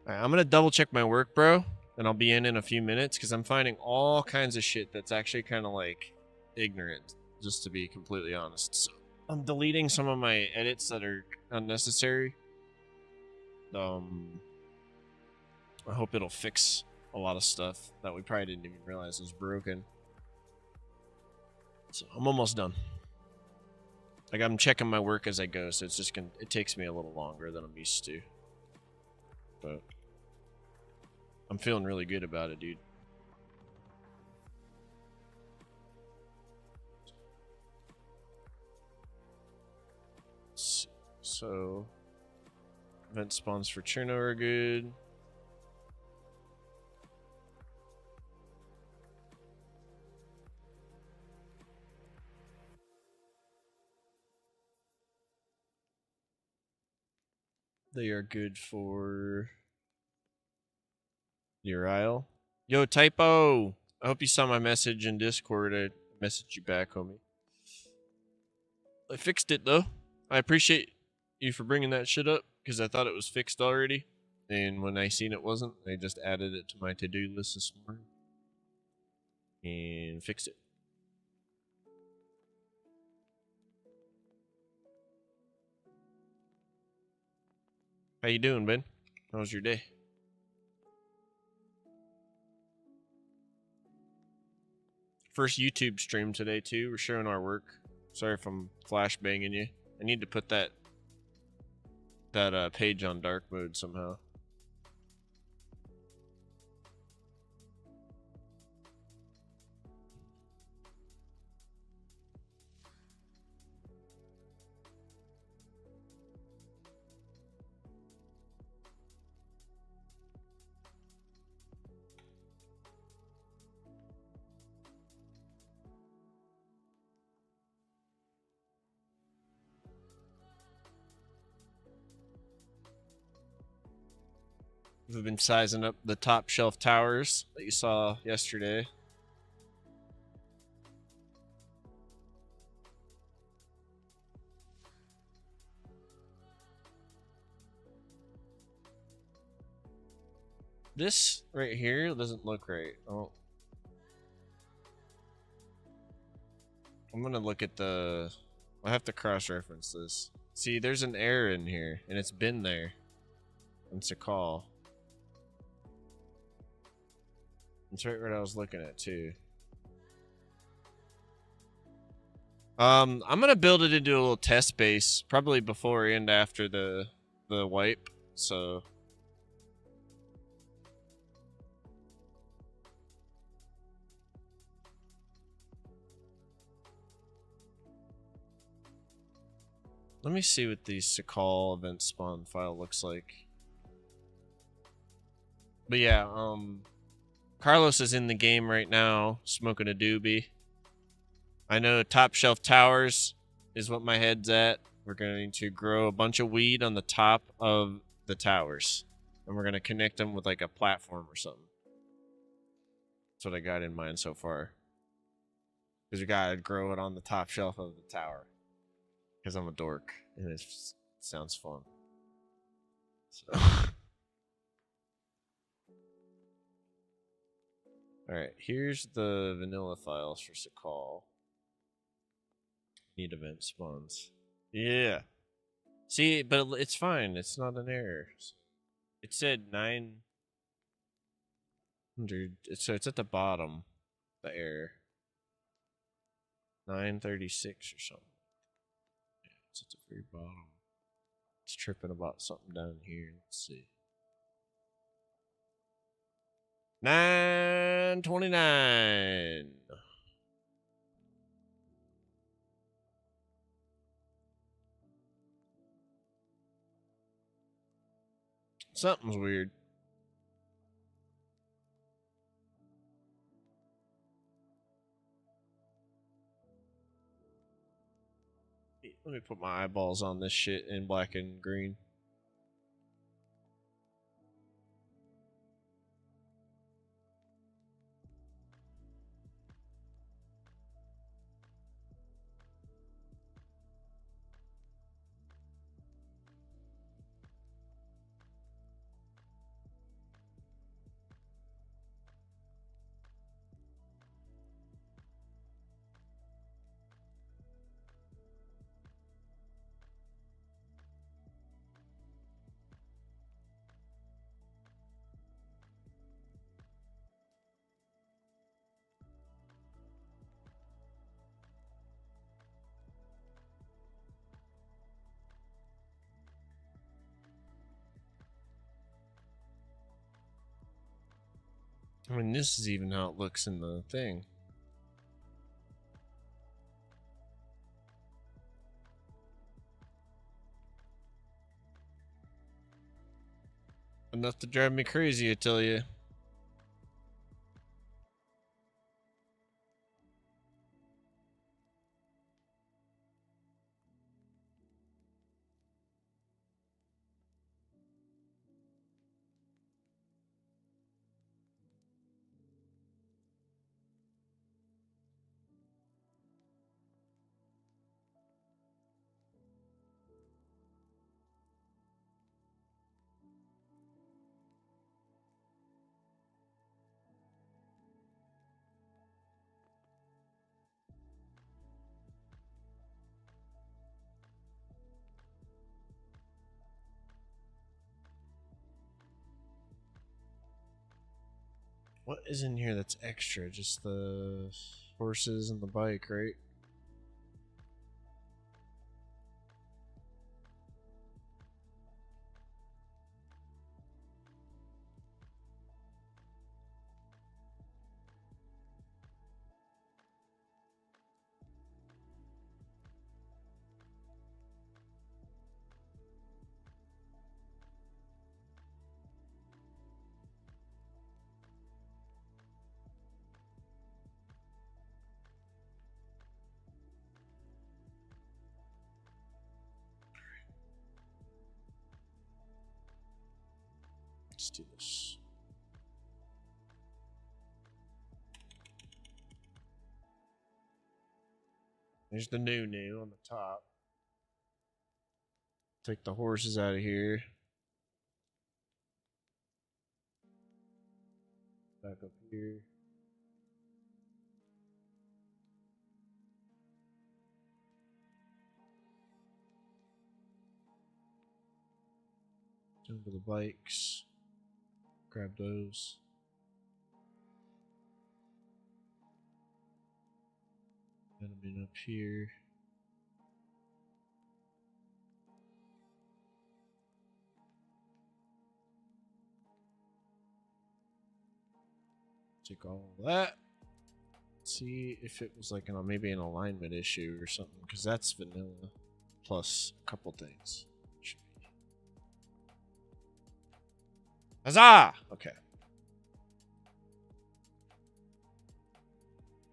All right, I'm going to double check my work, bro. And I'll be in a few minutes because I'm finding all kinds of shit that's actually kind of like ignorant, just to be completely honest. So I'm deleting some of my edits that are unnecessary. I hope it'll fix a lot of stuff that we probably didn't even realize was broken. So I'm almost done. Like I'm checking my work as I go, so it's just gonna, it takes me a little longer than I'm used to. But I'm feeling really good about it, dude. So, event spawns for Cherno are good. They are good for Uriel. Yo, Typo! I hope you saw my message in Discord. I messaged you back, homie. I fixed it, though. I appreciate you for bringing that shit up, because I thought it was fixed already. And when I seen it wasn't, I just added it to my to-do list this morning. And fixed it. How you doing, Ben? How was your day? first YouTube stream today too. We're showing our work. Sorry if I'm flashbanging you. I need to put that page on dark mode somehow. We've been sizing up the top shelf towers that you saw yesterday. This right here doesn't look right. Oh. I'm gonna look at the... I'll have to cross-reference this. See, there's an error in here, and it's been there. It's a call. That's right what I was looking at too. I'm gonna build it into a little test base, probably before and after the wipe. So let me see what the Sakal event spawn file looks like. But yeah, Carlos is in the game right now, smoking a doobie. I know top shelf towers is what my head's at. We're going to grow a bunch of weed on the top of the towers. And we're going to connect them with like a platform or something. That's what I got in mind so far. Because we got to grow it on the top shelf of the tower. Because I'm a dork. And it sounds fun. So... Alright, here's the vanilla files for Sakal. Need event spawns. Yeah. See, but it's fine. It's not an error. It said 900. So it's at the bottom. The error. 936 or something. Yeah, it's at the very bottom. It's tripping about something down here. Let's see. 929. Something's weird. Let me put my eyeballs on this shit in black and green. I mean, this is even how it looks in the thing. Enough to drive me crazy, I tell you. What is in here that's extra? Just the... Horses and the bike, right? Let's do this. There's the new on the top. Take the horses out of here. Back up here. Jump to the bikes. Grab those. Gentleman up here. Take all of that. See if it was like maybe an alignment issue or something, because that's vanilla plus a couple things. Huzzah! Okay.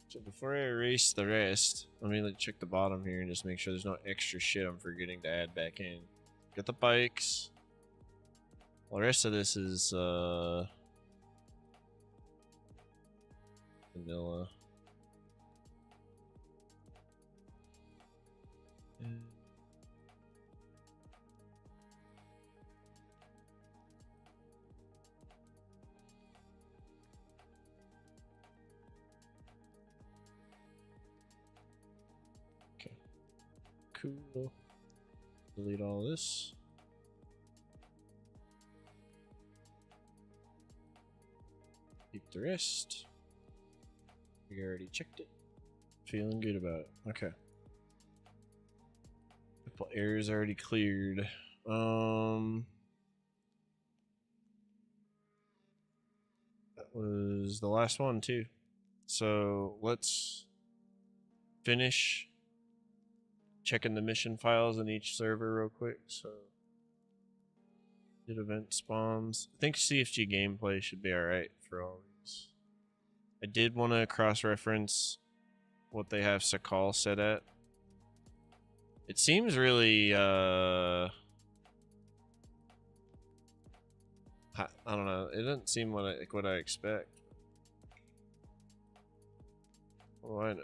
So before I erase the rest, let me check the bottom here and just make sure there's no extra shit I'm forgetting to add back in. Get the bikes. Well, the rest of this is vanilla. Okay. Cool. Delete all this. Keep the rest. We already checked it. Feeling good about it. Okay. Couple errors already cleared. That was the last one too. So let's finish checking the mission files in each server real quick. So did event spawns. I think CFG gameplay should be alright for all these. I did want to cross-reference what they have Sakal set at. It seems really, I don't know. It doesn't seem like what I expect. Oh, I know.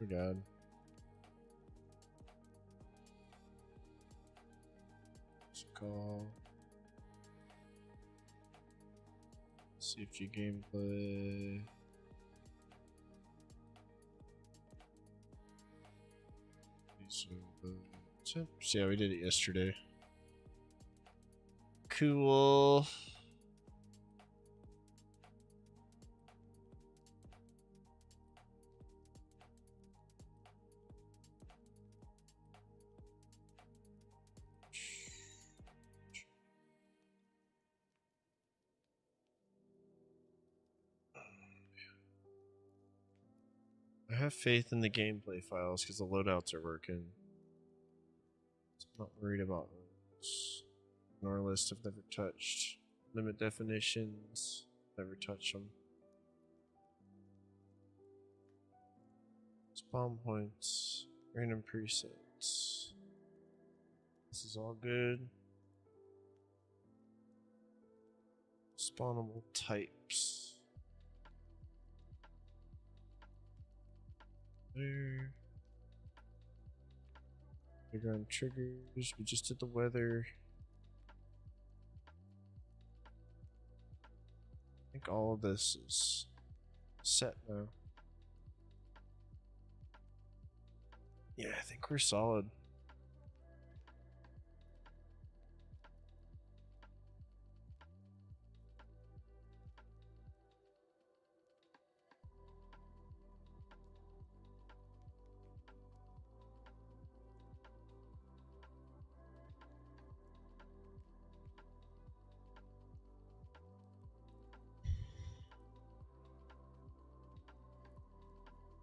Oh God. Call CFG gameplay. Yeah, we did it yesterday. Cool. I have faith in the gameplay files because the loadouts are working. So I'm not worried about those. Ignore list I've never touched. Limit definitions, never touch them. Spawn points, random presets. This is all good. Spawnable types. There. Playground triggers. We just did the weather. think all of this is set now. Yeah, I think we're solid.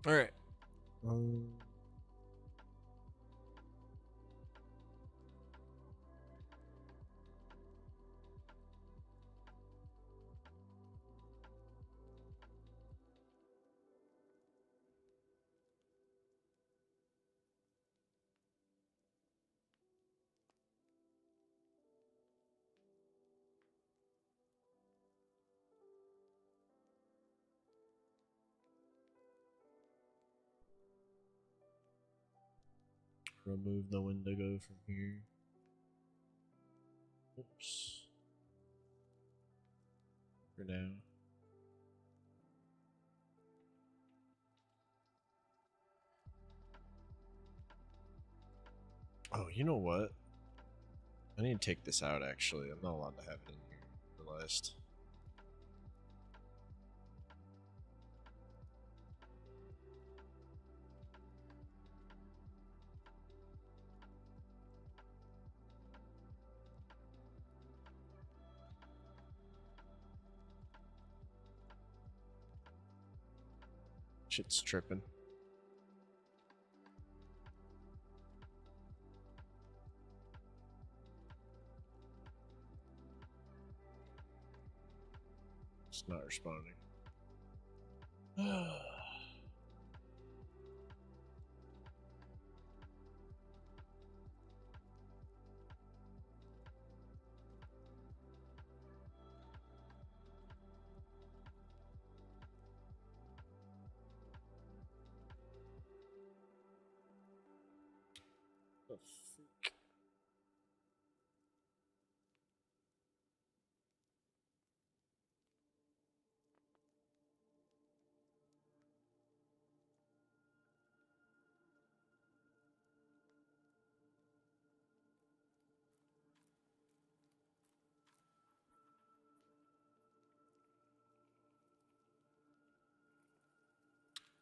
All right. Remove the Wendigo from here. Oops. For now. Oh, you know what? I need to take this out actually. I'm not allowed to have it in here. I realized. Shit's tripping. It's not responding. The freak.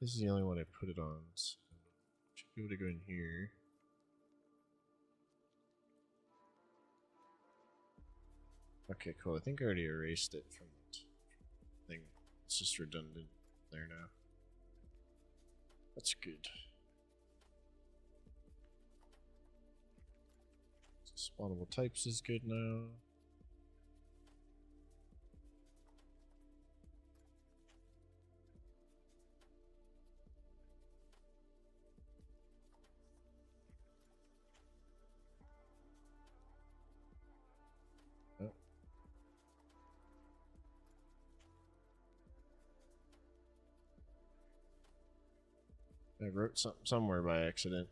This is the only one I put it on, so should be able to go in here. Okay, cool. I think I already erased it from the thing. It's just redundant there now. That's good. So spawnable types is good now. Oh. I wrote something somewhere by accident.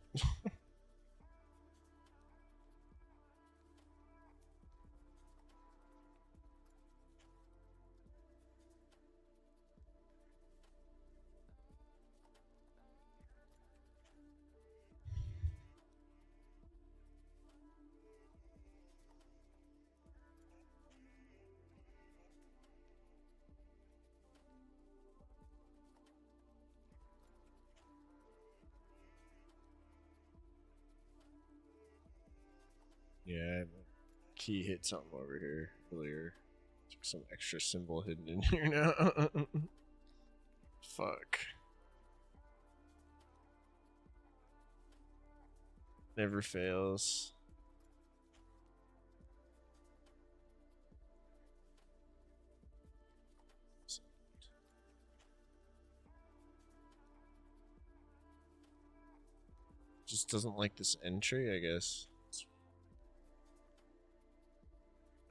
Yeah, key hit something over here earlier. There's some extra symbol hidden in here now. Fuck. Never fails. Just doesn't like this entry, I guess.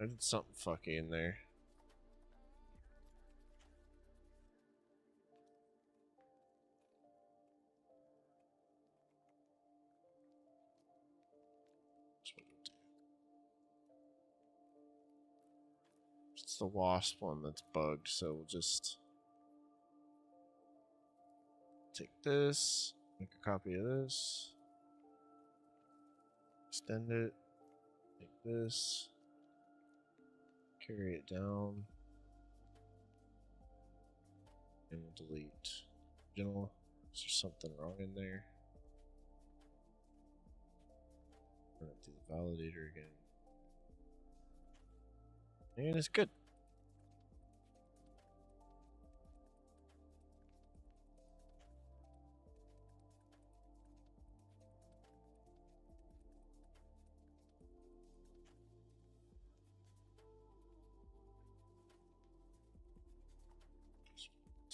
I did something fucky in there. Just the wasp one that's bugged, so we'll just take this, make a copy of this, extend it, take this, carry it down, and we'll delete original. Is there something wrong in there? Run it through the validator again. And it's good.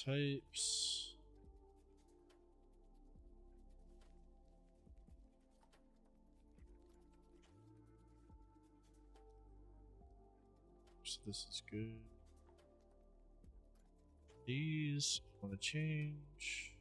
Types. So this is good. These I want to change.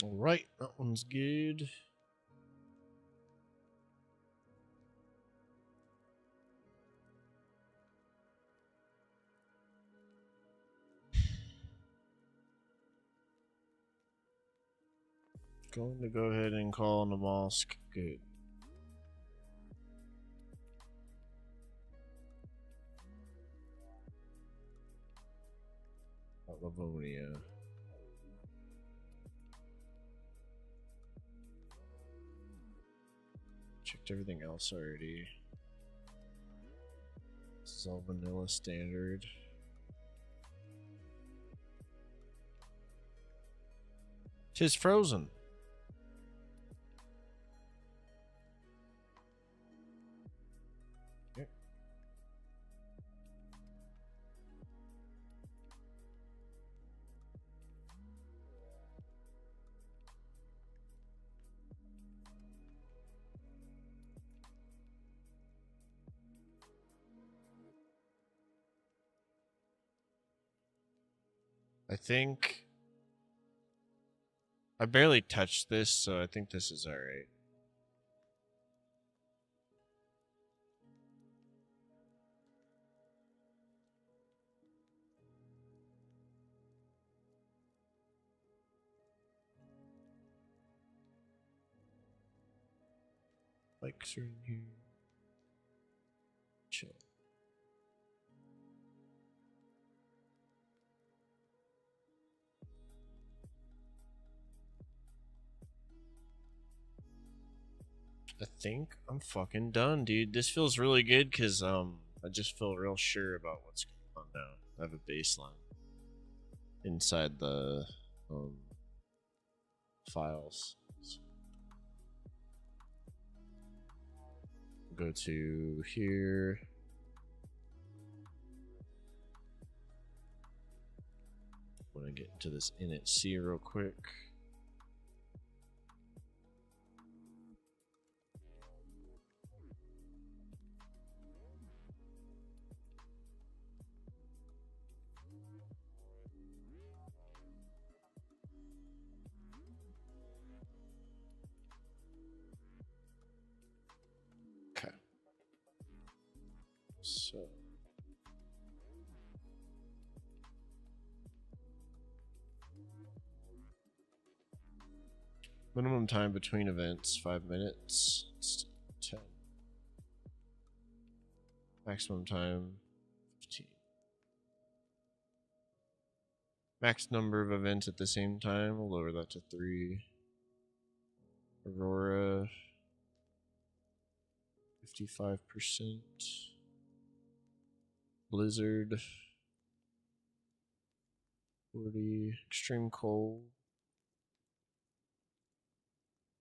All right, that one's good. Going to go ahead and call on the mosque. Good. Livonia. Checked everything else already. This is all vanilla standard. Tis frozen. Okay. I think I barely touched this, so I think this is alright. Bikes are in here. Chill. I think I'm fucking done, dude. This feels really good because I just feel real sure about what's going on now. I have a baseline inside the files. Go to here. Want to get into this init C real quick. Okay. So minimum time between events, 5 minutes. It's 10. Maximum time 15. Max number of events at the same time. We'll lower that to 3. Aurora 55%. Blizzard 40. Extreme cold.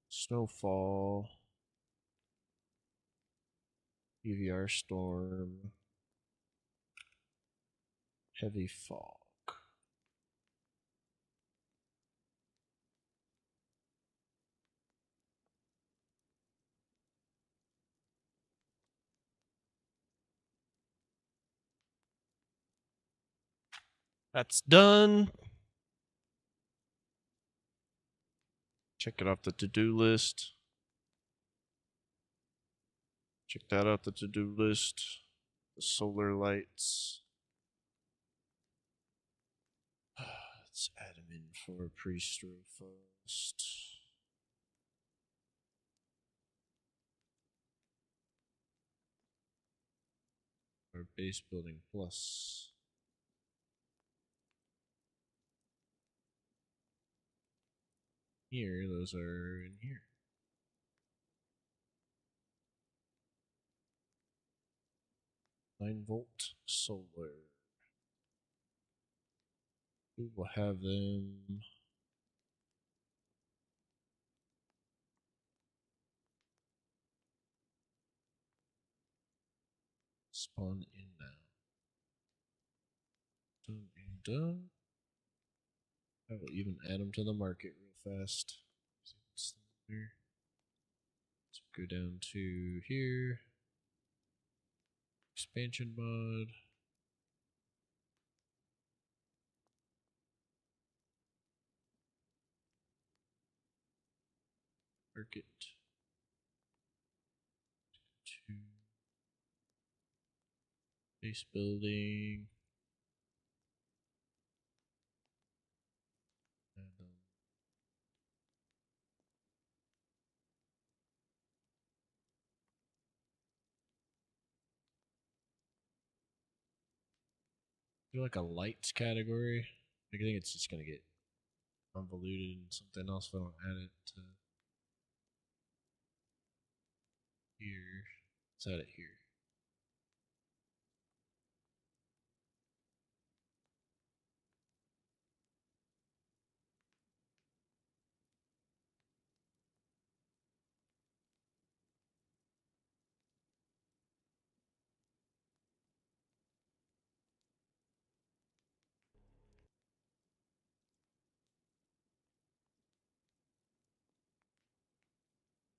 Snowfall. EVR storm. Heavy fog. That's done. Check it off the to-do list. Check that out, the to-do list. The solar lights. Let's add them in for pre-stroke first. Our base building plus. Here, those are in here. Volt solar. We will have them spawn in now. Done and done. I will even add them to the market real fast. See what's there. Let's go down to here. Expansion mod. Market. To base building. And do like a lights category. I think it's just gonna get convoluted and something else if I don't add it to here. Let's add it here.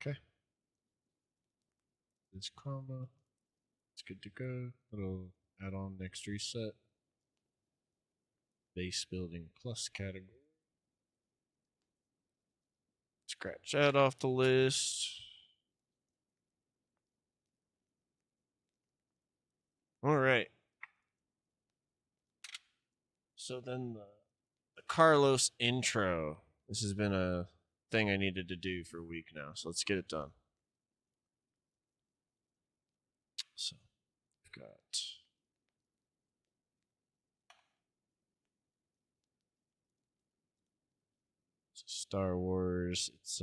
Okay. This comma. It's good to go. It'll add on next reset. Base building plus category. Scratch that off the list. All right. So then the Carlos intro. This has been a thing I needed to do for a week now. So let's get it done. So we've got Star Wars. It's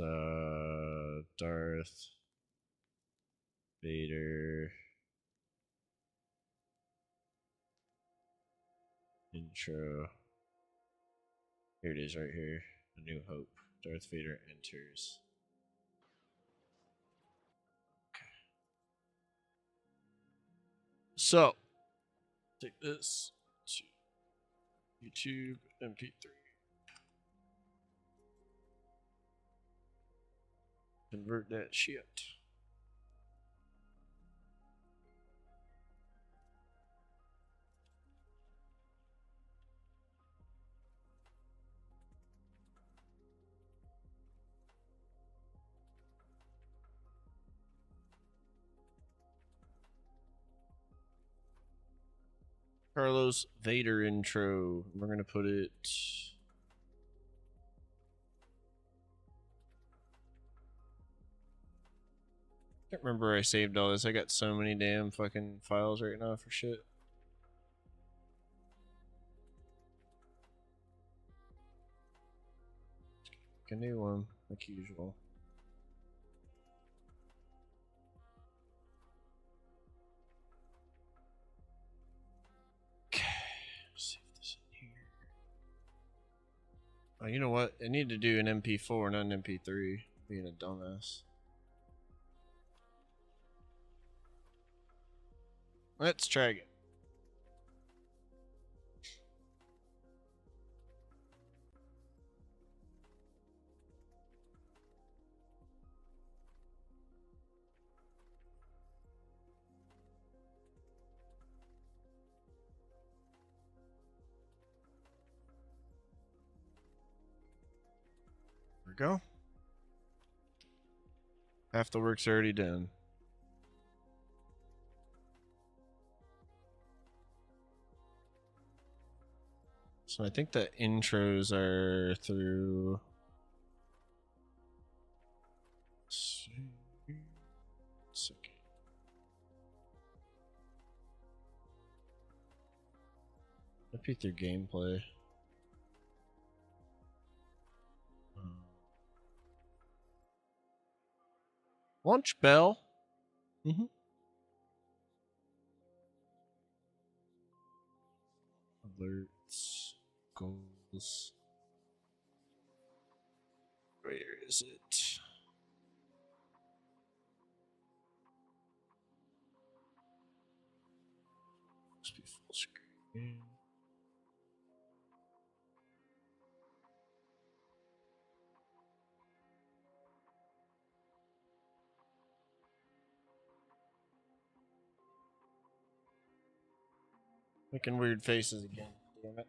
Darth Vader intro. Here it is right here. A New Hope. Darth Vader enters. Okay. So, take this to YouTube MP3. Convert that shit. Carlos Vader intro. We're going to put it Can't remember where I saved all this. I got so many damn fucking files right now for shit. A new one, like usual. Okay, save this in here. Oh, you know what? I need to do an MP4, not an MP3. Being a dumbass. Let's try again. There we go. Half the work's already done. So I think the intros are through. Second. Might be through gameplay. Launch bell. Alerts. Goals. Where is it? Must be full screen. Making weird faces again. Damn it.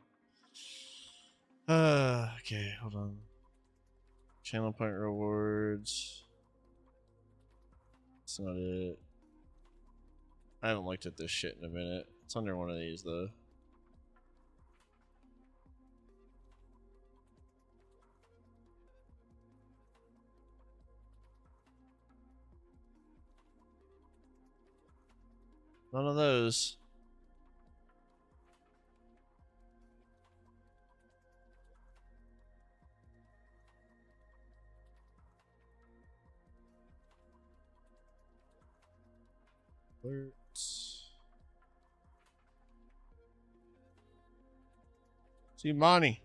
Okay, hold on. Channel point rewards. That's not it. I haven't looked at this shit in a minute. It's under one of these though. None of those. Alerts. See Monty.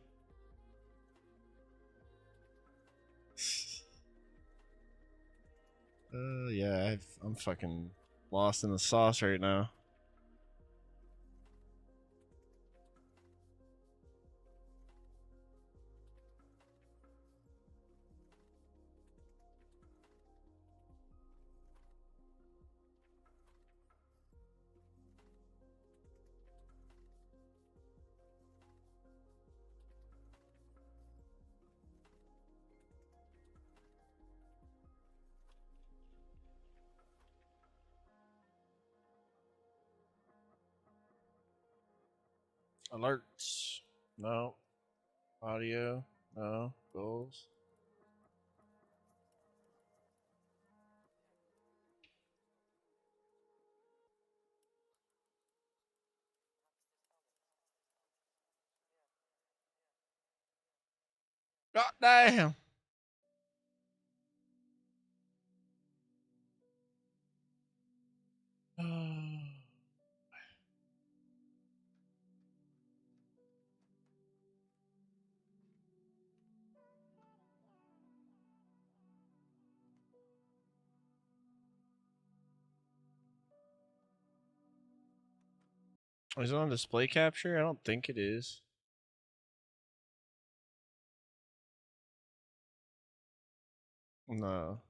Yeah, I'm fucking lost in the sauce right now. Alerts. No. Audio. No. Goals. God damn. Is it on display capture? I don't think it is. No.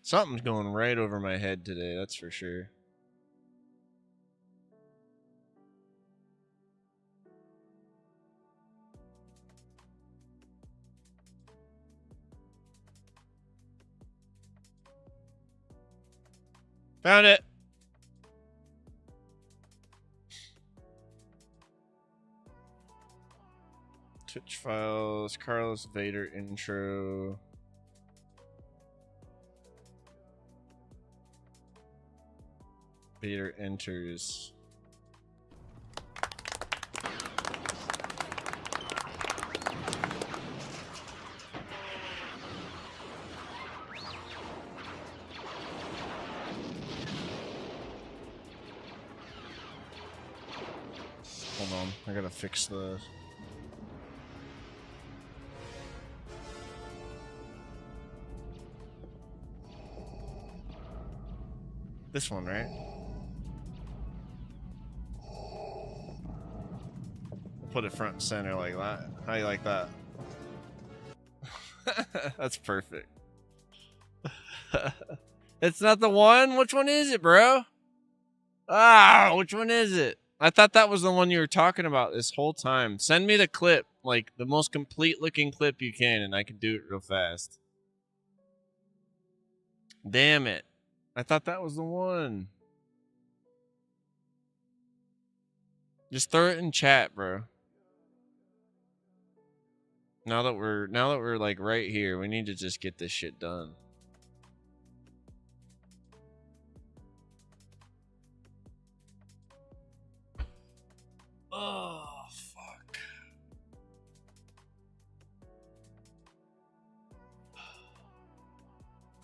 Something's going right over my head today, that's for sure. Found it. Twitch files, Carlos Vader intro. Vader enters. Hold on, I gotta fix the... This one, right? We'll put it front and center like that. How you like that? That's perfect. It's not the one? Which one is it, bro? Ah, which one is it? I thought that was the one you were talking about this whole time. Send me the clip, like the most complete looking clip you can, and I can do it real fast. Damn it. I thought that was the one. Just throw it in chat, bro. Now that we're like right here, we need to just get this shit done. Oh, fuck.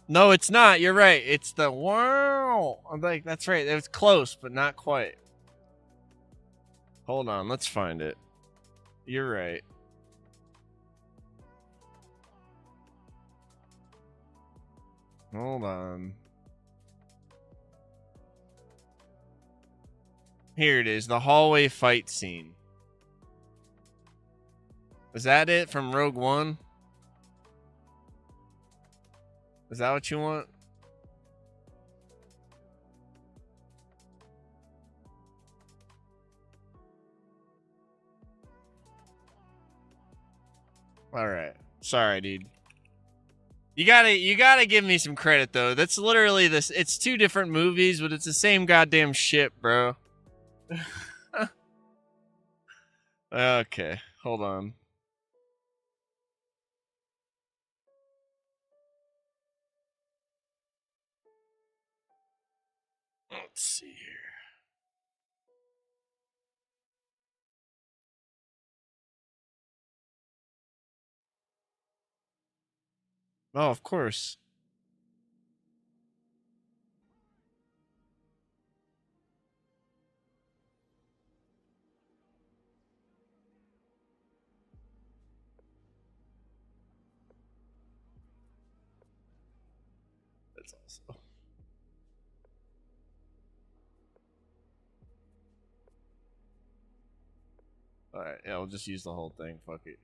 No, it's not. You're right. It's the wow. I'm like, that's right. It was close, but not quite. Hold on. Let's find it. You're right. Hold on. Here it is. The hallway fight scene. Is that it from Rogue One? Is that what you want? All right. Sorry, dude. You gotta give me some credit though. That's literally this. It's two different movies, but it's the same goddamn shit, bro. Okay, hold on. Let's see here. Oh, of course. That's also. All right, yeah, we'll just use the whole thing. Fuck it.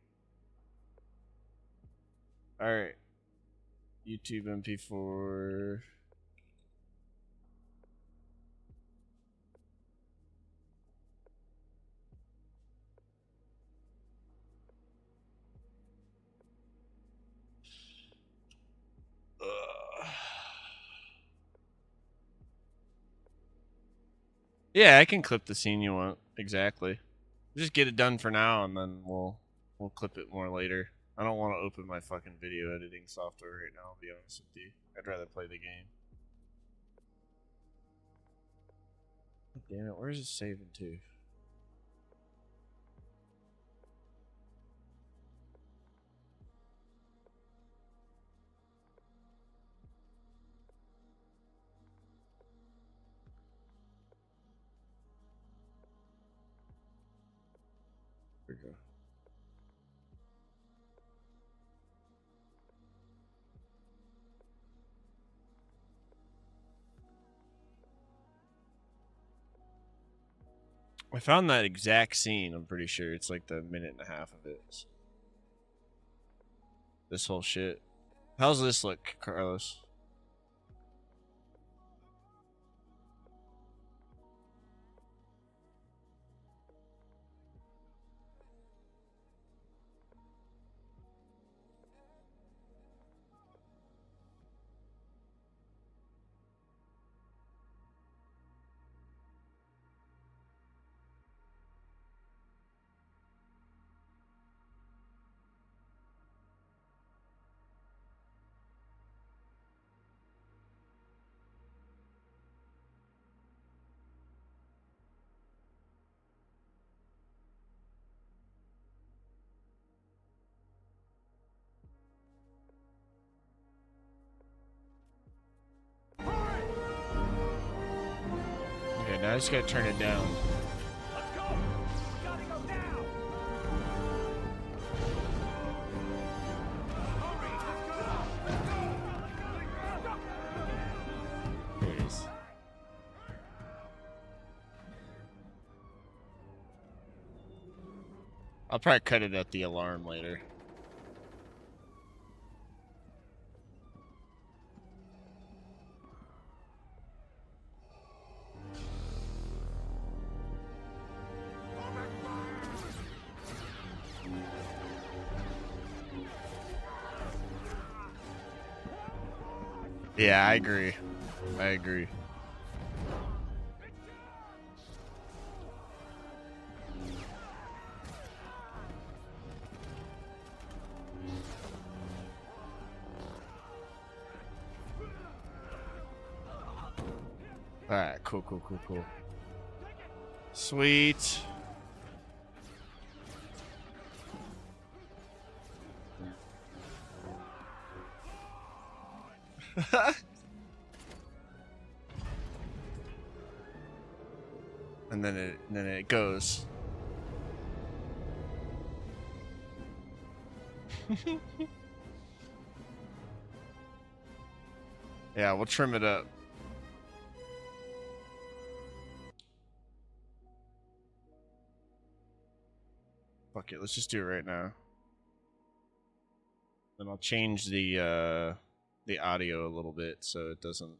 All right. YouTube MP4. Yeah, I can clip the scene you want. Exactly. Just get it done for now, and then we'll clip it more later. I don't want to open my fucking video editing software right now, I'll be honest with you. I'd rather play the game. Damn it, where's it saving to? Here we go. I found that exact scene, I'm pretty sure. It's like the minute and a half of it. This whole shit. How's this look, Carlos? Alright, now I just gotta turn it down. Let's go! We gotta go now! Hurry! Let's go! There it is. I'll probably cut it at the alarm later. Yeah, I agree. I agree. Alright, cool. Sweet. And then it goes. Yeah, we'll trim it up. Fuck it, let's just do it right now. Then I'll change the audio a little bit so it doesn't.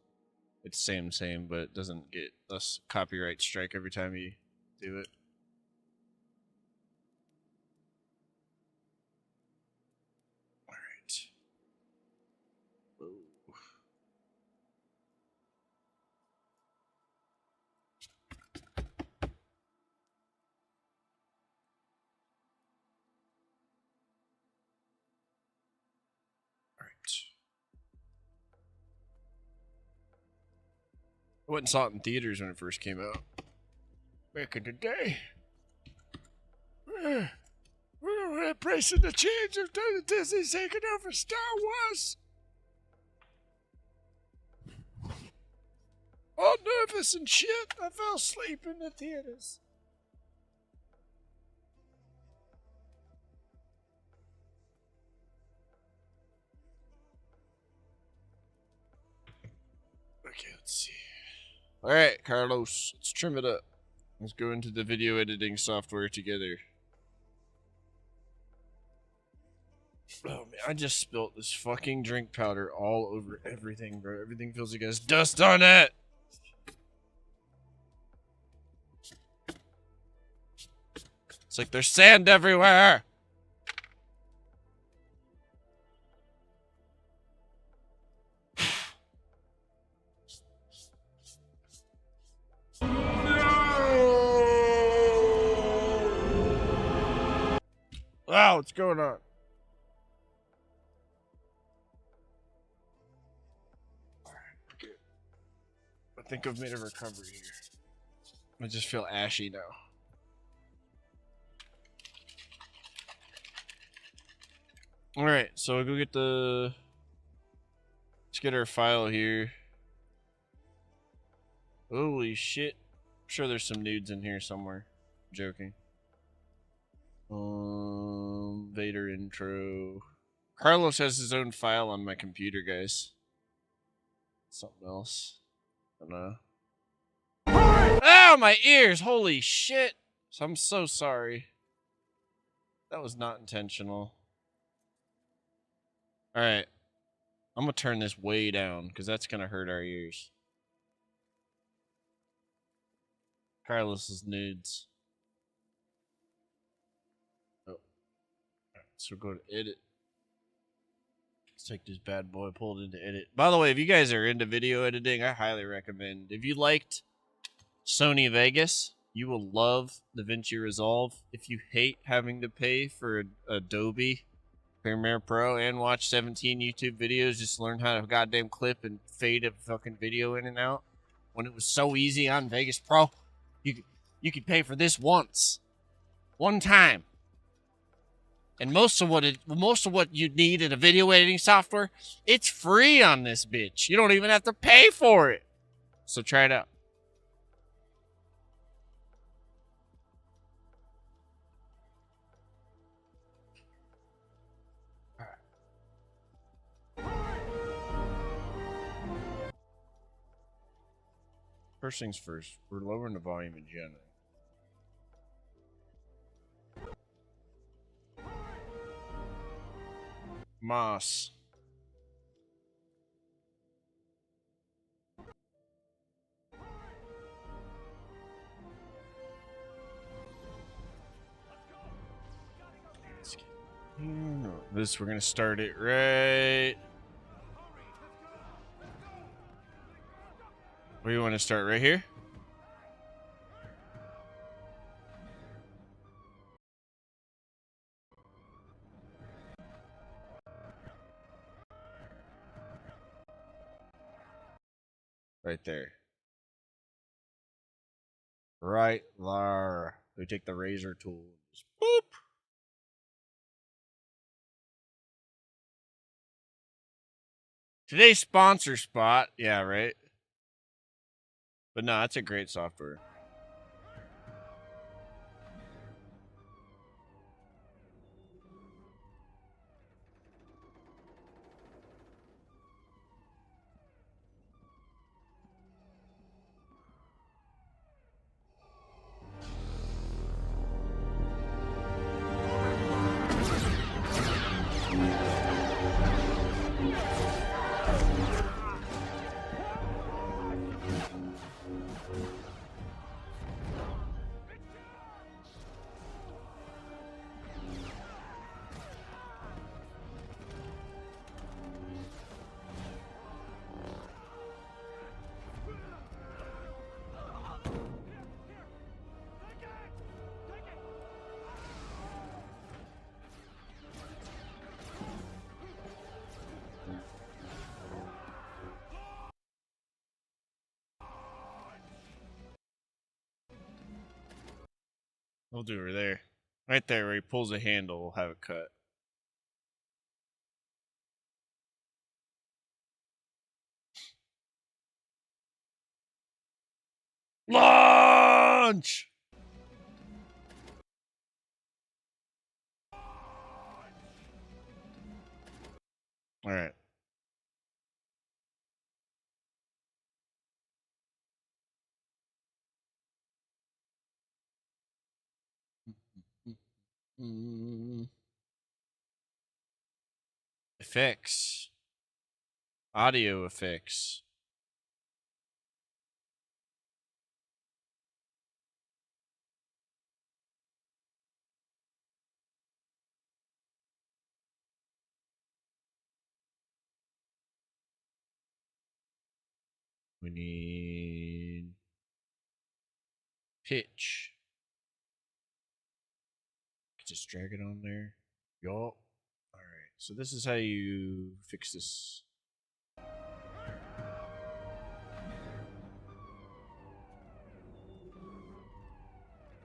It's same, but it doesn't get us copyright strike every time you do it. All right. Whoa. All right. I went and saw it in theaters when it first came out. Back in the day. We're embracing the change of Disney taking over Star Wars. All nervous and shit. I fell asleep in the theaters. Okay, let's see. All right, Carlos, let's trim it up. Let's go into the video editing software together. Oh man, I just spilt this fucking drink powder all over everything, bro. Everything feels like it has dust on it. It's like there's sand everywhere. Wow, what's going on? I think I've made a recovery here. I just feel ashy now. Alright, so we'll go get the... Let's get our file here. Holy shit. I'm sure there's some nudes in here somewhere. I'm joking. Vader intro. Carlos has his own file on my computer, guys. Something else. I don't know. Ow, my ears! Holy shit! I'm so sorry. That was not intentional. Alright. I'm gonna turn this way down, because that's gonna hurt our ears. Carlos's nudes. Oh. Alright, so go to edit. Let's take this bad boy, pull it into edit. By the way, if you guys are into video editing, I highly recommend. If you liked Sony Vegas, you will love DaVinci Resolve. If you hate having to pay for Adobe Premiere Pro and watch 17 YouTube videos, just learn how to goddamn clip and fade a fucking video in and out, when it was so easy on Vegas Pro, you could pay for this one time. And most of what you need in a video editing software, it's free on this bitch. You don't even have to pay for it. So try it out. First things first, we're lowering the volume in general. Moss. This, we're gonna start it right. Where you want to start? Right here? Right there. Right there. We take the razor tool. Just boop. Today's sponsor spot. Yeah, right. But no, that's a great software. We'll do her there. Right there where he pulls a handle, we'll have it cut. Launch! Alright. Effects. Audio effects. We need pitch. Just drag it on there. Yup. Alright, so this is how you fix this.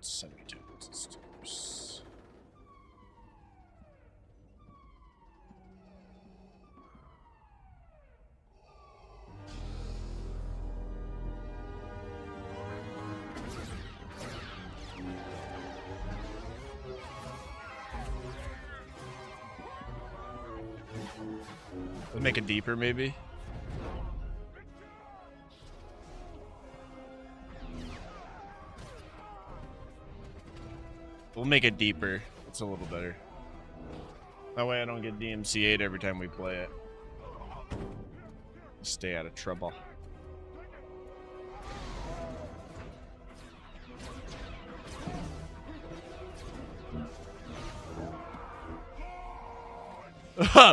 Semitones and steps. Let's make it deeper, maybe. We'll make it deeper. It's a little better. That way I don't get DMCA'd every time we play it. Stay out of trouble.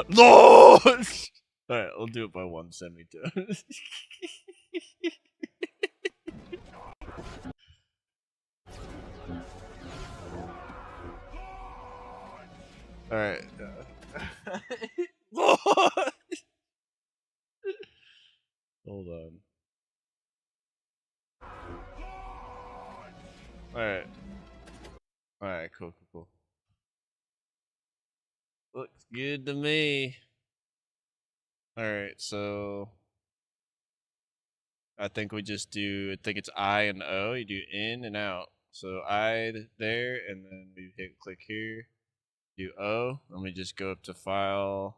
Lord! Alright, we'll do it by 1 semitone. Alright. Hold on. Alright. Alright, cool. Looks good to me. Alright, so I think we just do, I think it's I and O. You do in and out. So I there, and then we hit click here. Do O, and we just go up to File,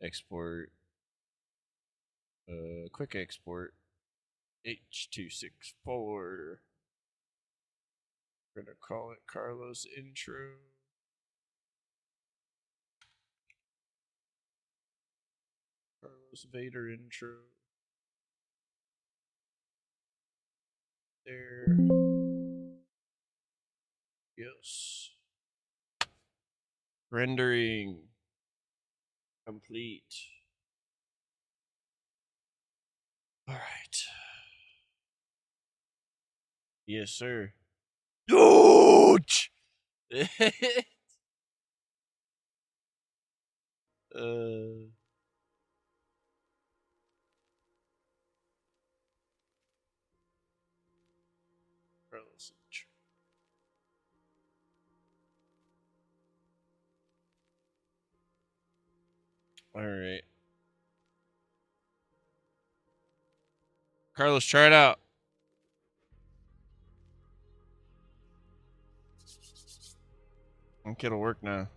Export, Quick Export. H264. We're gonna call it Carlos intro. Carlos Vader intro. There. Yes. Rendering complete. All right. Yes, sir. Huge. Carlos intro. All right. Carlos, try it out. I think it'll work now.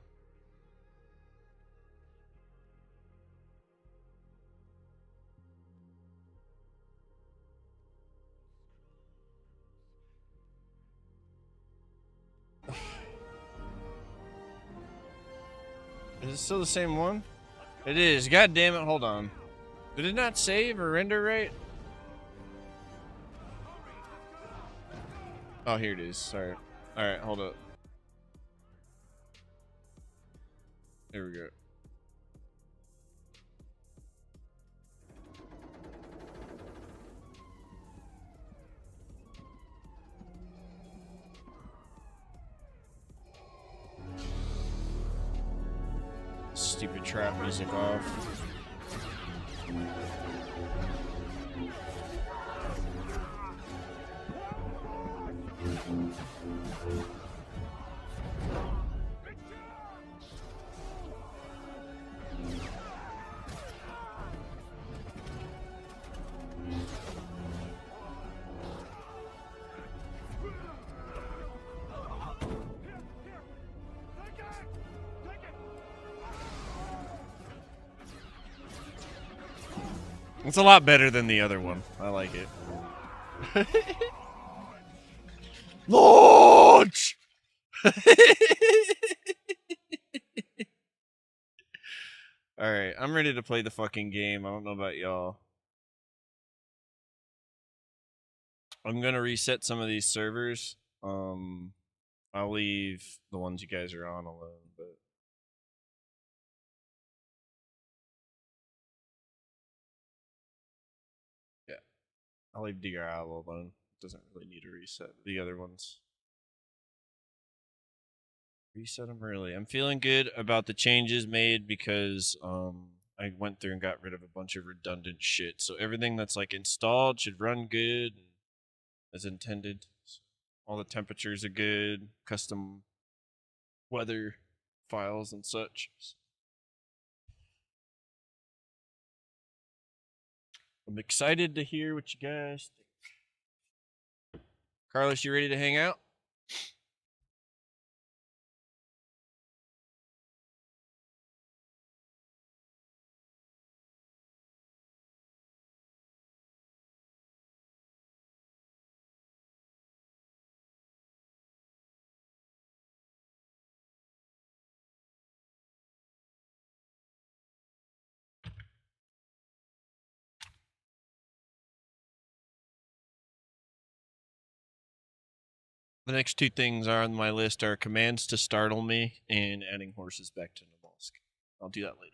Is it still the same one? It is. God damn it. Hold on. Did it not save or render right? Oh, here it is. Sorry. All right, hold up. There we go. Stupid trap music off. It's a lot better than the other one. I like it. Launch! Alright, I'm ready to play the fucking game. I don't know about y'all. I'm gonna reset some of these servers. I'll leave the ones you guys are on alone, but yeah. I'll leave DRL alone. It doesn't really need a reset. The other ones. Reset them early. I'm feeling good about the changes made because I went through and got rid of a bunch of redundant shit. So everything that's like installed should run good as intended. So all the temperatures are good, custom weather files and such. So I'm excited to hear what you guys think. Carlos, you ready to hang out? The next two things are on my list are commands to startle me and adding horses back to Nomalsk. I'll do that later.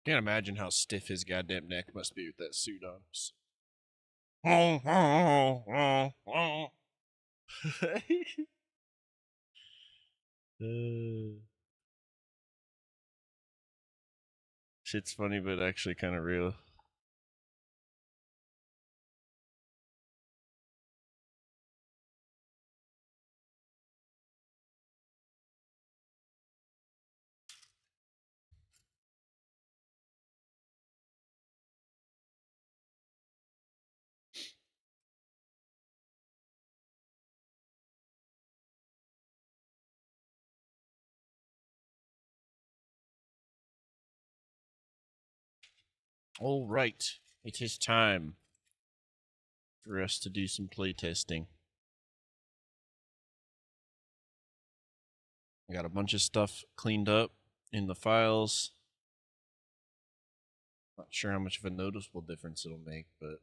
Can't imagine how stiff his goddamn neck must be with that suit on. Shit's funny, but actually kind of real. All right, it is time for us to do some playtesting. I got a bunch of stuff cleaned up in the files. Not sure how much of a noticeable difference it'll make, but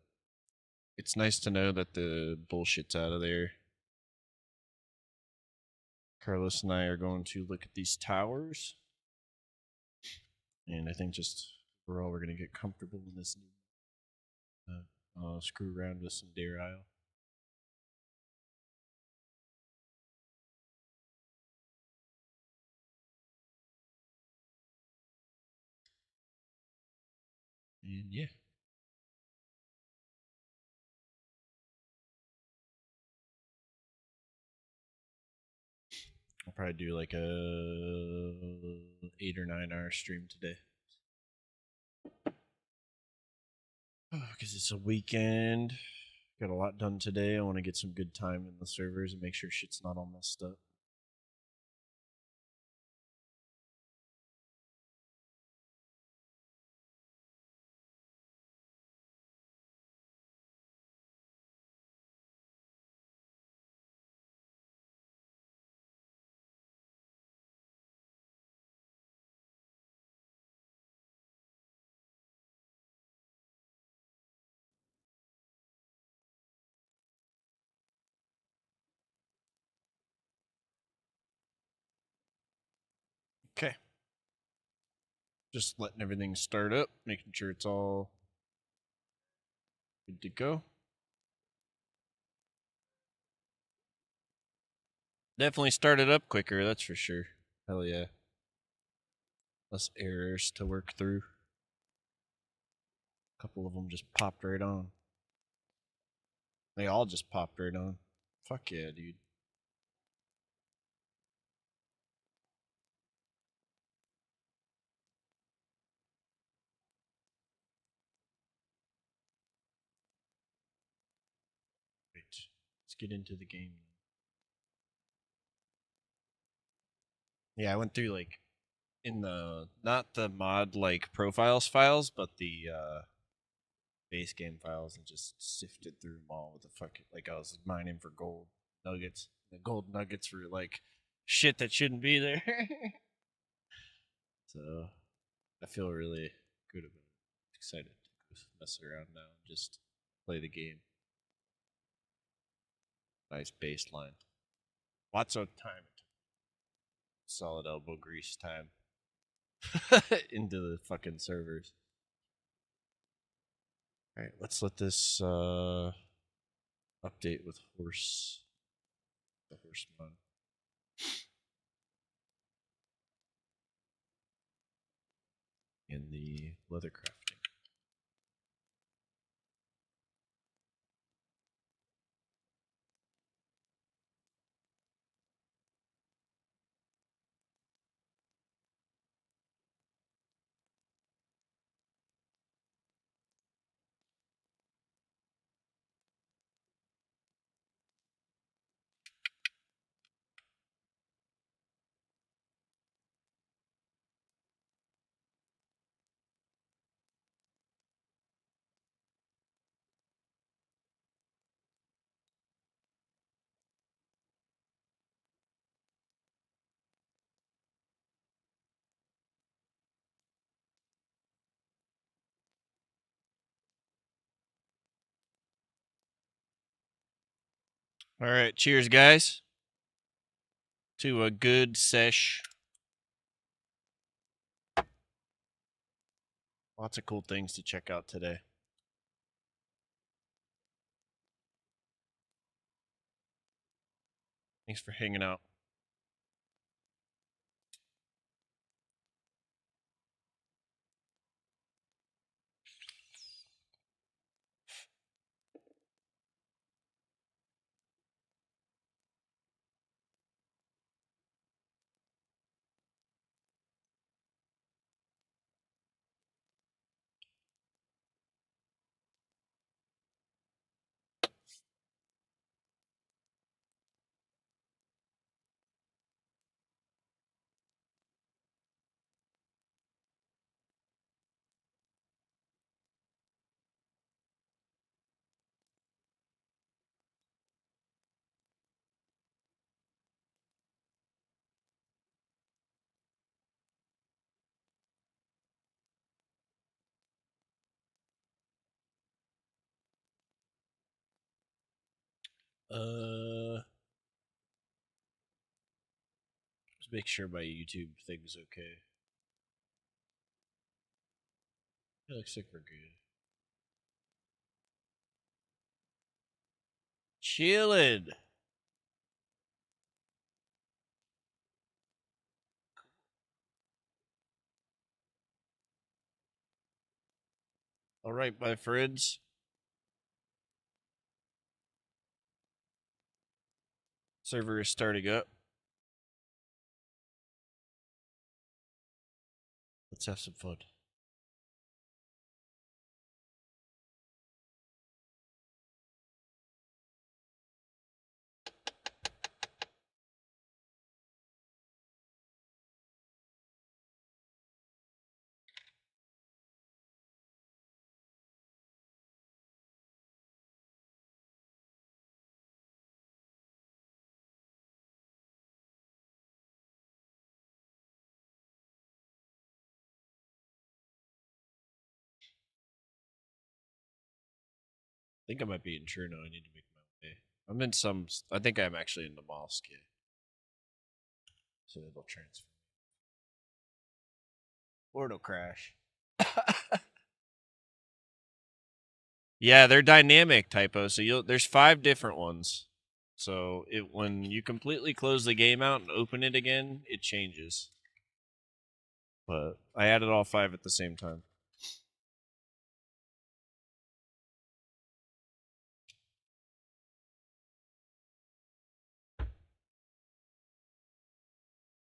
it's nice to know that the bullshit's out of there. Carlos and I are going to look at these towers. And I think just overall we're going to get comfortable in this new screw around with some dare isle. And yeah. I'll probably do like a 8 or 9 hour stream today. Because it's a weekend. Got a lot done today. I want to get some good time in the servers and make sure shit's not all messed up. Okay. Just letting everything start up, making sure it's all good to go. Definitely started up quicker, that's for sure. Hell yeah. Less errors to work through. A couple of them just popped right on. They all just popped right on. Fuck yeah, dude. Right. Let's get into the game. Yeah, I went through like in the not the mod like profiles files, but the base game files and just sifted through them all with the fucking like I was mining for gold nuggets. The gold nuggets were like shit that shouldn't be there. So I feel really good about it. Excited to go mess around now and just play the game. Nice baseline. Lots of time. Solid elbow grease time. Into the fucking servers. Alright, let's let this update with the horse mod. In the leather crafting. All right, cheers, guys, to a good sesh. Lots of cool things to check out today. Thanks for hanging out. Just make sure my YouTube thing's okay. It looks like we're good. Chillin'. All right, my friends. Server is starting up. Let's have some fun. I think I might be in Cherno. I need to make my way. I'm in some. I think I'm actually in the mosque. Yeah. So it'll transfer. Or it'll crash. Yeah, they're dynamic typo. So there's 5 different ones. So when you completely close the game out and open it again, it changes. But I added all 5 at the same time.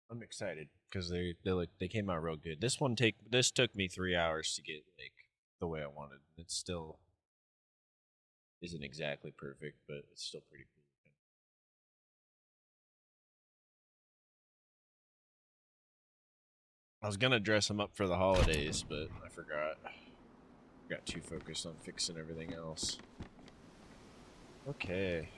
I'm excited because they came out real good. This took me 3 hours to get like the way I wanted. It still isn't exactly perfect, but it's still pretty cool. I was gonna dress him up for the holidays, but I forgot. Got too focused on fixing everything else. Okay.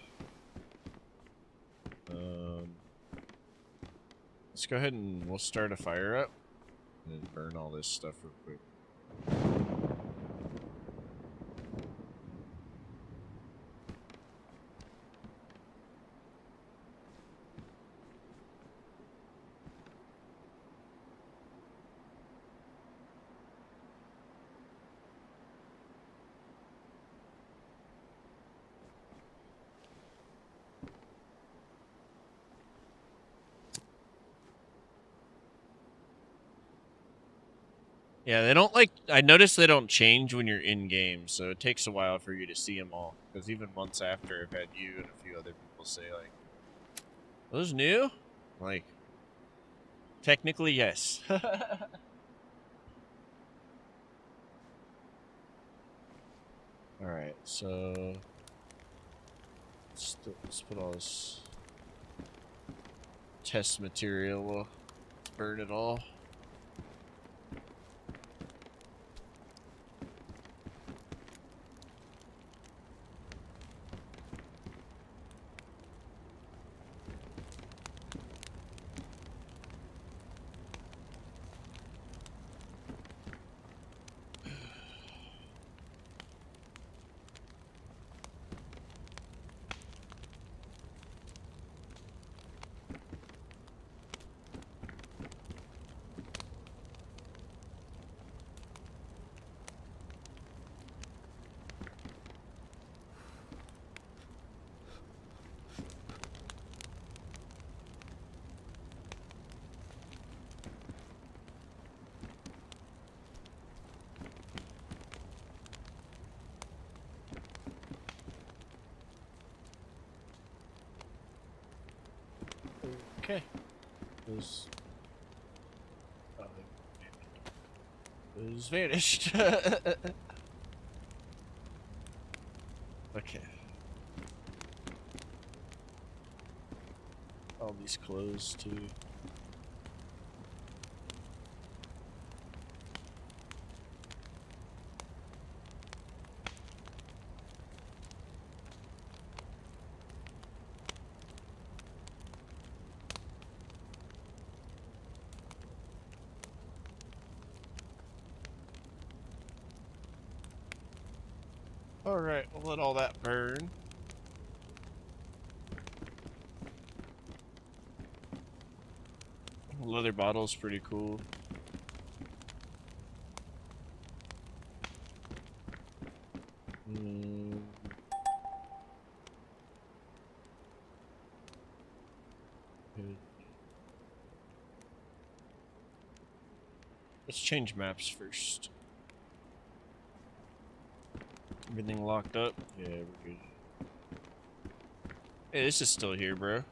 Let's go ahead and we'll start a fire up and then burn all this stuff real quick. Yeah, they don't I noticed they don't change when you're in game, so it takes a while for you to see them all. Because even months after, I've had you and a few other people say, like, those new? Like, technically, yes. Alright, so let's put all this test material. Let's burn it all. Okay. Those vanished. Okay. All these clothes too. Alright, we'll let all that burn. Leather bottle's pretty cool. Good. Let's change maps first. Everything locked up? Yeah, we're good. Hey, this is still here, bro.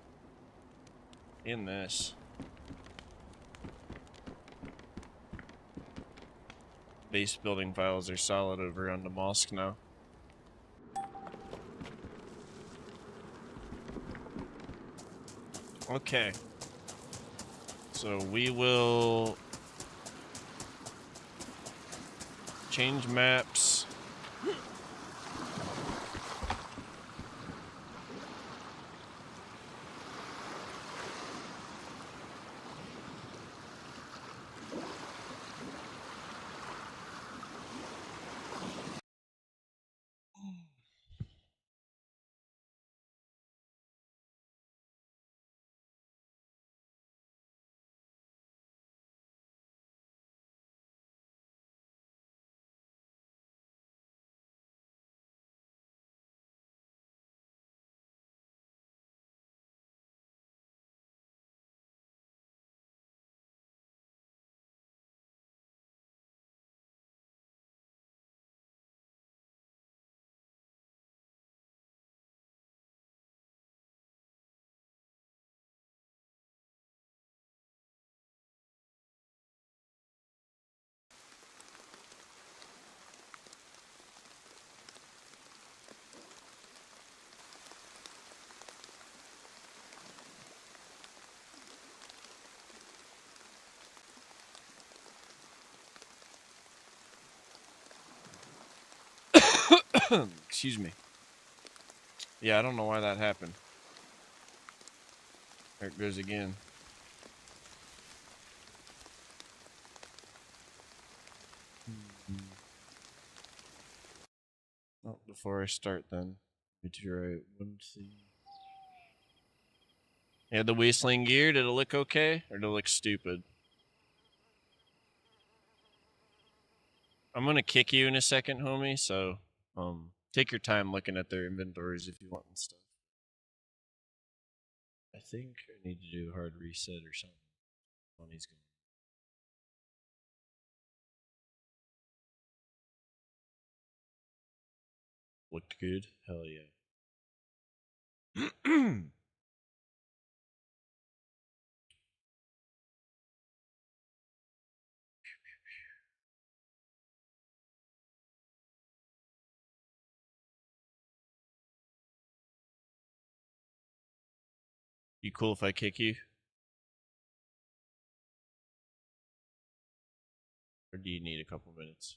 In this. Base building files are solid over on the mosque now. Okay. So we will change maps. Excuse me. Yeah, I don't know why that happened. There it goes again. Oh, before I start then, meteorite, one thing. Yeah, the wasteland gear, did it look okay? Or did it look stupid? I'm gonna kick you in a second, homie, so take your time looking at their inventories if you want and stuff. I think I need to do a hard reset or something. Money's going. Looked good? Hell yeah. You cool if I kick you? Or do you need a couple minutes?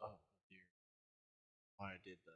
Oh dear. Why I did that.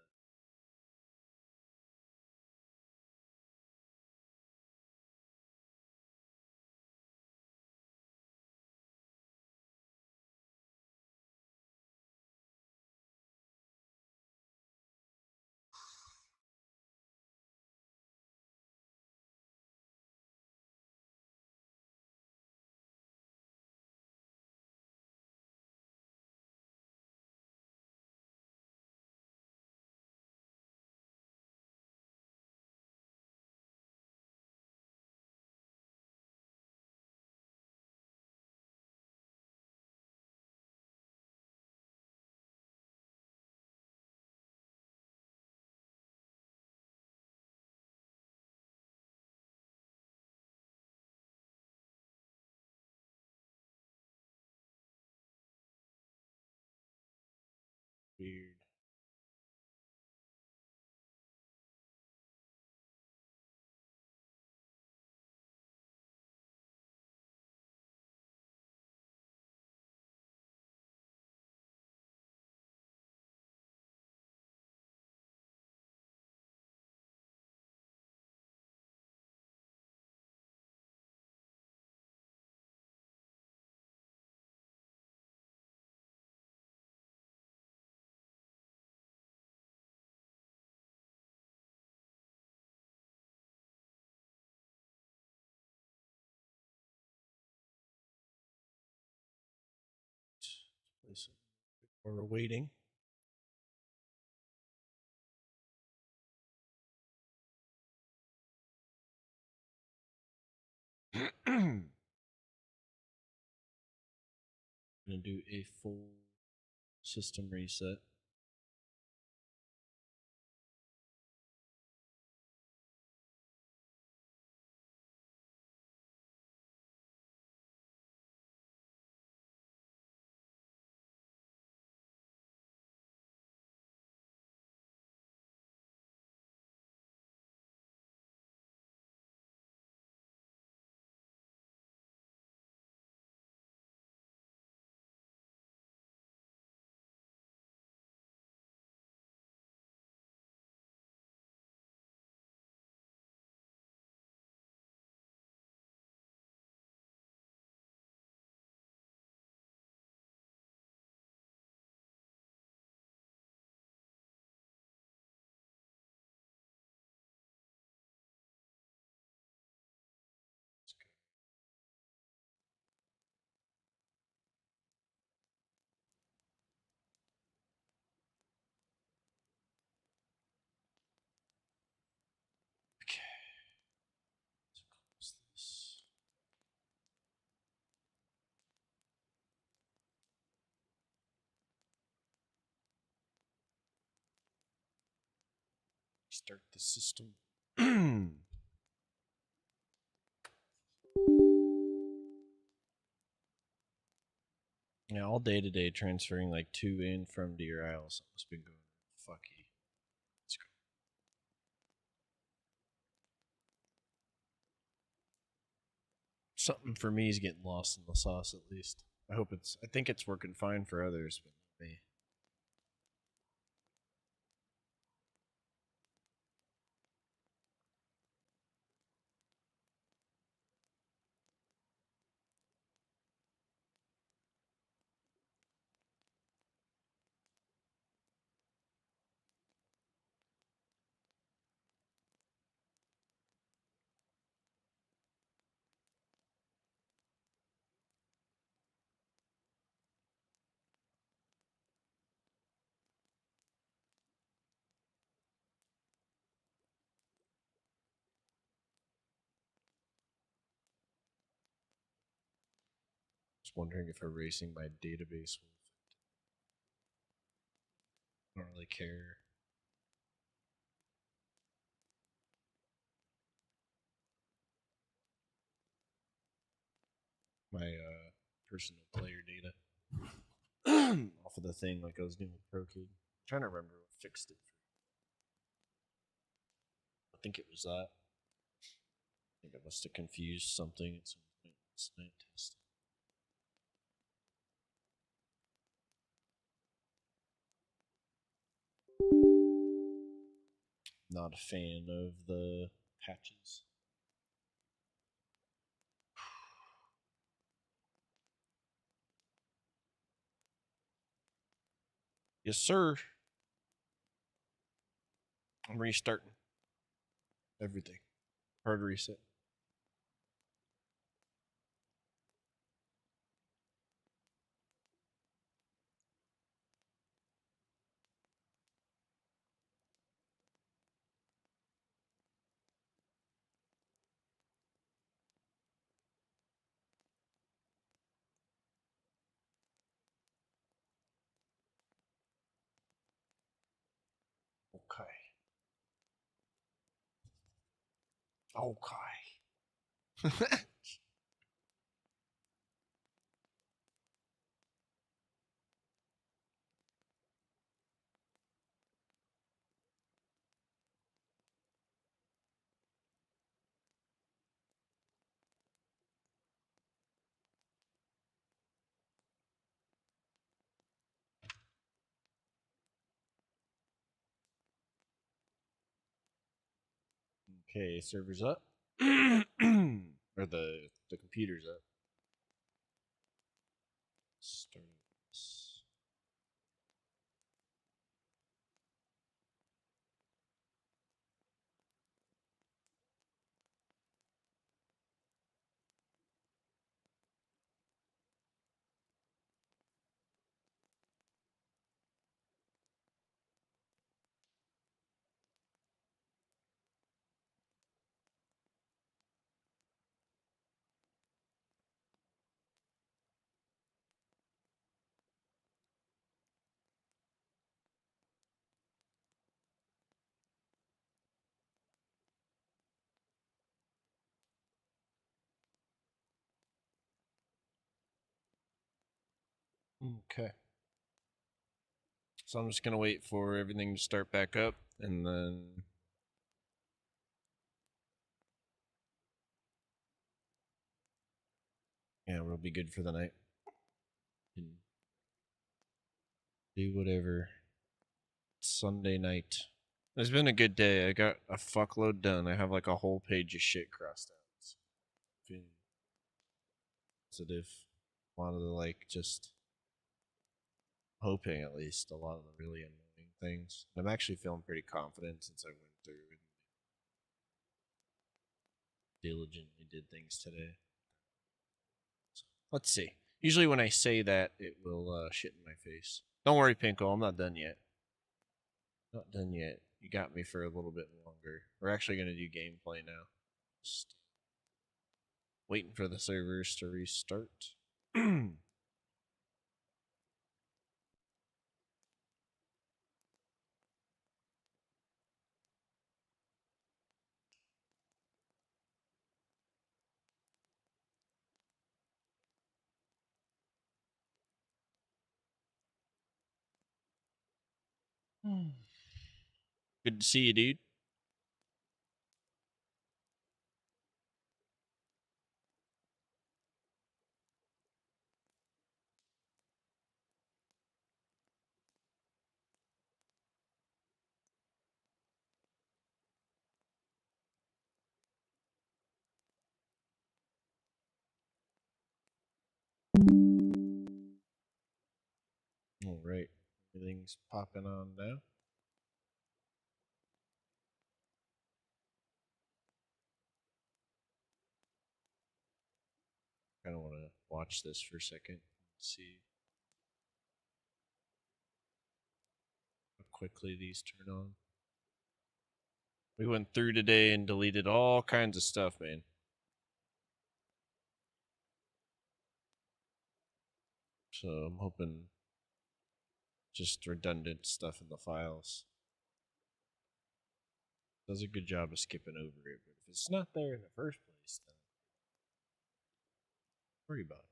this while we're waiting. I'm gonna do a full system reset. Okay. Let's close this. Start the system. Yeah, all day today transferring like 2 in from DRL. Something's been going fucky. Let's go. Something for me is getting lost in the sauce at least. I think it's working fine for others, but not me. Just wondering if erasing my database will. I don't really care. My personal player data off of the thing like I was doing with ProKid. I'm trying to remember what fixed it. I think it was that. I think I must have confused something at some point last night testing. Not a fan of the patches. Yes, sir. I'm restarting everything. Hard reset. Okay. Okay. Okay, server's up. Or the computer's up. Start this. Okay. So I'm just gonna wait for everything to start back up, and then yeah, we'll be good for the night. And do whatever. It's Sunday night. It's been a good day. I got a fuckload done. I have like a whole page of shit crossed out. So feeling positive. A lot of the like just hoping at least a lot of the really annoying things. And I'm actually feeling pretty confident since I went through and diligently did things today. So, let's see. Usually when I say that, it will shit in my face. Don't worry, Pinko. I'm not done yet. Not done yet. You got me for a little bit longer. We're actually going to do gameplay now. Just waiting for the servers to restart. Good to see you, dude. All right. Everything's popping on now. Kind of want to watch this for a second. See how quickly these turn on. We went through today and deleted all kinds of stuff, man. So I'm hoping just redundant stuff in the files. Does a good job of skipping over it, but if it's not there in the first place, then worry about it.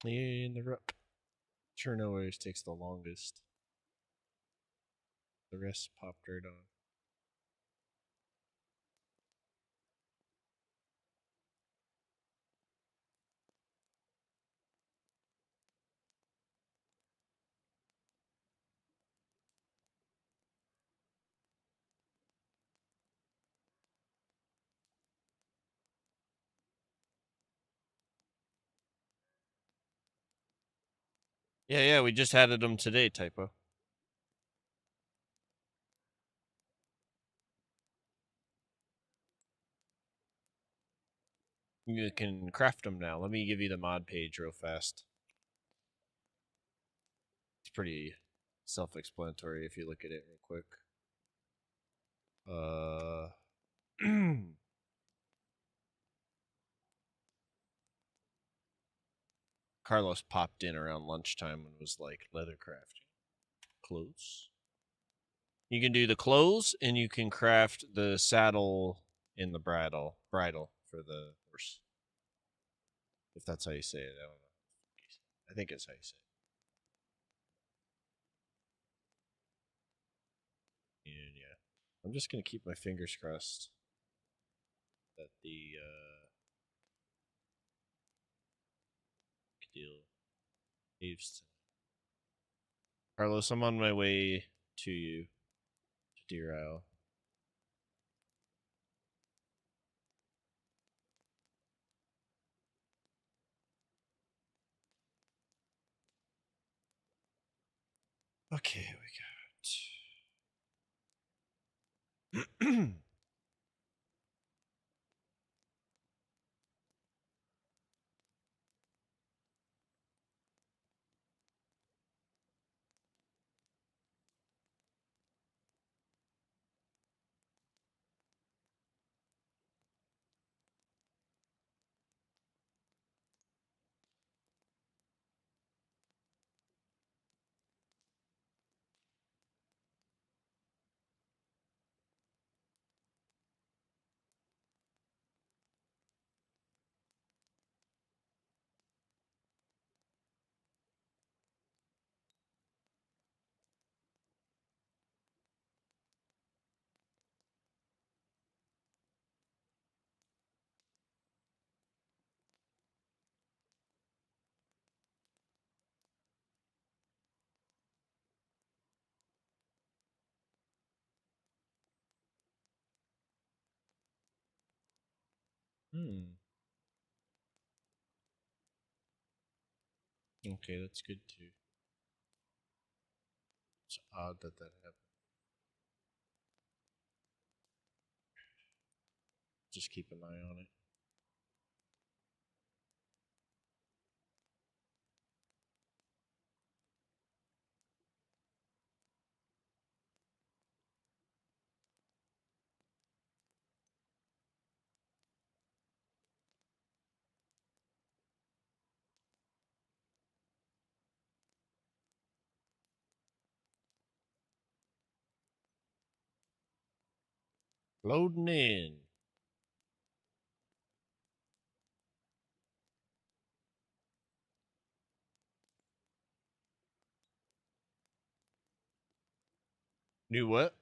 And the rook. Sure, no always takes the longest. The rest popped right on. Yeah, we just added them today, typo. You can craft them now. Let me give you the mod page real fast. It's pretty self-explanatory if you look at it real quick. Carlos popped in around lunchtime and was like, leather crafting. Clothes. You can do the clothes and you can craft the saddle in the bridle for the horse. If that's how you say it, I don't know. I think it's how you say it. And yeah, I'm just gonna keep my fingers crossed that the deal leaves. Carlos, I'm on my way to you, to Deer Isle. Okay, we got. Okay, that's good too. It's odd that that happened. Just keep an eye on it. Loading in. New what?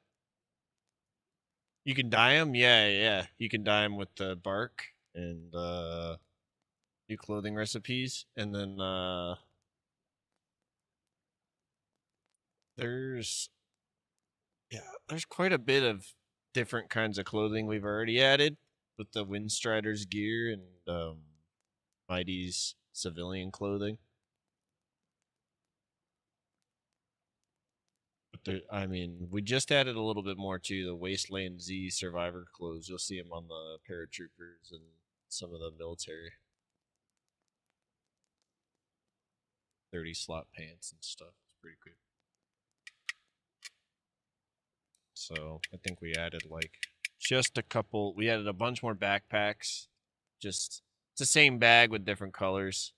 You can dye them? Yeah, yeah. You can dye them with the bark and new clothing recipes. And then there's there's quite a bit of different kinds of clothing we've already added with the Windstrider's gear and Mighty's civilian clothing. But I mean, we just added a little bit more to the Wasteland Z survivor clothes. You'll see them on the paratroopers and some of the military 30 slot pants and stuff. It's pretty good. So I think we added like just a couple. We added a bunch more backpacks. Just it's the same bag with different colors.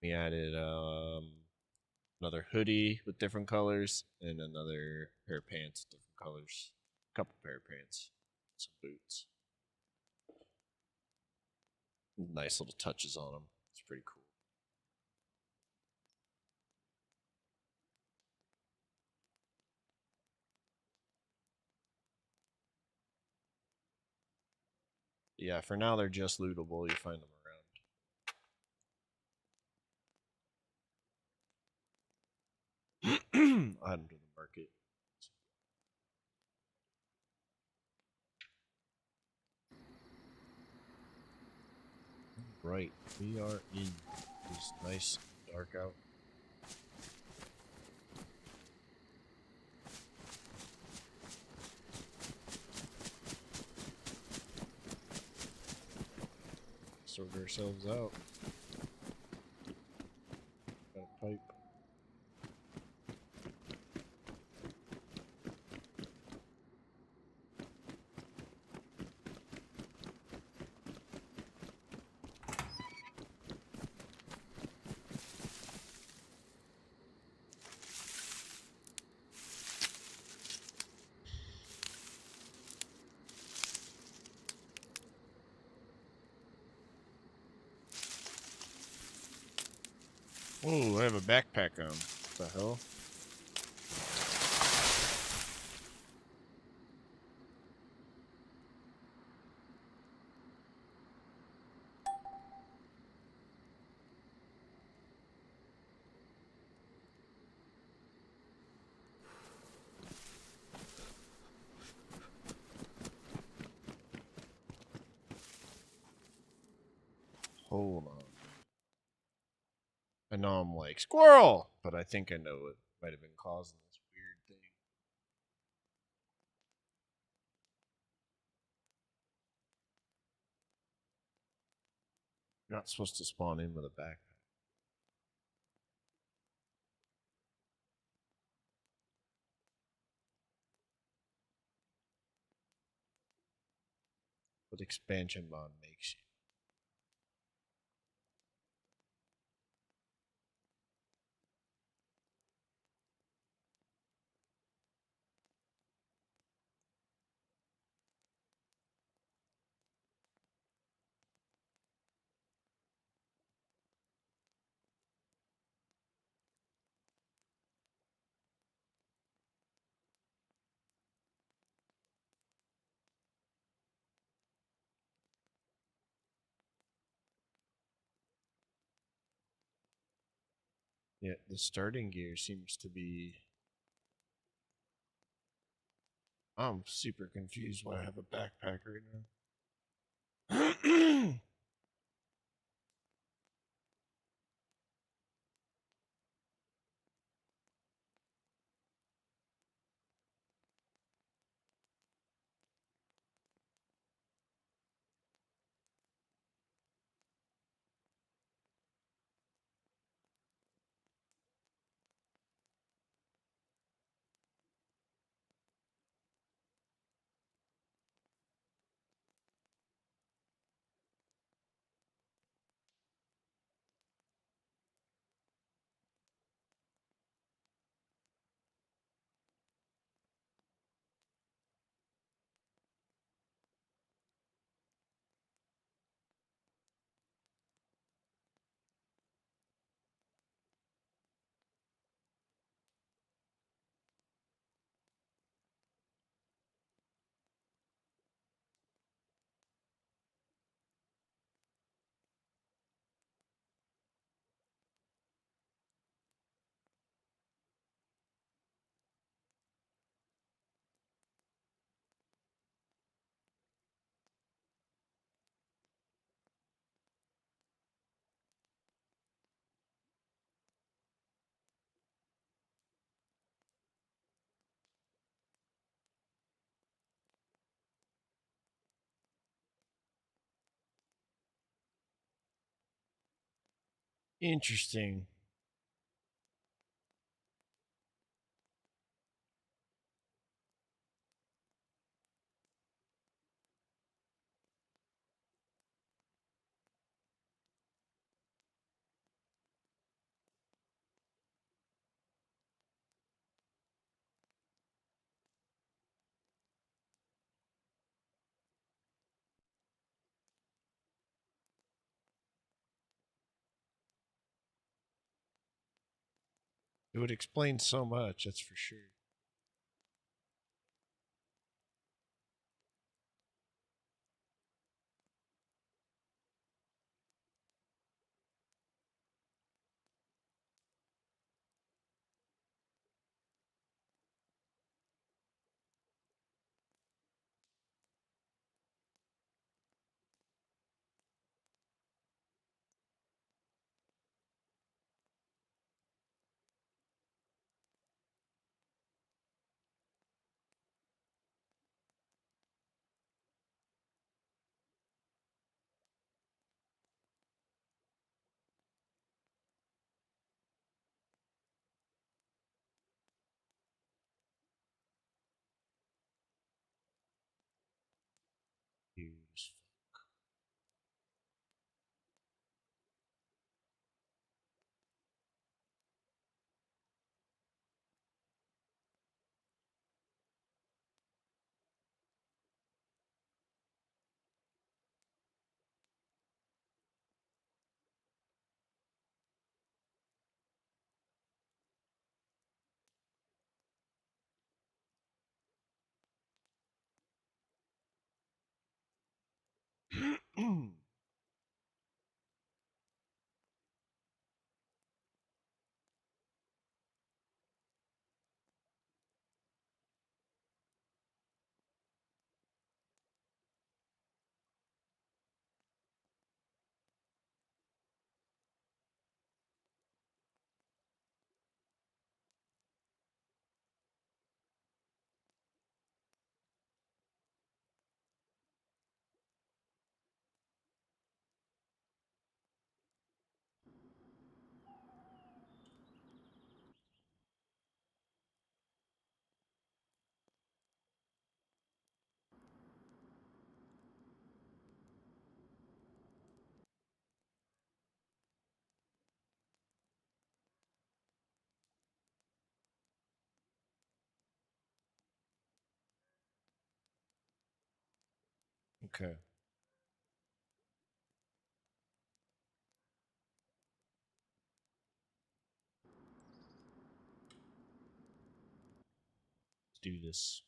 We added another hoodie with different colors and another pair of pants with different colors. A couple pair of pants, some boots. Nice little touches on them. It's pretty cool. Yeah, for now they're just lootable. You find them around. Add them to the market. Right, we are in. It's nice and dark out. Sort ourselves out. Got a pipe. Oh, I have a backpack on. What the hell? Hold on. I know I'm like, squirrel! But I think I know what might have been causing this weird thing. You're not supposed to spawn in with a backpack. What expansion mod makes you? Yeah, the starting gear seems to be. I'm super confused why I have a backpack right now. Interesting. It would explain so much, that's for sure. Use. Okay. Let's do this.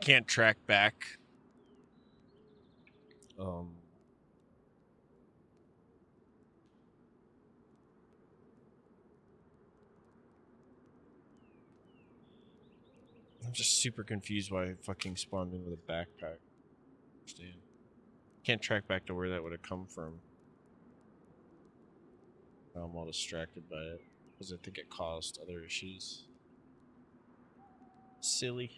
can't track back. I'm just super confused why I fucking spawned in with a backpack. Understand? Can't track back to where that would have come from. I'm all distracted by it because I think it caused other issues. Silly.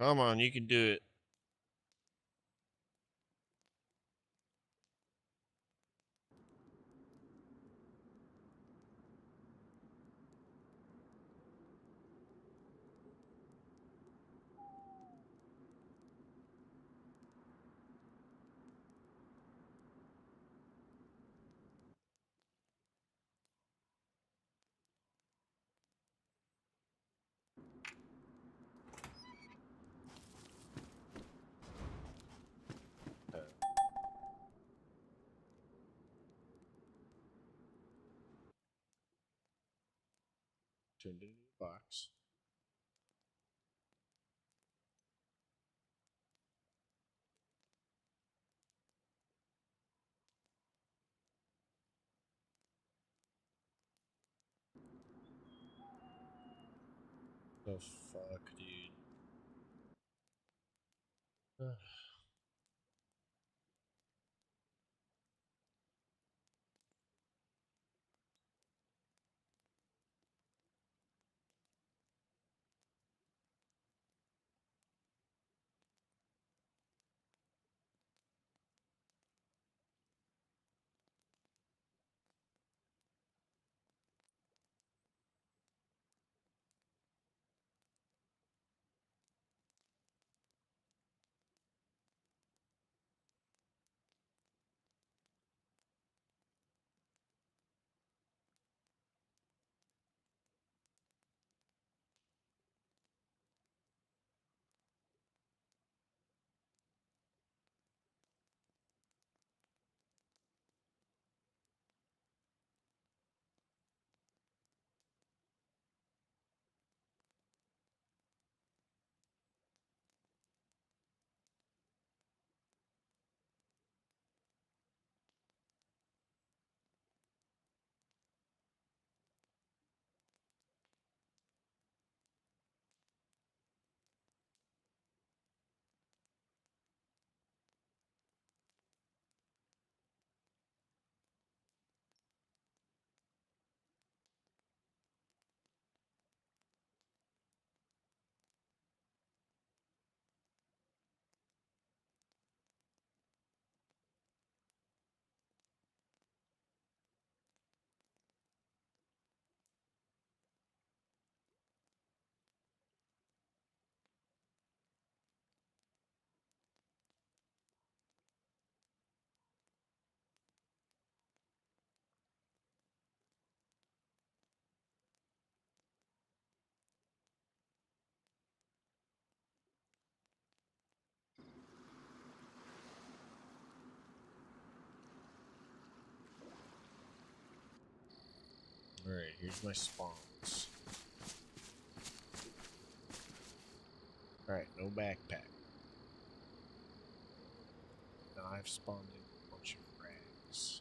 Come on, you can do it. Turned into a box. The fuck, dude? Alright, here's my spawns. Alright, no backpack. Now I've spawned in a bunch of rags.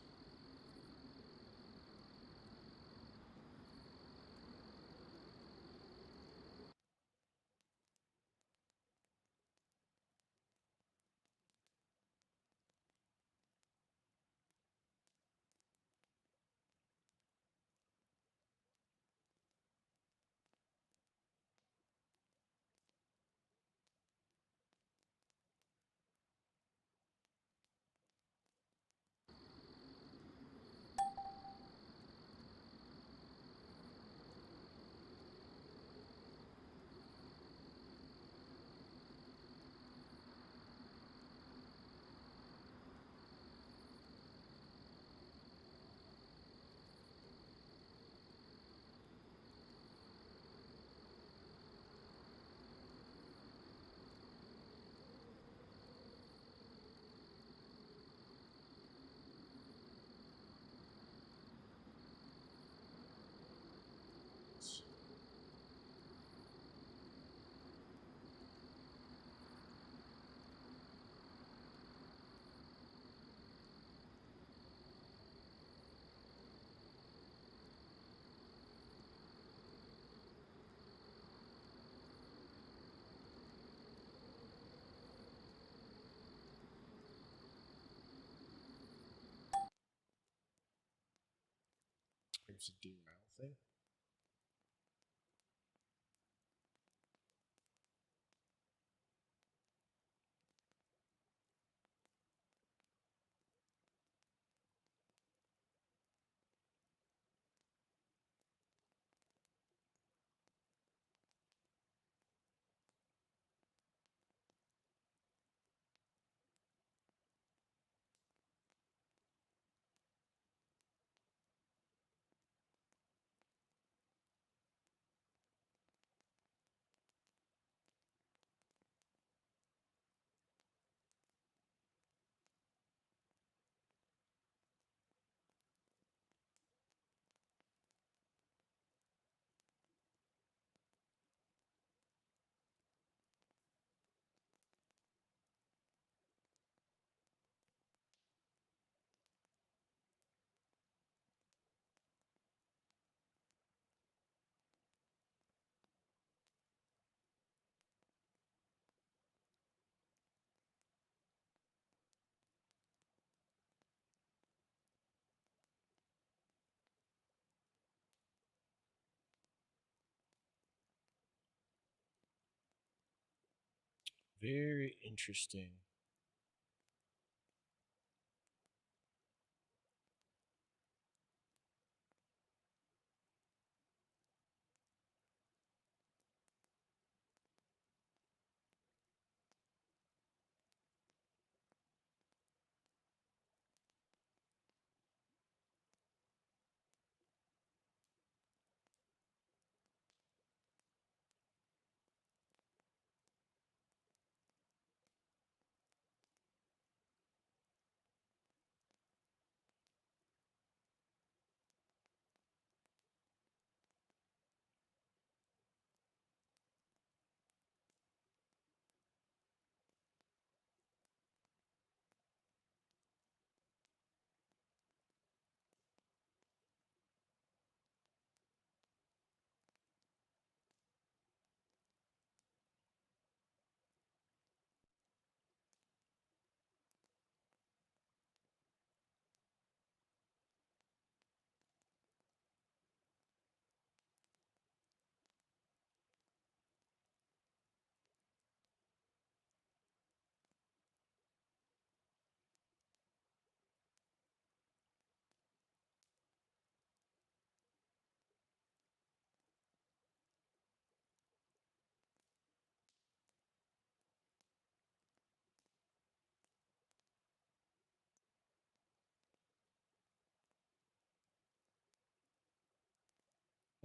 There's a derail thing. Very interesting.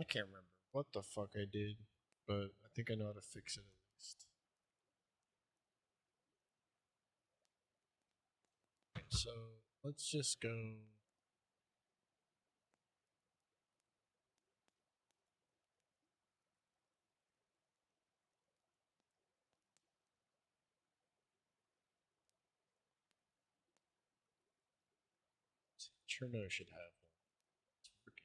I can't remember what the fuck I did, but I think I know how to fix it at least. Right, so let's just go. Cherno should have one. It's working.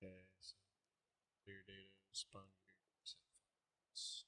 Okay, so clear data, spawn gear, set files.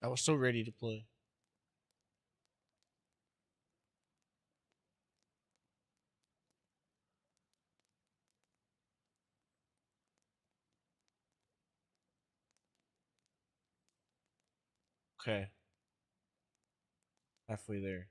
I was so ready to play. Okay. Halfway there.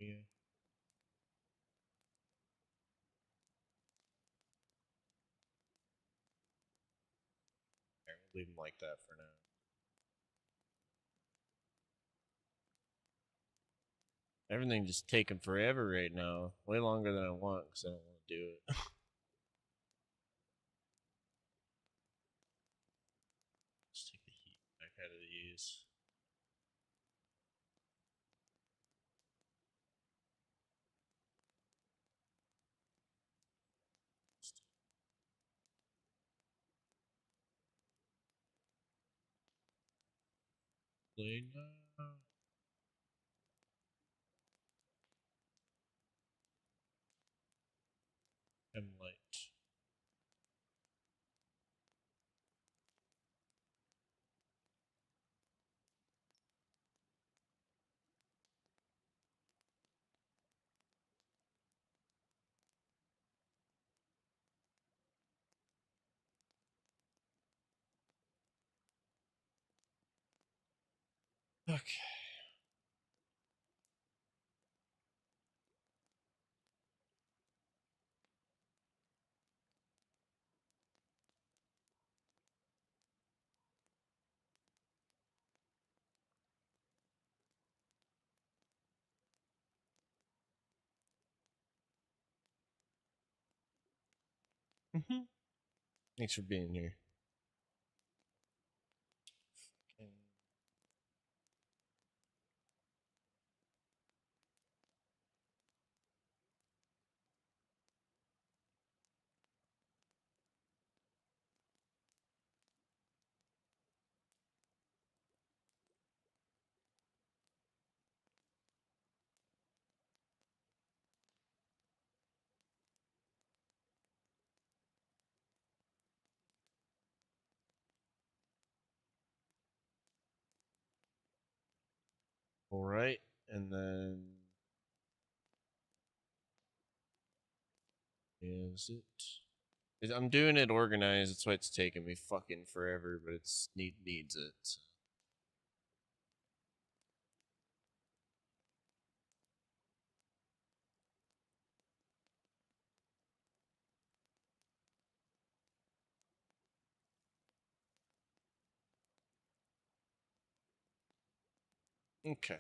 Yeah. We'll leave them like that for now. Everything just taking forever right now. Way longer than I want because I don't want to do it. Let's take the heat back out of these. Play now. And light. Okay. Thanks for being here. All right, and then is it? I'm doing it organized. That's why it's taking me fucking forever, but it's needs it. So. Okay.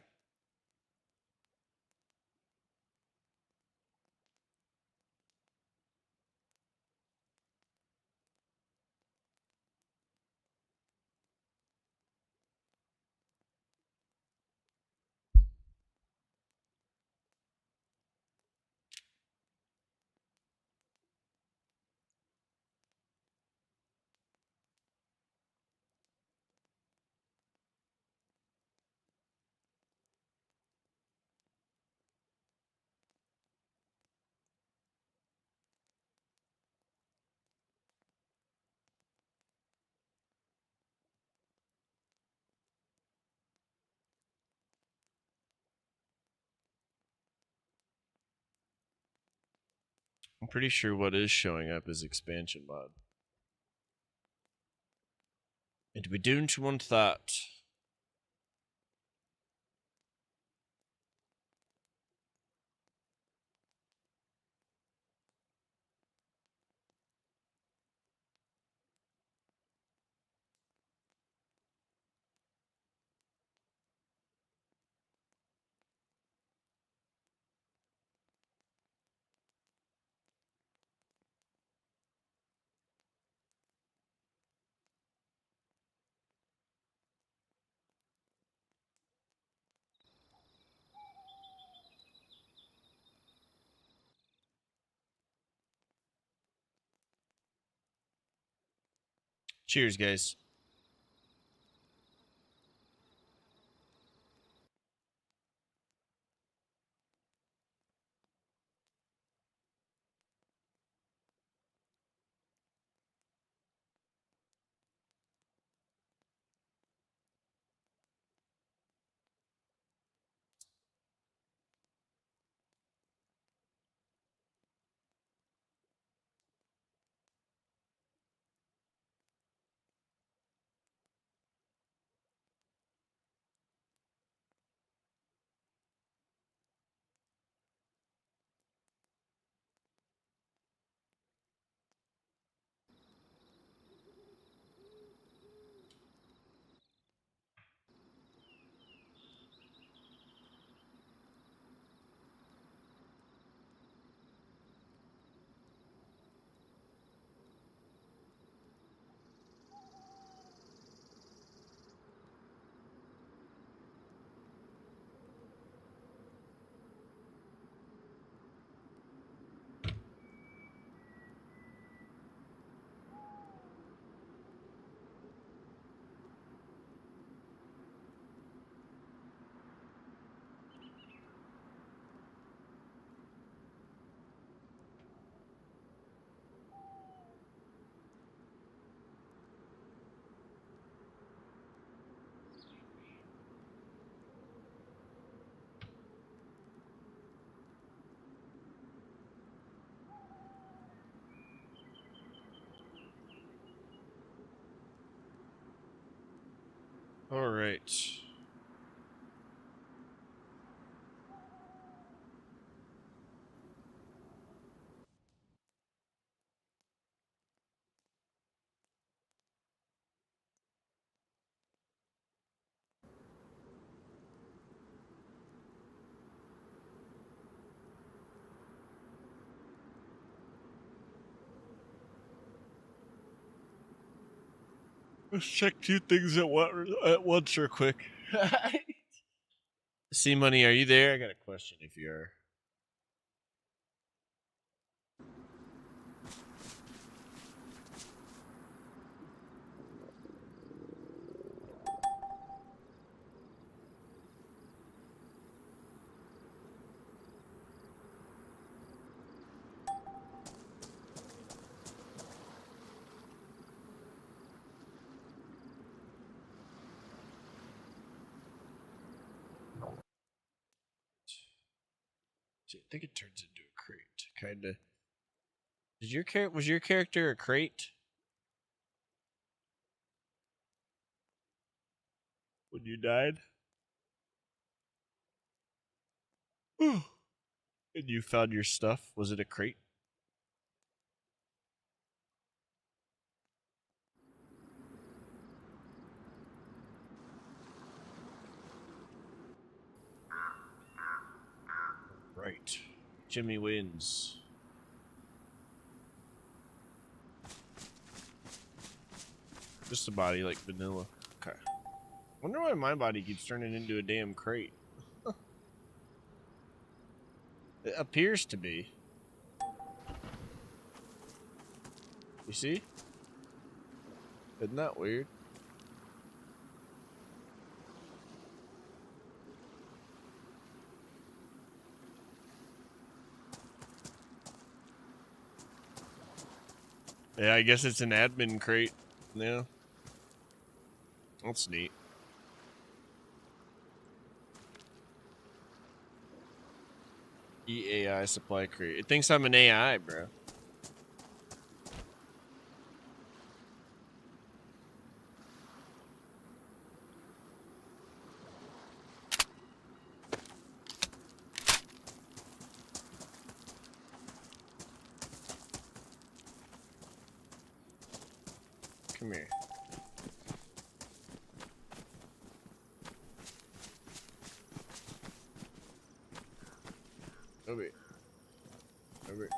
I'm pretty sure what is showing up is expansion mod. And we don't want that. Cheers, guys. All right. Let's check two things at once real quick. C Money, are you there? I got a question if you are. I think it turns into a crate, kinda. Was your character a crate when you died? And you found your stuff. Was it a crate? Right. Jimmy wins. Just a body like vanilla. Okay. Wonder why my body keeps turning into a damn crate. It appears to be. You see? Isn't that weird? Yeah, I guess it's an admin crate. Yeah. That's neat. EAI supply crate. It thinks I'm an AI, bro. Come here. Over here. Over here.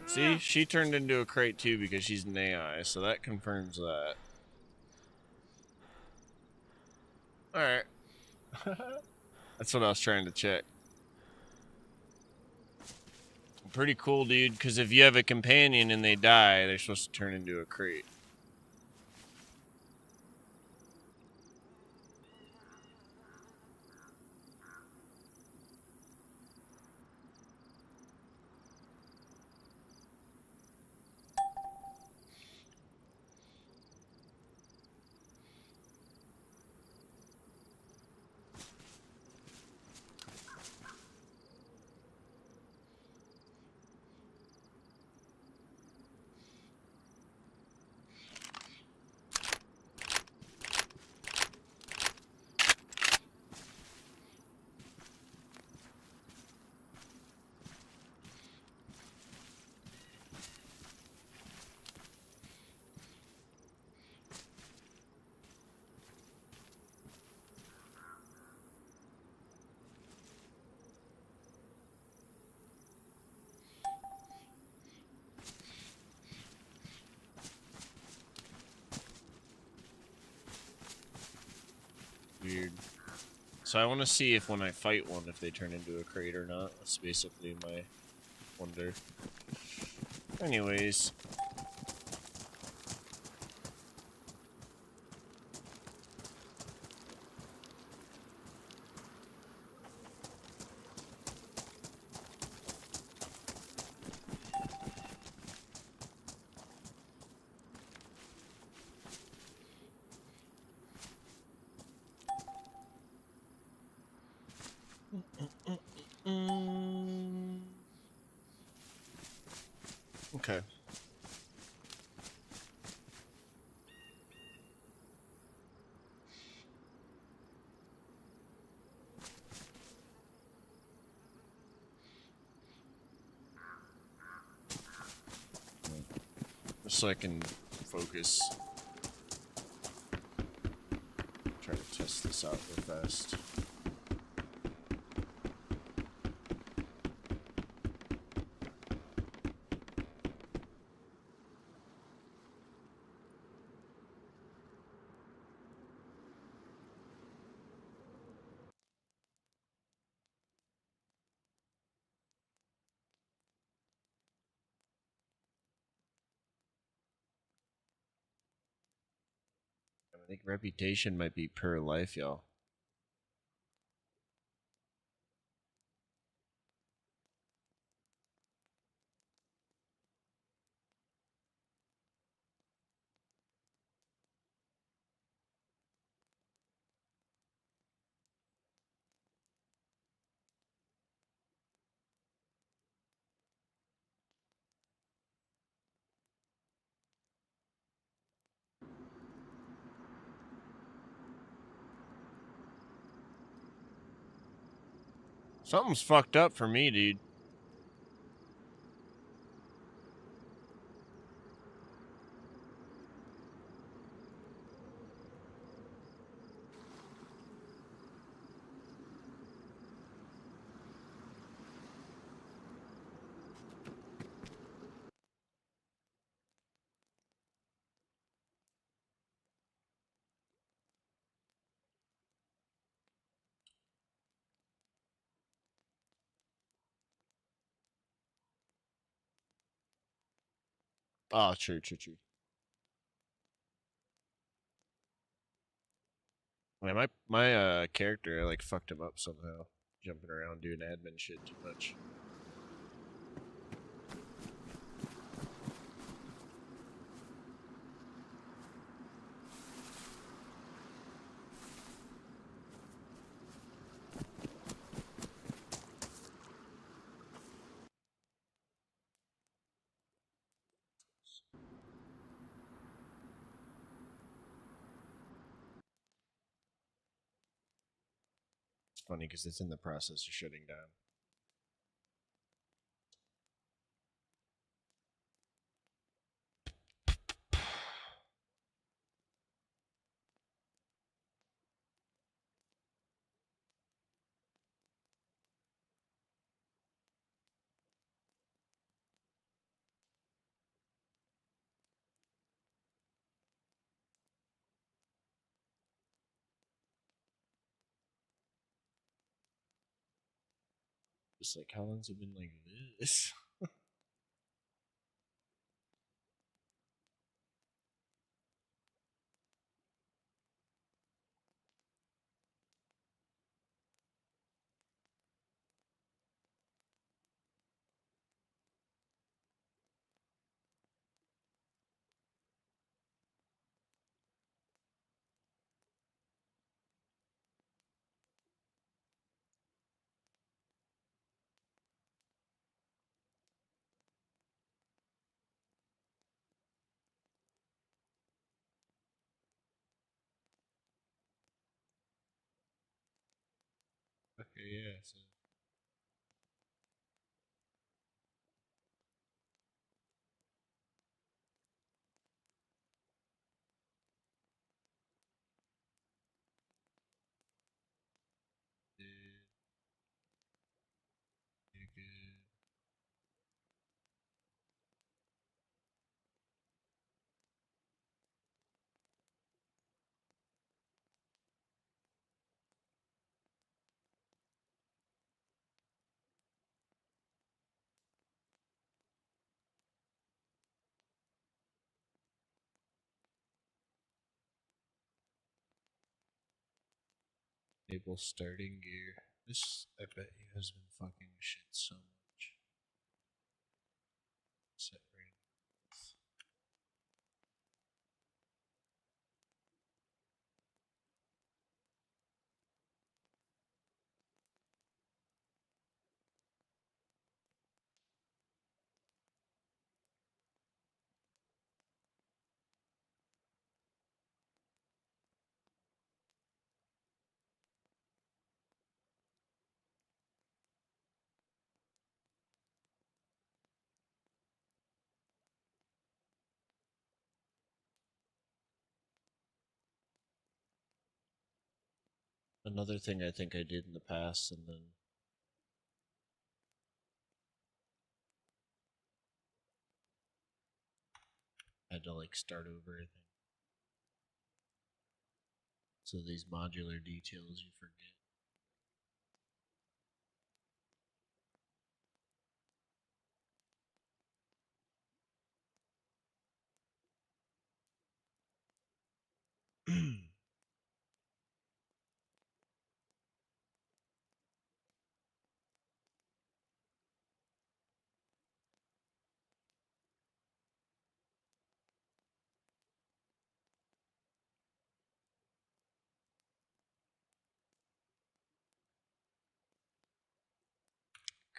See, she turned into a crate too because she's an AI, so that confirms that. Alright. That's what I was trying to check. Pretty cool, dude, because if you have a companion and they die, they're supposed to turn into a crate. Weird. So I want to see if when I fight one, if they turn into a crate or not. That's basically my wonder. Anyways. Okay. Just so I can focus. Try to test this out real fast. I think reputation might be per life, y'all. Something's fucked up for me, dude. Oh, true. Man, my character, I like fucked him up somehow. Jumping around doing admin shit too much. funny because it's in the process of shutting down. Just like, how long's it been like this? Okay, yeah. So. You're good. Enable starting gear. This, I bet you, has been fucking shit so much. Set random. Another thing I think I did in the past, and then had to like start over, I think. So these modular details you forget.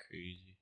Crazy.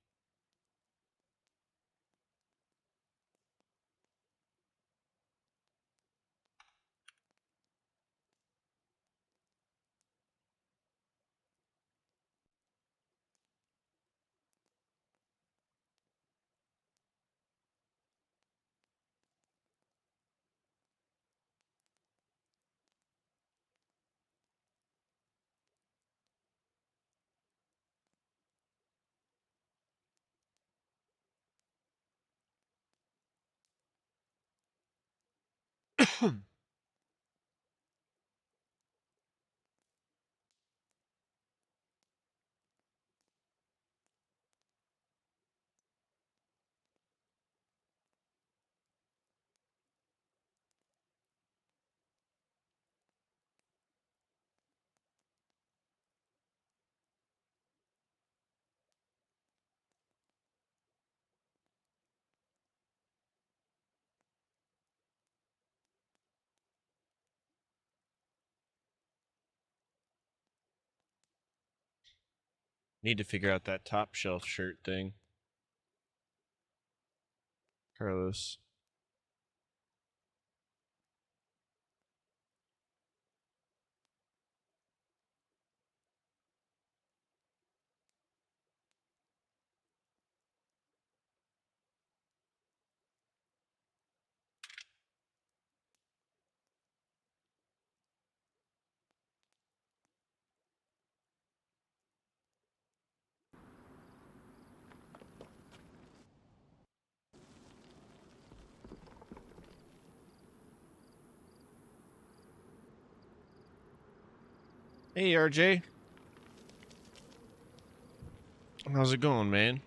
Need to figure out that top shelf shirt thing. Carlos. Hey, RJ. How's it going, man?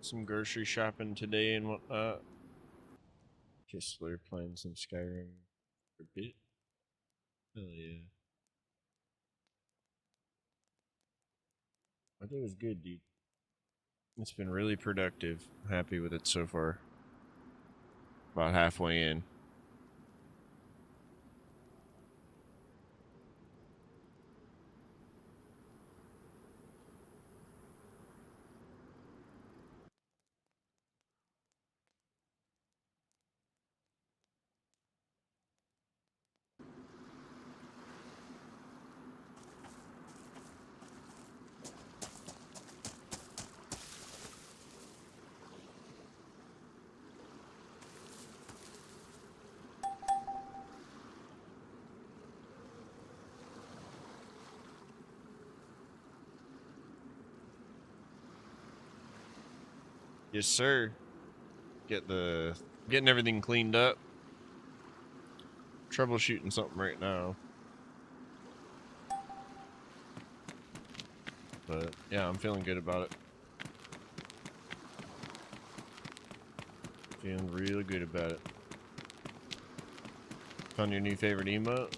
Some grocery shopping today and whatnot. Kistler playing some Skyrim for a bit. Hell yeah. My day was good, dude. It's been really productive. I'm happy with it so far. About halfway in. Yes, sir. Getting everything cleaned up. Troubleshooting something right now. But yeah, I'm feeling good about it. Feeling real good about it. Found your new favorite emote?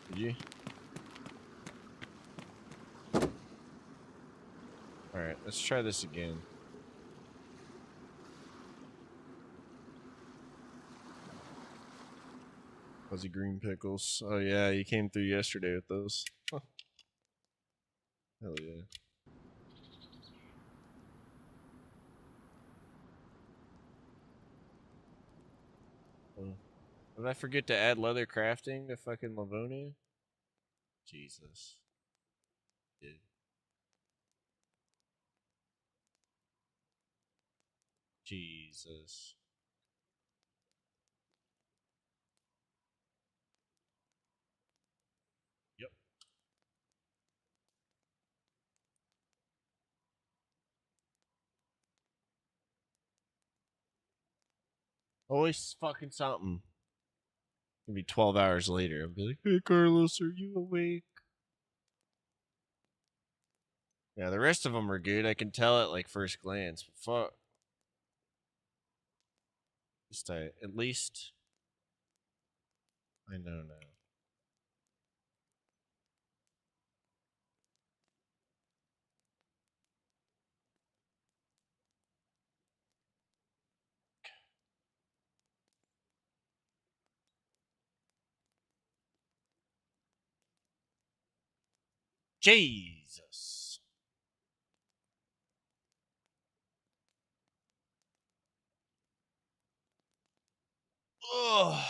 Did you? Alright, let's try this again. Fuzzy green pickles. Oh yeah, you came through yesterday with those. Huh. Hell yeah. Oh. Did I forget to add leather crafting to fucking Livonia? Jesus. Dude. Jesus. Yep. Always fucking something. It'll be 12 hours later. I'll be like, hey, Carlos, are you awake? Yeah, the rest of them are good. I can tell at like first glance. But fuck. At least I know now. Jesus. Ugh.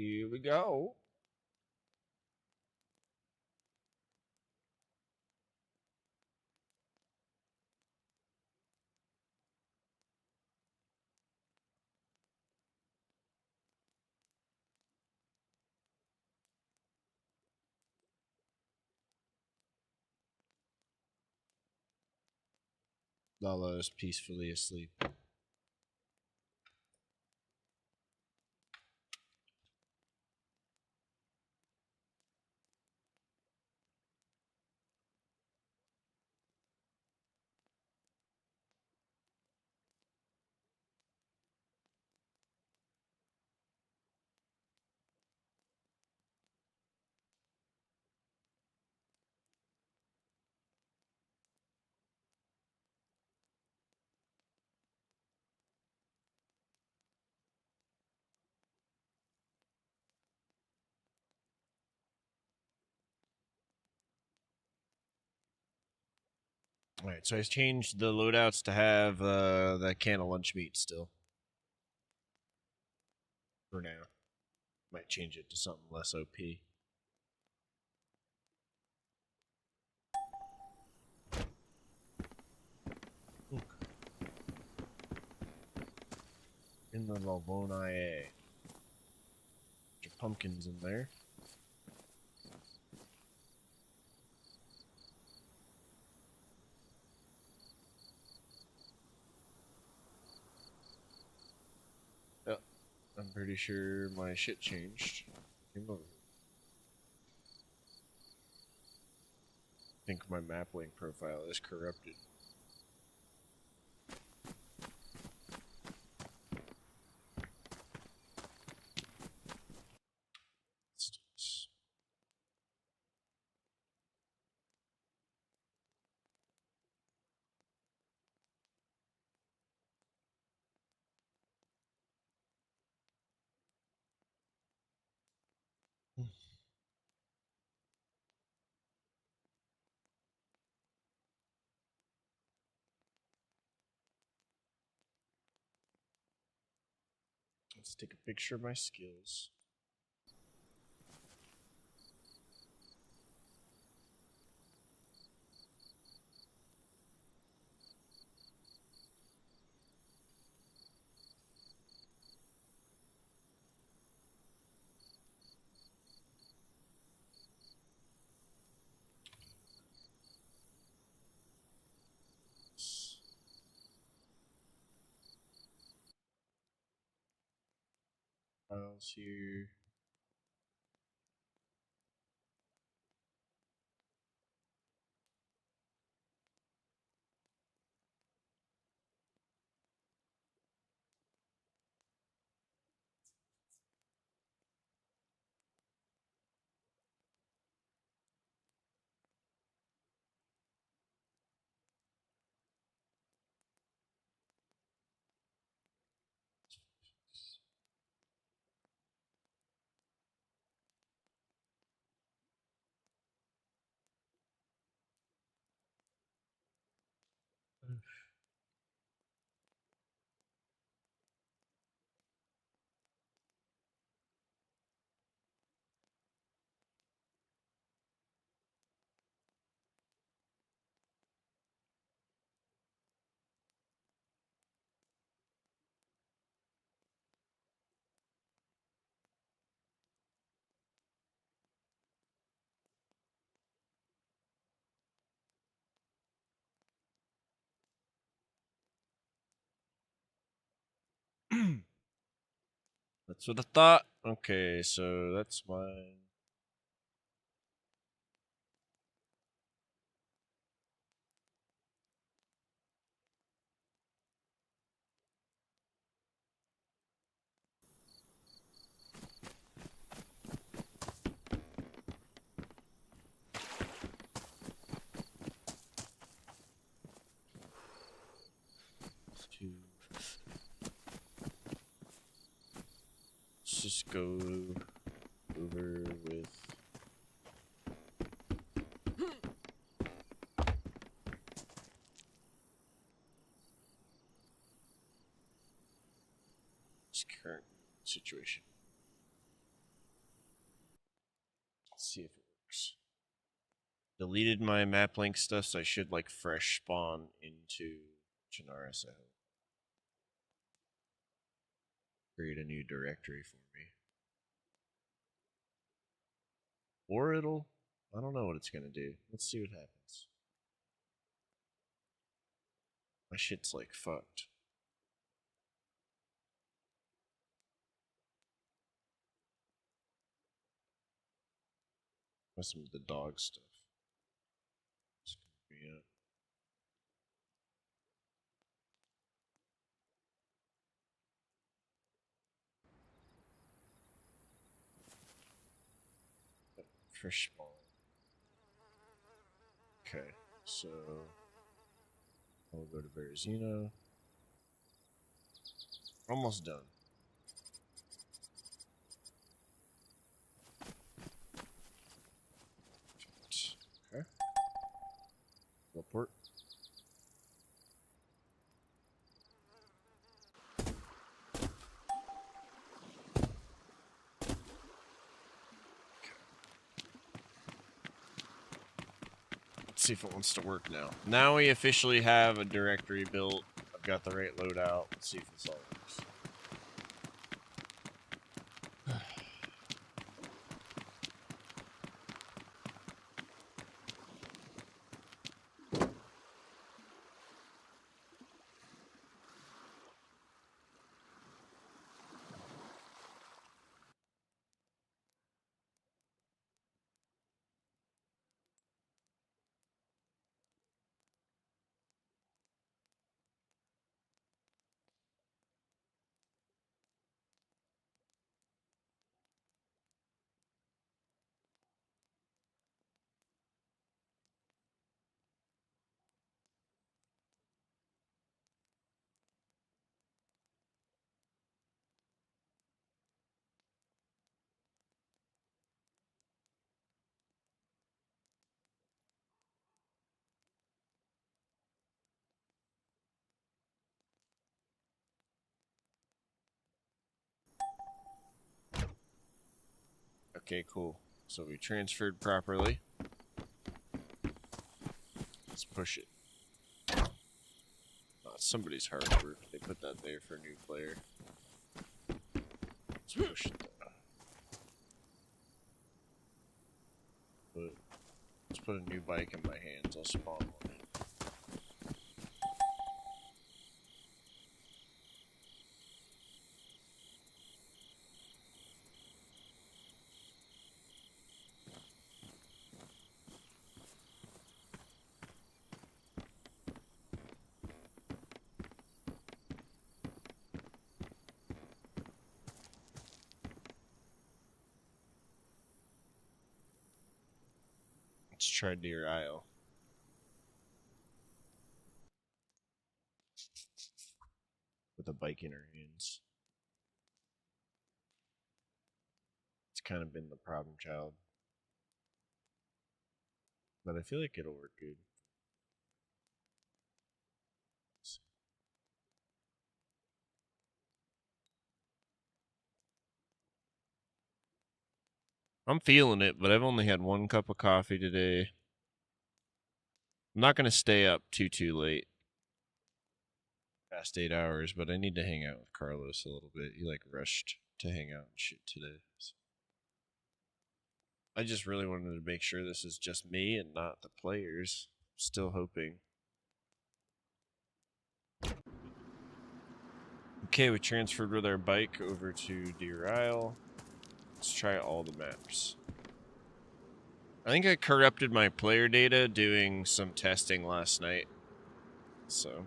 Here we go. Lala is peacefully asleep. All right, so I changed the loadouts to have that can of lunch meat still. For now. Might change it to something less OP. In the Lavoni. Bunch of pumpkins in there. Yep. I'm pretty sure my shit changed. Came over. I think my map link profile is corrupted. Let's do this. Let's take a picture of my skills. Files here. That's what I thought. Okay, so that's mine. Two. Let's just go over with. This current situation. deleted my map link stuff, so I should like fresh spawn into Chinaris, I hope. Create a new directory for me. Or it'll, I don't know what it's gonna do. Let's see what happens. My shit's like fucked. What's some of the dog stuff? It's gonna be fresh spawn. Okay, so I'll go to Berezino. Almost done. Okay. Report. Let's see if it wants to work now. Now we officially have a directory built. I've got the right loadout. Let's see if this all works. Okay, cool. So we transferred properly. Let's push it. Oh, it's somebody's hard work. They put that there for a new player. Let's push it though. Let's put a new bike in my hands. I'll spawn one. Let's try Deer Isle. With a bike in her hands. It's kind of been the problem child. But I feel like it'll work good. I'm feeling it, but I've only had one cup of coffee today. I'm not going to stay up too late. Past 8 hours, but I need to hang out with Carlos a little bit. He like rushed to hang out and shit today. So I just really wanted to make sure this is just me and not the players. Still hoping. Okay, we transferred with our bike over to Deer Isle. Let's try all the maps. I think I corrupted my player data doing some testing last night. So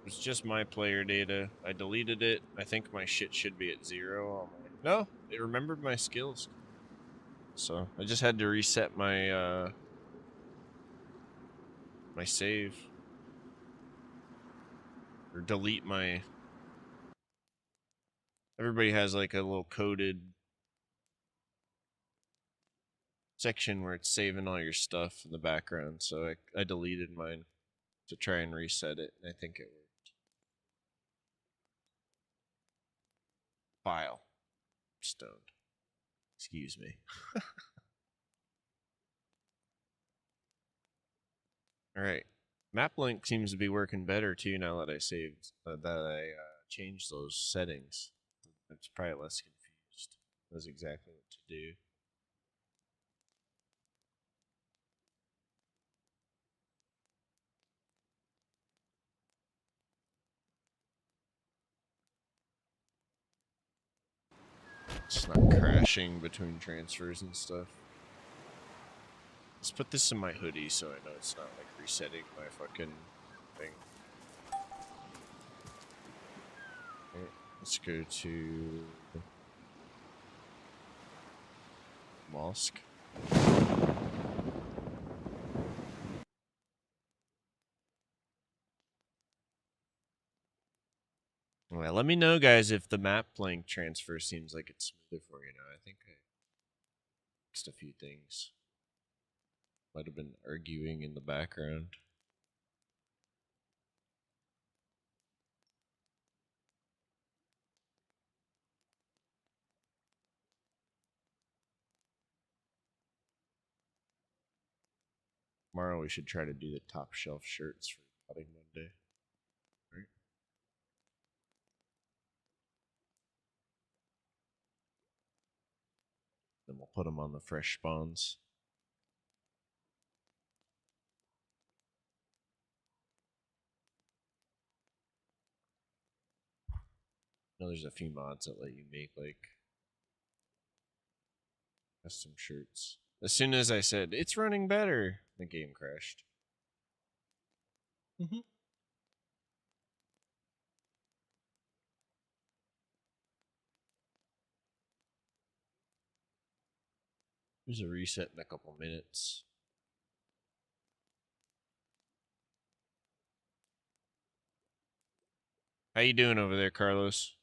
it's just my player data. I deleted it. I think my shit should be at 0. No, it remembered my skills. So I just had to reset my my save. Or delete my... Everybody has like a little coded section where it's saving all your stuff in the background. So I deleted mine to try and reset it, and I think it worked. File. Stoned. Excuse me. All right. Map link seems to be working better too now that I saved changed those settings. It's probably less confused. Knows exactly what to do. It's not crashing between transfers and stuff. Let's put this in my hoodie so I know it's not like resetting my fucking thing. Okay, let's go to mosque. Well, let me know, guys, if the map link transfer seems like it's smoother for you now. I think I fixed a few things. Might have been arguing in the background. Tomorrow we should try to do the top shelf shirts for Potting Monday. Right? Then we'll put them on the fresh spawns. I know there's a few mods that let you make like custom shirts. As soon as I said it's running better, the game crashed. There's a reset in a couple minutes. How you doing over there, Carlos?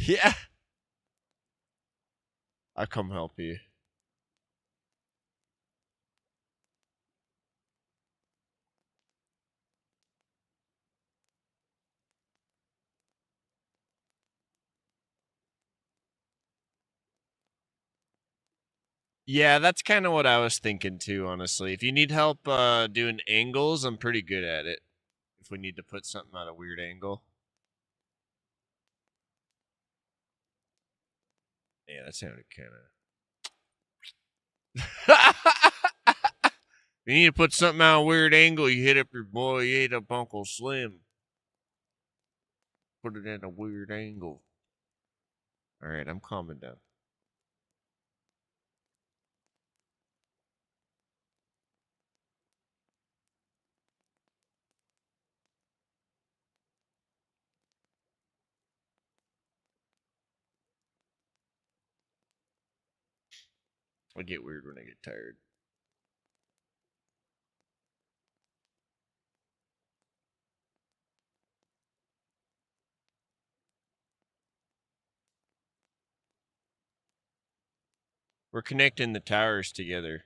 Yeah. I'll come help you. Yeah, that's kind of what I was thinking too, honestly. If you need help doing angles, I'm pretty good at it. If we need to put something at a weird angle. Yeah, that sounded kind of. You need to put something at a weird angle, you hit up your boy, you hit up Uncle Slim. Put it at a weird angle. Alright, I'm calming down. I get weird when I get tired. We're connecting the towers together.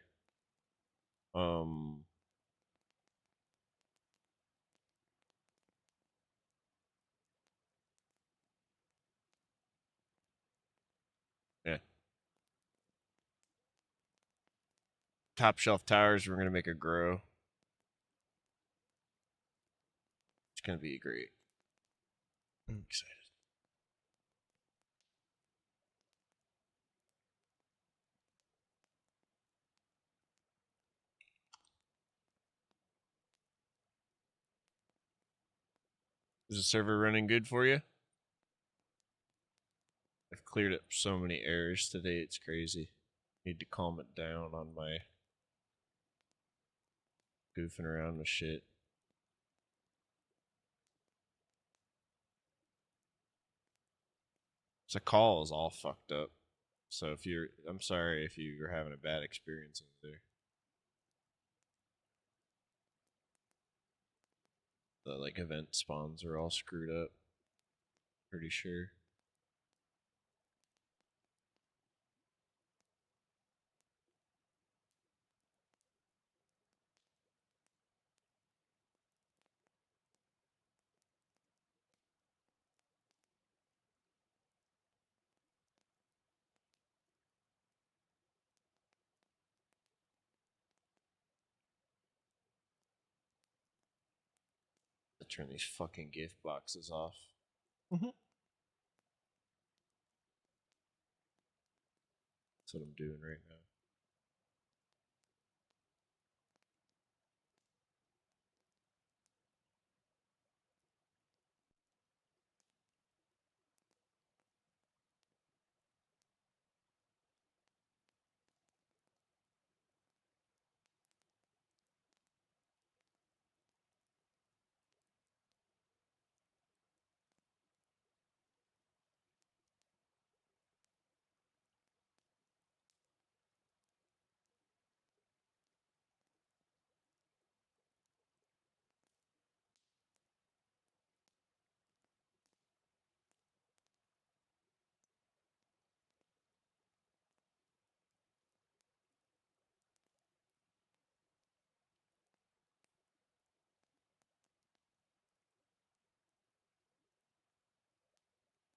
Yeah. Top shelf towers, we're gonna make a grow. It's gonna be great. I'm excited. Is the server running good for you? I've cleared up so many errors today, it's crazy. Need to calm it down on my goofing around with shit. So call is all fucked up. So if you're, I'm sorry if you're having a bad experience over there. The like event spawns are all screwed up. Pretty sure. Turn these fucking gift boxes off. That's what I'm doing right now.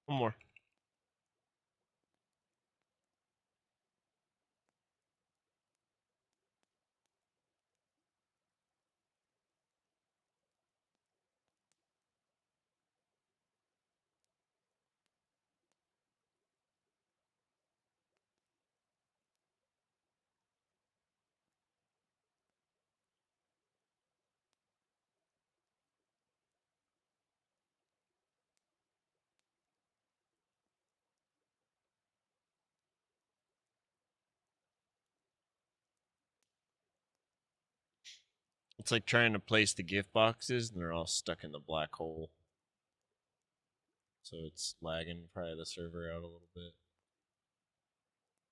One more. It's like trying to place the gift boxes and they're all stuck in the black hole. So it's lagging probably the server out a little bit.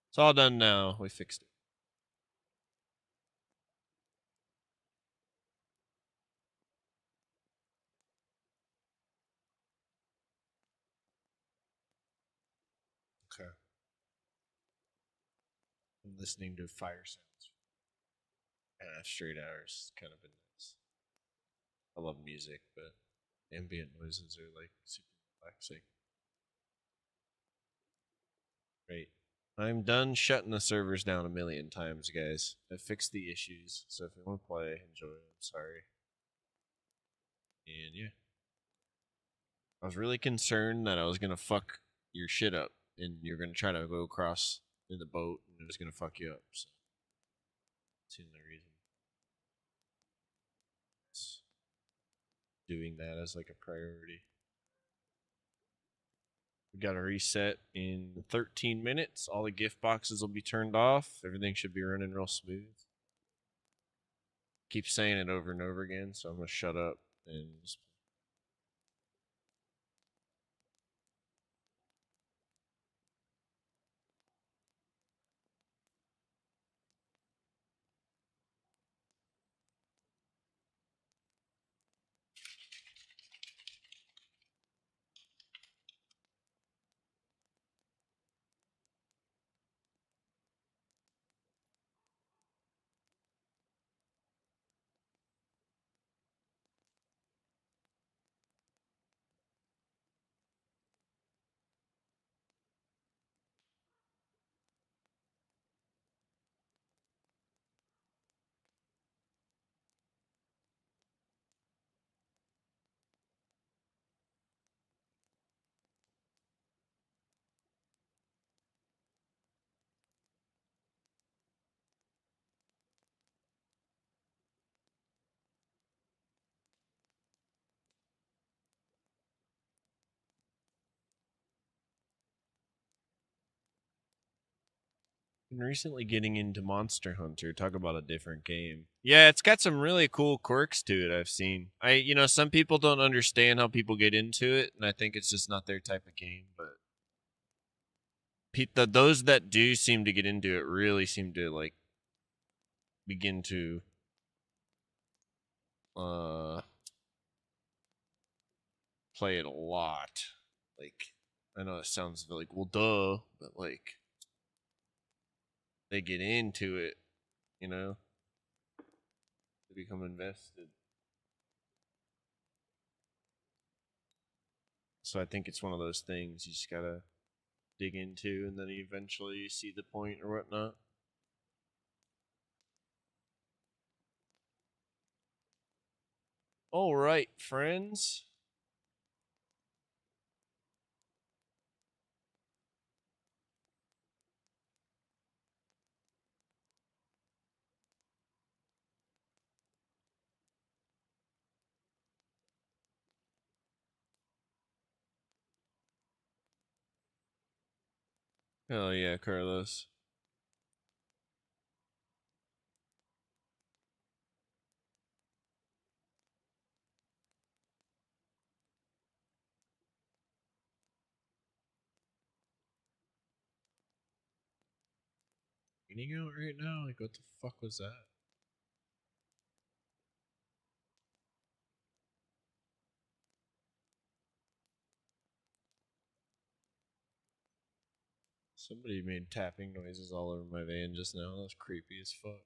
It's all done now. We fixed it. Okay. I'm listening to fire sounds. And straight hours. It's kind of been nice. I love music, but ambient noises are like super relaxing. Great. I'm done shutting the servers down a million times, guys. I fixed the issues, so if you want to play, enjoy. I'm sorry. And yeah. I was really concerned that I was gonna fuck your shit up and you're gonna try to go across in the boat and it was gonna fuck you up. So that's the only reason. It's doing that as like a priority. We got a reset in 13 minutes. All the gift boxes will be turned off. Everything should be running real smooth. Keep saying it over and over again, so I'm gonna shut up and just been recently getting into Monster Hunter. Talk about a different game. Yeah, it's got some really cool quirks to it. I've seen. Some people don't understand how people get into it, and I think it's just not their type of game. But those that do seem to get into it really seem to like begin to play it a lot. Like, I know it sounds like, well, duh, but like they get into it, you know, they become invested. So I think it's one of those things you just gotta dig into, and then eventually you see the point or whatnot. All right, friends. Hell yeah, Carlos. Raining out right now? Like, what the fuck was that? Somebody made tapping noises all over my van just now. That was creepy as fuck.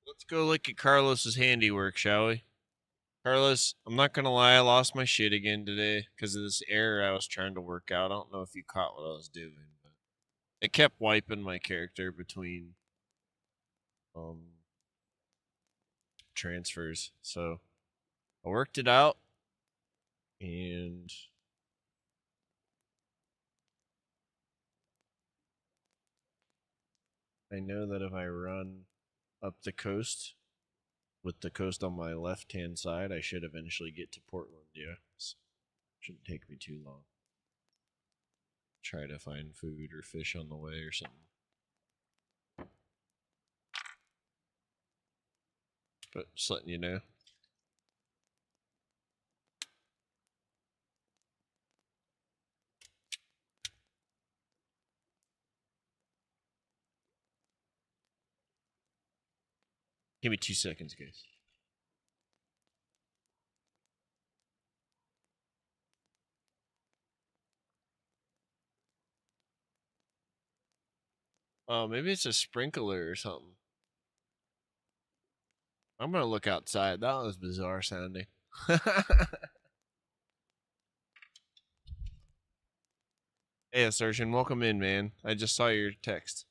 Let's go look at Carlos's handiwork, shall we? Carlos, I'm not gonna lie, I lost my shit again today because of this error I was trying to work out. I don't know if you caught what I was doing, but it kept wiping my character between um transfers. So I worked it out, and I know that if I run up the coast with the coast on my left hand side, I should eventually get to Portland. Yeah, so shouldn't take me too long. Try to find food or fish on the way or something. But just letting you know. Give me 2 seconds, guys. Oh, maybe it's a sprinkler or something. I'm gonna look outside. That was bizarre sounding. Hey, Assertion, welcome in, man. I just saw your text.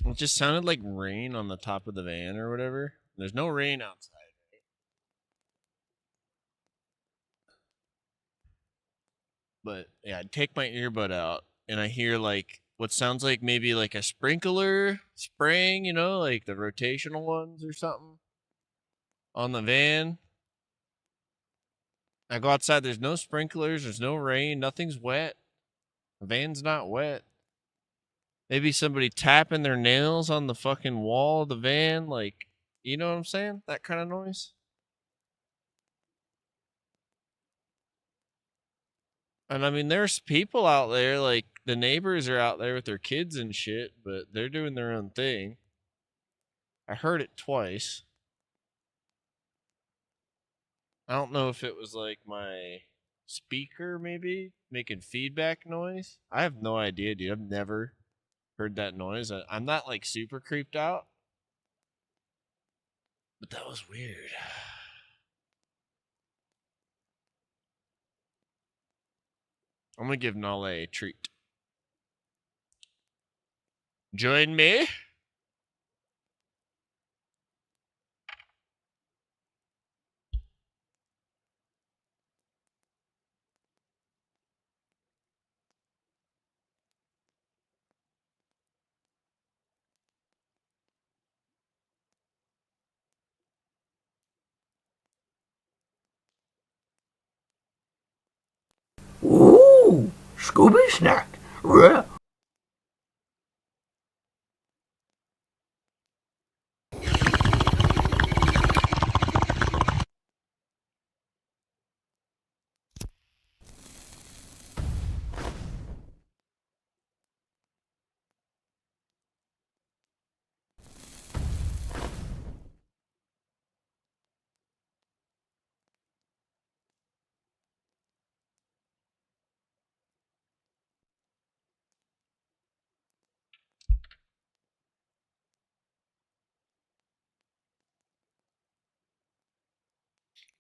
It just sounded like rain on the top of the van or whatever. There's no rain outside. But yeah, I'd take my earbud out and I hear like what sounds like maybe like a sprinkler spraying, you know, like the rotational ones or something on the van. I go outside, there's no sprinklers, there's no rain, nothing's wet. The van's not wet. Maybe somebody tapping their nails on the fucking wall of the van, like, you know what I'm saying? That kind of noise. And I mean, there's people out there, like the neighbors are out there with their kids and shit, but they're doing their own thing. I heard it twice. I don't know if it was like my speaker maybe making feedback noise. I have no idea, dude. I've never heard that noise. I'm not like super creeped out, but that was weird. I'm gonna give Nale a treat. Join me. Ooh, Scooby snack. Ruh.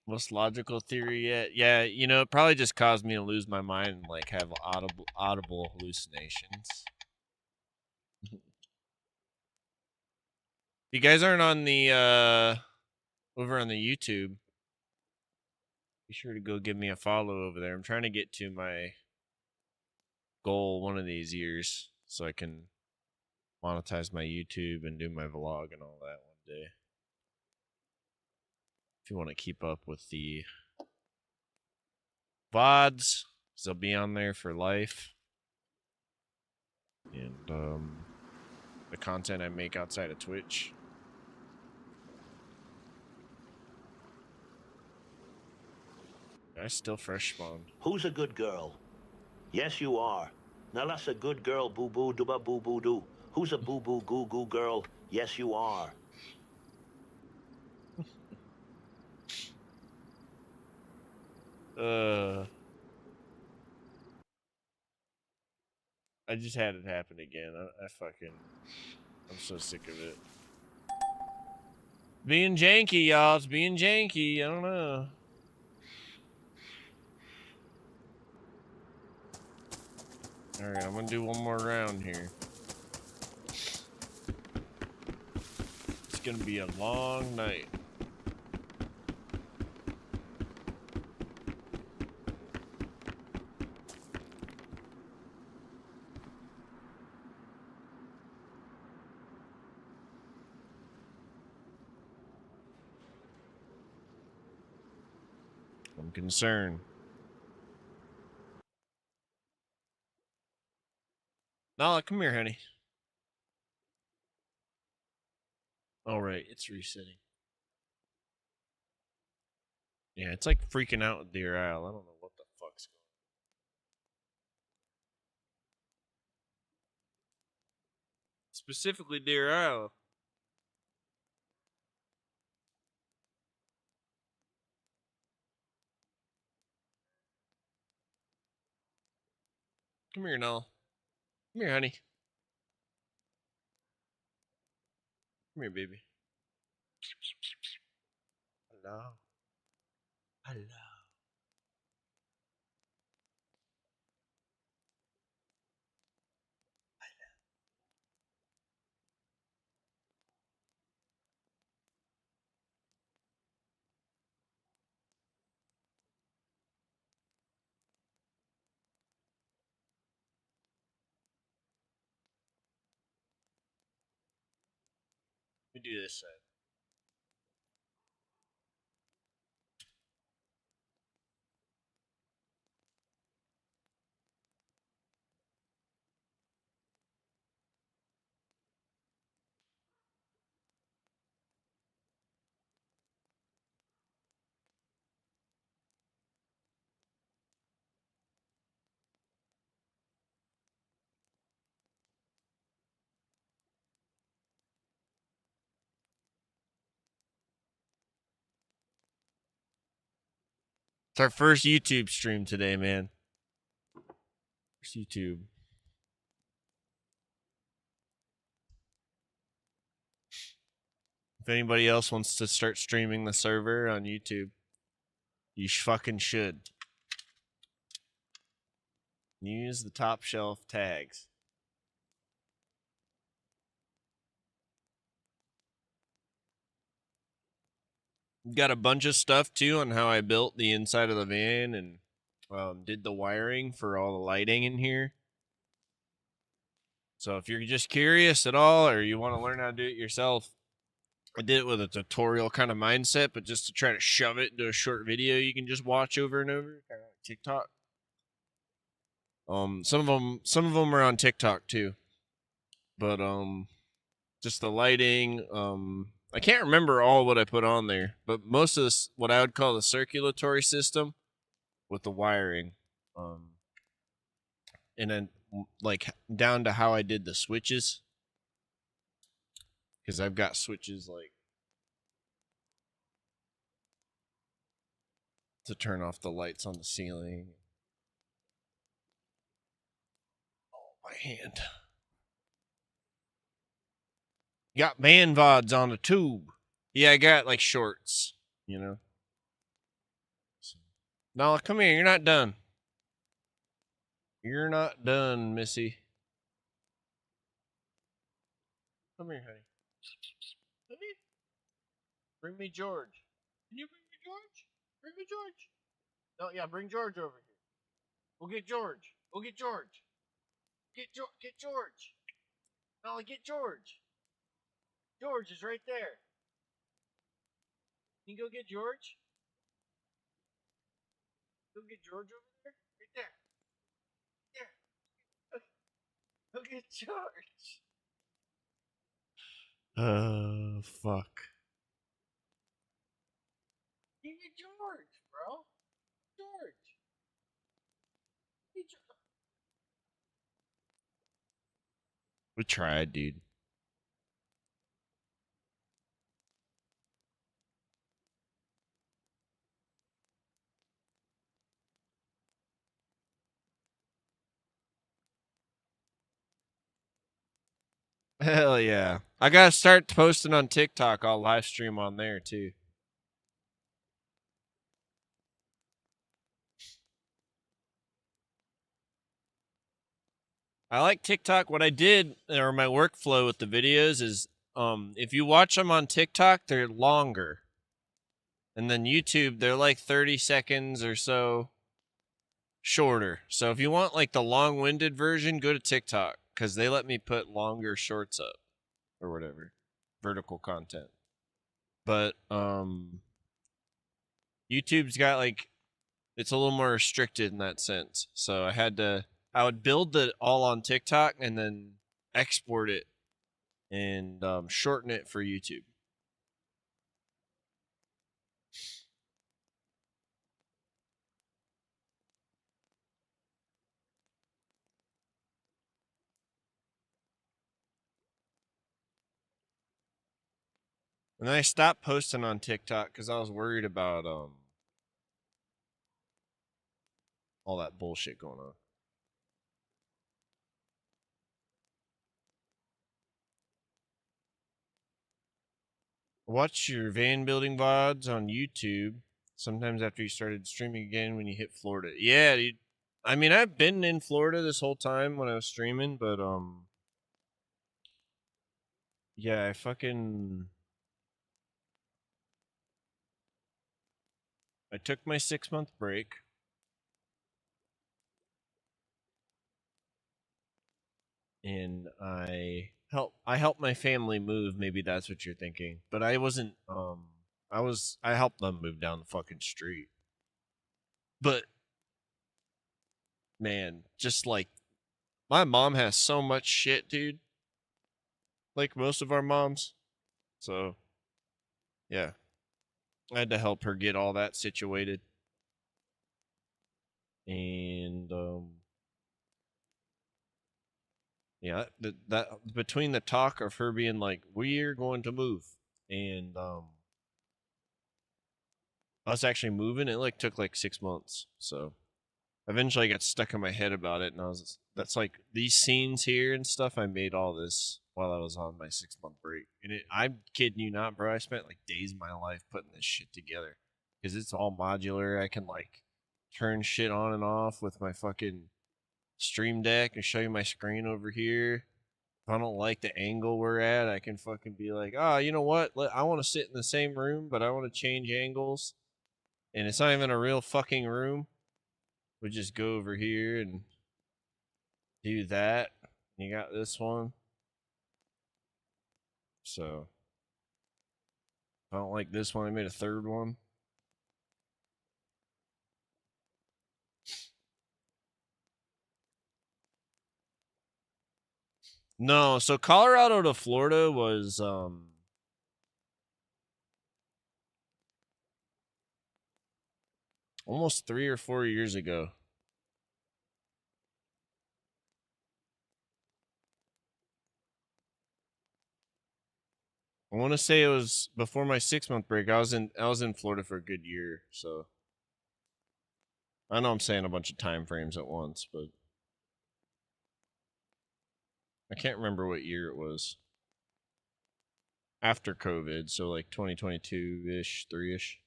Most logical theory yet? Yeah, you know, it probably just caused me to lose my mind and like have audible hallucinations. If you guys aren't on the over on the YouTube, be sure to go give me a follow over there. I'm trying to get to my goal one of these years so I can monetize my YouTube and do my vlog and all that one day. If you want to keep up with the VODs, they'll be on there for life. And the content I make outside of Twitch. I still fresh spawned. Who's a good girl? Yes, you are. Now that's a good girl, boo-boo, dooba boo-boo doo. Who's a boo-boo goo-goo girl? Yes, you are. I just had it happen again. I'm so sick of it. Being janky, y'all. It's being janky. I don't know. Alright, I'm gonna do one more round here. It's gonna be a long night. I'm concerned. Nala, come here, honey. Alright, it's resetting. Yeah, it's like freaking out with Deer Isle. I don't know what the fuck's going on. Specifically Deer Isle. Come here, Nala. Come here, honey. Come here, baby. Hello. Hello. me do this side. It's our first YouTube stream today, man. First YouTube. If anybody else wants to start streaming the server on YouTube, you fucking should. Use the top shelf tags. Got a bunch of stuff too on how I built the inside of the van and did the wiring for all the lighting in here. So if you're just curious at all or you want to learn how to do it yourself, I did it with a tutorial kind of mindset, but just to try to shove it into a short video you can just watch over and over, kind of like TikTok. Some of them are on TikTok too, but just the lighting. I can't remember all what I put on there, but most of this, what I would call the circulatory system, with the wiring, and then like down to how I did the switches, because I've got switches like to turn off the lights on the ceiling. Oh, my hand. Got man VODs on the tube. Yeah, I got like shorts, you know. No, come here. You're not done. You're not done, Missy. Come here, honey. Come here. Bring me George. Can you bring me George? Bring me George. No, yeah, bring George over here. We'll get George. We'll get George. Get George. No, get George. George is right there. Can you go get George? Go get George over there? Right there. There. Go get George. Fuck. You get George, bro. George. Get George. We tried, dude. Hell yeah. I gotta start posting on TikTok. I'll live stream on there too. I like TikTok. What I did, or my workflow with the videos is, if you watch them on TikTok, they're longer. And then YouTube, they're like 30 seconds or so shorter. So if you want like the long-winded version, go to TikTok, because they let me put longer shorts up or whatever, vertical content. But YouTube's got like, it's a little more restricted in that sense. So I would build it all on TikTok and then export it and shorten it for YouTube. And then I stopped posting on TikTok because I was worried about all that bullshit going on. Watch your van building VODs on YouTube. Sometimes after you started streaming again when you hit Florida. Yeah, dude. I mean, I've been in Florida this whole time when I was streaming, but yeah, I took my 6-month break. And I I helped my family move, maybe that's what you're thinking. But I wasn't I helped them move down the fucking street. But man, just like my mom has so much shit, dude. Like most of our moms. So, yeah. I had to help her get all that situated. And yeah, that between the talk of her being like, "We're going to move," and us actually moving, it like took like 6 months. So eventually, I got stuck in my head about it, and that's like these scenes here and stuff. I made all this while I was on my 6 month break, and I'm kidding you not, bro. I spent like days of my life putting this shit together because it's all modular. I can like turn shit on and off with my fucking Stream Deck and show you my screen over here. If I don't like the angle we're at, I can fucking be like, oh, you know what? I want to sit in the same room, but I want to change angles. And it's not even a real fucking room. We just go over here and do that. You got this one. So, if I don't like this one, I made a third one. No, so Colorado to Florida was almost 3 or 4 years ago. I want to say it was before my 6 month break. I was in Florida for a good year, so I know I'm saying a bunch of time frames at once, but I can't remember what year it was. After COVID, so like 2022 ish, 3 ish.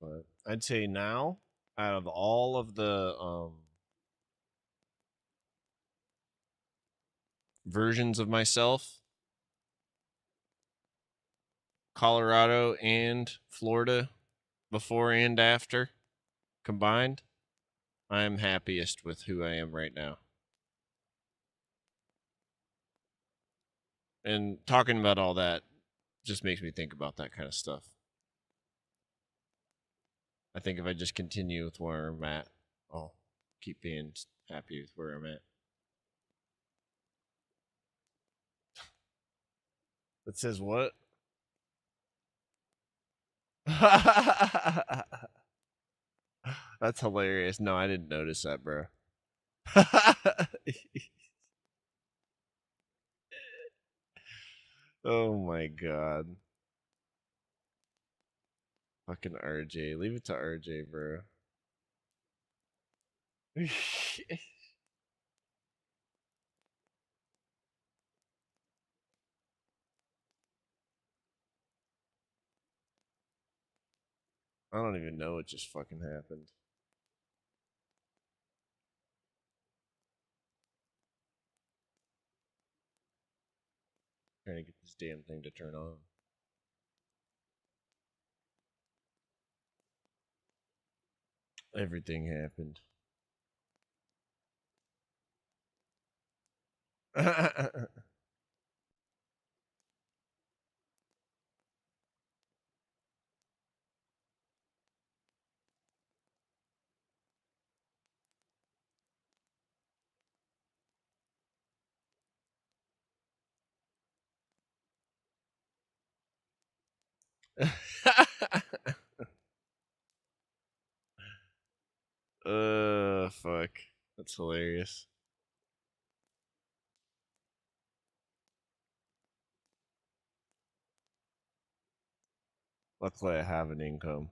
But I'd say now, out of all of the versions of myself, Colorado and Florida, before and after combined, I am happiest with who I am right now. And talking about all that just makes me think about that kind of stuff. I think if I just continue with where I'm at, I'll keep being happy with where I'm at. It says what? That's hilarious. No, I didn't notice that, bro. Oh my god. Fucking RJ. Leave it to RJ, bro. I don't even know what just fucking happened. Trying to get this damn thing to turn on. Everything happened. Fuck. That's hilarious. Luckily, I have an income.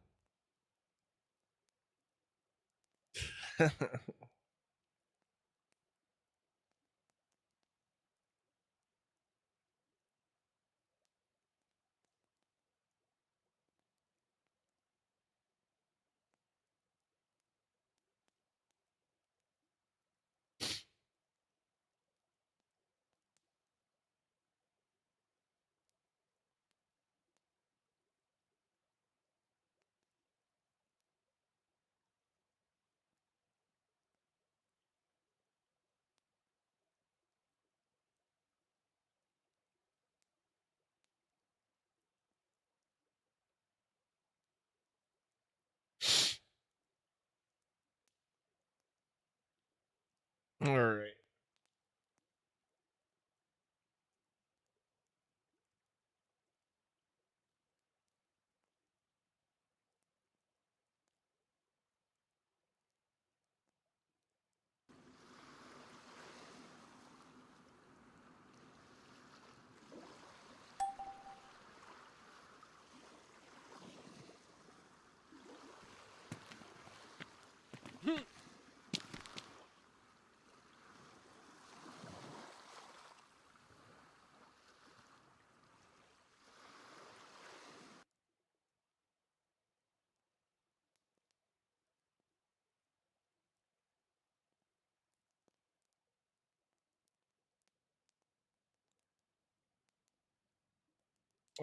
All right.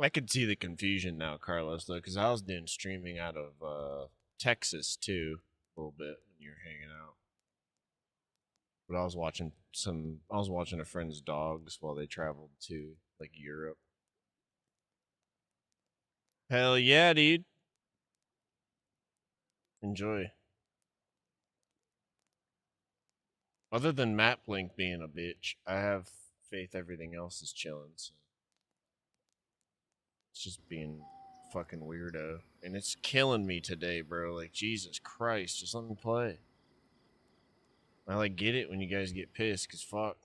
I could see the confusion now, Carlos, though, because I was doing streaming out of Texas too, a little bit when you were hanging out. But I was watching a friend's dogs while they traveled to like Europe. Hell yeah, dude! Enjoy. Other than MapLink being a bitch, I have faith everything else is chilling. So it's just being fucking weirdo, and it's killing me today, bro. Like Jesus Christ, just let me play. I like get it when you guys get pissed, cause fuck.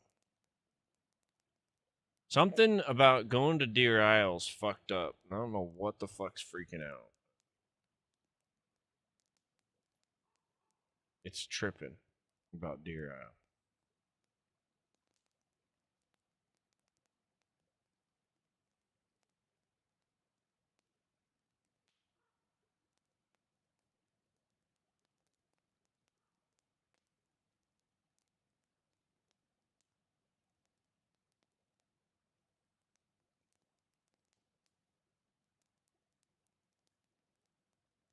Something about going to Deer Isle's fucked up. I don't know what the fuck's freaking out. It's tripping about Deer Isle.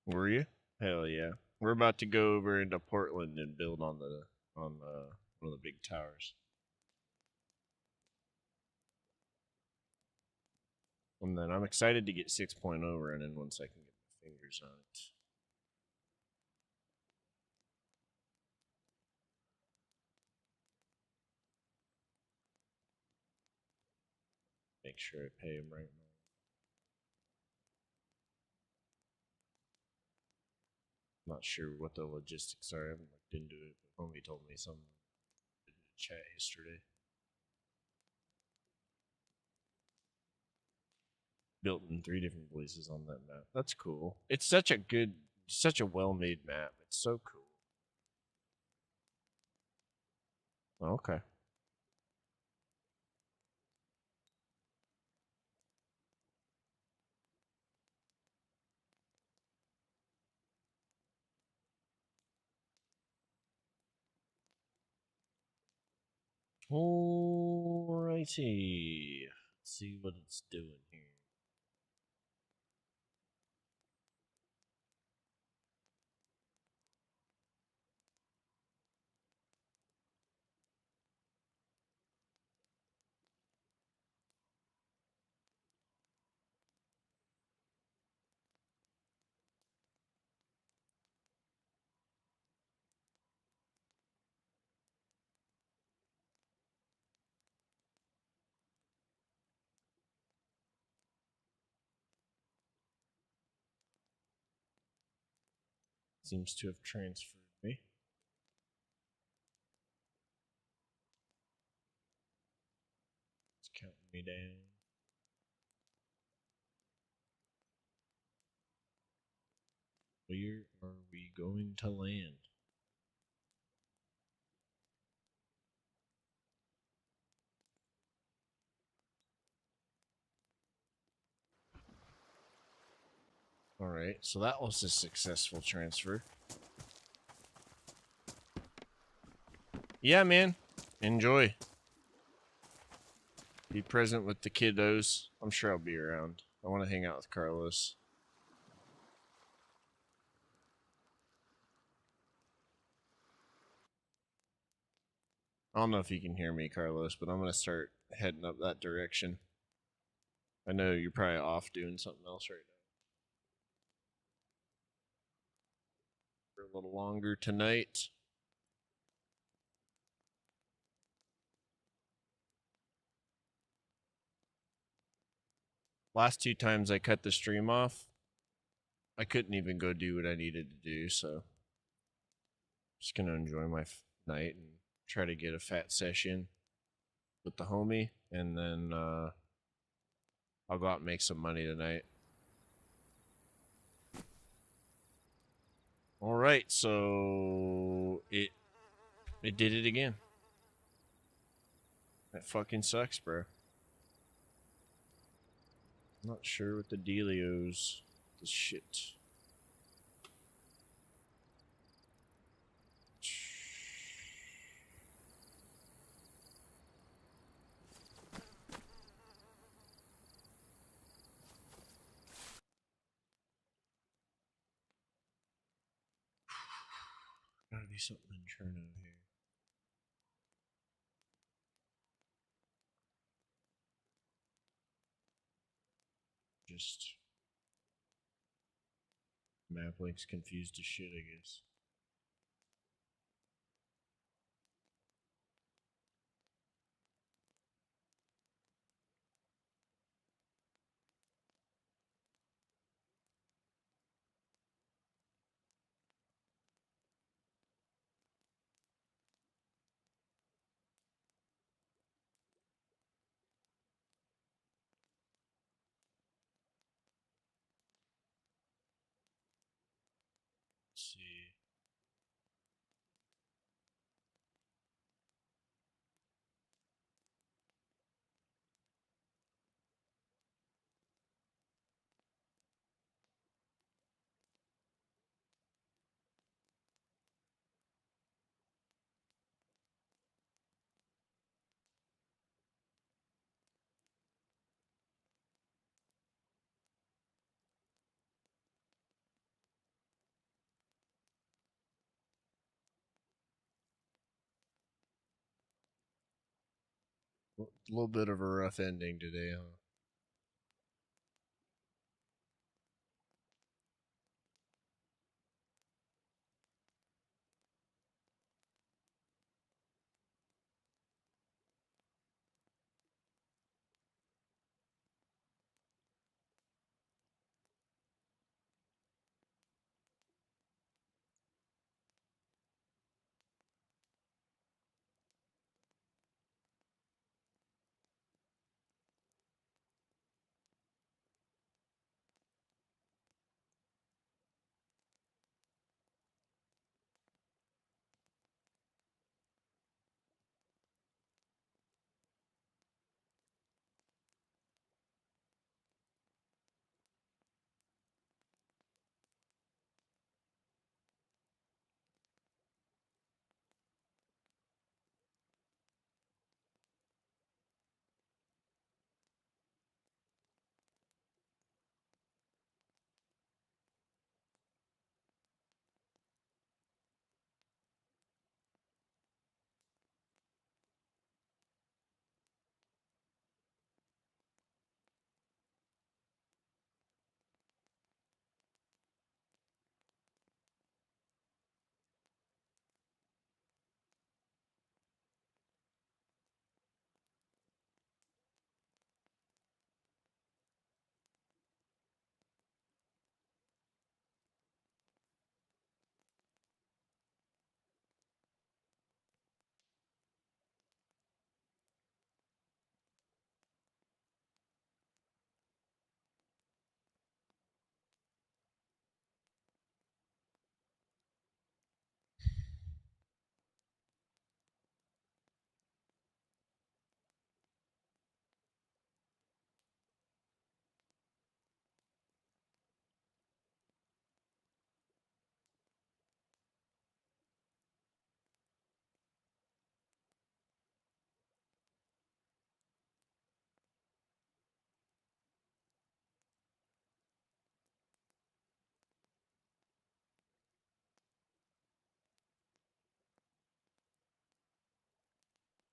Were you? Hell yeah. We're about to go over into Portland and build on one of the big towers. And then I'm excited to get 6.0 running once I can get my fingers on it. Make sure I pay him right now. Not sure what the logistics are. I haven't looked into it, but homie told me some in the chat yesterday. Built in 3 different places on that map. That's cool. It's such a well-made map. It's so cool. Okay. Alrighty. Let's see what it's doing here. Seems to have transferred me. It's counting me down. Where are we going to land? Alright, so that was a successful transfer. Yeah, man. Enjoy. Be present with the kiddos. I'm sure I'll be around. I want to hang out with Carlos. I don't know if you can hear me, Carlos, but I'm going to start heading up that direction. I know you're probably off doing something else right now. For a little longer tonight. last 2 times I cut the stream off, I couldn't even go do what I needed to do, so just gonna enjoy my night and try to get a fat session with the homie, and then I'll go out and make some money tonight. All right, so it did it again. That fucking sucks, bro. Not sure what the dealios. This shit. Gotta be something in Cherno here. Just map links confused as shit, I guess. Let's see. A little bit of a rough ending today, huh?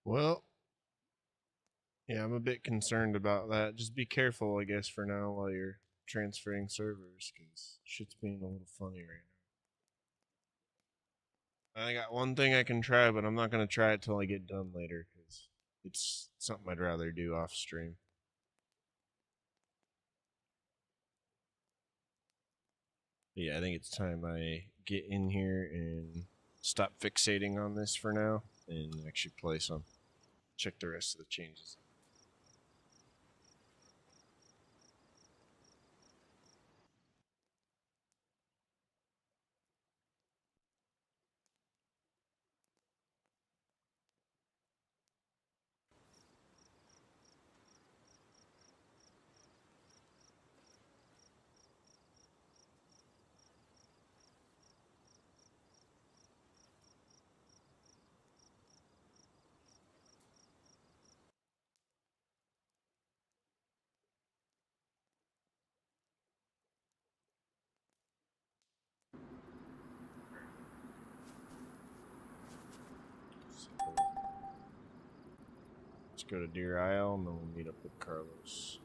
Well, yeah, I'm a bit concerned about that. Just be careful, I guess, for now while you're transferring servers, because shit's being a little funny right now. I got one thing I can try, but I'm not going to try it till I get done later, because it's something I'd rather do off stream. Yeah, I think it's time I get in here and stop fixating on this for now and actually play some. Check the rest of the changes. Let's go to Deer Isle and then we'll meet up with Carlos.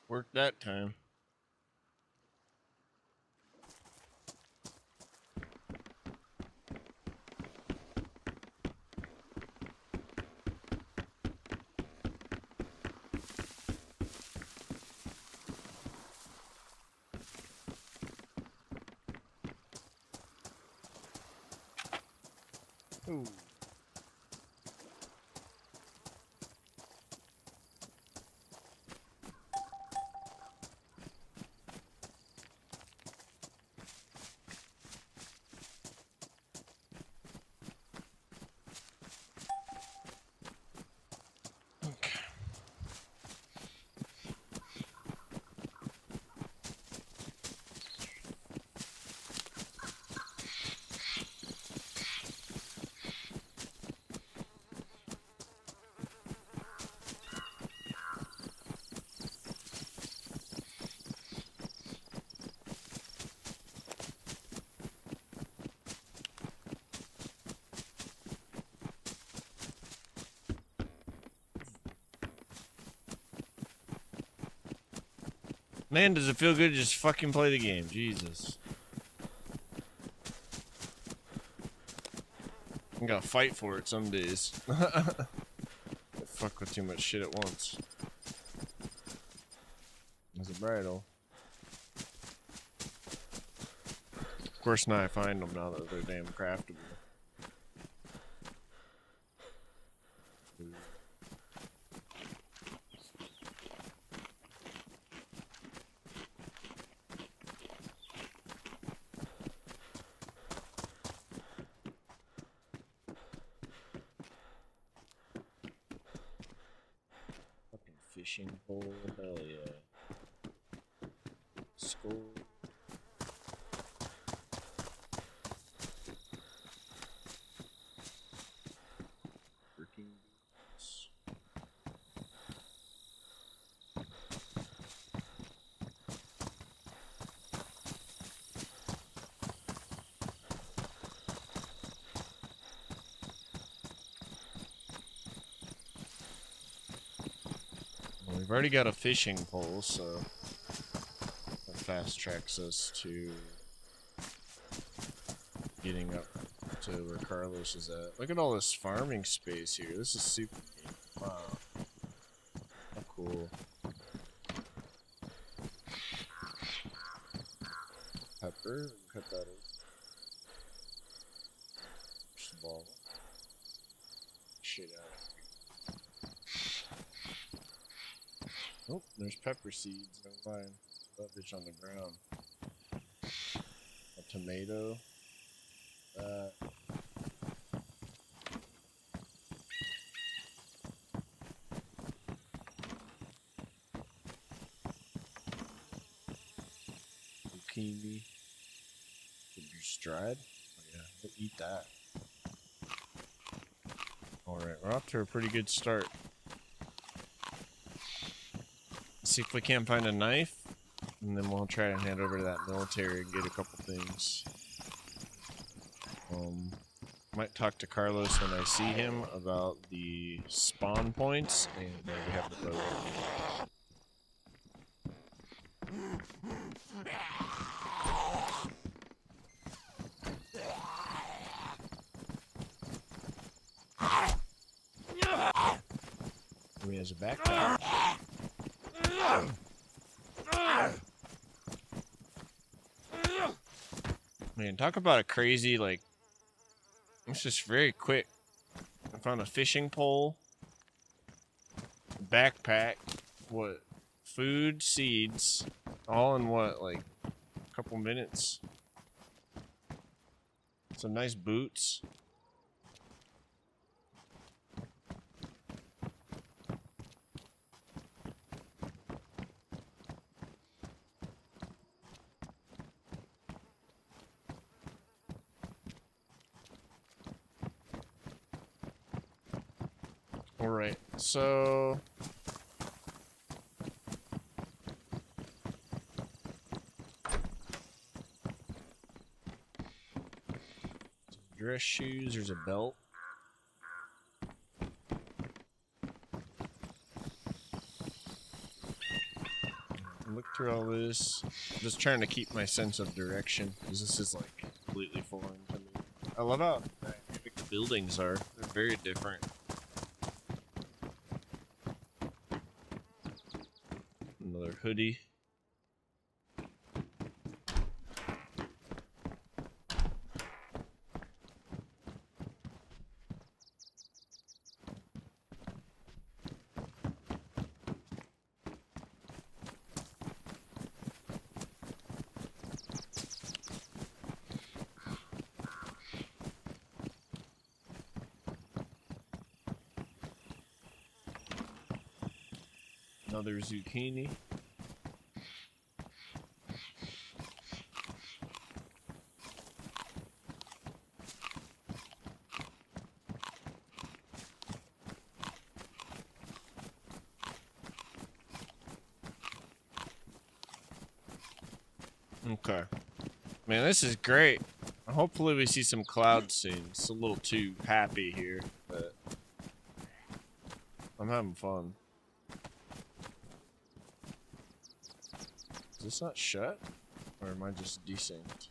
Worked that time. Ooh. Man, does it feel good to just fucking play the game? Jesus. I'm gonna fight for it some days. Fuck with too much shit at once. There's a bridle. Of course, now I find them now that they're damn craftable. Fishing pole, hell yeah. Skull. Working boots. We've already got a fishing pole, so that fast tracks us to getting up to where Carlos is at. Look at all this farming space here. This is super neat. Wow. How cool. Pepper, cut that in. Push the ball. Shit out. Oh, there's pepper seeds. Never mind. That bitch on the ground. A tomato. Zucchini. Could be dried. Oh yeah, we'll eat that. Alright, we're off to a pretty good start. See if we can't find a knife, and then we'll try to head over to that military and get a couple things. Might talk to Carlos when I see him about the spawn points, and we have the boat. He has a backpack. Man, talk about a crazy, like, it's just very quick. I found a fishing pole, backpack, what, food, seeds, all in what, like, a couple minutes. Some nice boots. Alright, so dress shoes, there's a belt. Look through all this. I'm just trying to keep my sense of direction, because this is like completely foreign to me. I love how dynamic the buildings are. They're very different. Another hoodie. Another zucchini. Okay. Man, this is great. Hopefully we see some clouds soon. It's a little too happy here, but I'm having fun. Is this not shut? Or am I just desynced?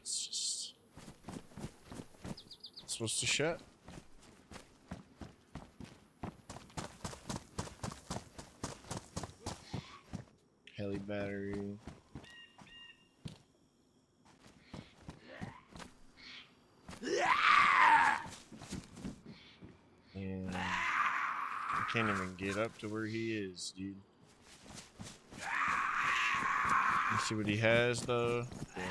It's just supposed to shut. Heli battery. And I can't even get up to where he is, dude. Let's see what he has, though. Yeah.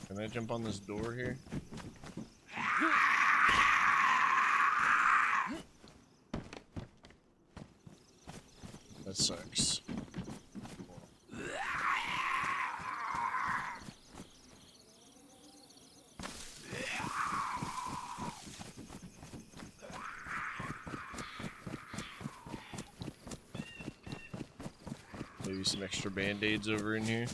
Can I jump on this door here? That sucks. Maybe some extra band-aids over in here.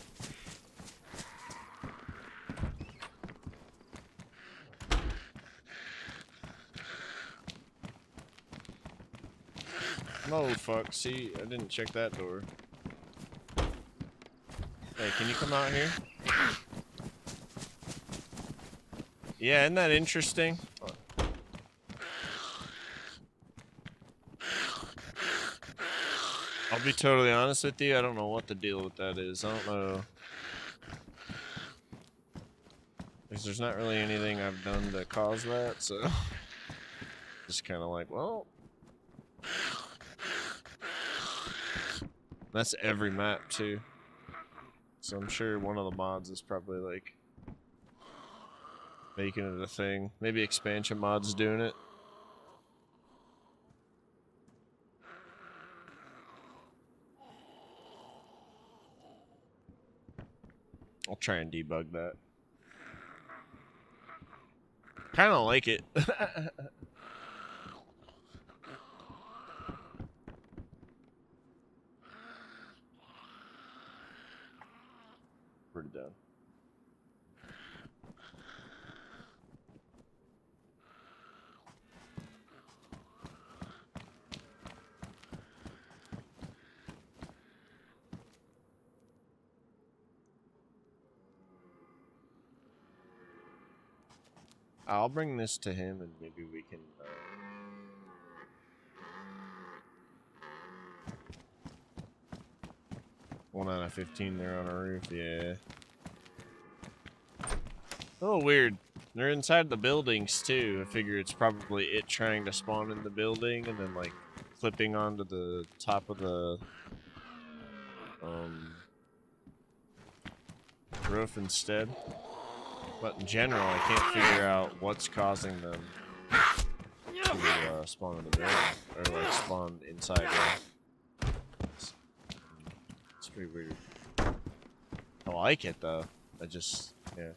No, fuck. See, I didn't check that door. Hey, can you come out here? Yeah, isn't that interesting? I'll be totally honest with you, I don't know what the deal with that is. I don't know. Because there's not really anything I've done to cause that, so... Just kind of like, well... That's every map, too. So I'm sure one of the mods is probably, like... making it a thing. Maybe expansion mods doing it. I'll try and debug that. Kind of like it. Pretty done. I'll bring this to him and maybe we can... 1 out of 15 there on a roof, yeah. A little weird. They're inside the buildings too. I figure it's probably it trying to spawn in the building and then like clipping onto the top of the roof instead. But in general, I can't figure out what's causing them to spawn in the building or like spawn inside. It's pretty weird. I like it though. Yeah.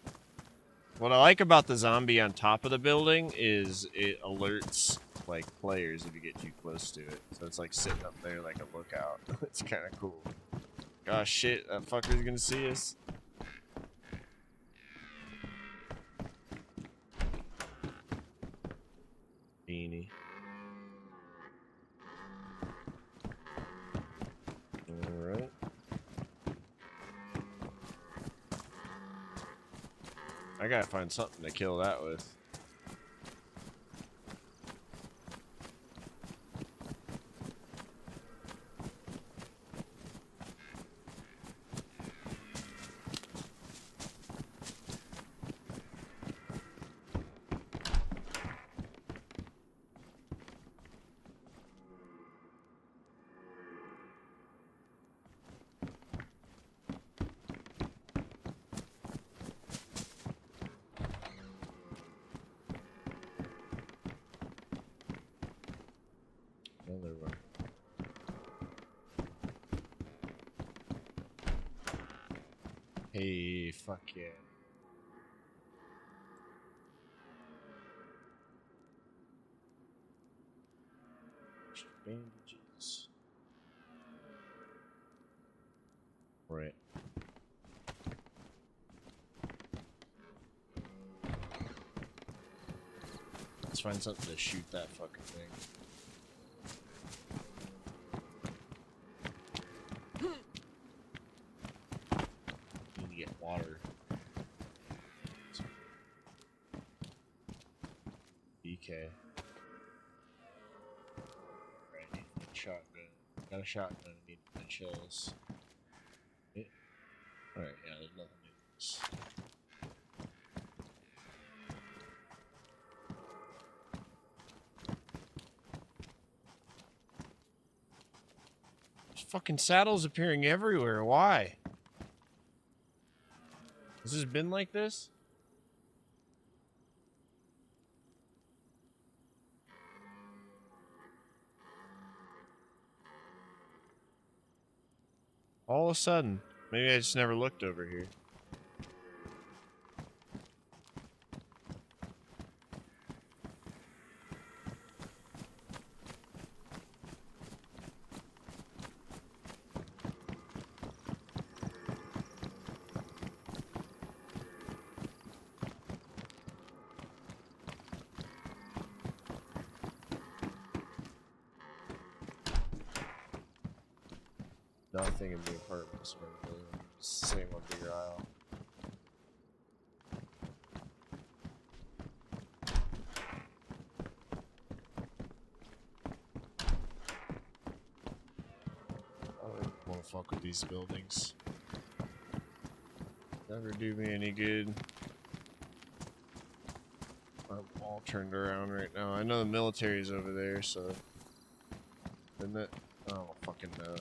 What I like about the zombie on top of the building is it alerts like players if you get too close to it. So it's like sitting up there like a lookout. It's kind of cool. Gosh, shit, that fucker's gonna see us. Beanie. Alright. I gotta find something to kill that with. Another one. Hey, fuck yeah. Bandages. Right. Let's find something to shoot that fucking thing. Need to get water. BK. Right, need a shotgun. Got a shotgun, need the shells. Alright, yeah, there's nothing in this. There's fucking saddles appearing everywhere. Why? Has this been like this? All of a sudden. Maybe I just never looked over here. Nothing in the apartments, really. It's the same on bigger aisle. I don't want to fuck with these buildings. Never do me any good. I'm all turned around right now. I know the military's over there, so. Isn't it? I don't fucking know.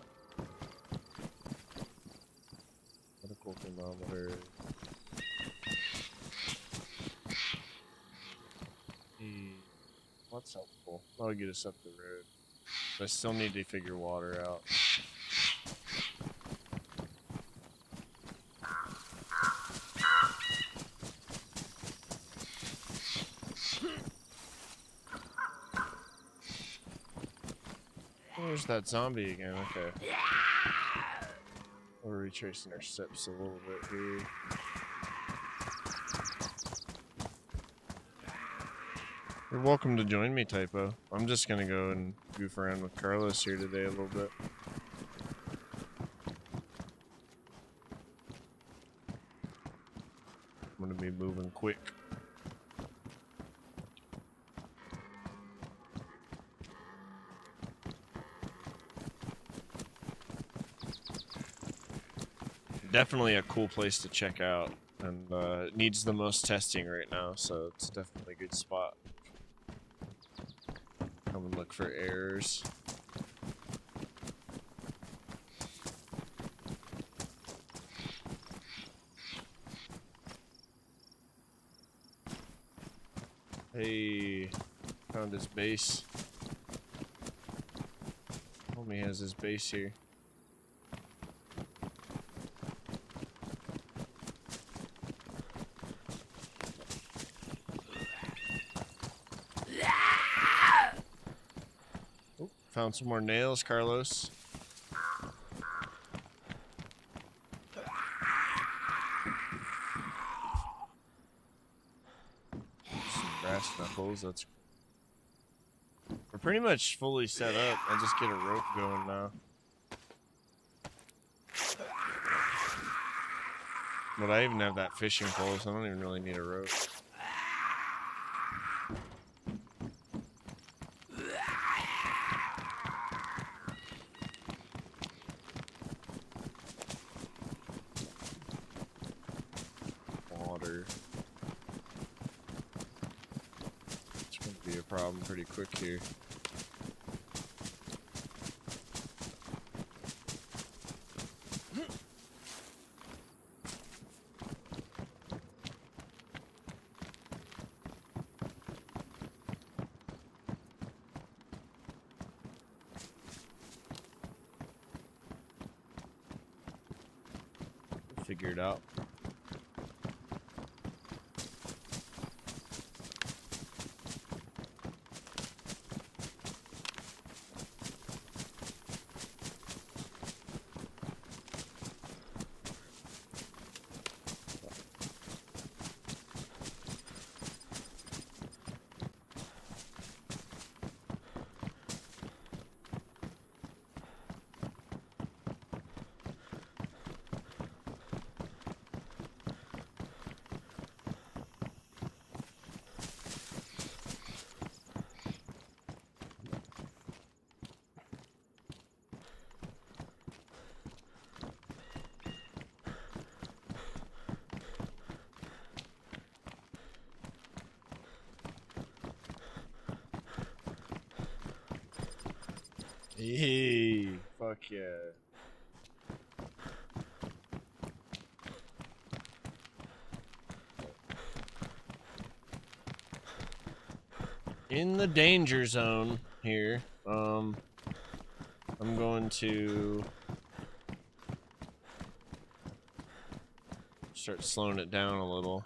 Medical thermometer. What's helpful? That'll get us up the road. But I still need to figure water out. There's that zombie again, okay. We're retracing our steps a little bit here. You're welcome to join me, Typo. I'm just gonna go and goof around with Carlos here today a little bit. I'm gonna be moving quick. Definitely a cool place to check out, and it needs the most testing right now, so it's definitely a good spot. Come and look for errors. Hey, found his base. Homie has his base here. Found some more nails, Carlos. Some brass knuckles. That's. We're pretty much fully set up. I just get a rope going now. But I even have that fishing pole, so I don't even really need a rope. Problem pretty quick here. Figure it out. Hey, fuck yeah. In the danger zone here. I'm going to start slowing it down a little.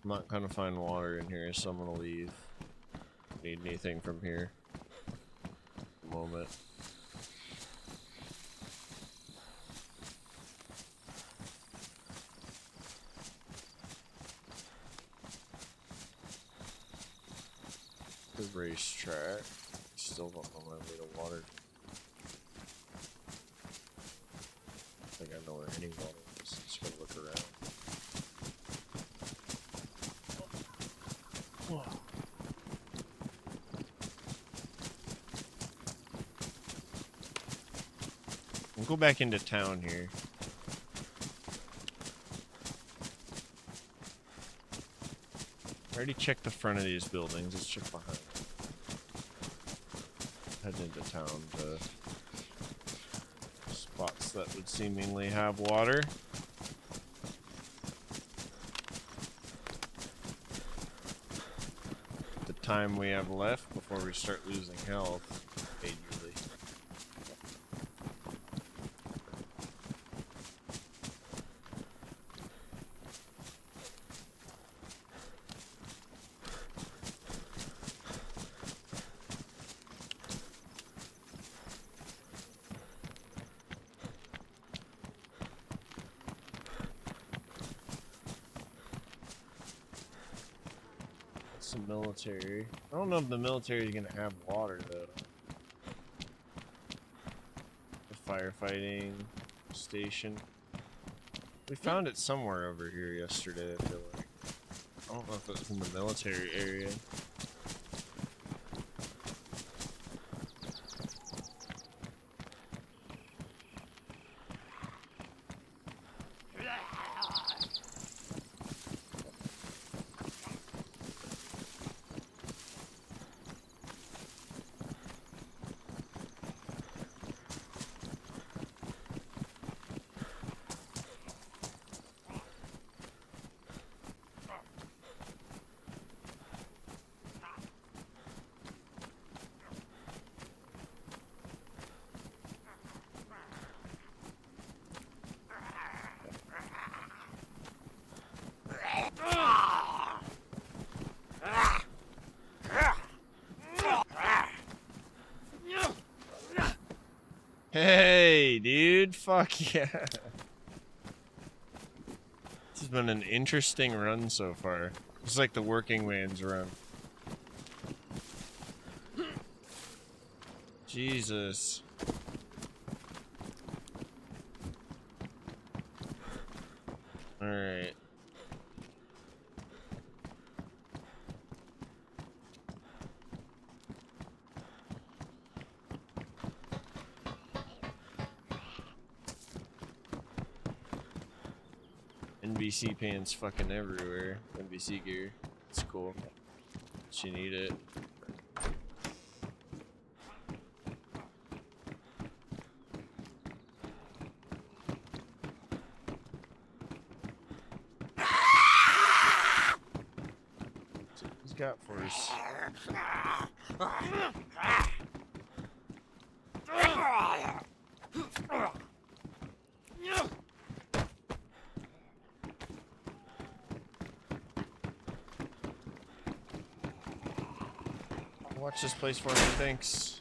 I'm not gonna find water in here, so I'm gonna leave. Need anything from here. A moment. The racetrack. Still don't know my way to water. I think I know where any water is. Just gonna look around. Whoa. We'll go back into town here. I already checked the front of these buildings. Let's check behind. Head into town to spots that would seemingly have water. The time we have left before we start losing health majorly. The military. I don't know if the military is gonna have water though. The firefighting station. We found it somewhere over here yesterday, I feel like. I don't know if it's in the military area. Hey, dude, fuck yeah. This has been an interesting run so far. It's like the working man's run. Jesus. Alright. NBC pants fucking everywhere. NBC gear. It's cool. She need it. What's he got for us? Watch this place for me, thanks.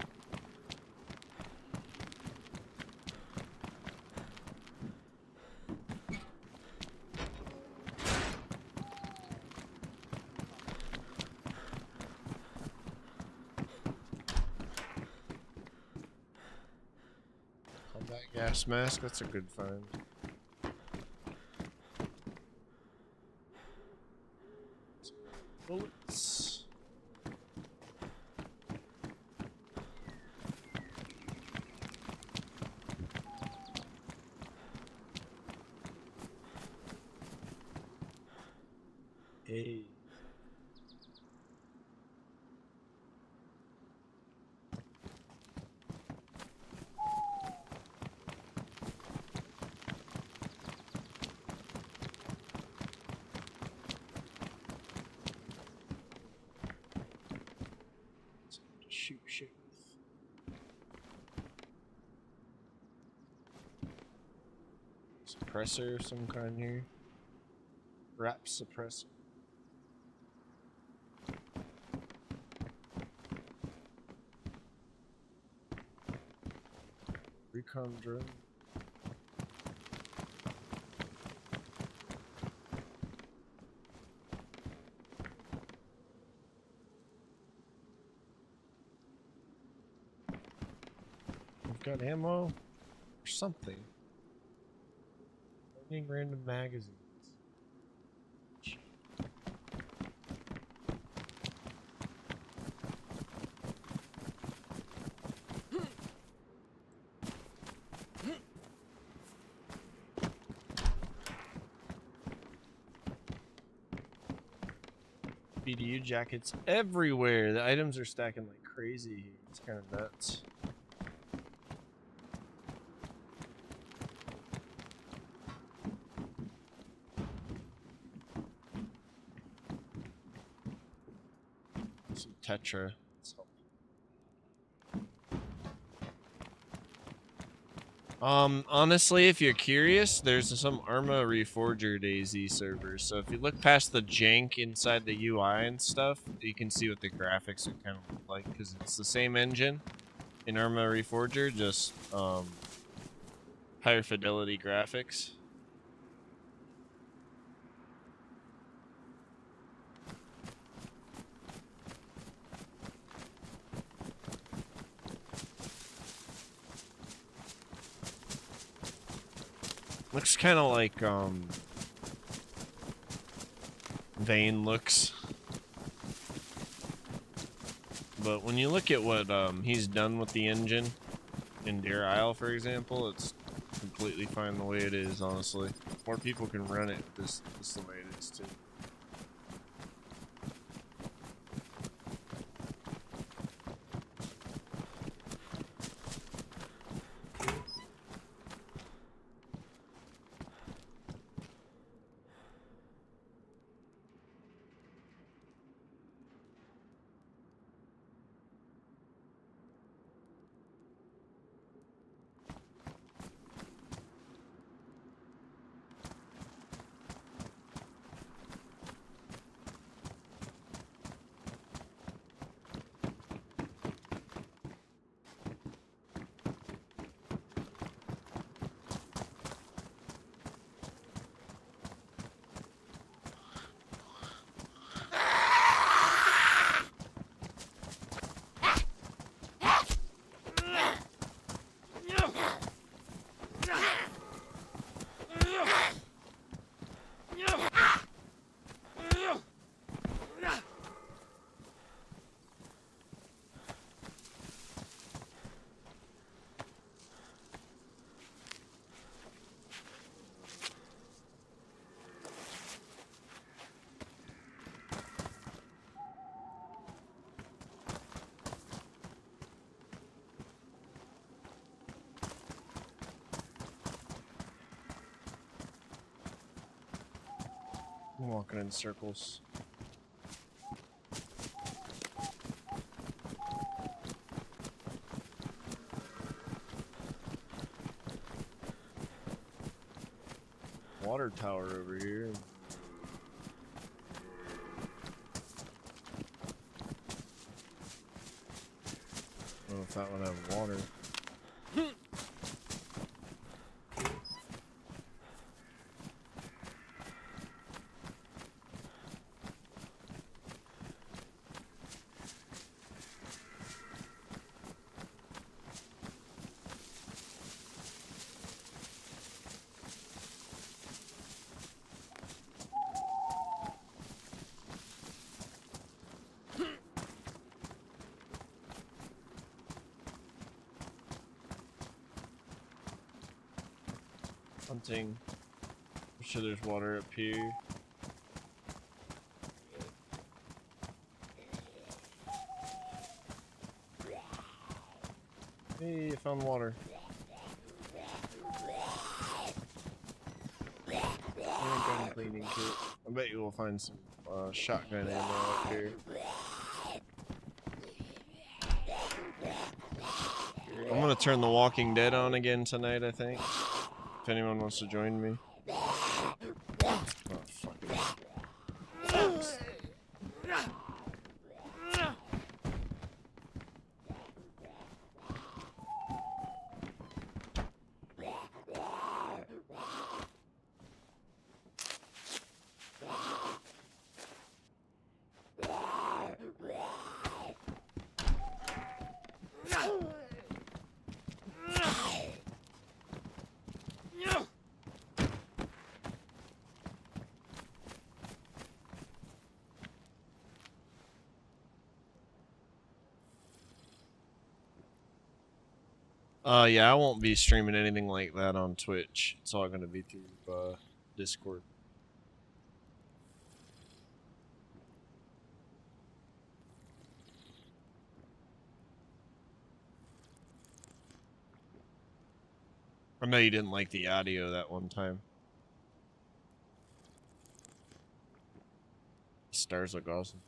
Combat gas mask, that's a good find. Bullets. Hey. shoot shit with. Suppressor of some kind here. Wrap suppressor. Recon drone. We've got ammo or something. Finding random magazines. BDU jackets everywhere. The items are stacking like crazy here. It's kind of nuts. Some Tetra. Let's help. Honestly, if you're curious, there's some Arma Reforger DayZ servers. So if you look past the jank inside the UI and stuff, you can see what the graphics are kind of like, because it's the same engine in Arma Reforger, just higher fidelity graphics. Looks kind of like Vane looks, but when you look at what he's done with the engine in Deer Isle, for example, it's completely fine the way it is. Honestly, more people can run it. This the way it is too. I'm walking in circles. Water tower over here. I don't know if that one has water. Hunting. I'm sure there's water up here. Hey, I found water. And a gun cleaning kit. I bet you will find some shotgun ammo up here. I'm gonna turn The Walking Dead on again tonight, I think. If anyone wants to join me. Oh, fuck it. Yeah, I won't be streaming anything like that on Twitch. It's all gonna be through Discord. I know you didn't like the audio that one time. The stars look awesome.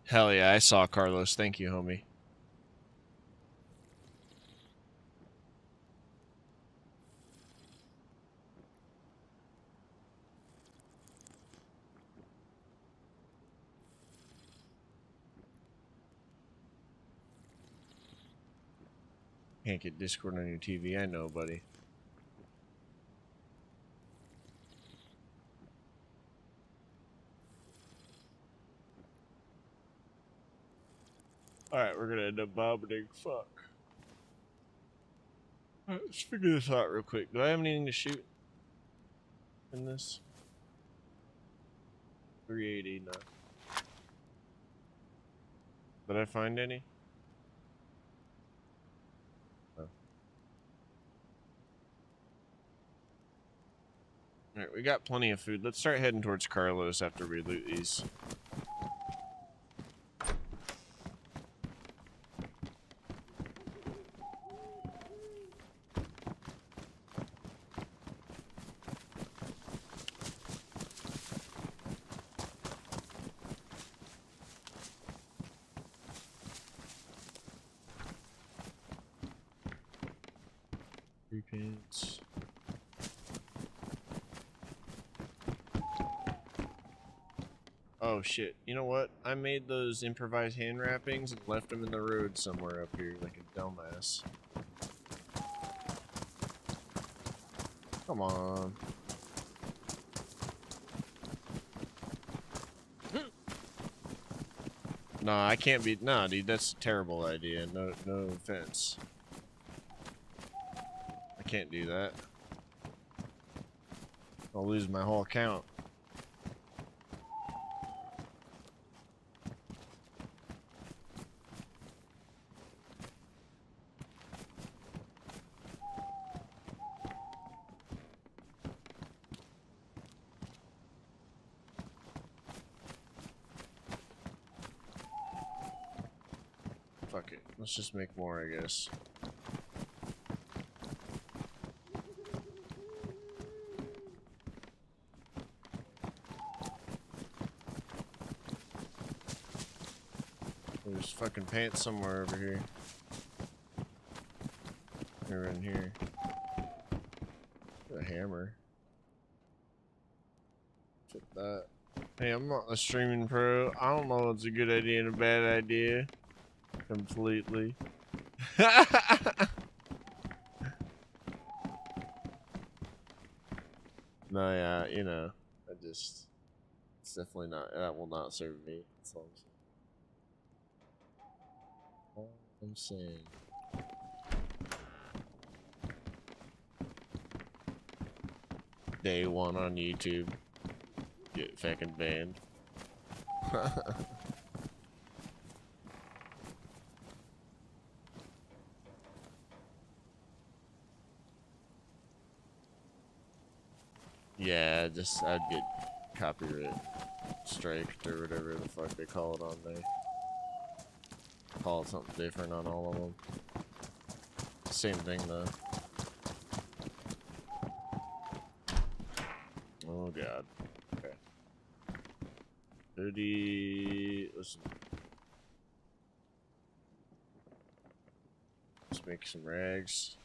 Hell yeah, I saw Carlos. Thank you, homie. Can't get Discord on your TV, I know, buddy. Alright, we're gonna end up vomiting. Fuck. Alright, let's figure this out real quick. Do I have anything to shoot in this? 380, no. Did I find any? No. Alright, we got plenty of food. Let's start heading towards Carlos after we loot these. Pants. Oh shit. You know what? I made those improvised hand wrappings and left them in the road somewhere up here like a dumbass. Come on. Nah, I can't be. Nah, dude, that's a terrible idea. No offense. I can't do that. I'll lose my whole account. Fuck it. Let's just make more, I guess. There's fucking pants somewhere over here. They're in here. A hammer. Fit that. Hey, I'm not a streaming pro. I don't know what's a good idea and a bad idea. Completely. No, yeah, you know, it's definitely not, that will not serve me. That's all I'm saying. Day one on YouTube. Get fucking banned. Yeah, just I'd get copyright striked or whatever the fuck they call it on there. Call it something different on all of them. Same thing though. Oh god. Okay. 30. Listen. Let's make some rags.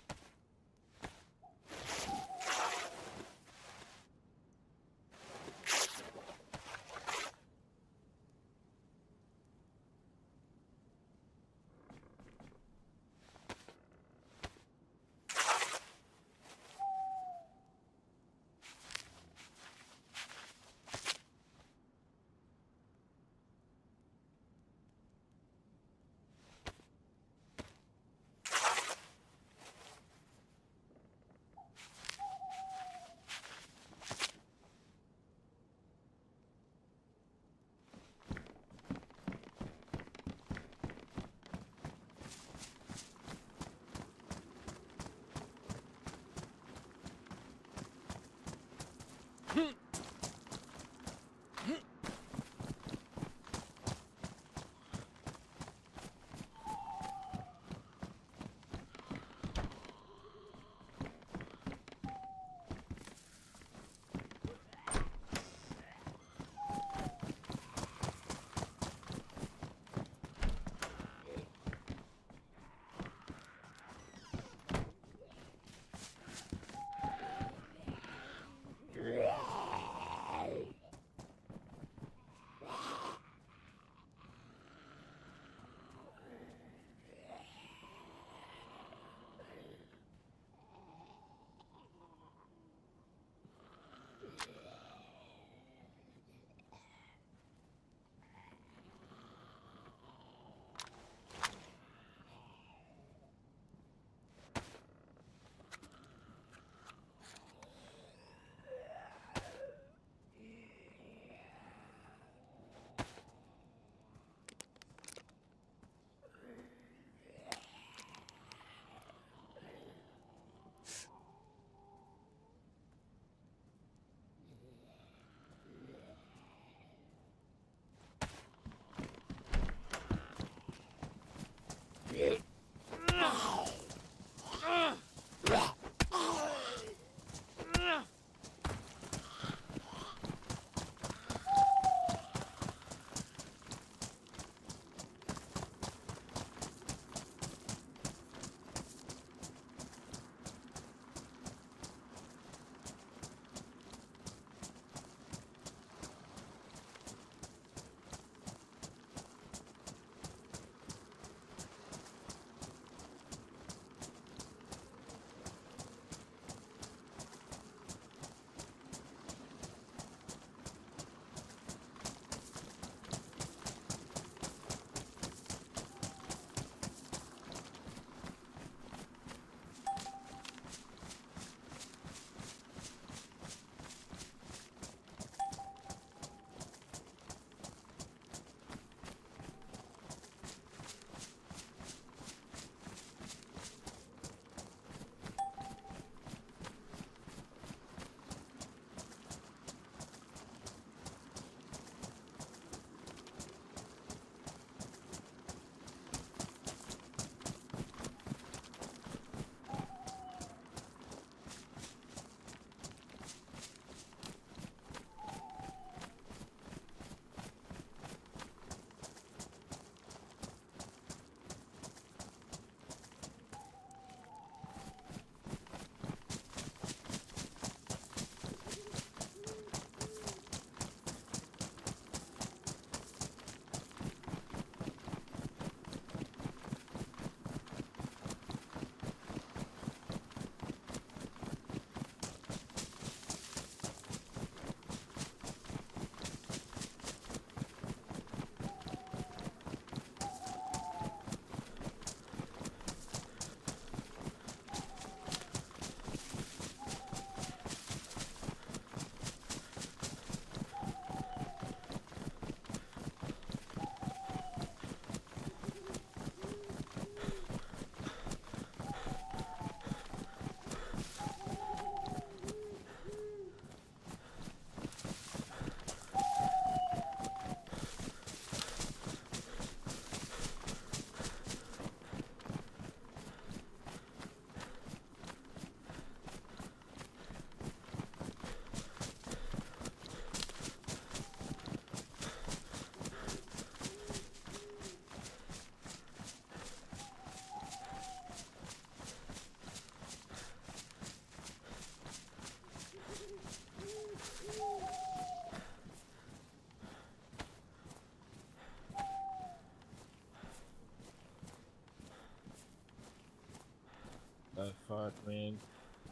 man.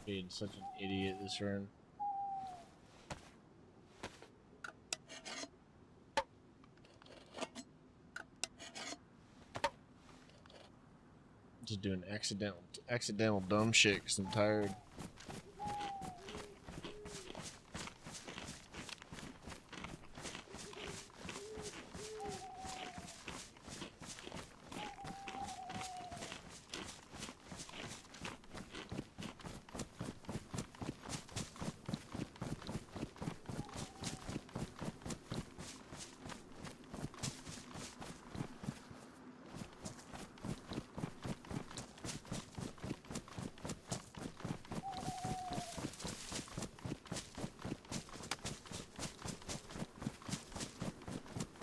Being such an idiot this run. Just doing accidental dumb shit because I'm tired.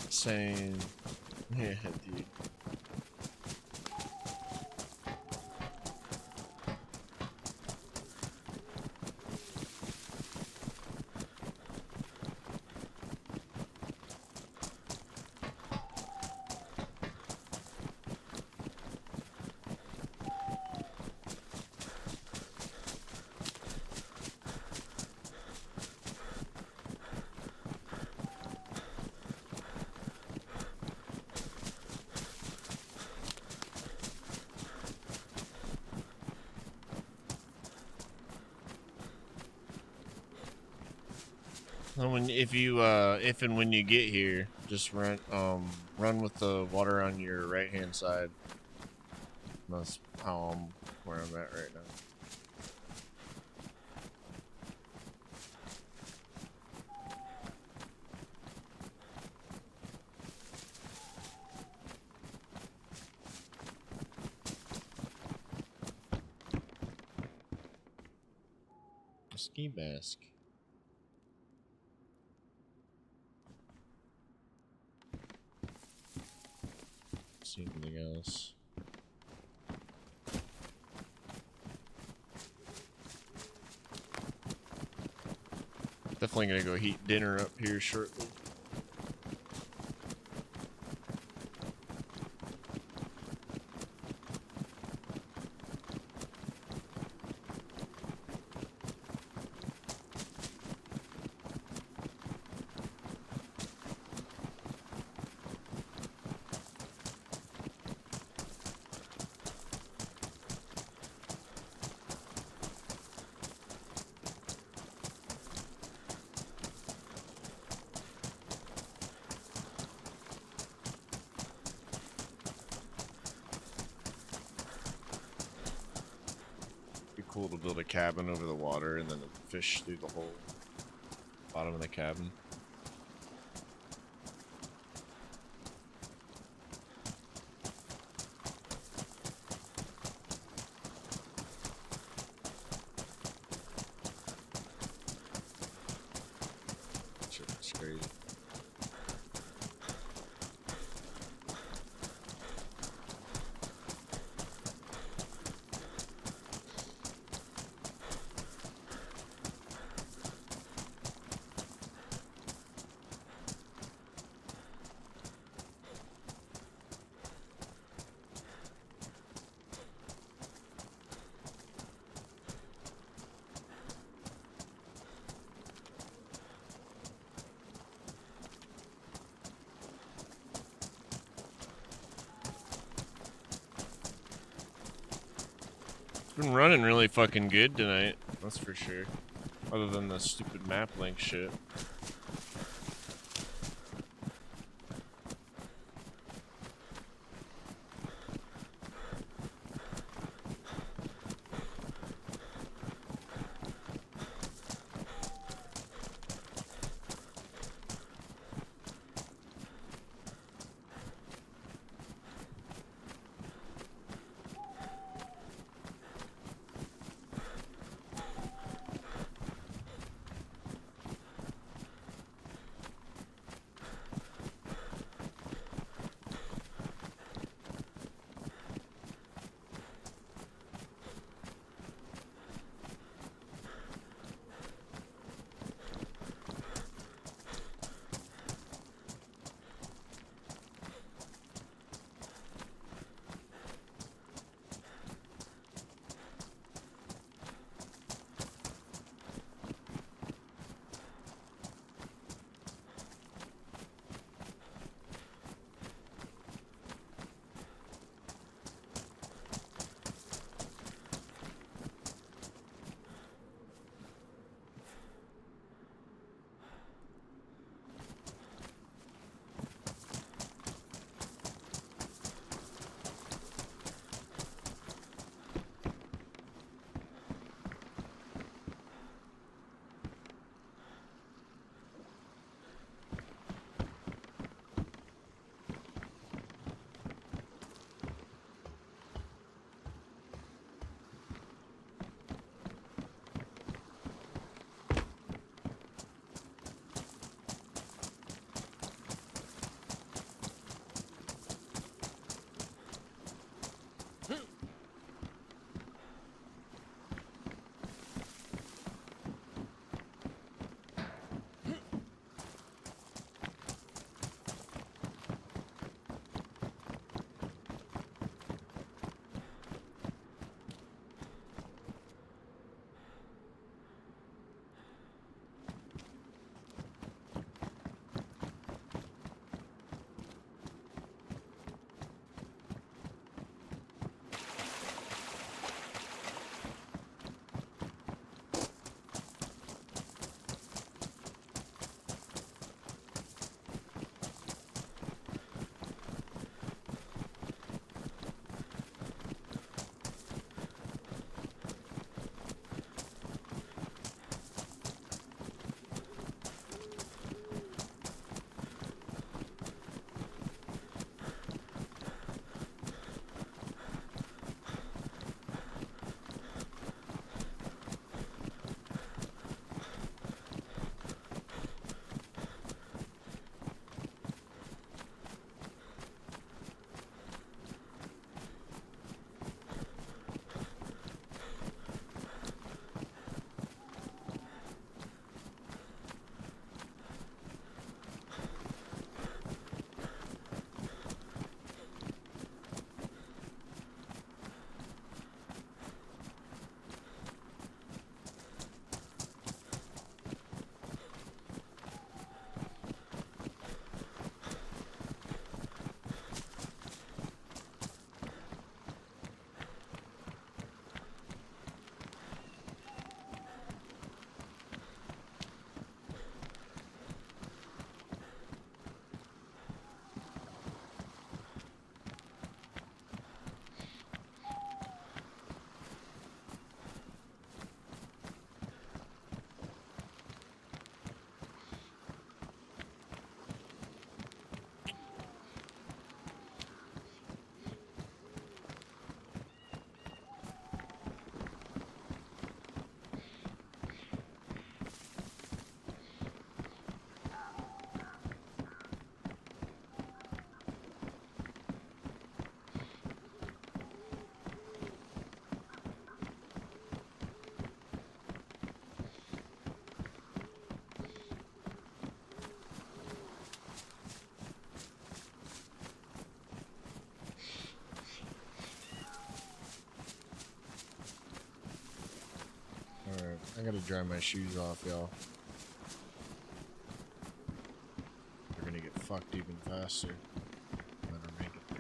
Same. Yeah, dude. If and when you get here, just run with the water on your right hand side. That's how where I'm at right now. A ski mask. See anything else? Definitely gonna go heat dinner up here shortly. Cool to build a cabin over the water and then fish through the whole bottom of the cabin. Shit, that's crazy. Been running really fucking good tonight, that's for sure. Other than the stupid map link shit. gotta dry my shoes off, y'all. They're gonna get fucked even faster. Better make it there.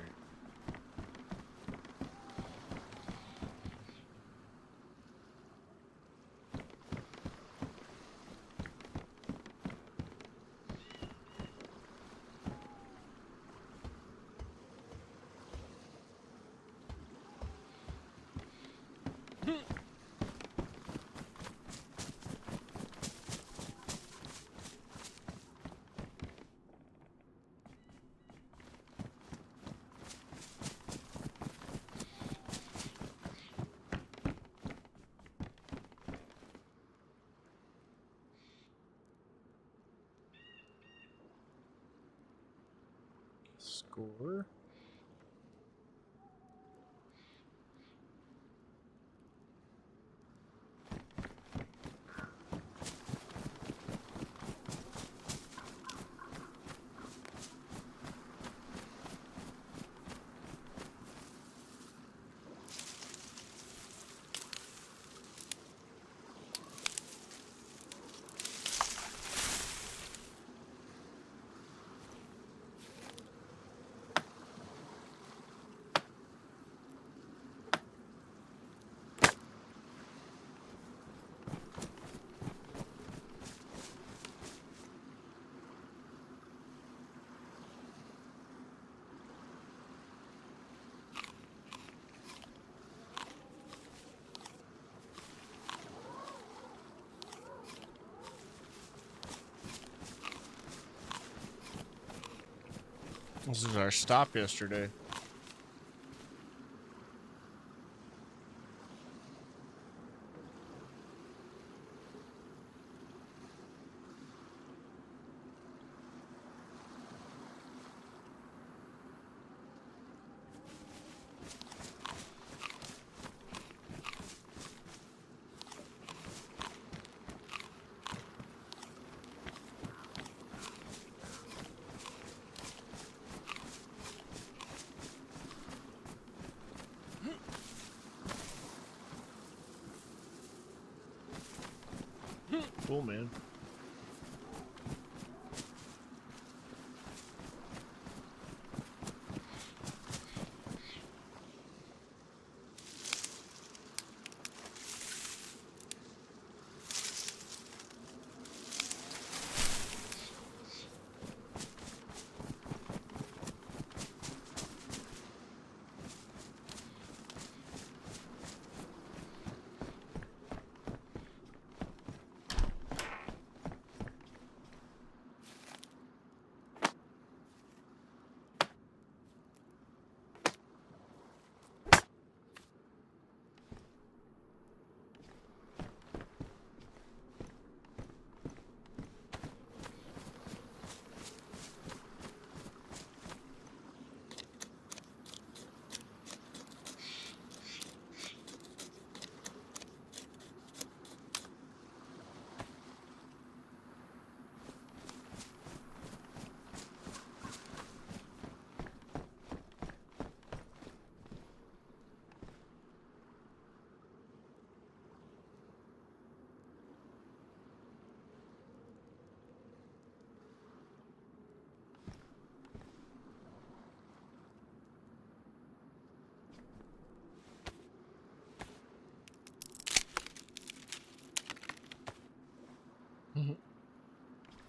Score. This is our stop yesterday. Cool, man.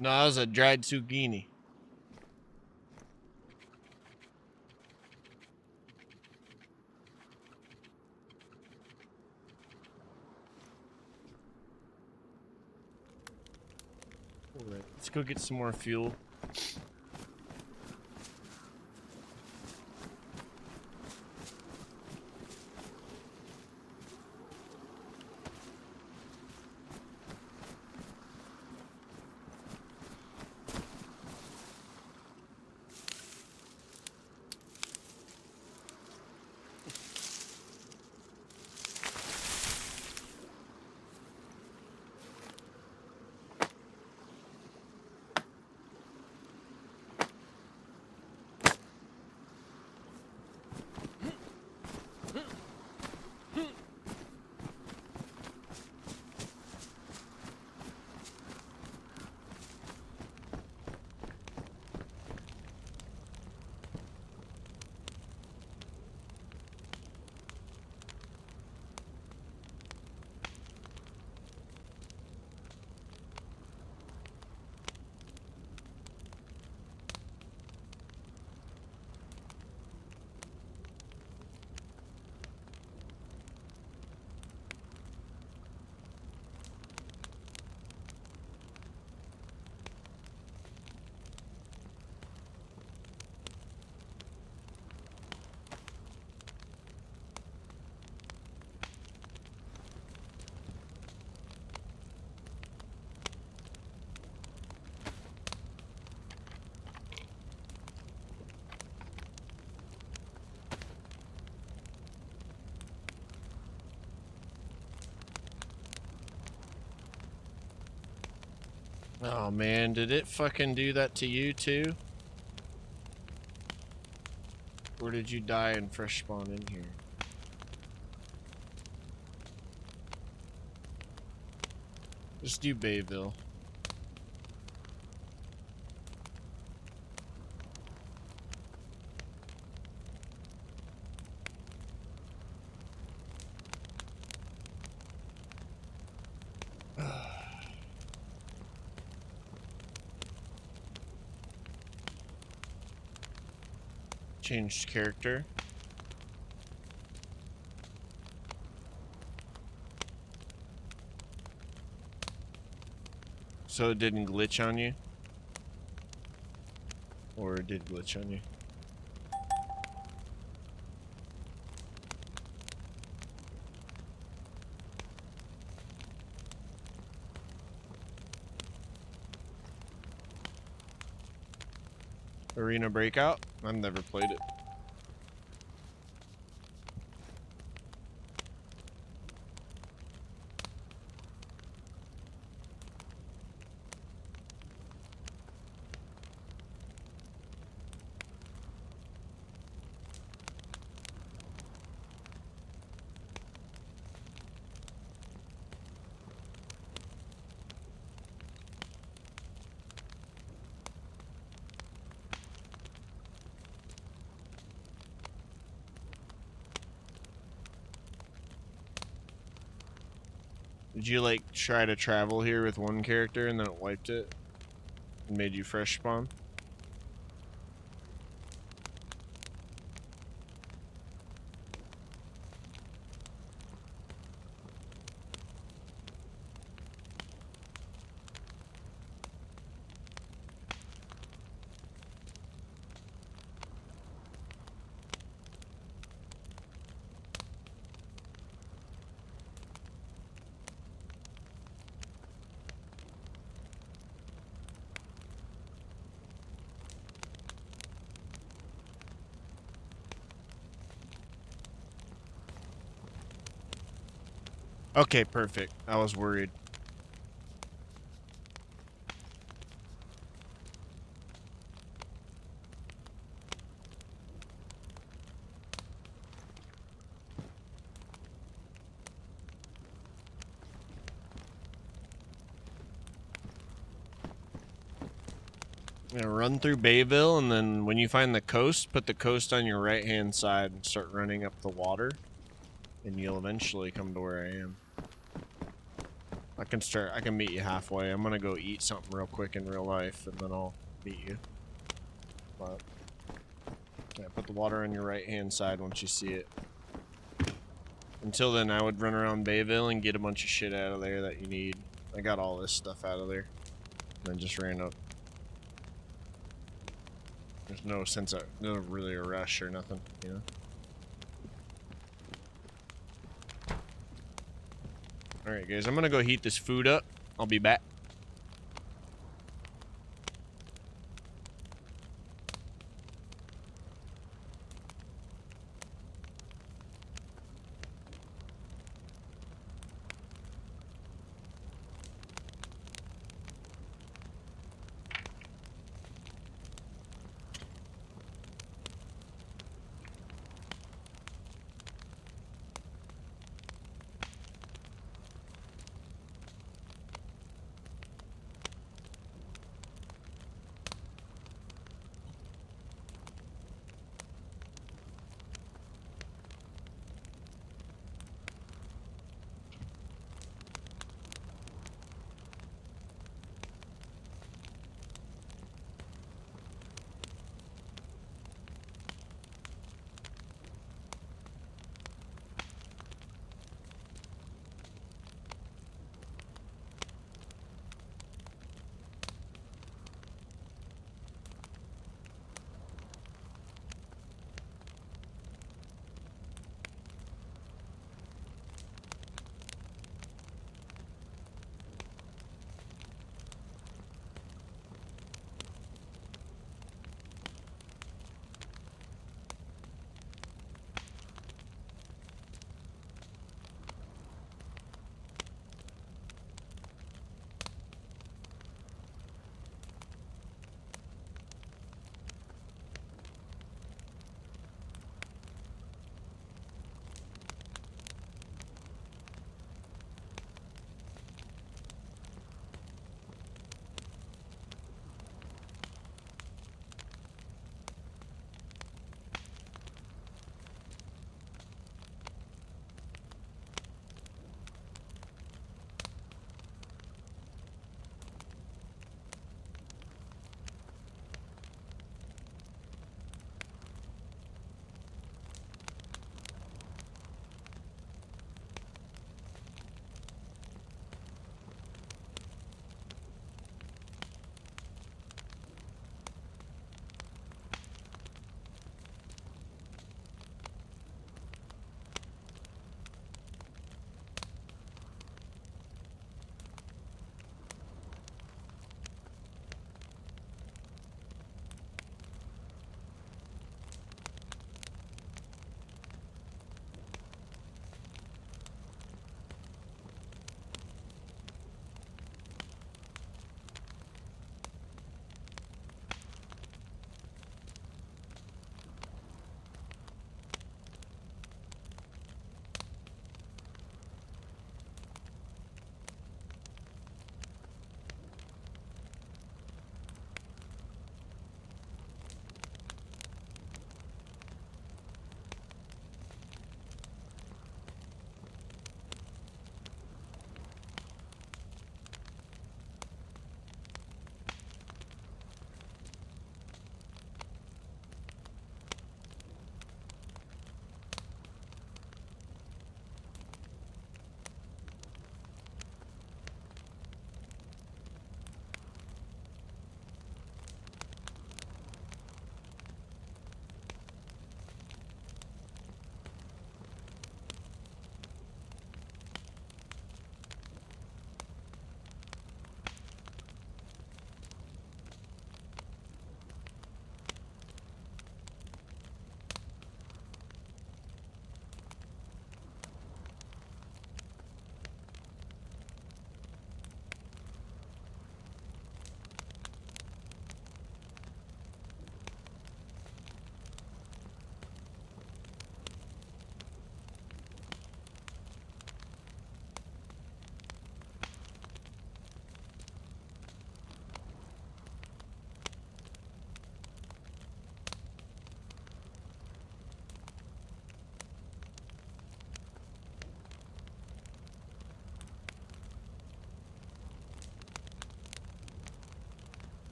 No, that was a dried zucchini. Alright, let's go get some more fuel. Oh man, did it fucking do that to you too? Or did you die and fresh spawn in here? Just do Bayville. Changed character. So it didn't glitch on you? Or it did glitch on you? Arena Breakout? I've never played it. Did you like try to travel here with one character and then it wiped it? And made you fresh spawn? Okay, perfect. I was worried. Yeah, run through Bayville, and then when you find the coast, put the coast on your right-hand side and start running up the water, and you'll eventually come to where I am. I can meet you halfway. I'm gonna go eat something real quick in real life, and then I'll meet you. But yeah, put the water on your right-hand side once you see it. Until then, I would run around Bayville and get a bunch of shit out of there that you need. I got all this stuff out of there, and then just ran up. There's no sense of, no really a rush or nothing, you know? Alright guys, I'm gonna go heat this food up. I'll be back.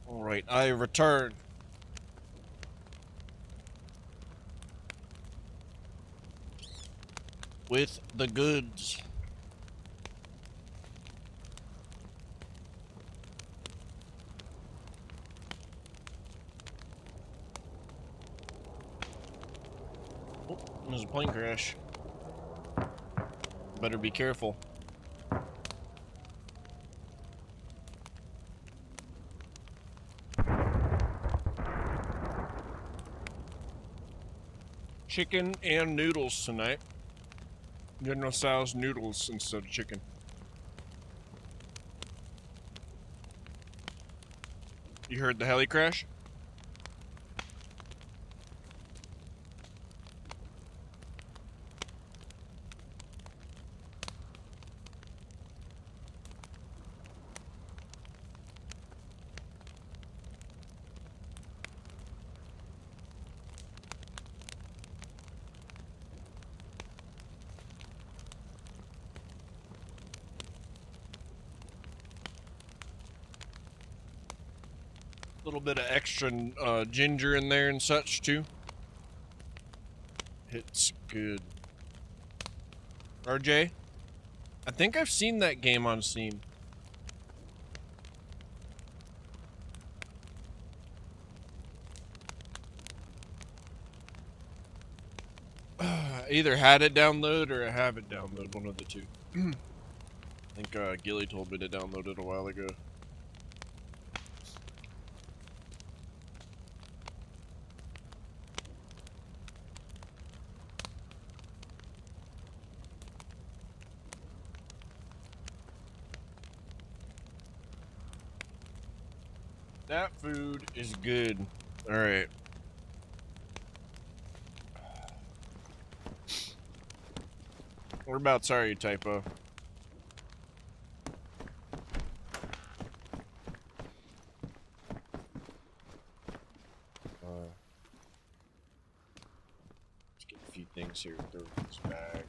All right, I return. With the goods. Oh, there's a plane crash. Better be careful. Chicken and noodles tonight. General Tso's noodles instead of chicken. You heard the heli crash? A little bit of extra ginger in there and such too. It's good. RJ, I think I've seen that game on Steam. Either had it download or I have it download, one of the two. I think Gilly told me to download it a while ago. That food is good. Alright. Whereabouts are you, Typo? Let's get a few things here. Throw this bag.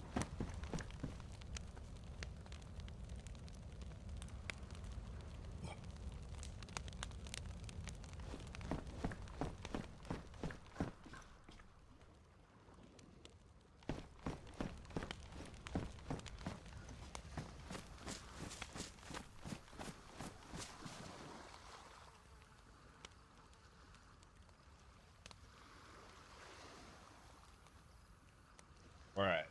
All right.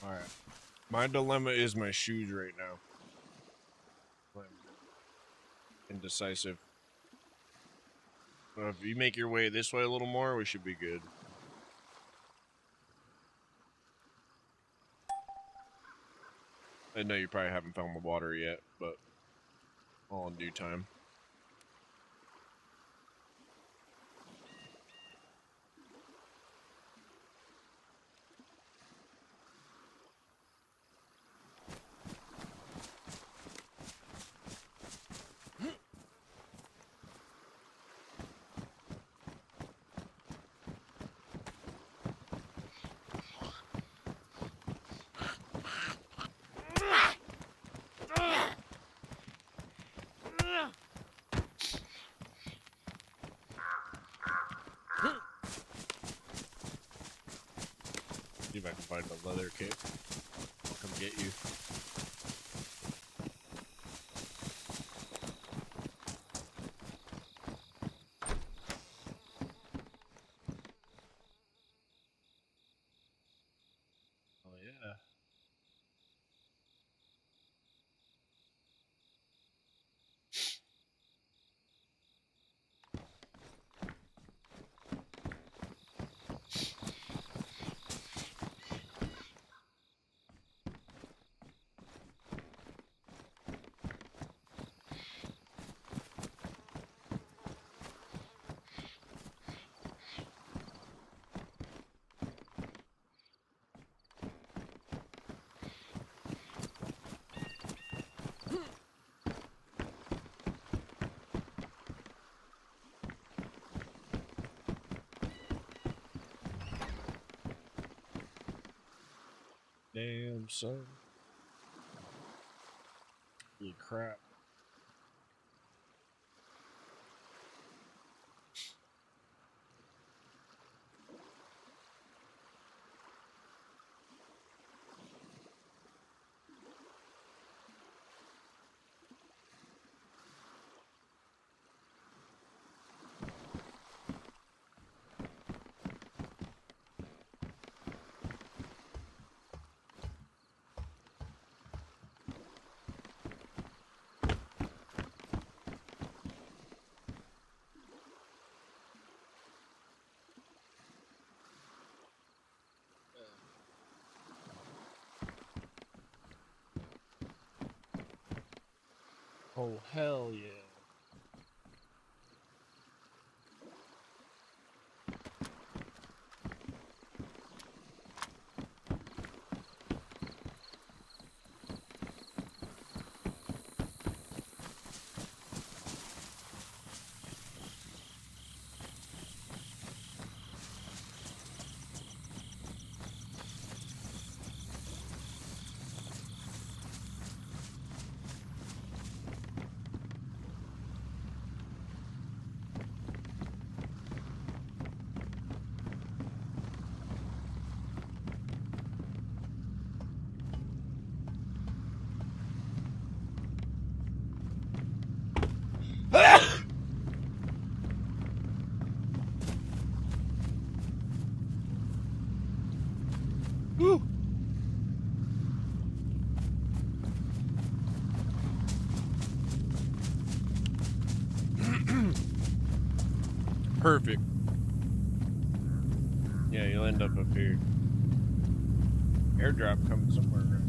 Alright. My dilemma is my shoes right now. I'm indecisive. If you make your way this way a little more, we should be good. I know you probably haven't found the water yet, but all in due time. See if I can find a leather kit. I'll come get you. damn sun. Holy crap. Oh, hell yeah. Woo! Perfect. Yeah, you'll end up here. Airdrop coming somewhere around.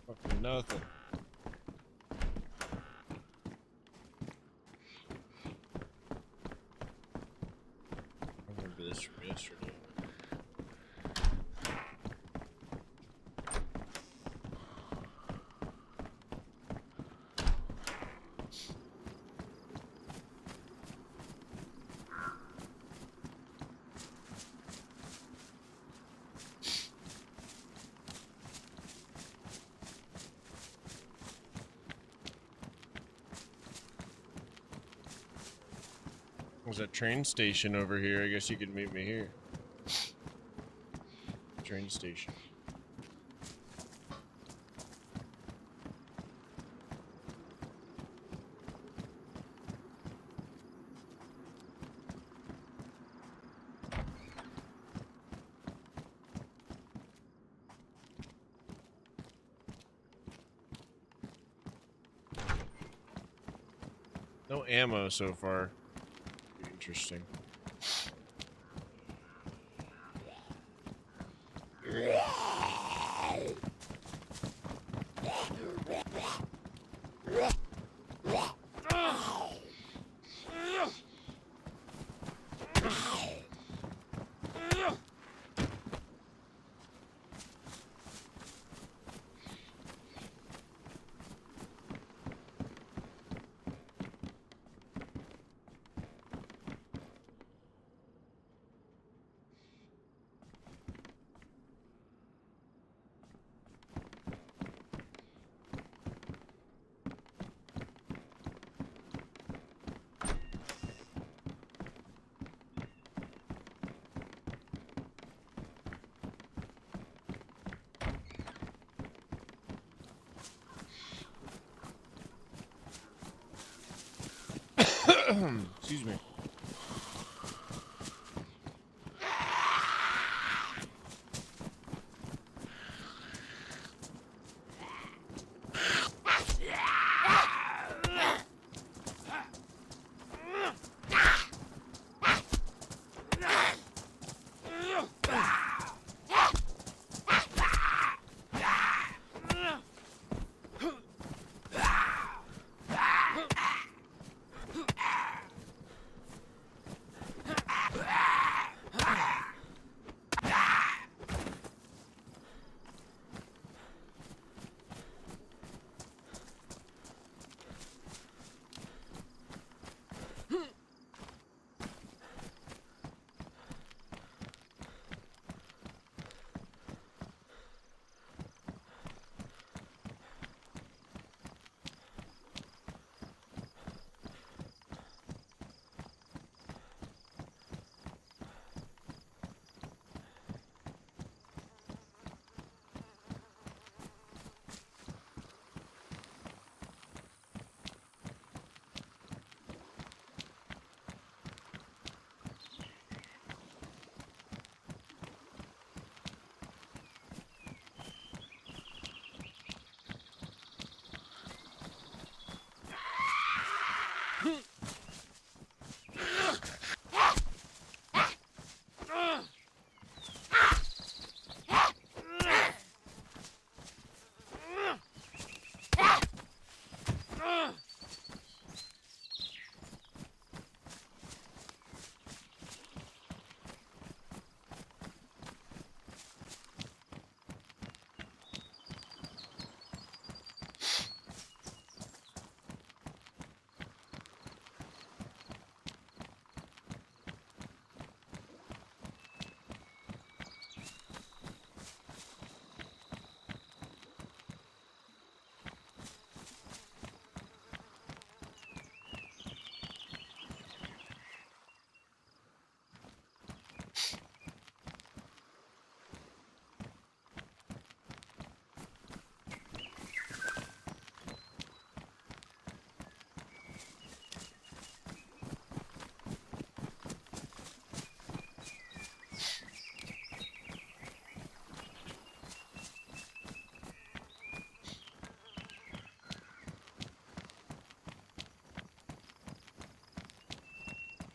Fucking nothing. I remember this from yesterday. There's a train station over here. I guess you could meet me here. Train station. No ammo so far. Interesting. Excuse me.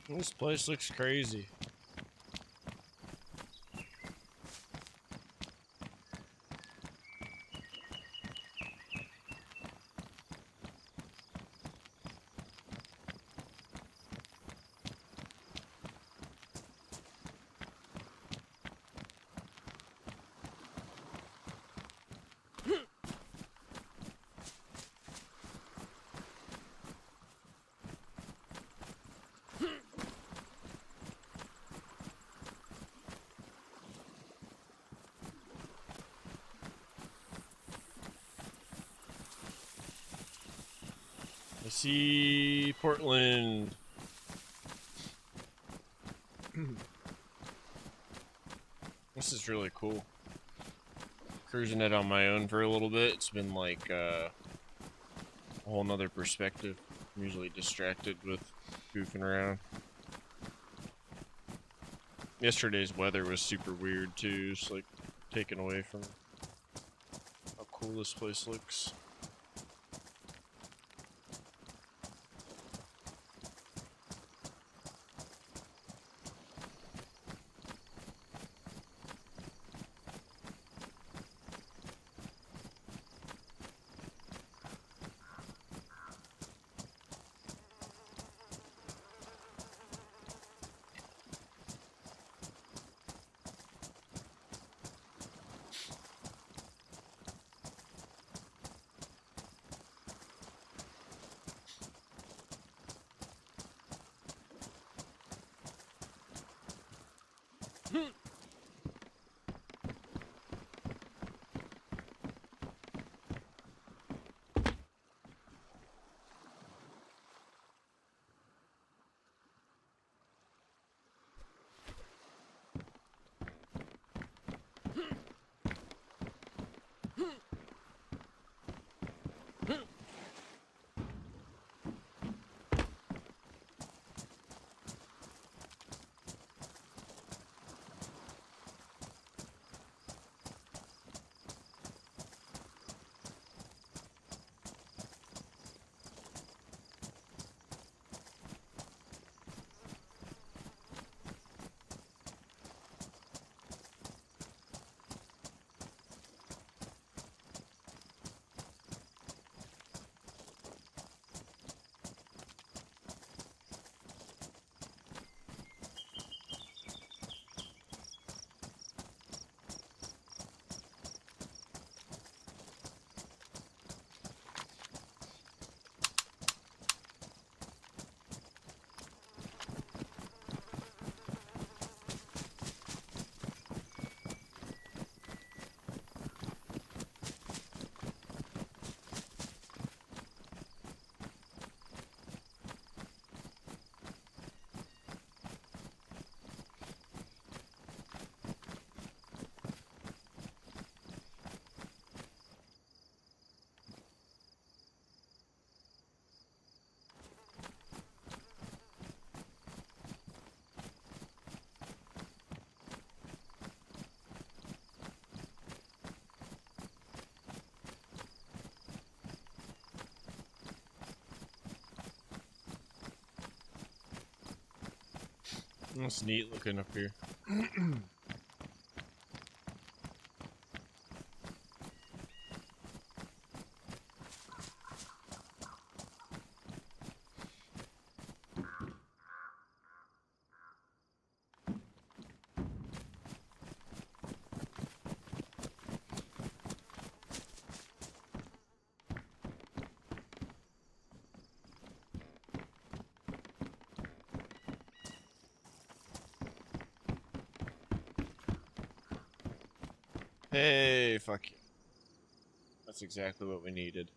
This place looks crazy. I see Portland. This is really cool. Cruising it on my own for a little bit. It's been like a whole nother perspective. I'm usually distracted with goofing around. Yesterday's weather was super weird too. It's like taken away from how cool this place looks. It's neat looking up here. Hey, fuck you. That's exactly what we needed.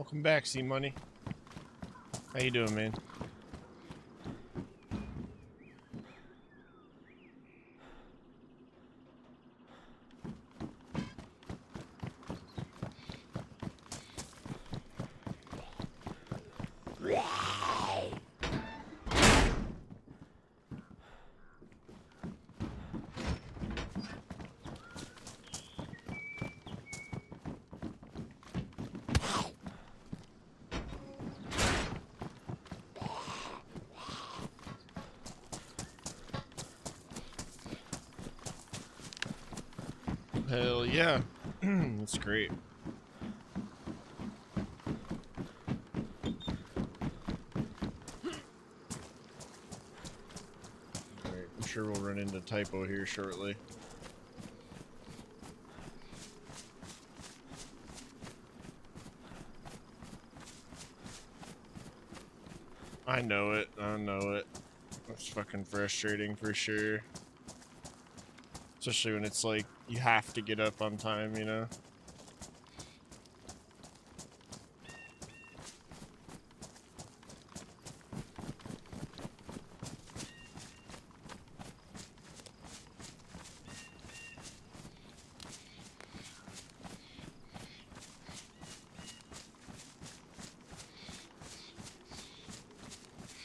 Welcome back, C Money. How you doing, man? Hell yeah. That's great. Alright, I'm sure we'll run into typo here shortly. I know it. I know it. It's fucking frustrating for sure. Especially when it's like, you have to get up on time, you know?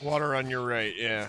Water on your right, yeah.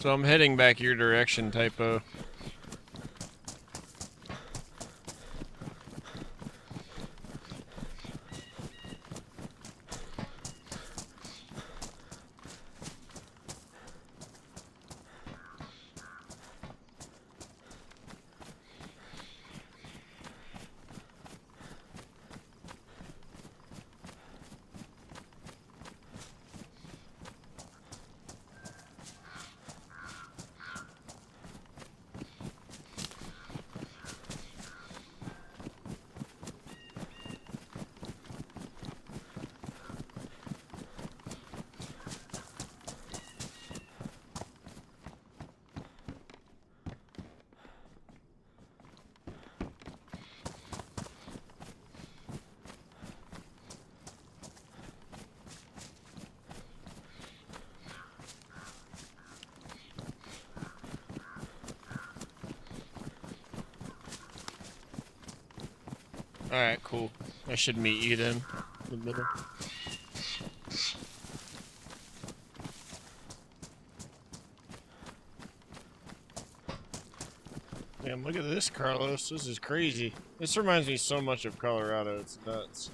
So I'm heading back your direction, typo. Alright, cool. I should meet you then. In the middle. Damn, look at this, Carlos. This is crazy. This reminds me so much of Colorado. It's nuts.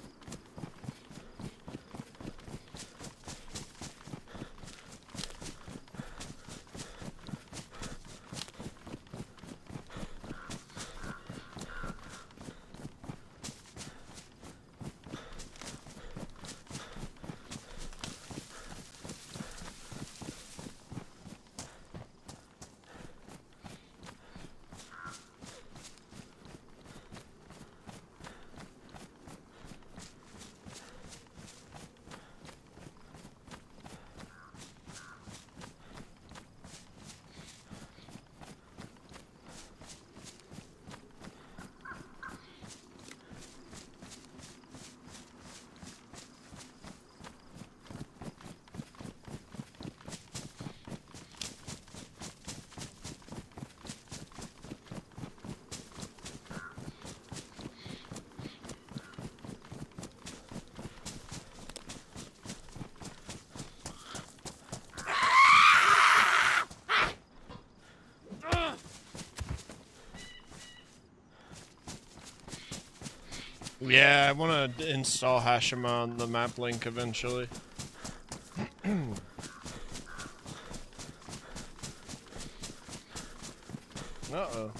Yeah, I want to install Hashima on the map link eventually. Uh-oh.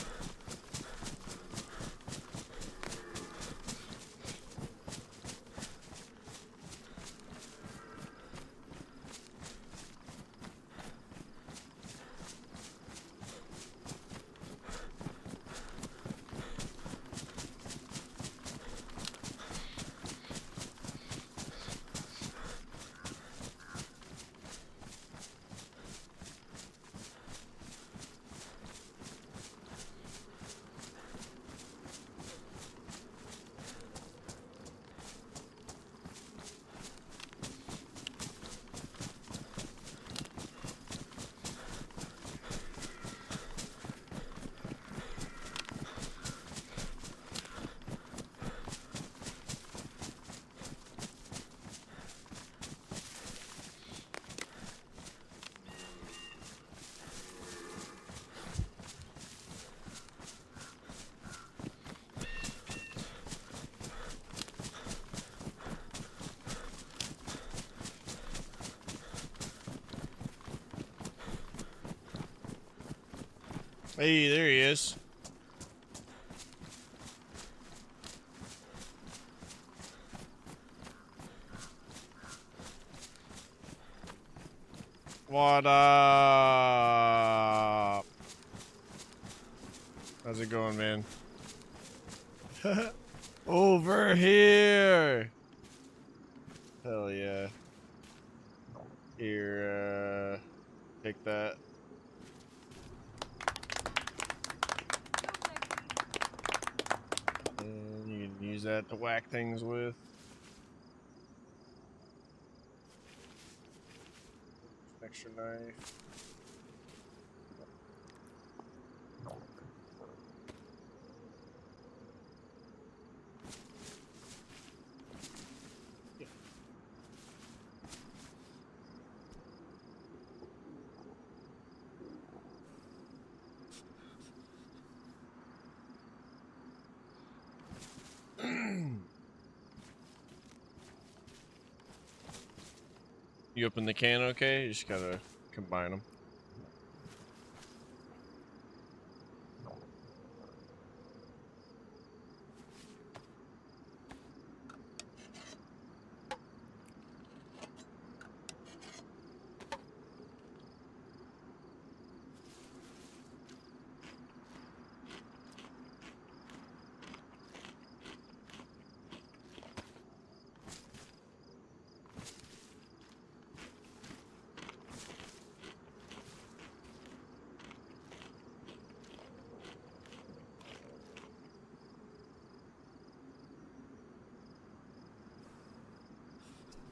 Hey, there he is. What up? How's it going, man? Over here. Hell yeah. Here, take that. And you can use that to whack things with. Extra knife. You open the can okay? You just gotta combine them.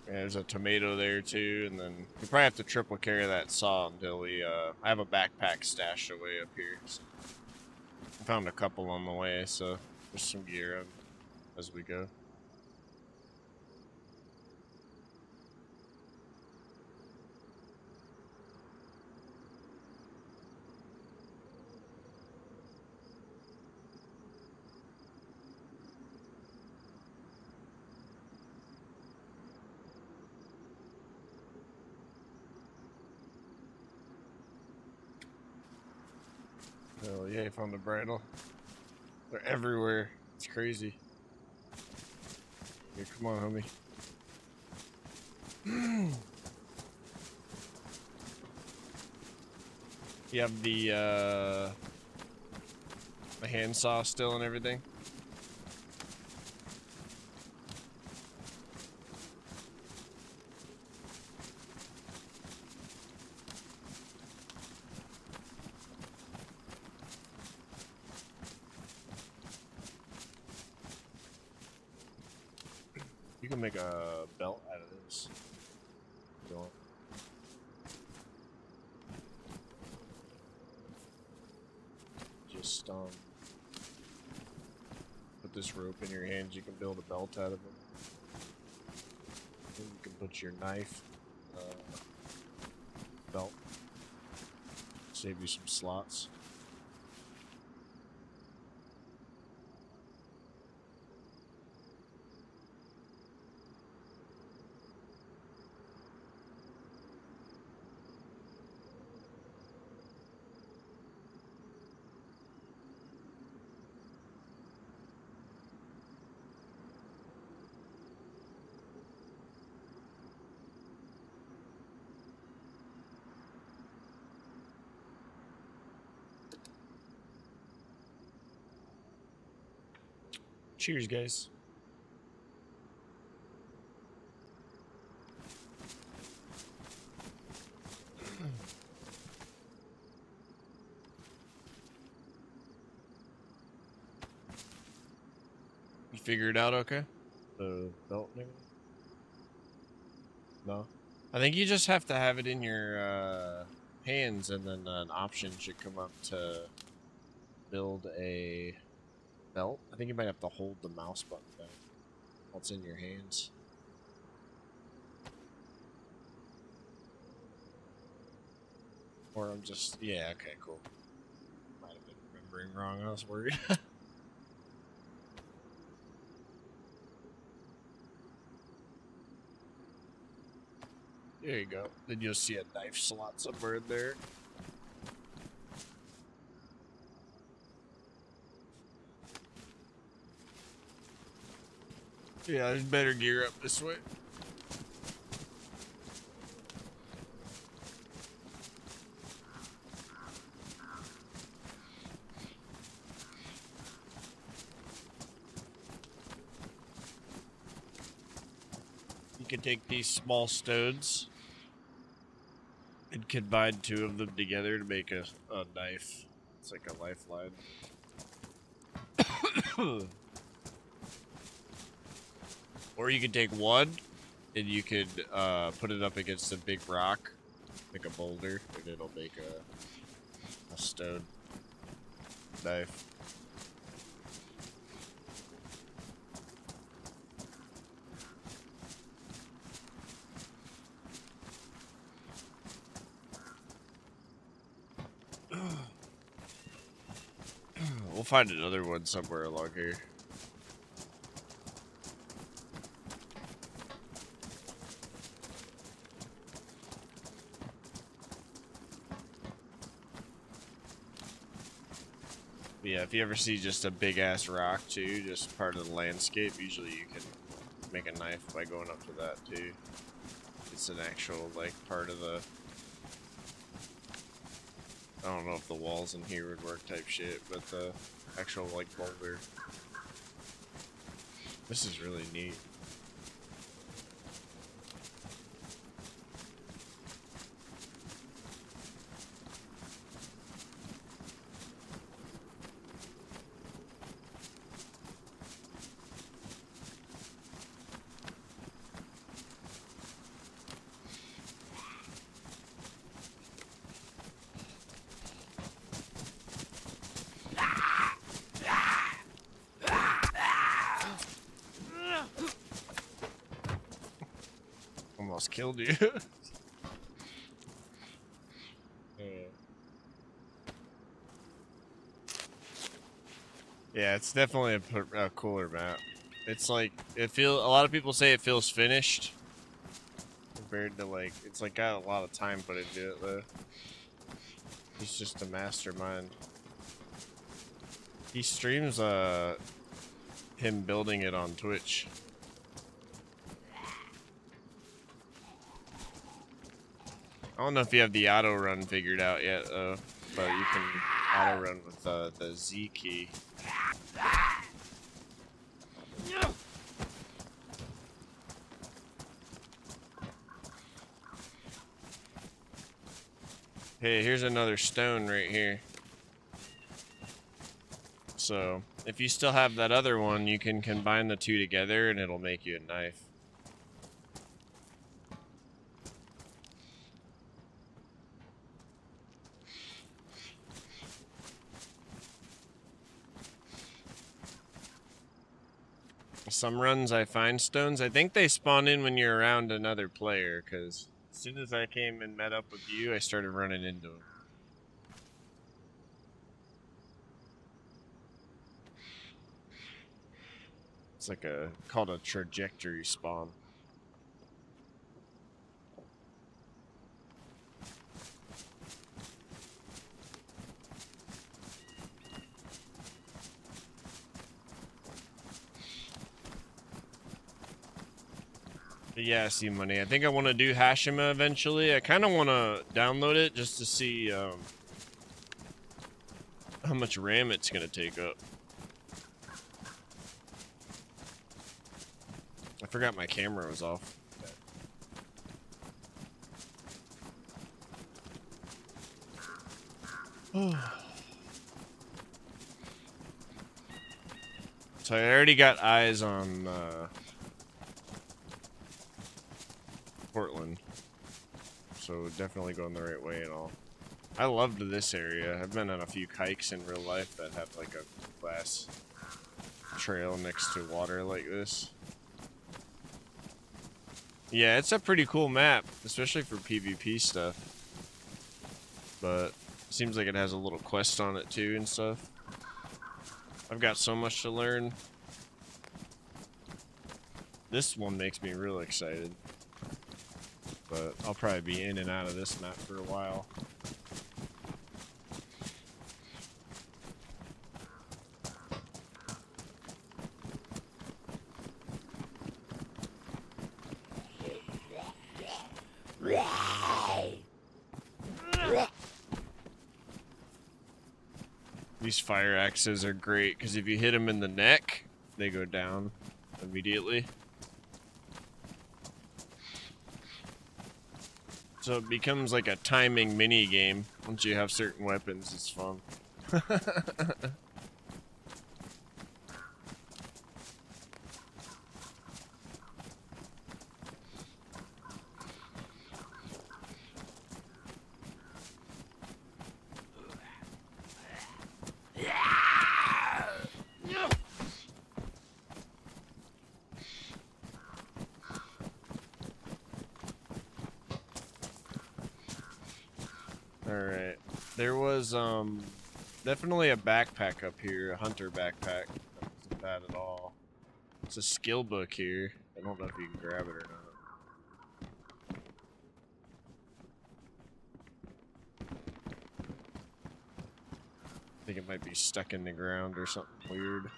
Yeah, there's a tomato there too, and then we probably have to triple carry that saw until we, I have a backpack stashed away up here. So I found a couple on the way, so there's some gear as we go. Oh yeah, I found a bridle. They're everywhere. It's crazy. Here, come on, homie. You have the handsaw still and everything? You can make a belt out of this. If you want. Just put this rope in your hands. You can build a belt out of it. And you can put your knife belt. Save you some slots. Cheers, guys. You figure it out okay? The belt and everything? No? I think you just have to have it in your hands, and then an option should come up to build a belt. I think you might have to hold the mouse button down while it's in your hands. Or I'm just, yeah, okay, cool. Might have been remembering wrong, I was worried. There you go. Then you'll see a knife slot somewhere in there. Yeah, there's better gear up this way. You can take these small stones and combine two of them together to make a knife. It's like a lifeline. Or you can take one and you could put it up against a big rock, like a boulder, and it'll make a stone knife. We'll find another one somewhere along here. But yeah, if you ever see just a big ass rock too, just part of the landscape, usually you can make a knife by going up to that too. It's an actual like part of the, I don't know if the walls in here would work type shit, but the actual like boulder. This is really neat. Almost killed you. Yeah, it's definitely a cooler map. It's like a lot of people say it feels finished compared to like it's like got a lot of time put into it though. He's just a mastermind. He streams him building it on Twitch. I don't know if you have the auto run figured out yet though, but you can auto run with the Z key. Hey, here's another stone right here. So, if you still have that other one, you can combine the two together and it'll make you a knife. Some runs I find stones. I think they spawn in when you're around another player, because as soon as I came and met up with you, I started running into them. It's like called a trajectory spawn. But yeah, see money. I think I want to do Hashima eventually. I kind of want to download it just to see how much RAM it's going to take up. I forgot my camera was off. So I already got eyes on Portland, so definitely going the right way and all. I loved this area. I've been on a few hikes in real life that have like a glass trail next to water like this. Yeah, it's a pretty cool map, especially for PvP stuff. But it seems like it has a little quest on it too and stuff. I've got so much to learn. This one makes me real excited. But I'll probably be in and out of this map for a while. These fire axes are great because if you hit them in the neck, they go down immediately. So it becomes like a timing mini game. Once you have certain weapons, it's fun. Alright. There was definitely a backpack up here, a hunter backpack. That wasn't bad at all. It's a skill book here. I don't know if you can grab it or not. I think it might be stuck in the ground or something weird.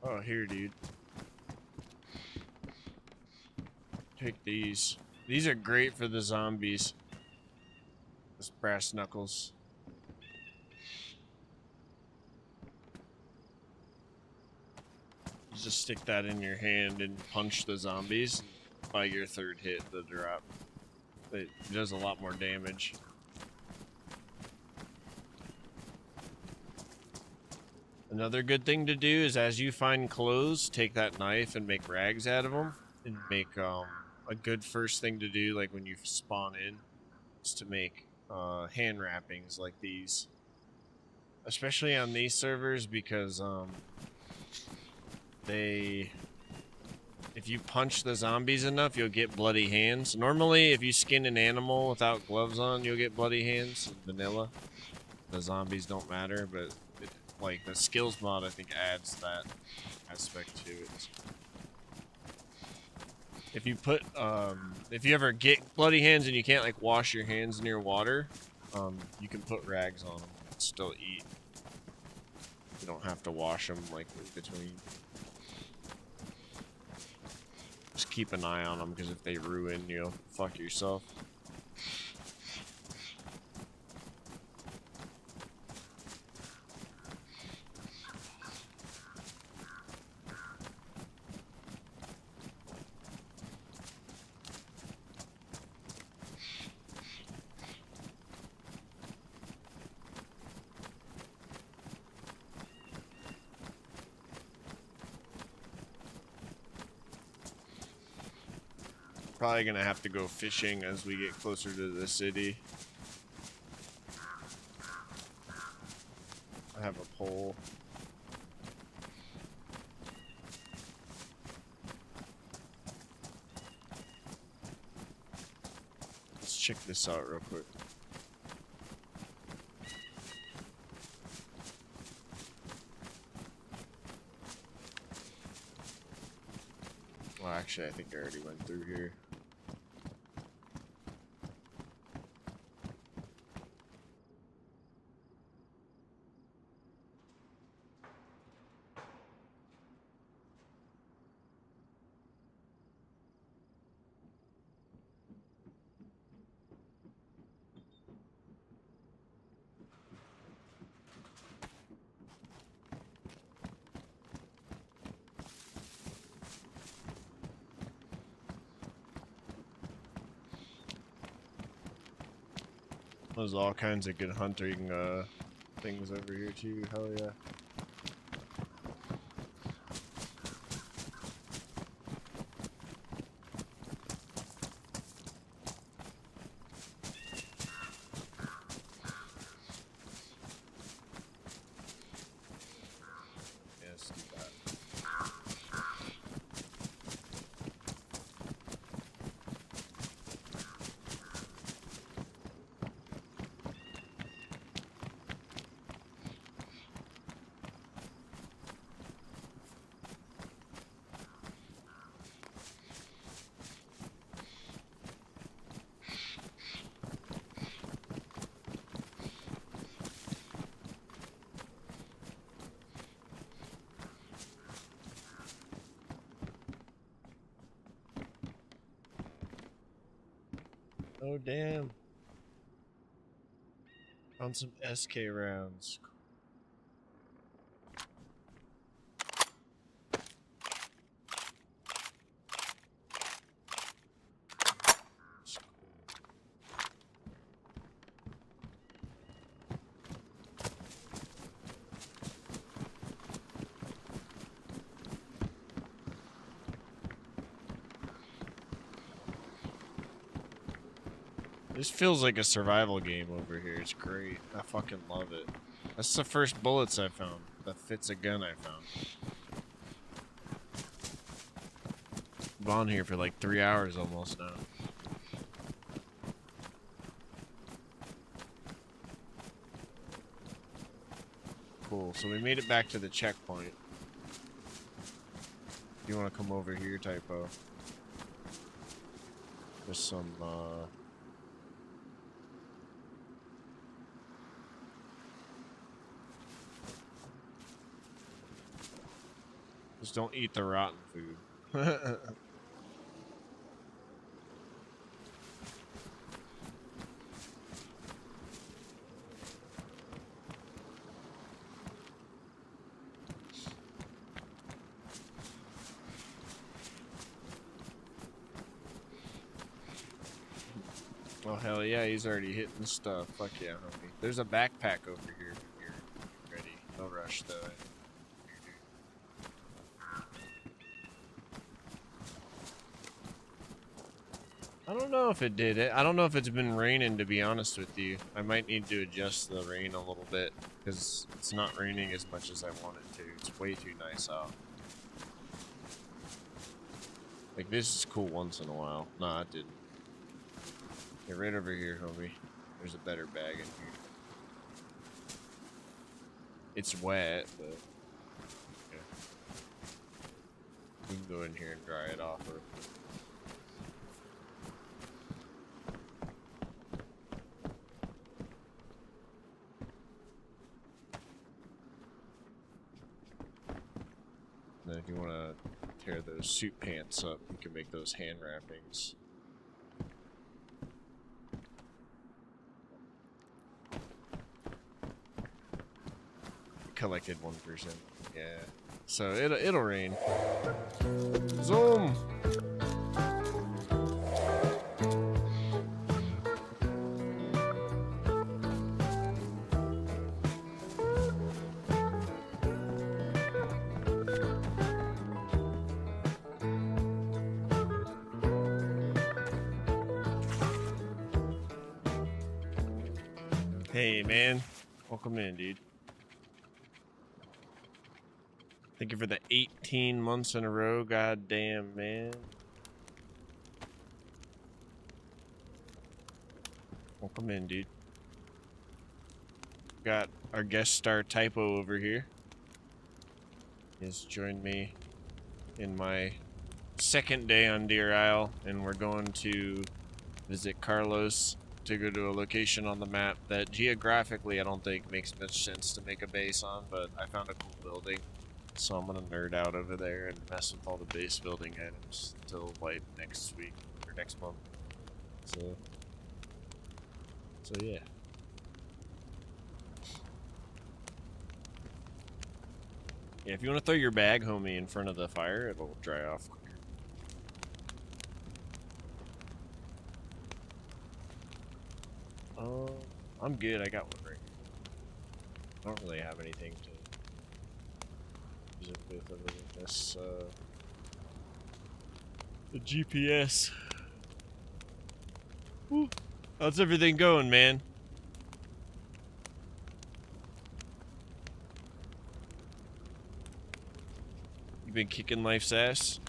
Oh, here, dude. Take these. These are great for the zombies. This brass knuckles. You just stick that in your hand and punch the zombies. By your third hit, the drop. It does a lot more damage. Another good thing to do is as you find clothes, take that knife and make rags out of them. And make a good first thing to do, like when you spawn in, is to make hand wrappings like these. Especially on these servers because if you punch the zombies enough, you'll get bloody hands. Normally, if you skin an animal without gloves on, you'll get bloody hands. Vanilla. The zombies don't matter, but like the skills mod, I think adds that aspect to it. If you put, if you ever get bloody hands and you can't like wash your hands near water, you can put rags on them and still eat. You don't have to wash them like in between. Just keep an eye on them because if they ruin, you'll fuck yourself. Probably gonna have to go fishing as we get closer to the city. I have a pole. Let's check this out real quick. Well, actually, I think I already went through here. There's all kinds of good hunting things over here too. Hell yeah. Yes, do that. Oh damn. Found some SK rounds. This feels like a survival game over here. It's great. I fucking love it. That's the first bullets I found. That fits a gun I found. I'm on here for like 3 hours almost now. Cool. So we made it back to the checkpoint. You want to come over here, Typo? There's some, Just don't eat the rotten food. Oh hell yeah, he's already hitting stuff. Fuck yeah, homie. There's a backpack over here if you're ready. No rush though. I don't know if it did it. I don't know if it's been raining, to be honest with you. I might need to adjust the rain a little bit because it's not raining as much as I want it to. It's way too nice out. Like, this is cool once in a while. Nah, it didn't. Get right over here, homie. There's a better bag in here. It's wet, but yeah. We can go in here and dry it off. Or then if you want to tear those suit pants up, you can make those hand wrappings. Collected 1%. Yeah. So it'll rain. Zoom. Hey man, welcome in, dude. Thank you for the 18 months in a row. God damn, man. Welcome in, dude. Got our guest star Typo over here. He's joined me in my second day on Deer Isle, and we're going to visit Carlos to go to a location on the map that geographically I don't think makes much sense to make a base on, but I found a cool building. So I'm gonna nerd out over there and mess with all the base building items until like next week or next month. So yeah. Yeah, if you want to throw your bag, homie, in front of the fire, it'll dry off quicker. I'm good. I got one right here. I don't really have anything to use it with other than this, the GPS. Woo. How's everything going, man? You been kicking life's ass?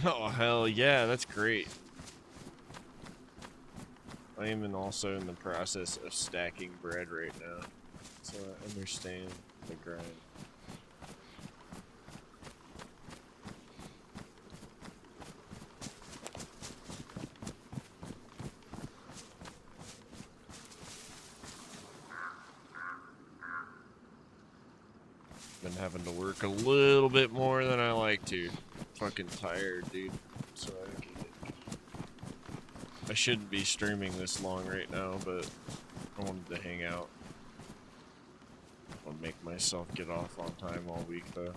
Oh, hell yeah, that's great. I am also in the process of stacking bread right now, so I understand the grind. Been having to work a little bit more than I like to. Fucking tired, dude. So I get it. I shouldn't be streaming this long right now, but I wanted to hang out. I'll make myself get off on time all week, though.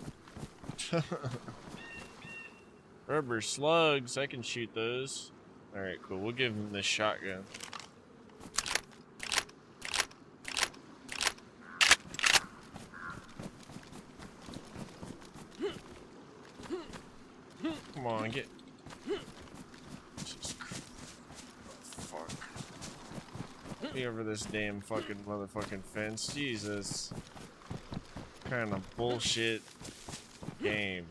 Rubber slugs, I can shoot those. Alright, cool. We'll give him this shotgun. Come on, get... Jesus Christ. Fuck. Get me over this damn fucking motherfucking fence. Jesus. Kind of bullshit game.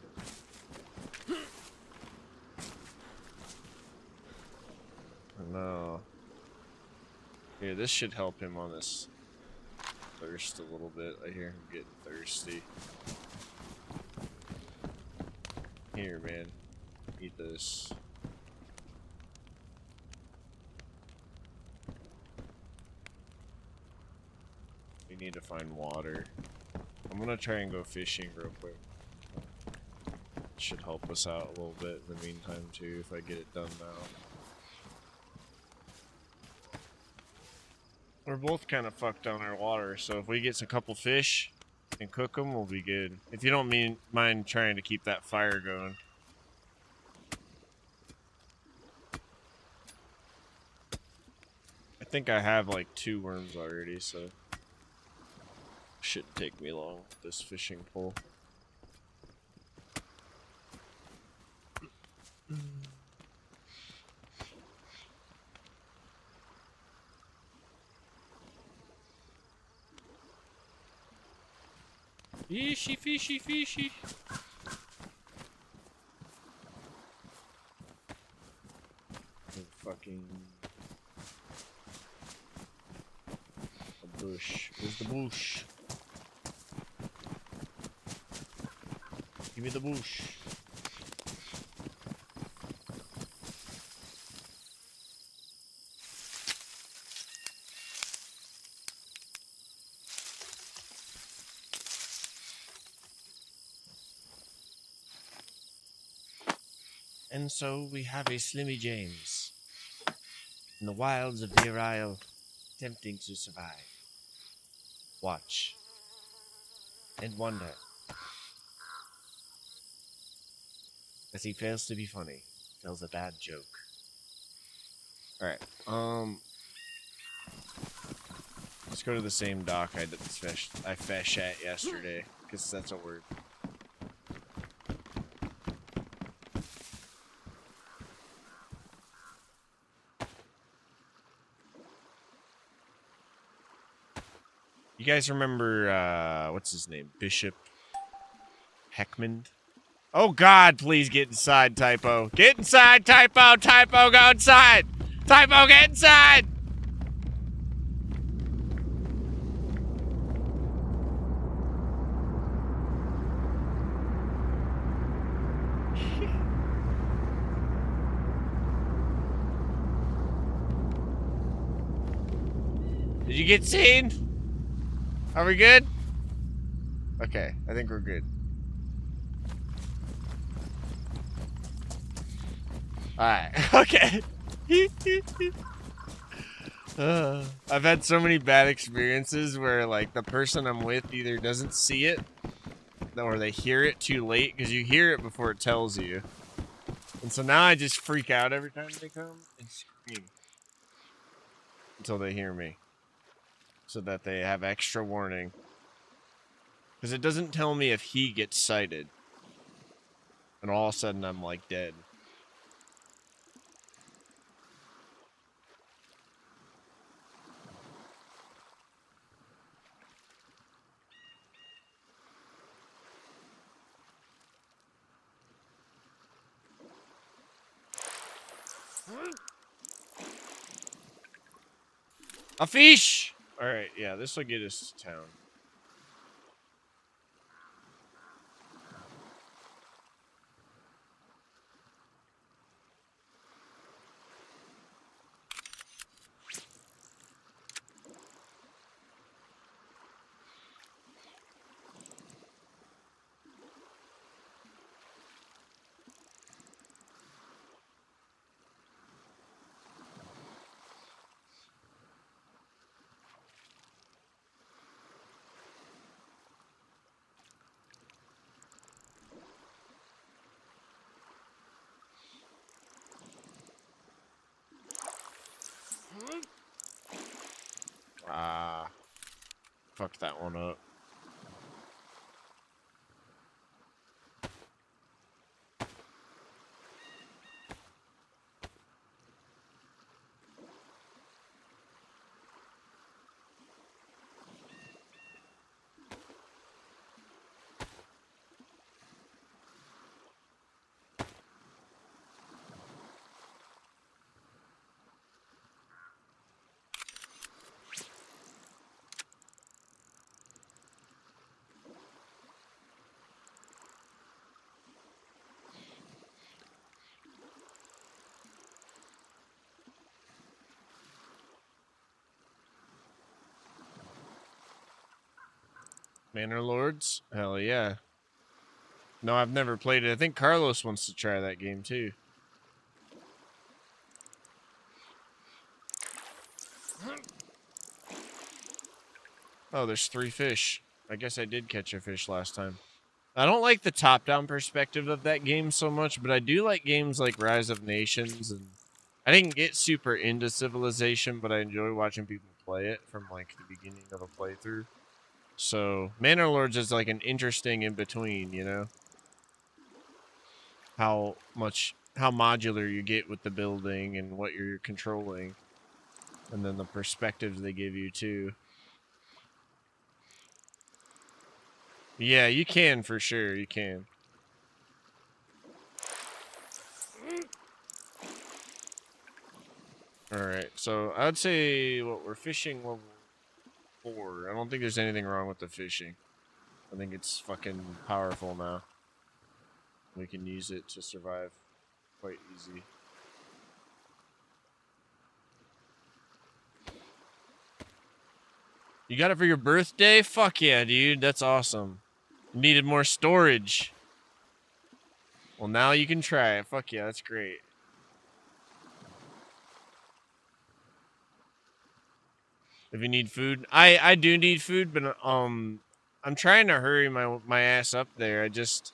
No. Yeah, this should help him on this thirst a little bit. I hear him getting thirsty. Here, man. Eat this. We need to find water. I'm gonna try and go fishing real quick. Should help us out a little bit in the meantime too, if I get it done now. We're both kind of fucked on our water, so if we get a couple fish and cook them, we'll be good. If you don't mind trying to keep that fire going. I think I have like 2 worms already, so shouldn't take me long with this fishing pole. Fishy, fishy, fishy. Fucking a bush. Where's the bush? Give me the bush. And so we have a Slimmy James in the wilds of Deer Isle, attempting to survive. Watch and wonder as he fails to be funny, tells a bad joke. Alright, let's go to the same dock I fished at yesterday, because that's a word. You guys remember, what's his name? Bishop Heckman? Oh God, please get inside, Typo. Get inside, Typo! Typo, go inside! Typo, get inside! Did you get seen? Are we good? Okay, I think we're good. Alright, okay. I've had so many bad experiences where, like, the person I'm with either doesn't see it or they hear it too late, because you hear it before it tells you. And so now I just freak out every time they come and scream until they hear me, so that they have extra warning. Because it doesn't tell me if he gets sighted. And all of a sudden I'm like dead. A fish! Alright, yeah, this will get us to town. Ah, fucked that one up. Manor Lords? Hell yeah. No, I've never played it. I think Carlos wants to try that game too. Oh, there's 3 fish. I guess I did catch a fish last time. I don't like the top-down perspective of that game so much, but I do like games like Rise of Nations, and I didn't get super into Civilization, but I enjoy watching people play it from like the beginning of a playthrough. So Manor Lords is like an interesting in-between, you know? How modular you get with the building and what you're controlling. And then the perspectives they give you too. Yeah, you can for sure, you can. Alright, so I'd say what we're fishing level 4. I don't think there's anything wrong with the fishing. I think it's fucking powerful now. We can use it to survive quite easy. You got it for your birthday? Fuck yeah, dude. That's awesome. You needed more storage. Well, now you can try it. Fuck yeah, that's great. If you need food, I do need food, but I'm trying to hurry my ass up there. I just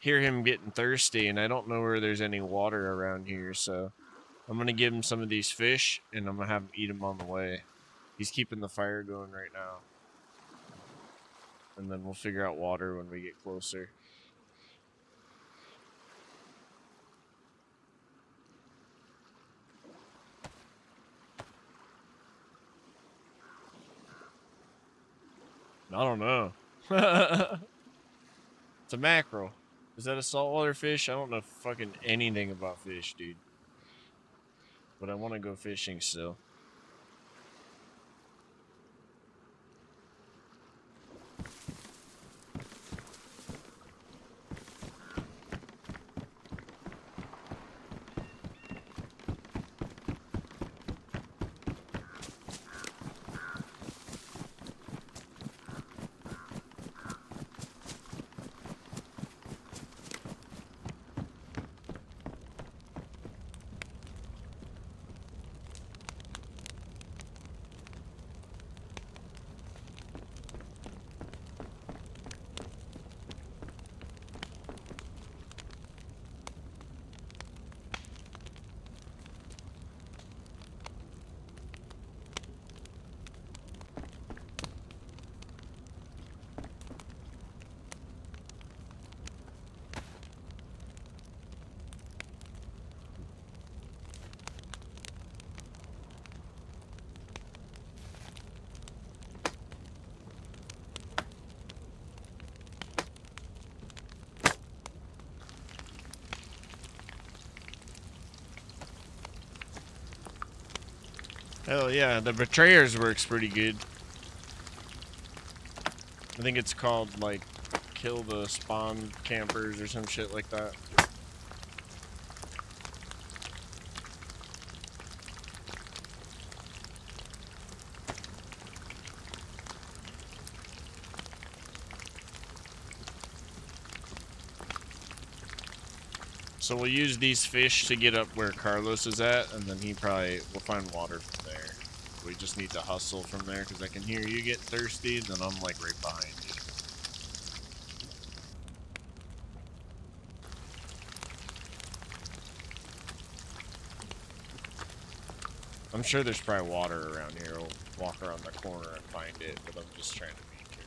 hear him getting thirsty, and I don't know where there's any water around here, so I'm gonna give him some of these fish, and I'm gonna have him eat them on the way. He's keeping the fire going right now, and then we'll figure out water when we get closer. I don't know. It's a mackerel. Is that a saltwater fish? I don't know fucking anything about fish, dude. But I want to go fishing still. Hell yeah, the Betrayers works pretty good. I think it's called, like, kill the spawn campers or some shit like that. So we'll use these fish to get up where Carlos is at, and then he probably will find water from there. We just need to hustle from there, because I can hear you get thirsty, and then I'm like right behind you. I'm sure there's probably water around here. We'll walk around the corner and find it, but I'm just trying to be careful.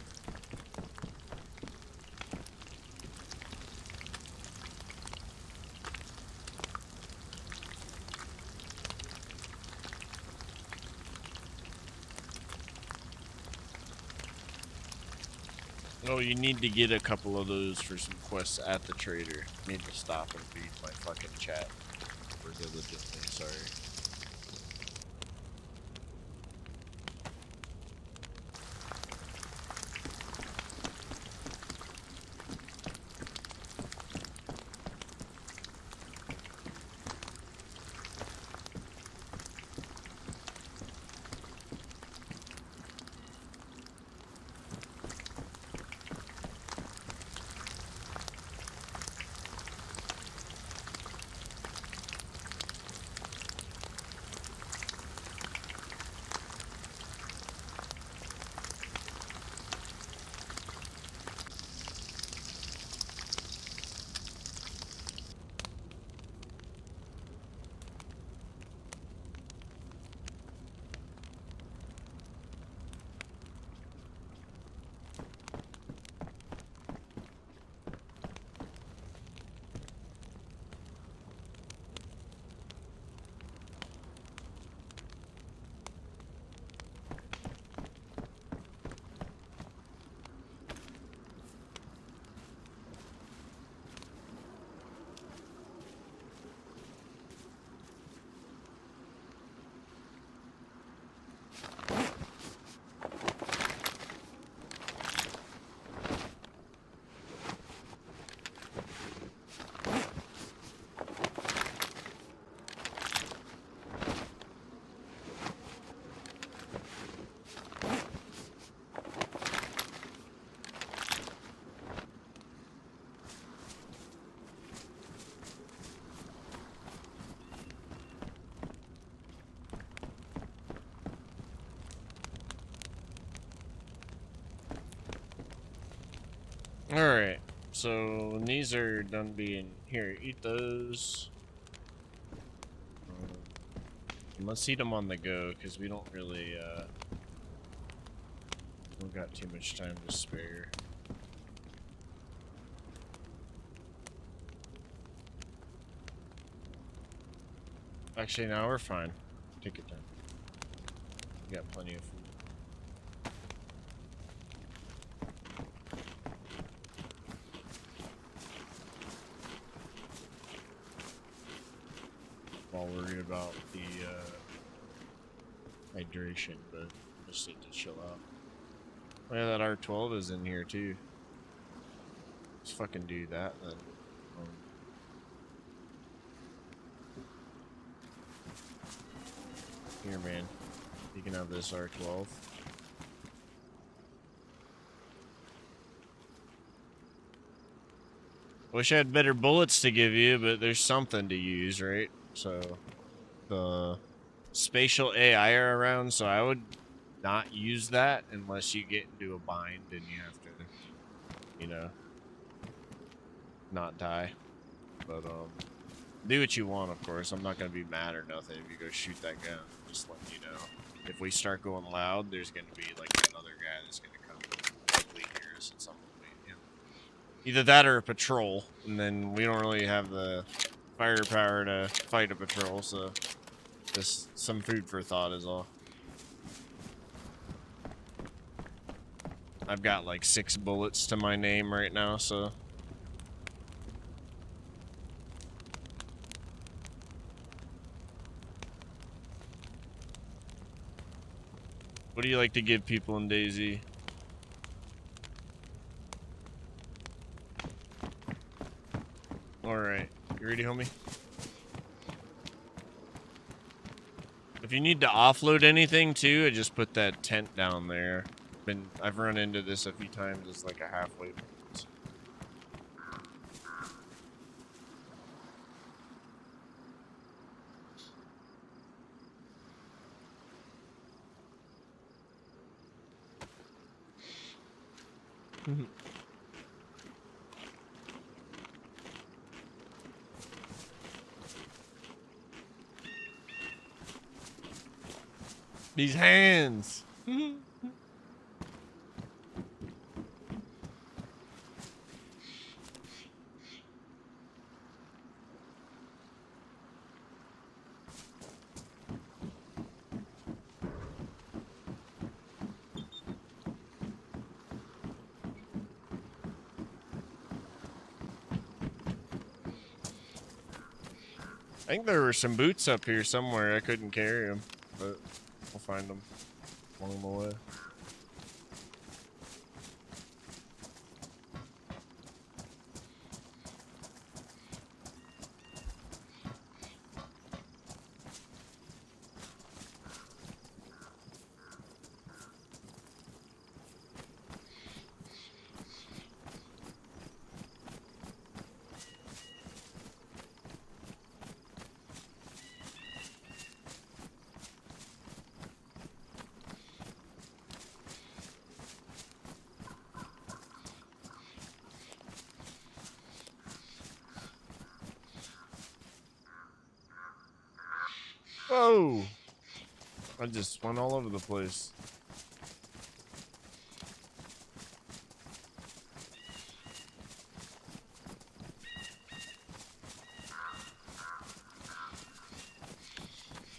Oh, you need to get a couple of those for some quests at the trader. I need to stop and read my fucking chat. We're diligently sorry. Alright, so when these are done being... Here, eat those. And let's eat them on the go, because we don't really, we've got too much time to spare. Actually, no, we're fine. Take your time. We got plenty of food. All worried about the hydration, but just need to chill out. Oh yeah, that R12 is in here too. Let's fucking do that then. Here, man. You can have this R12. Wish I had better bullets to give you, but there's something to use, right? So, the spatial AI are around, so I would not use that unless you get into a bind and you have to, you know, not die. But, do what you want, of course. I'm not gonna be mad or nothing if you go shoot that gun. Just letting you know. If we start going loud, there's gonna be, like, another guy that's gonna come likely hear us at some point, yeah. Either that or a patrol, and then we don't really have the firepower to fight a patrol, so just some food for thought is all. I've got like 6 bullets to my name right now, so What do you like to give people in DayZ? Alright. You ready, homie? If you need to offload anything too, I just put that tent down there. I've run into this a few times as like a halfway point. These hands. I think there were some boots up here somewhere. I couldn't carry them, but we'll find them along the way. Whoa! I just went all over the place.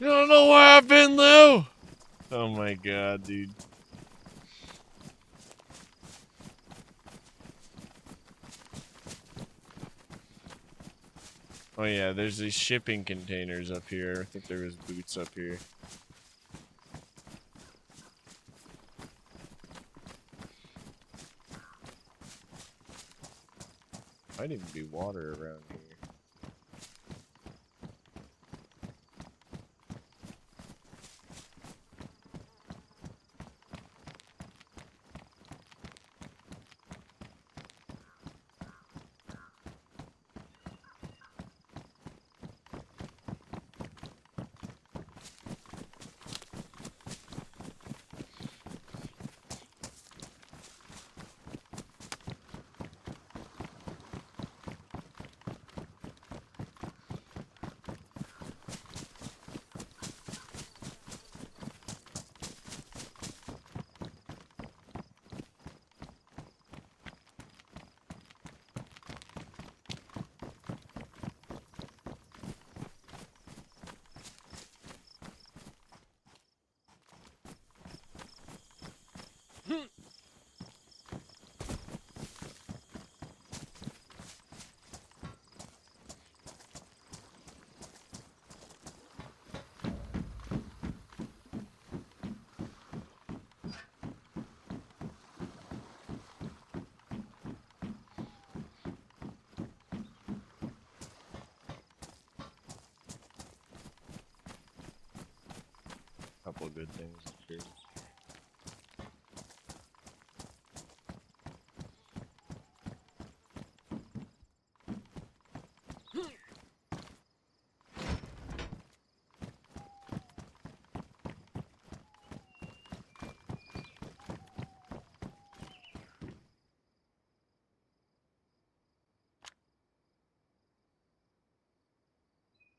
You don't know where I've been, Lou? Oh my god, dude. Oh yeah, there's these shipping containers up here. I think there was boots up here. Might even be water around here. Couple of good things up here.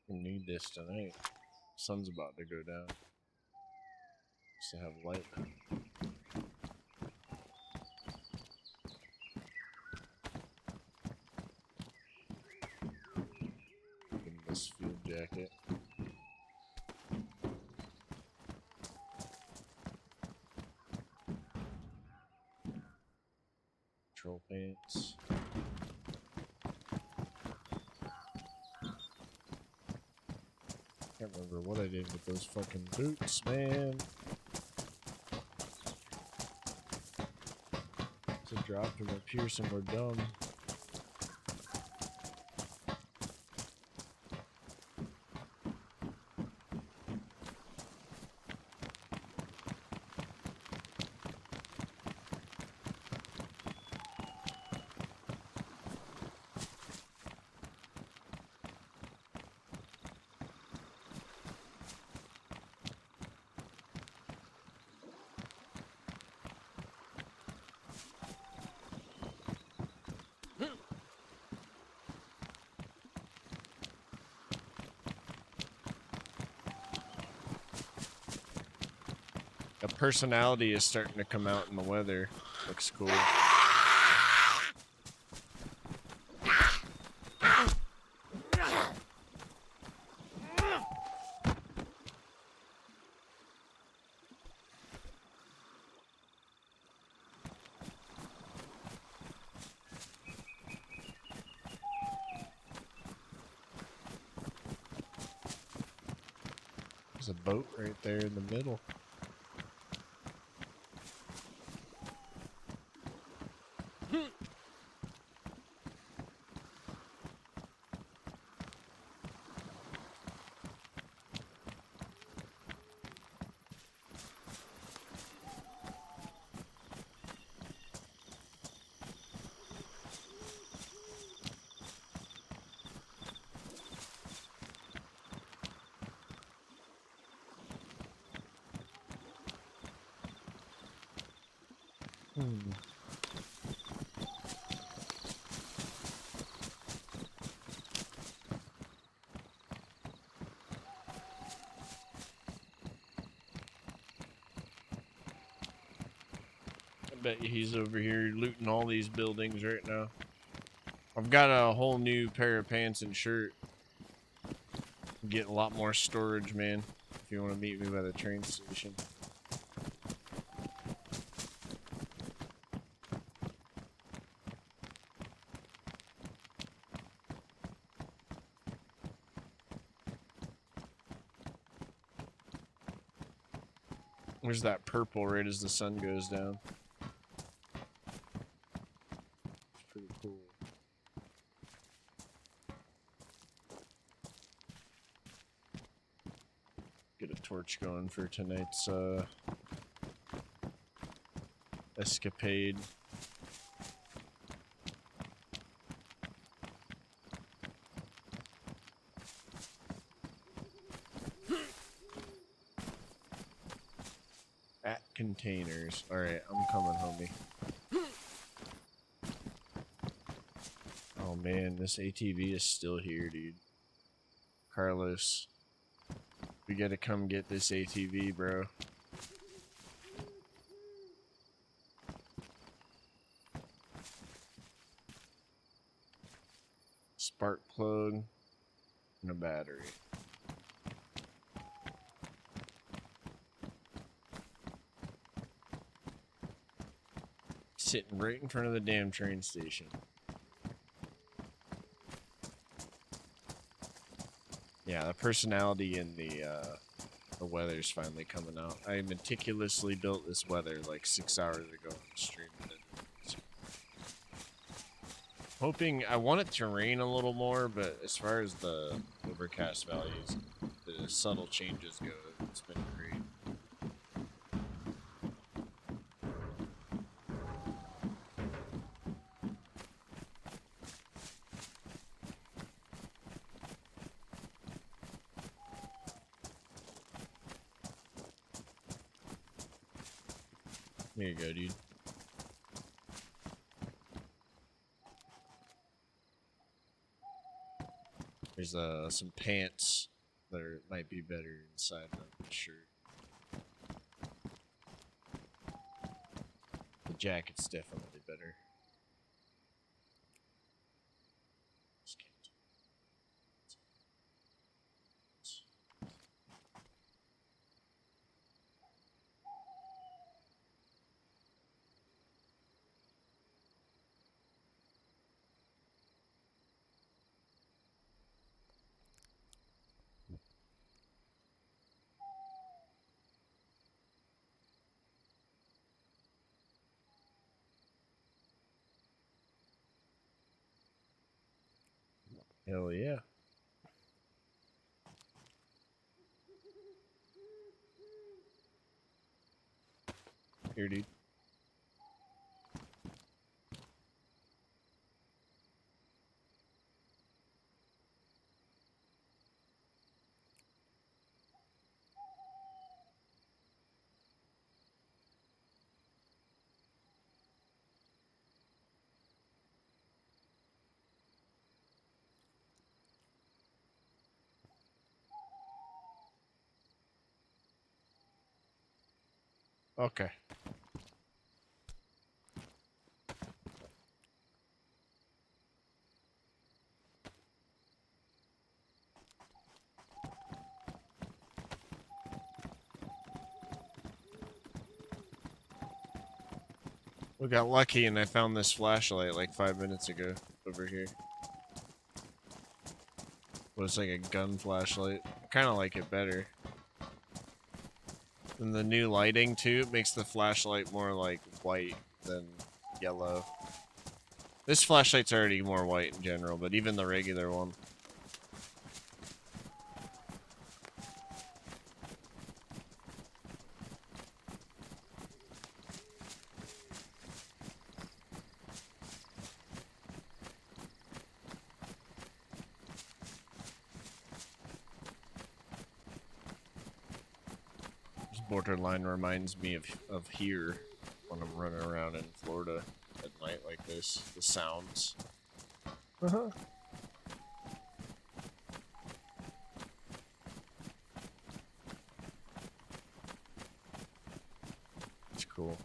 We need this tonight. Sun's about to go down. Just to have light. Give him this field jacket. Patrol pants. Can't remember what I did with those fucking boots, man. So dropped him up here somewhere dumb. A personality is starting to come out in the weather. Looks cool. There's a boat right there in the middle. I bet you he's over here looting all these buildings right now. I've got a whole new pair of pants and shirt. Get a lot more storage, man. If you want to meet me by the train station. There's that purple right as the sun goes down. It's pretty cool. Get a torch going for tonight's escapade. At containers. Alright, I'm coming, homie. Oh man, this ATV is still here, dude. Carlos. We gotta come get this ATV, bro. Spark plug and a battery. Sitting right in front of the damn train station. Yeah, the personality in the weather's finally coming out. I meticulously built this weather like 6 hours ago and streamed it. Hoping, I want it to rain a little more, but as far as the overcast values, the subtle changes go, it's been great. There you go, dude. There's some pants that might be better inside the shirt. The jacket's definitely better. Hell yeah. Here, dude. Okay. We got lucky and I found this flashlight like 5 minutes ago over here. But it's like a gun flashlight. I kind of like it better. And the new lighting too makes the flashlight more like white than yellow. This flashlight's already more white in general, but even the regular one. This borderline reminds me of here when I'm running around in Florida at night like this. The sounds. Uh-huh. It's cool.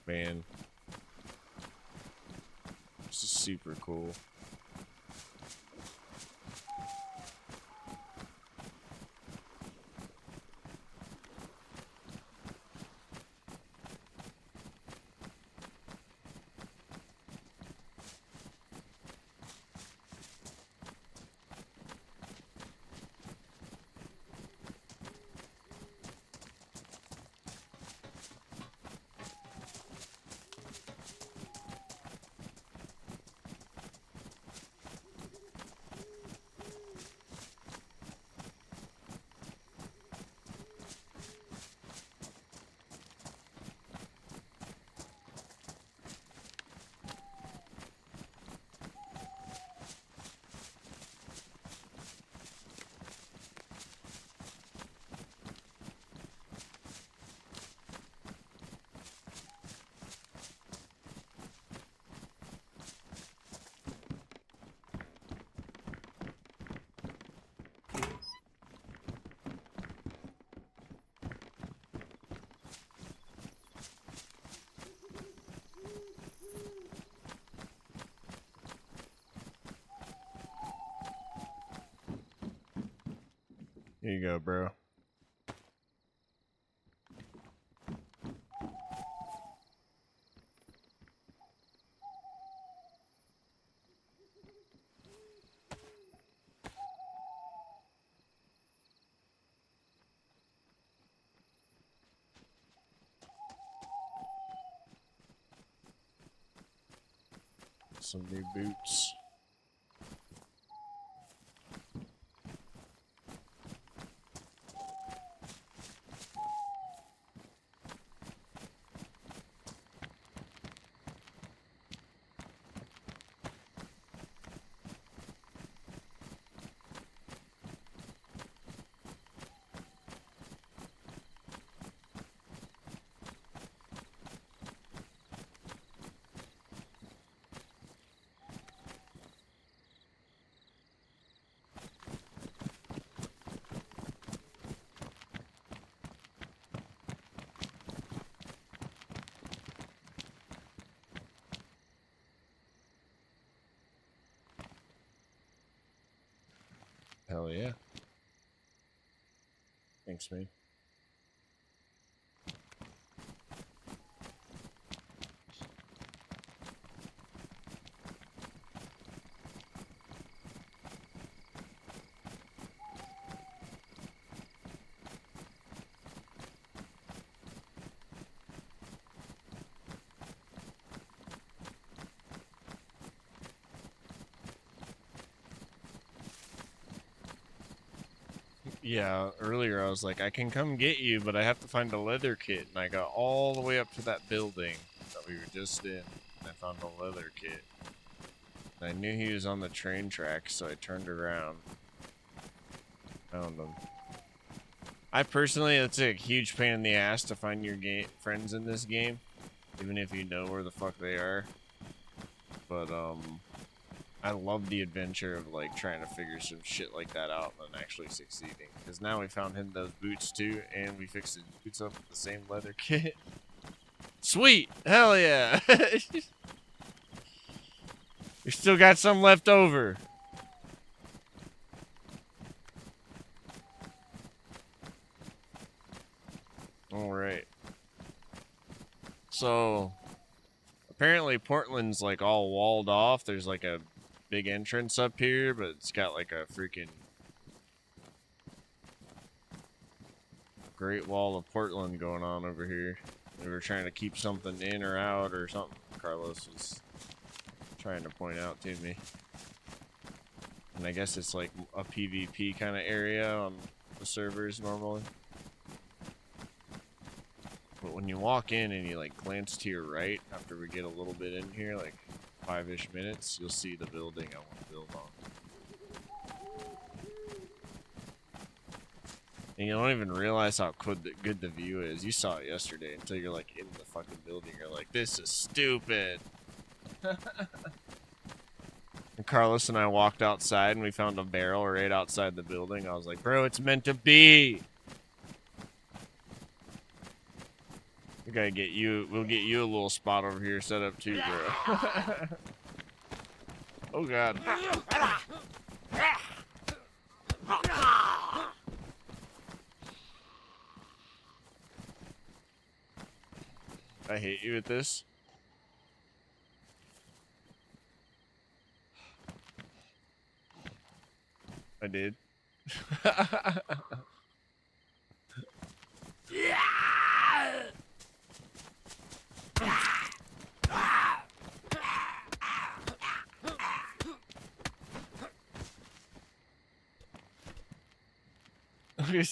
Man, this is super cool. Here you go, bro. Some new boots. Hell yeah. Thanks, man. Yeah, earlier I was like, I can come get you, but I have to find a leather kit. And I got all the way up to that building that we were just in. And I found a leather kit. And I knew he was on the train tracks, so I turned around. Found him. I personally, it's a huge pain in the ass to find your friends in this game. Even if you know where the fuck they are. But, I love the adventure of like trying to figure some shit like that out and actually succeeding. Because now we found him those boots too, and we fixed his boots up with the same leather kit. Sweet! Hell yeah! We still got some left over. Alright. So, apparently Portland's like all walled off. There's like a big entrance up here, but it's got like a freaking Great Wall of Portland going on over here. We were trying to keep something in or out or something. Carlos was trying to point out to me. And I guess it's like a PvP kind of area on the servers normally. But when you walk in and you like glance to your right after we get a little bit in here, like 5-ish minutes, you'll see the building I want to build on. And you don't even realize how good the view is. You saw it yesterday until you're like in the fucking building. You're like, this is stupid. And Carlos and I walked outside and we found a barrel right outside the building. I was like, bro, it's meant to be. We gotta get you, we'll get you a little spot over here set up too, bro. Oh god. I hate you at this. I did.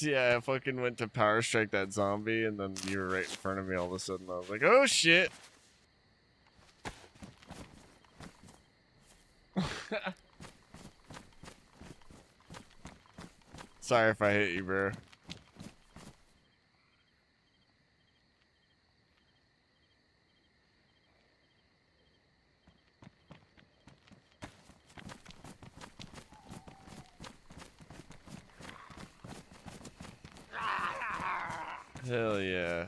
Yeah, I fucking went to power strike that zombie and then you were right in front of me all of a sudden. I was like, oh shit. Sorry if I hit you, bro. Hell yeah.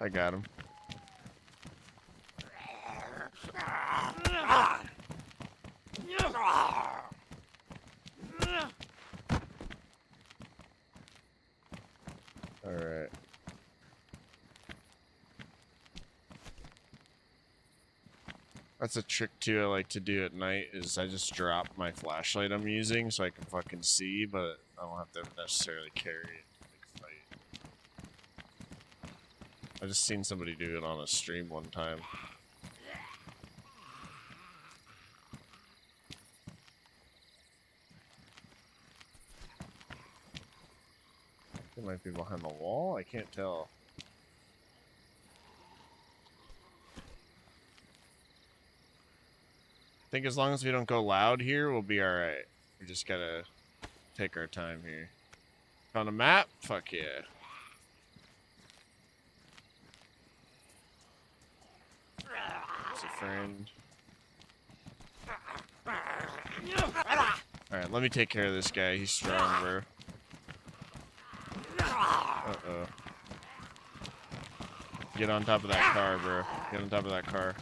I got him. All right. That's a trick too I like to do at night is I just drop my flashlight I'm using so I can fucking see, but I don't have to necessarily carry it to like fight. I just seen somebody do it on a stream one time. It might be behind the wall, I can't tell. I think as long as we don't go loud here, we'll be alright. We just gotta take our time here. Found a map? Fuck yeah. It's a friend. Alright, let me take care of this guy. He's strong, bro. Uh-oh. Get on top of that car, bro. Get on top of that car.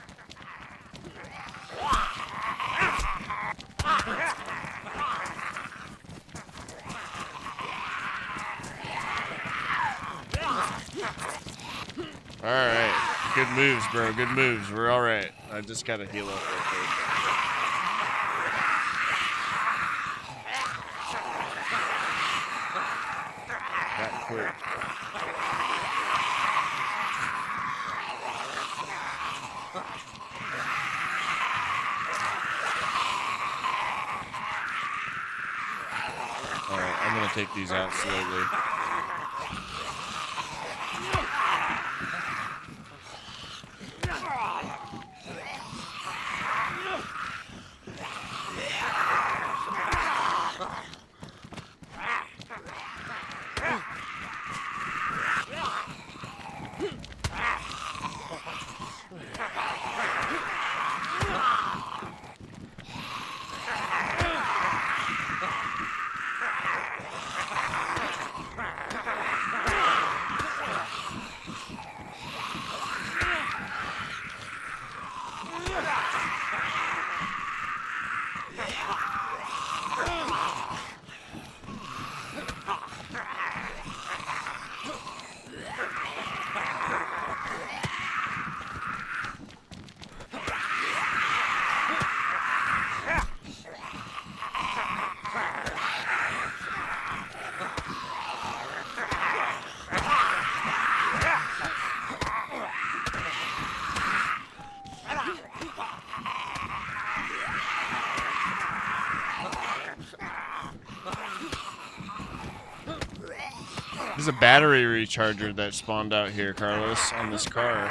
Alright. Good moves, bro. Good moves. We're alright. I just gotta heal up real quick. That quick. Alright, I'm gonna take these out slowly. There's a battery recharger that spawned out here, Carlos, on this car.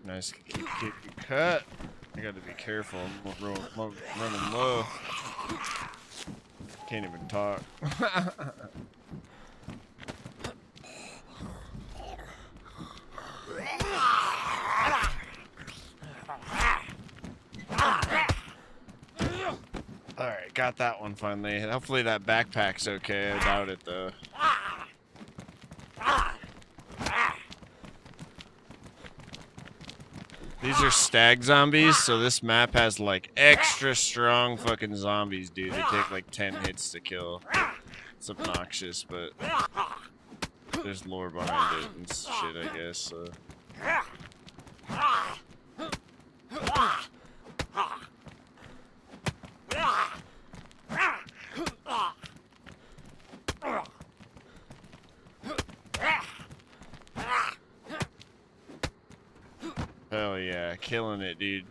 Nice kick cut. I gotta be careful. I'm running low. Can't even talk. Alright, got that one finally. Hopefully that backpack's okay. I doubt it though. These are stag zombies, so this map has like extra strong fucking zombies, dude. They take like 10 hits to kill. It's obnoxious, but there's lore behind it and shit, I guess. So. Hell yeah, killing it, dude.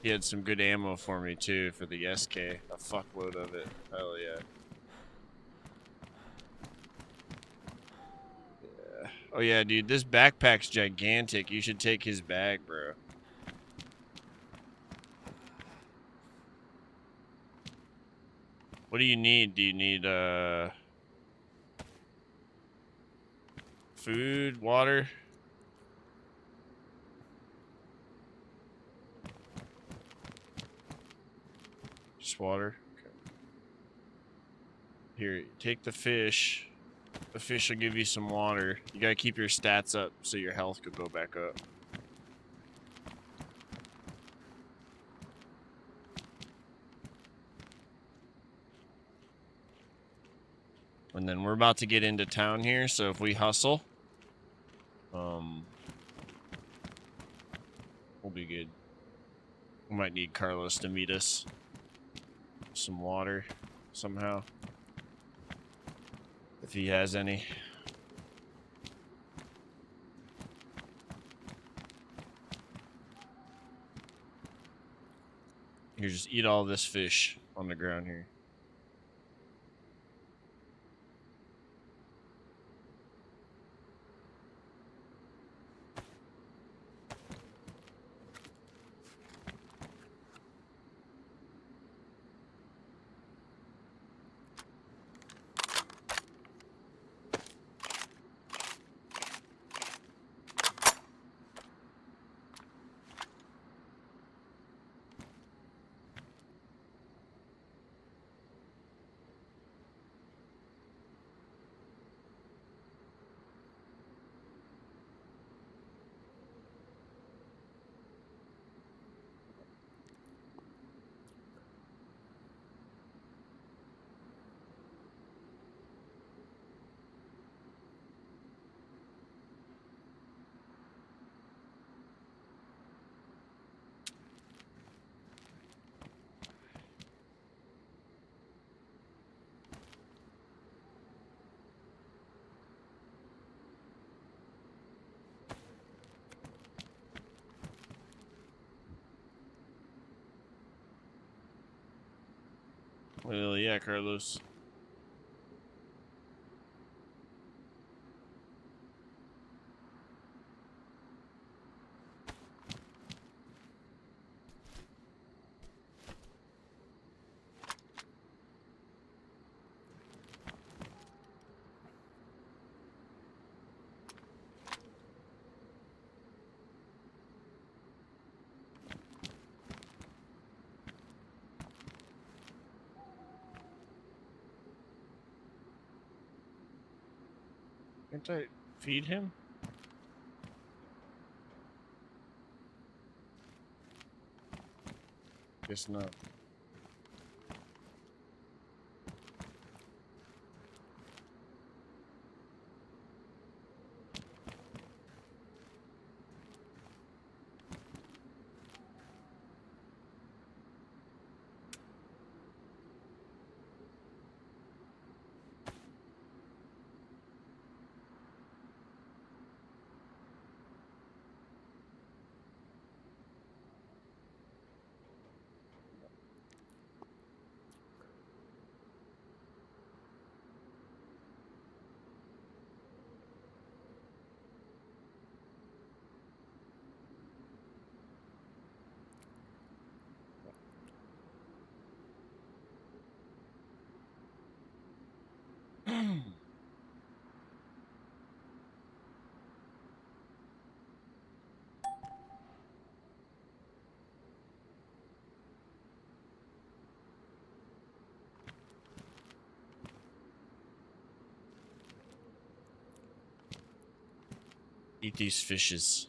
He had some good ammo for me too for the SK. A fuckload of it. Hell yeah. Yeah. Oh yeah, dude, this backpack's gigantic. You should take his bag, bro. What do you need? Do you need food, water? Just water. Okay. Here, take the fish. The fish will give you some water. You gotta keep your stats up so your health could go back up. And then we're about to get into town here, so if we hustle, we'll be good. We might need Carlos to meet us. Some water, somehow. If he has any. Here, just eat all this fish on the ground here. Well, yeah, Carlos. Can't I feed him? Guess not. Eat these fishes.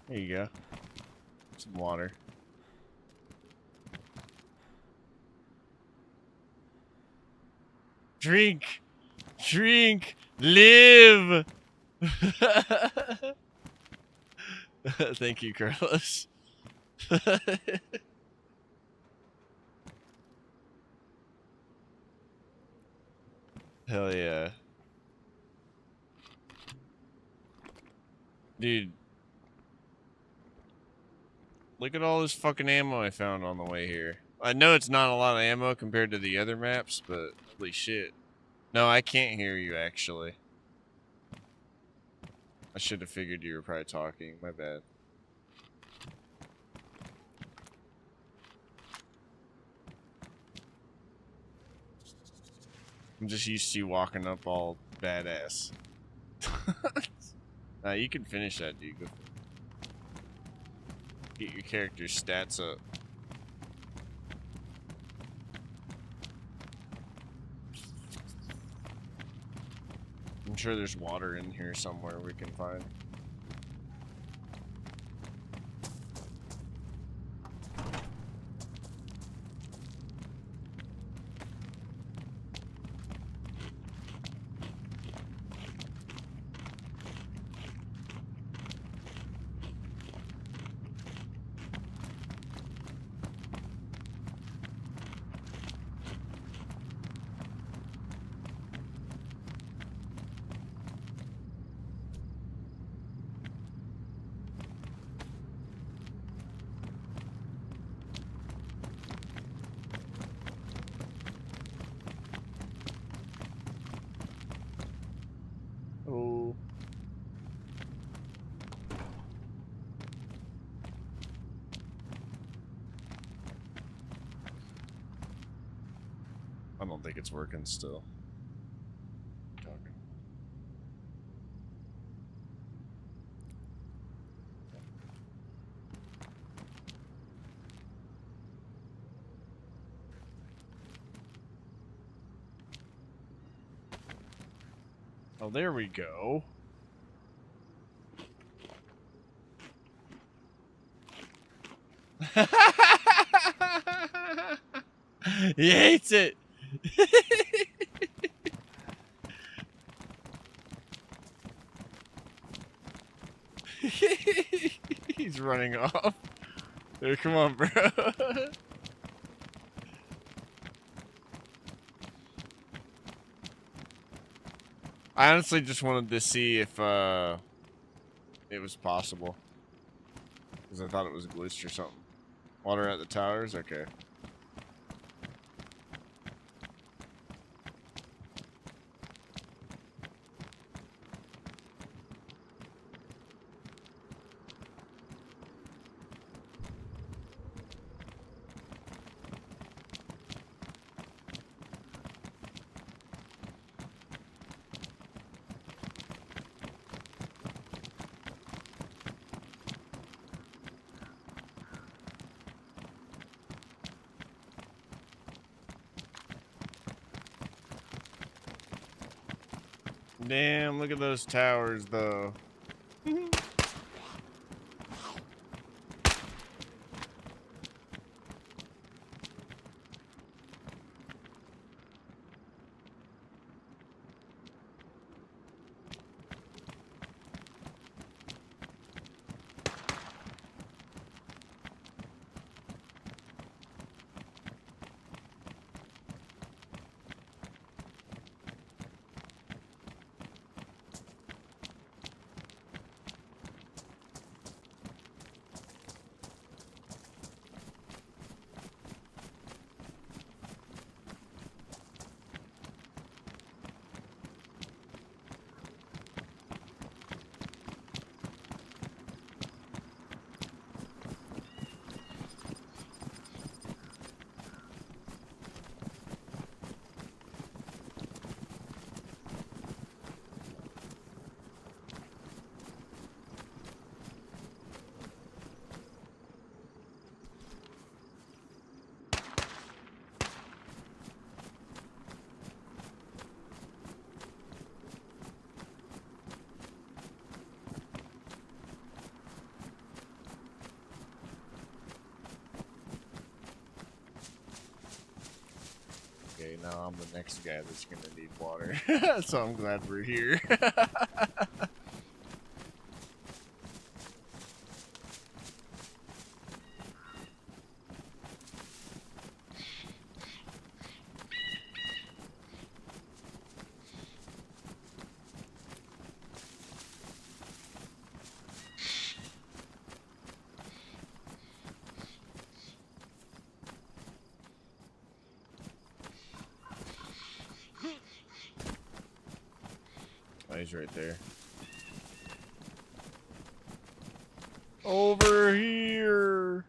There you go. Some water. Drink! Drink! Live! Thank you, Carlos. Hell yeah. Dude. Look at all this fucking ammo I found on the way here. I know it's not a lot of ammo compared to the other maps, but holy shit. No, I can't hear you, actually. I should have figured you were probably talking. My bad. I'm just used to you walking up all badass. Nah, you can finish that, dude. Go. Get your character's stats up. I'm sure there's water in here somewhere we can find. Oh. I don't think it's working still. Talking. Oh, there we go. He hates it. He's running off. There, come on, bro. I honestly just wanted to see if it was possible. Because I thought it was glitched or something. Water at the towers? Okay. Damn, look at those towers, though. Okay, now I'm the next guy that's gonna need water. So I'm glad we're here. Oh, he's right there. Over here.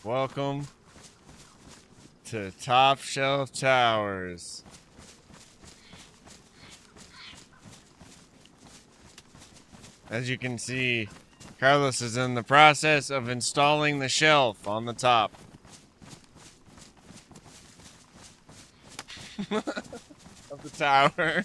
Welcome to Top Shelf Towers. As you can see, Carlos is in the process of installing the shelf on the top of the tower.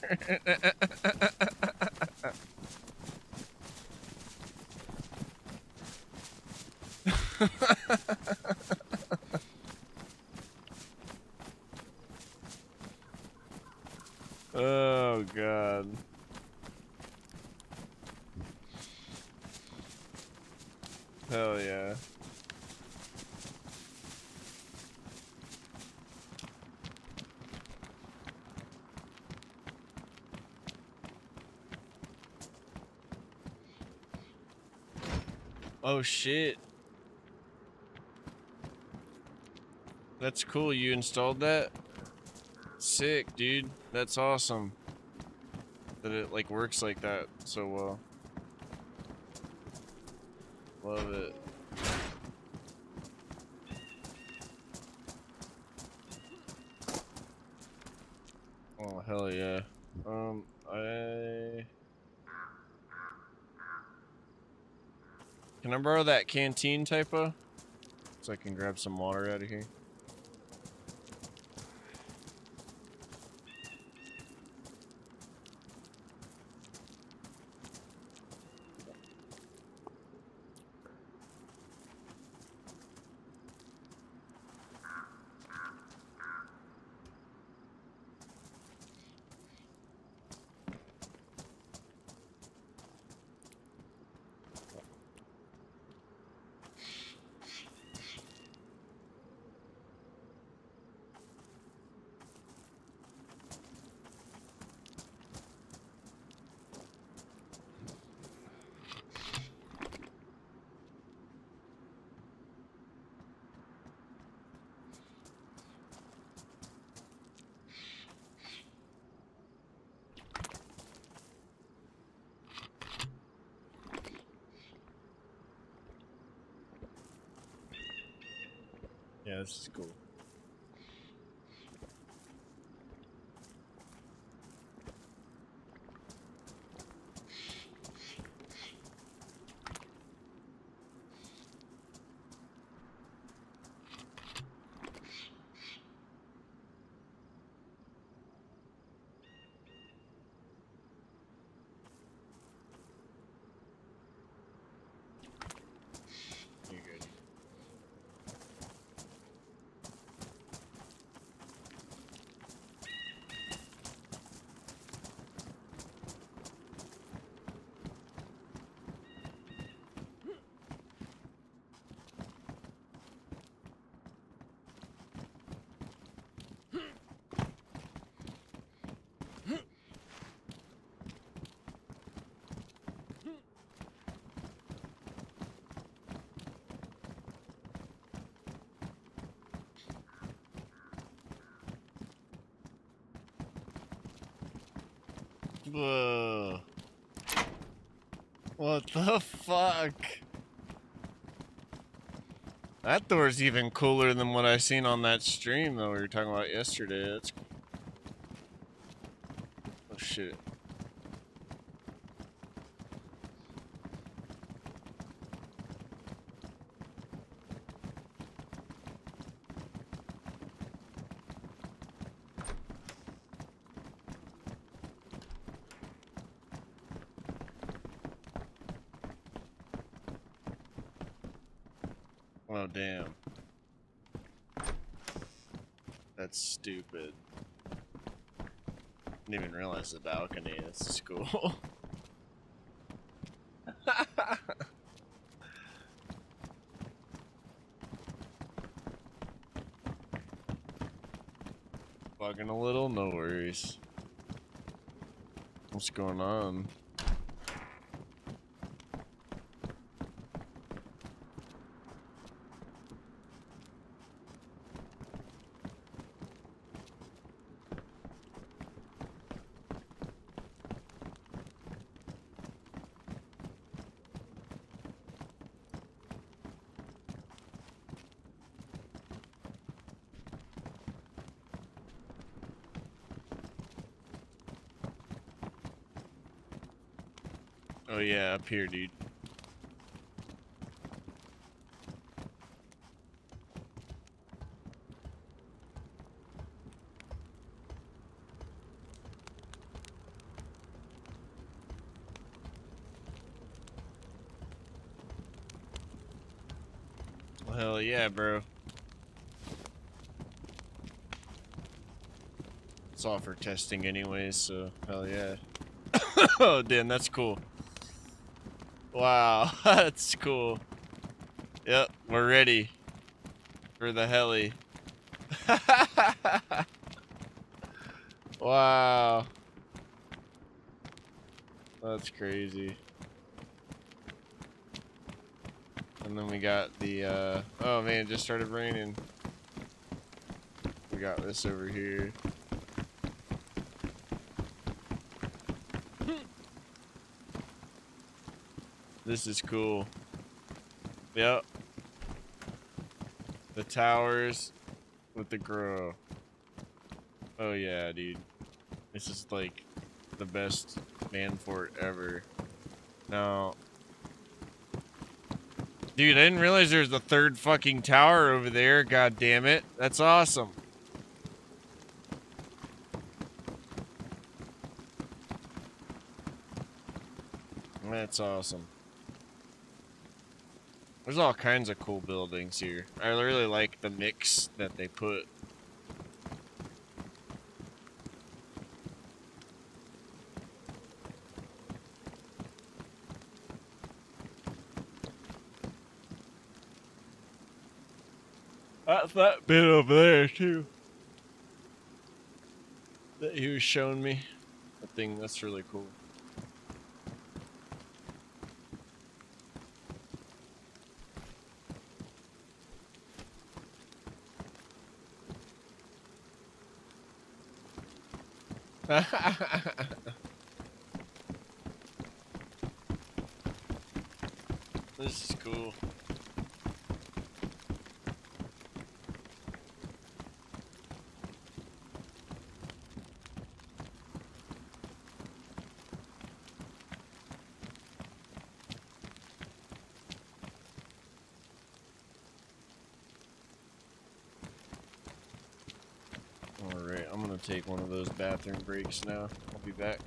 Oh, God. Hell yeah. Oh, shit. That's cool. You installed that? Sick, dude. That's awesome. That it, like, works like that so well. Love it. Oh, hell yeah. Can I borrow that canteen, typo? So I can grab some water out of here. Yeah, this is cool. You're good. Whoa. What the fuck? That door's even cooler than what I seen on that stream that we were talking about yesterday. That's... Oh shit. Oh damn. That's stupid. Didn't even realize the balcony. That's cool. Bugging a little, no worries. What's going on? Oh yeah, up here, dude. Well, hell yeah, bro. It's all for testing anyways, so hell yeah. Oh damn, that's cool. Wow, that's cool. Yep, we're ready for the heli. Wow. That's crazy. And then we got the, oh man, it just started raining. We got this over here. This is cool. Yep. The towers with the grow. Oh yeah, dude. This is like the best man fort ever. Now, Dude, I didn't realize there was a third fucking tower over there. God damn it. That's awesome. That's awesome. There's all kinds of cool buildings here. I really like the mix that they put. That's that bit over there, too. That he was showing me. That thing, that's really cool. This is cool. Alright, I'm gonna take one of those bathroom breaks now. I'll be back.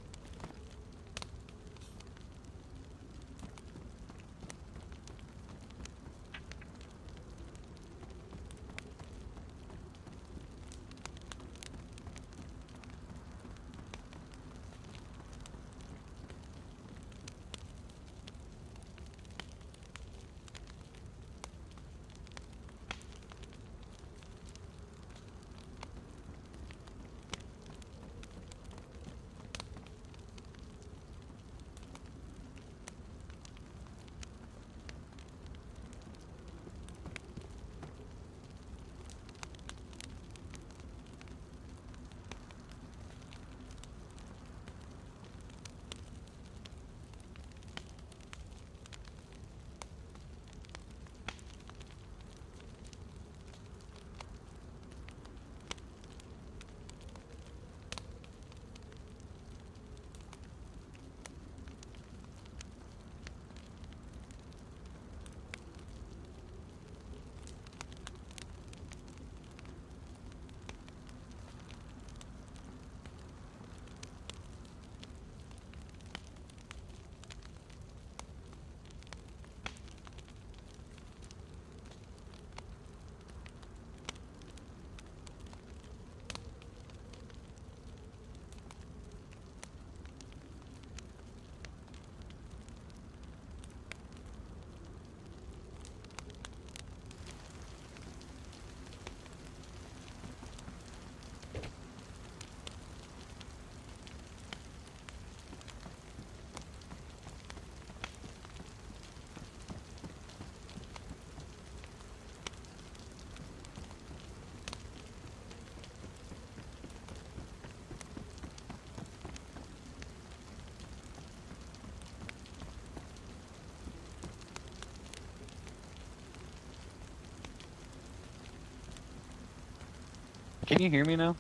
Can you hear me now?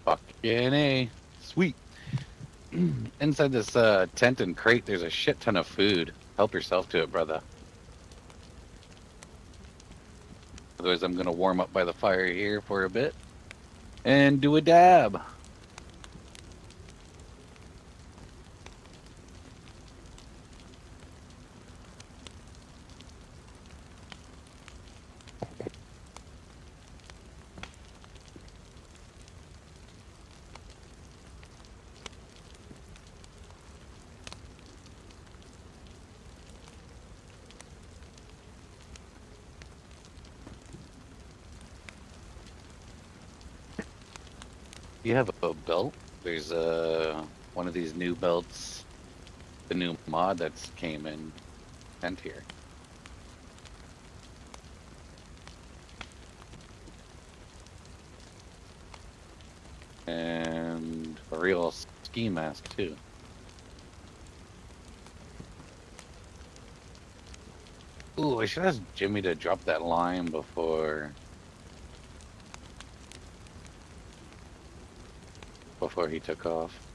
Fucking A. Sweet. Inside this tent and crate, there's a shit ton of food. Help yourself to it, brother. Otherwise, I'm going to warm up by the fire here for a bit and do a dab. You have a belt? There's one of these new belts, the new mod that's came in tent here. And a real ski mask too. Ooh, I should ask Jimmy to drop that line before he took off.